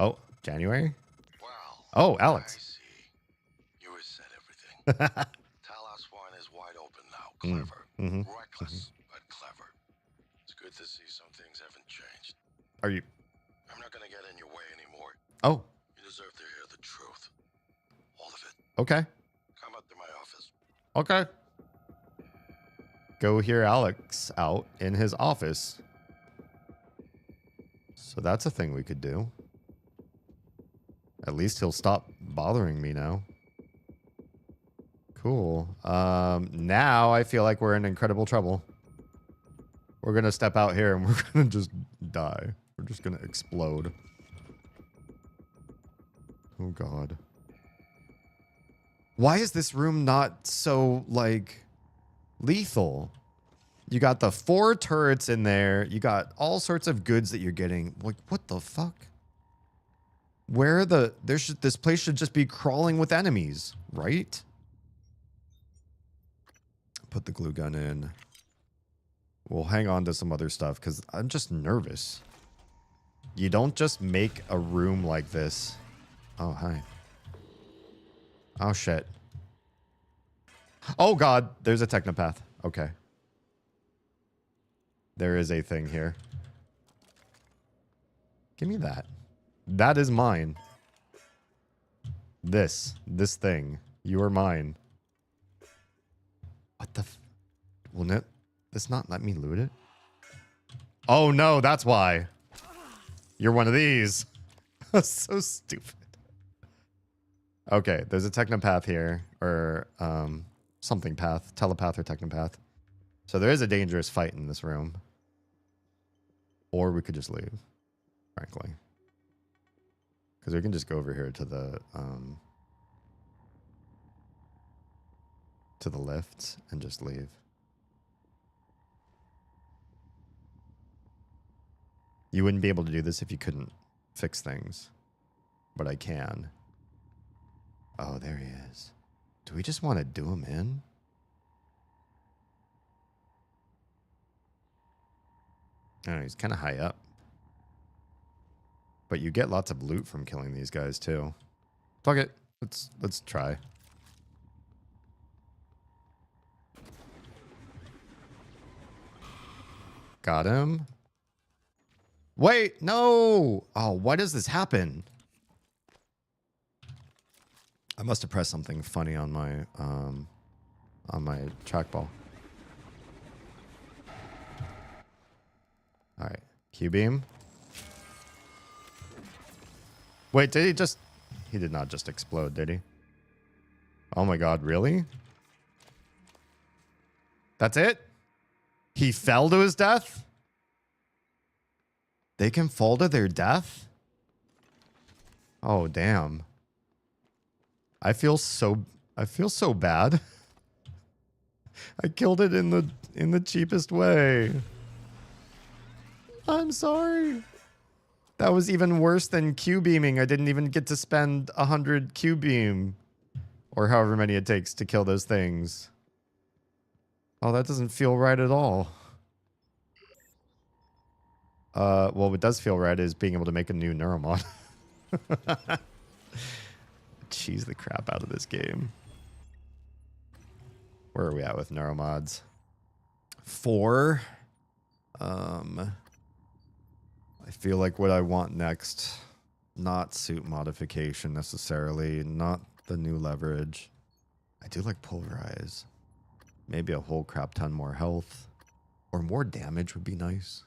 Oh, January? Oh, Alex. You have said everything. Talos 1 is wide open now. Clever. Reckless, but clever. It's good to see some things haven't changed. Are you... I'm not gonna get in your way anymore. Oh. You deserve to hear the truth. All of it. Okay. Come up to my office. Okay. Go hear Alex out in his office. So that's a thing we could do. At least he'll stop bothering me now. Cool. Now I feel like we're in incredible trouble. We're going to step out here and we're going to just die. We're just going to explode. Oh, God. Why is this room not so, like, lethal? You got the 4 turrets in there. You got all sorts of goods that you're getting. Like, what the fuck? Where the... this place should just be crawling with enemies, right? Put the glue gun in. We'll hang on to some other stuff because I'm just nervous. You don't just make a room like this. Oh, hi. Oh, shit. Oh, God. There's a technopath. Okay. There is a thing here. Give me that. That is mine. This thing. You are mine. What the... Will this not let me loot it? Oh, no. That's why. You're one of these. So stupid. Okay, there's a technopath here, or something path, telepath or technopath. So there is a dangerous fight in this room. Or we could just leave, frankly. Because we can just go over here to the lifts and just leave. You wouldn't be able to do this if you couldn't fix things. But I can. Oh, there he is. Do we just want to do him in? I don't know, he's kind of high up. But you get lots of loot from killing these guys too. Fuck it. Let's try. Got him. Wait, no. Oh, why does this happen? I must have pressed something funny on my trackball. All right, Q-beam. Wait, did he just... He did not just explode, did he? Oh my god, really? That's it? He fell to his death? They can fall to their death? Oh, damn. I feel so bad. I killed it in the cheapest way. I'm sorry. That was even worse than Q-beaming. I didn't even get to spend 100 Q-beam. Or however many it takes to kill those things. Oh, that doesn't feel right at all. Well, what does feel right is being able to make a new Neuromod. Cheese the crap out of this game. Where are we at with Neuromods? 4. I feel like what I want next, not suit modification necessarily, not the new leverage. I do like pulverize. Maybe a whole crap ton more health. Or more damage would be nice.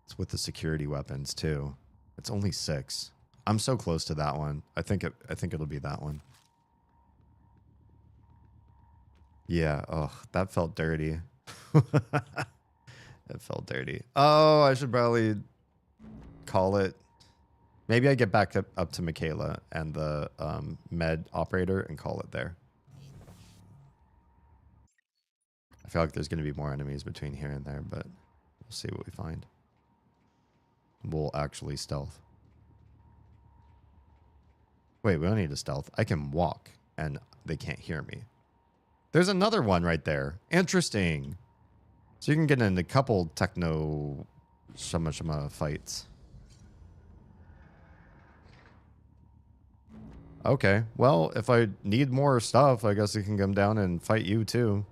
It's with the security weapons too. It's only 6. I'm so close to that one. I think it'll be that one. Yeah, oh, that felt dirty. It felt dirty. Oh, I should probably call it. Maybe I get back up to Michaela and the med operator and call it there. I feel like there's going to be more enemies between here and there, but we'll see what we find. We'll actually stealth. Wait, we don't need to stealth. I can walk and they can't hear me. There's another one right there. Interesting. So you can get in a couple techno shama fights. Okay, well, if I need more stuff, I guess I can come down and fight you too.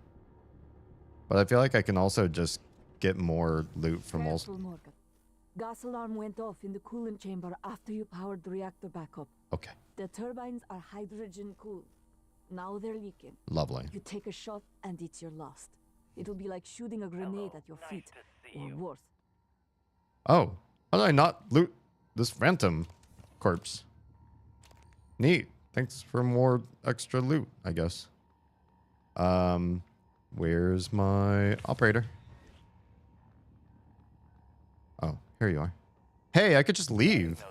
But I feel like I can also just get more loot from all... Morgan. Gas alarm went off in the coolant chamber after you powered the reactor back up. Okay. The turbines are hydrogen cooled. Now they're leaking. Lovely. You take a shot and it's your last. It'll be like shooting a grenade at your feet, or worse. Oh, how did I not loot this phantom corpse? Neat. Thanks for more extra loot, I guess. Where's my operator? Oh, here you are. Hey, I could just leave.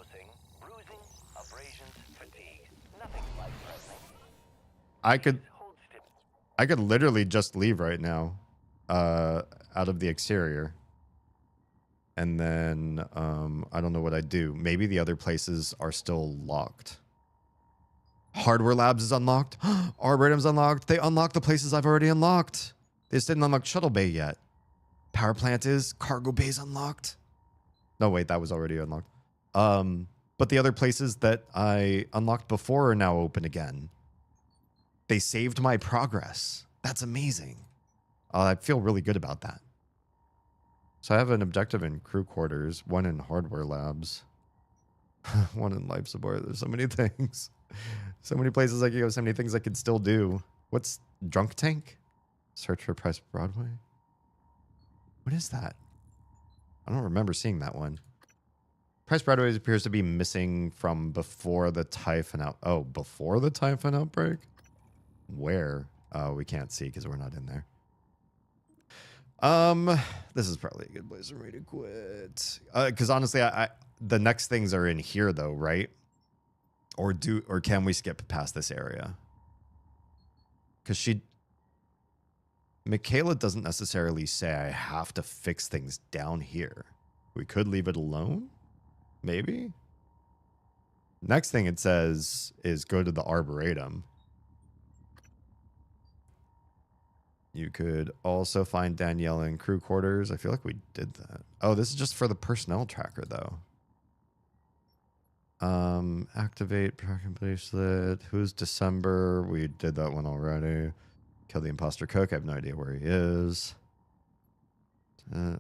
I could literally just leave right now, out of the exterior. And then, I don't know what I'd do. Maybe the other places are still locked. Hardware Labs is unlocked. Arboretum's unlocked. They unlocked the places I've already unlocked. They just didn't unlock Shuttle Bay yet. Power Plant is. Cargo Bay's unlocked. No, wait, that was already unlocked. But the other places that I unlocked before are now open again. They saved my progress. That's amazing. I feel really good about that. So I have an objective in crew quarters, one in hardware labs, one in life support. There's so many things. So many places I could go, so many things I could still do. What's Drunk Tank? Search for Price Broadway? What is that? I don't remember seeing that one. Price Broadway appears to be missing from before the Typhon out. Oh, before the Typhon outbreak? Where? We can't see because we're not in there. This is probably a good place for me to quit. Because honestly, the next things are in here though, right? Or can we skip past this area? Because Michaela doesn't necessarily say I have to fix things down here. We could leave it alone, maybe. Next thing it says is go to the Arboretum. You could also find Danielle in crew quarters. I feel like we did that. Oh, this is just for the personnel tracker, though. Activate tracking bracelet. Who's December? We did that one already. Kill the imposter cook. I have no idea where he is.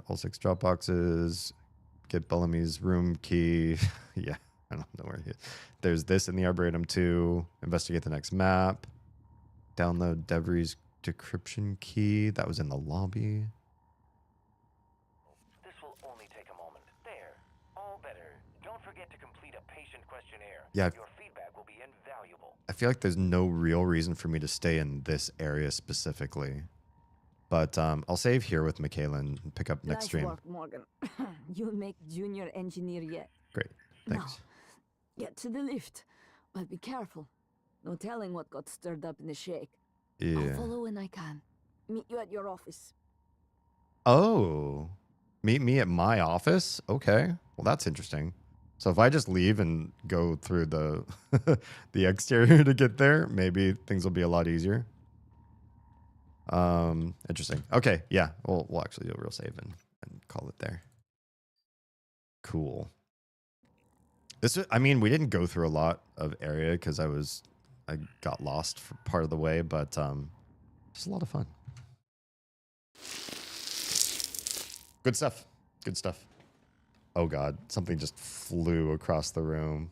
All 6 drop boxes. Get Bellamy's room key. Yeah, I don't know where he is. There's this in the Arboretum too. Investigate the next map. Download Devry's decryption key. That was in the lobby. This will only take a moment. There. All better. Don't forget to complete a patient questionnaire. Yeah. Your feedback will be invaluable. I feel like there's no real reason for me to stay in this area specifically. But I'll save here with Michaela and pick up next Nice stream. work, Morgan. You'll make junior engineer yet. Great. Thanks. Now, get to the lift. But be careful. No telling what got stirred up in the shake. I'll Yeah. follow when I can. Meet you at your office. Oh. Meet me at my office? Okay. Well, that's interesting. So if I just leave and go through the the exterior to get there, maybe things will be a lot easier. Interesting. Okay, yeah. We'll actually do a real save and call it there. Cool. I mean, we didn't go through a lot of area because I got lost for part of the way, but it's a lot of fun. Good stuff. Good stuff. Oh god, something just flew across the room.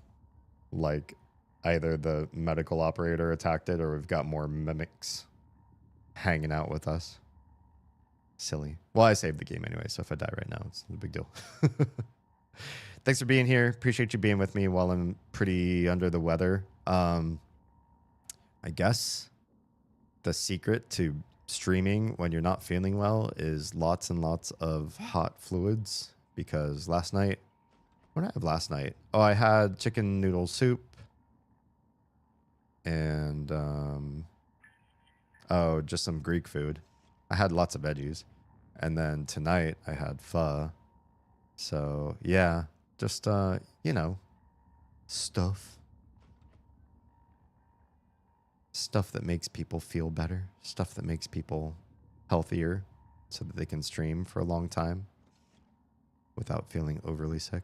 Like either the medical operator attacked it or we've got more mimics hanging out with us. Silly. Well, I saved the game anyway, so if I die right now, it's no big deal. Thanks for being here. Appreciate you being with me while I'm pretty under the weather. I guess the secret to streaming when you're not feeling well is lots and lots of hot fluids, because last night, what did I have last night? Oh, I had chicken noodle soup and just some Greek food. I had lots of veggies. And then tonight I had pho. So yeah, just you know, stuff that makes people feel better, stuff that makes people healthier so that they can stream for a long time without feeling overly sick.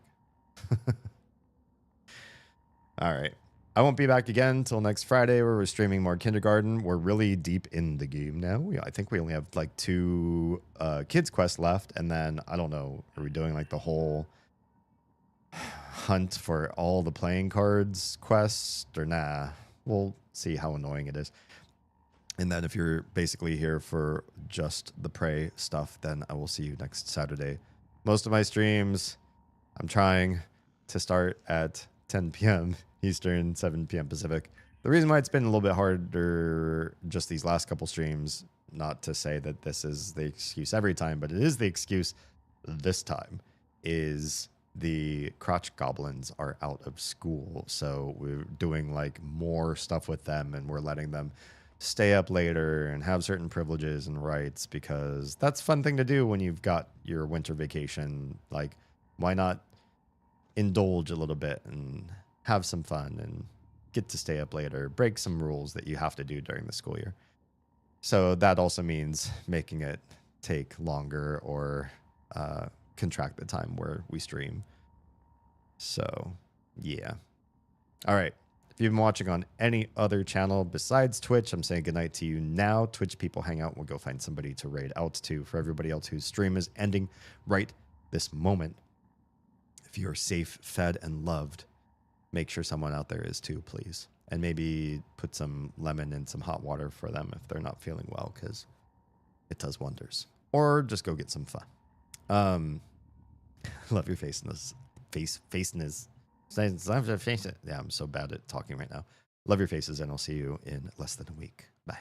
All right. I won't be back again until next Friday where we're streaming more Kindergarten. We're really deep in the game now. I think we only have like 2 kids quests left. And then, I don't know, are we doing like the whole hunt for all the playing cards quest or nah? We'll see how annoying it is. And then if you're basically here for just the prey stuff, then I will see you next Saturday. Most of my streams, I'm trying to start at 10 p.m. Eastern, 7 p.m. Pacific. The reason why it's been a little bit harder just these last couple streams, not to say that this is the excuse every time, but it is the excuse this time, is the crotch goblins are out of school. So we're doing like more stuff with them and we're letting them stay up later and have certain privileges and rights because that's a fun thing to do when you've got your winter vacation. Like, why not indulge a little bit and have some fun and get to stay up later, break some rules that you have to do during the school year. So that also means making it take longer or contract the time where we stream. So, yeah. All right. If you've been watching on any other channel besides Twitch, I'm saying goodnight to you now. Twitch people hang out. We'll go find somebody to raid out to. For everybody else whose stream is ending right this moment, if you're safe, fed, and loved, make sure someone out there is too, please. And maybe put some lemon in some hot water for them if they're not feeling well, because it does wonders. Or just go get some fun. Love your faceness. Faceness. Yeah, I'm so bad at talking right now. Love your faces, and I'll see you in less than a week. Bye.